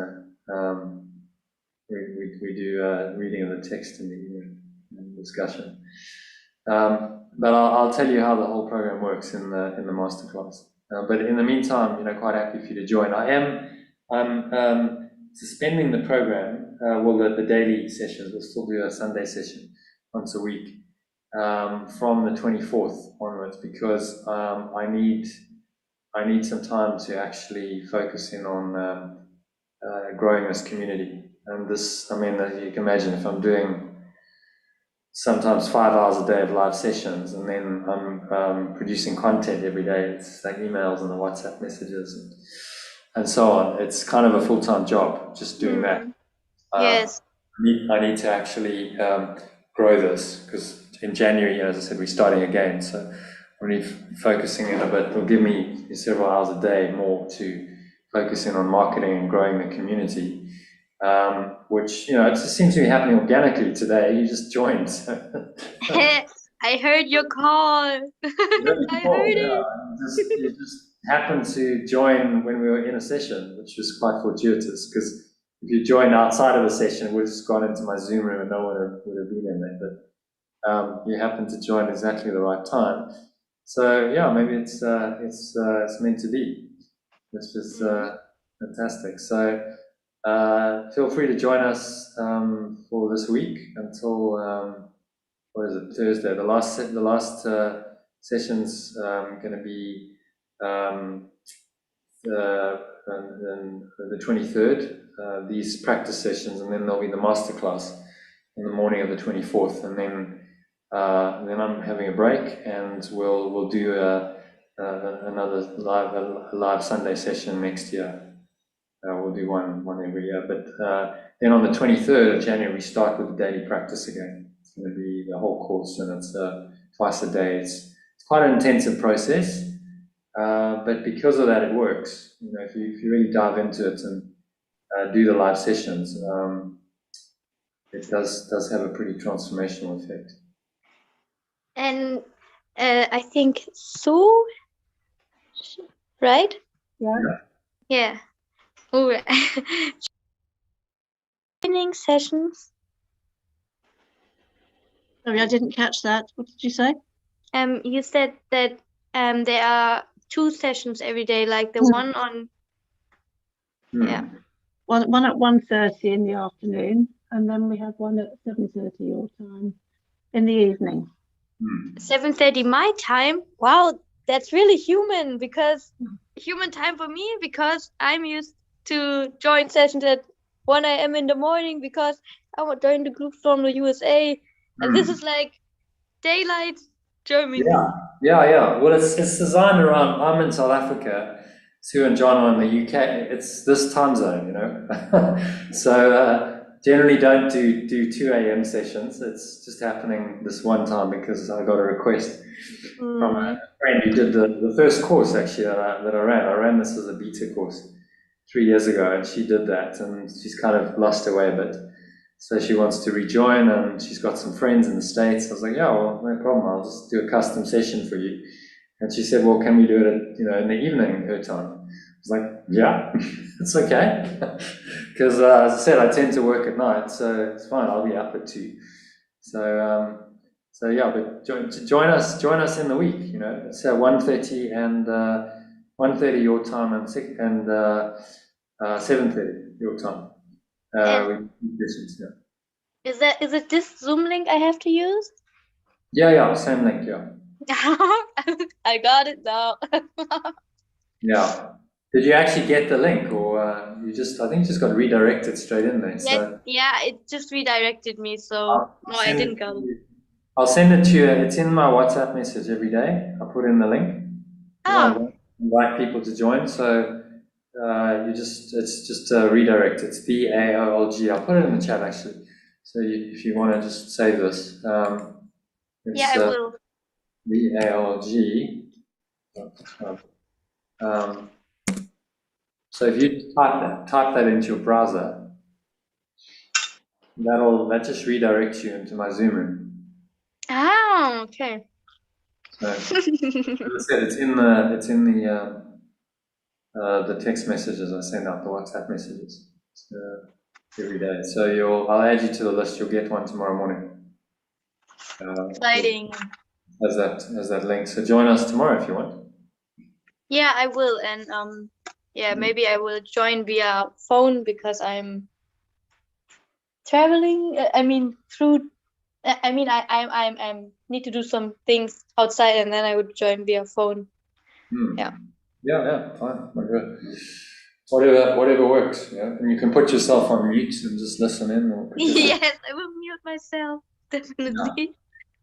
we do reading of the text in the evening and discussion. But I'll tell you how the whole program works in the masterclass. But in the meantime, quite happy for you to join. I'm suspending the program. The daily sessions. We'll still do a Sunday session once a week. from the 24th onwards, because I need some time to actually focus in on growing this community. And this, I mean, as you can imagine, if I'm doing sometimes 5 hours a day of live sessions, and then I'm producing content every day, it's like emails and the WhatsApp messages and so on. It's kind of a full-time job just doing that. Yes. I need to actually grow this, because in January, as I said, we're starting again. So really focusing in a bit will give me several hours a day more to focus in on marketing and growing the community, which, it just seems to be happening organically today. You just joined. I heard your call. I heard it. You just happened to join when we were in a session, which was quite fortuitous, because if you joined outside of a session, it would have just gone into my Zoom room and no one would have been in there. But you happened to join exactly the right time. So yeah, maybe it's meant to be, which is fantastic. So feel free to join us for this week until what is it, Thursday. The last session's going to be the 23rd. These practice sessions, and then there'll be the masterclass in the morning of the 24th, and then I'm having a break, and we'll do another live Sunday session next year. We'll do one every year, but then on the 23rd of January we start with the daily practice again. It's going to be the whole course, and it's twice a day. It's quite an intensive process, but because of that, it works. If you really dive into it and do the live sessions, it does have a pretty transformational effect. And I think Sue, right? Yeah. Yeah. Oh, training sessions. Sorry, I didn't catch that. What did you say? You said that there are 2 sessions every day, like the one on. Yeah. One at 1:30 in the afternoon, and then we have one at 7:30 your time in the evening. 7:30 my time. Wow, that's really human time for me, because I'm used to join sessions at 1 a.m. in the morning, because I want to join the group from the USA, and this is like daylight Germany. Yeah. Well, it's designed around. I'm in South Africa. Sue and John are in the UK. It's this time zone, So generally don't do 2 a.m. sessions. It's just happening this one time because I got a request from a friend who did the first course actually that I ran. I ran this as a beta course 3 years ago, and she did that, and she's kind of lost her way a bit. So she wants to rejoin, and she's got some friends in the States. I was like, yeah, well, no problem. I'll just do a custom session for you. And she said, well, can we do it at, in the evening, her time? I was like, yeah, it's okay. Because as I said, I tend to work at night, so it's fine. I'll be up at 2. So yeah, but join us in the week. It's 1:30 and 1:30 your time, and 7:30 your time. Is it this Zoom link I have to use? Yeah, same link, yeah. I got it now. Yeah. Did you actually get the link, or I think you just got redirected straight in there? So yeah, it just redirected me, so no, I didn't get it. I'll send it to you. It's in my WhatsApp message every day. I'll put in the link. Oh. Invite people to join. So it's just redirect. It's VAOLG. I'll put it in the chat actually. So if you want to just save this. Yeah, I will. VAOLG. So if you type that into your browser, that just redirects you into my Zoom room. Oh, okay. So, as I said, it's in the text messages I send out, the WhatsApp messages every day. So I'll add you to the list. You'll get one tomorrow morning. Exciting. As that link. So join us tomorrow if you want. Yeah, I will, and maybe I will join via phone because I'm traveling. I mean, through I mean, I need to do some things outside, and then I would join via phone. Yeah. Yeah, fine. Whatever works. Yeah, and you can put yourself on mute and just listen in. Or Yes, I will mute myself, definitely.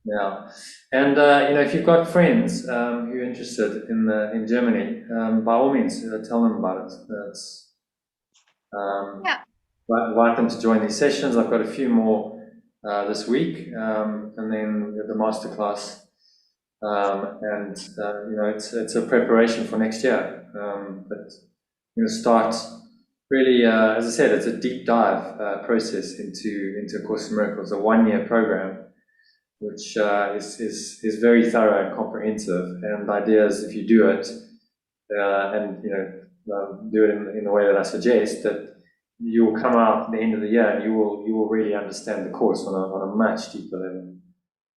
Yeah, and you know, if you've got friends who are interested in Germany, by all means, tell them about it. Yeah. Invite them to join these sessions. I've got a few more this week, and then the masterclass. And you know, it's a preparation for next year. But you're going to start really, as I said, it's a deep dive process into A Course in Miracles, a 1-year program, which is very thorough and comprehensive. And the idea is, if you do it, and you know, do it in the way that I suggest, that you will come out at the end of the year and you will really understand the course on a much deeper level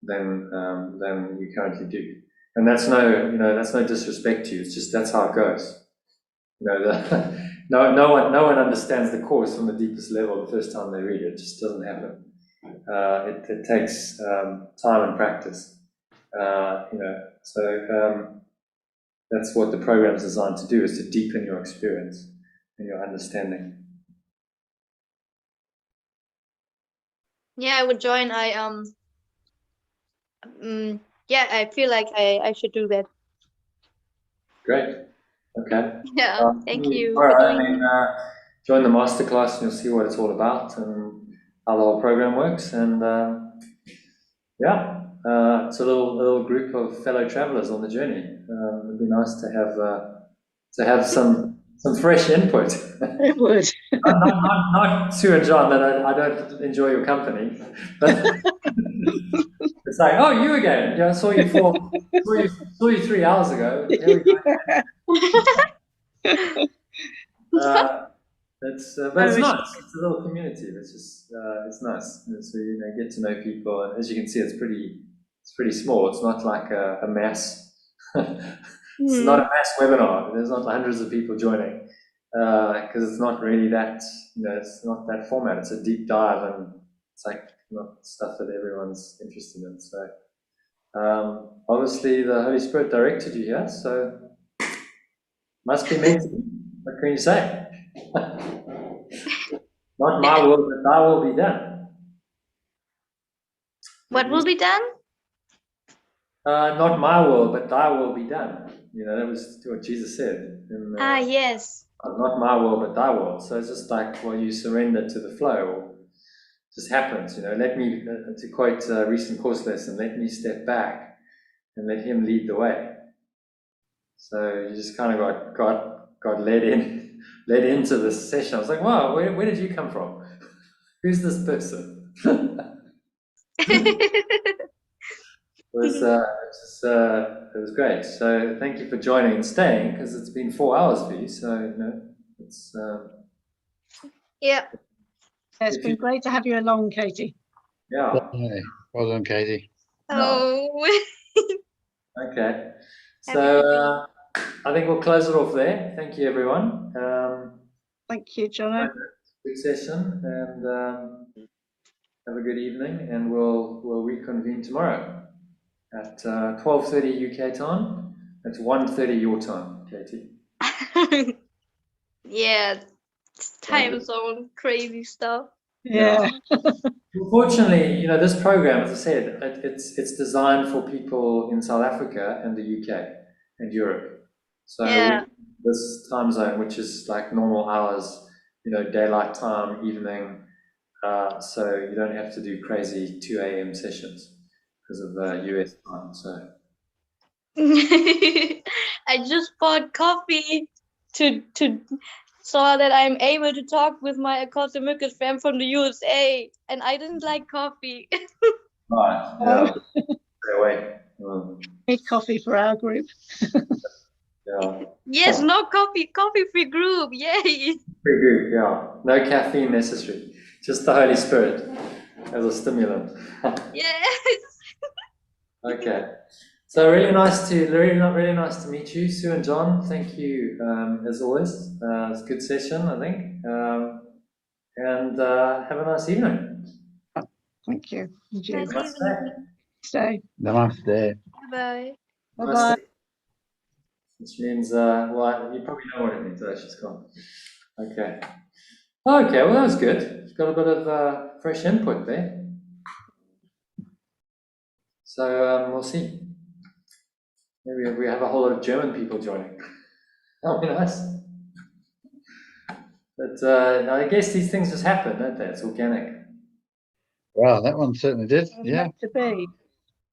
than you currently do. And that's no disrespect to you. It's just that's how it goes. You know, no one understands the course on the deepest level the first time they read it. It just doesn't happen. It takes time and practice. You know, so that's what the program is designed to do: is to deepen your experience and your understanding. Yeah, I would join. Yeah, I feel like I should do that. Great. Okay. Yeah, thank you All for right. doing it. Join the masterclass and you'll see what it's all about and how the whole program works. And yeah, it's a little group of fellow travelers on the journey. It'd be nice to have some fresh input. It would. not Sue and John, that I don't enjoy your company, but it's like, oh, you again. Yeah, I saw you 3 hours ago. Here we go. But it's nice. It's a little community. It's just it's nice. So you know, get to know people, and as you can see, it's pretty small. It's not like a mass. It's not a mass webinar. There's not hundreds of people joining because it's not really that. You know, it's not that format. It's a deep dive, and it's like not stuff that everyone's interested in. So obviously, the Holy Spirit directed you here, so must be meant to be. What can you say? Not my will, but thy will be done. What will be done? Not my will, but thy will be done. You know, that was what Jesus said. Yes. Not my will, but thy will. So it's just like, well, you surrender to the flow, or it just happens. You know, let me, to quote a recent course lesson, let me step back and let him lead the way. So you just kind of got led into this session. I was like, wow, where did you come from? Who's this person? It was great. So thank you for joining and staying, because it's been 4 hours for you. So you know, it's yeah. It's been great to have you along, Katie. Yeah. Well done, Katie. Oh. Okay. So I think we'll close it off there. Thank you, everyone. Thank you, Jono. Good session, and have a good evening. And we'll reconvene tomorrow at 12:30 UK time. It's 1:30 your time, Katie. Yeah, it's time zone, crazy stuff. Yeah. Unfortunately, you know, this program, as I said, it's designed for people in South Africa and the UK and Europe. So this time zone, which is like normal hours, you know, daylight time, evening, so you don't have to do crazy 2 a.m. sessions because of the US time. So I just bought coffee to so that I'm able to talk with my academic friend from the USA, and I didn't like coffee. right, yeah, stay away. Need coffee for our group. Yeah. Yes, no coffee-free group. Yay! Pretty good, yeah. No caffeine necessary. Just the Holy Spirit as a stimulant. Yes. Okay. So really nice to meet you, Sue and John. Thank you as always. It's a good session, I think. And have a nice evening. Thank you. And you. Nice Namaste. evening. Stay. Namaste. Bye. Bye bye. Namaste. Which means, well, you probably know what it means. Oh, she's gone. Okay. Okay, well, that was good. Got a bit of fresh input there. So we'll see. Maybe we have a whole lot of German people joining. That would be nice. But I guess these things just happen, don't they? It's organic. Wow, that one certainly did. Yeah. Meant to be.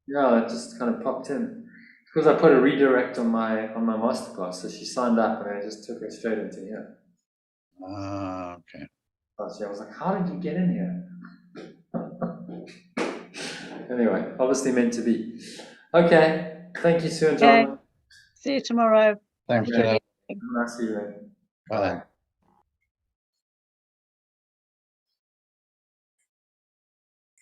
Yeah, it just kind of popped in. Because I put a redirect on my masterclass, so she signed up and I just took her straight into here. Okay. So I was like, how did you get in here? Anyway, obviously meant to be. Okay, thank you, Sue and John. See you tomorrow. Thanks, Okay. Jono. Have a nice evening. Bye then.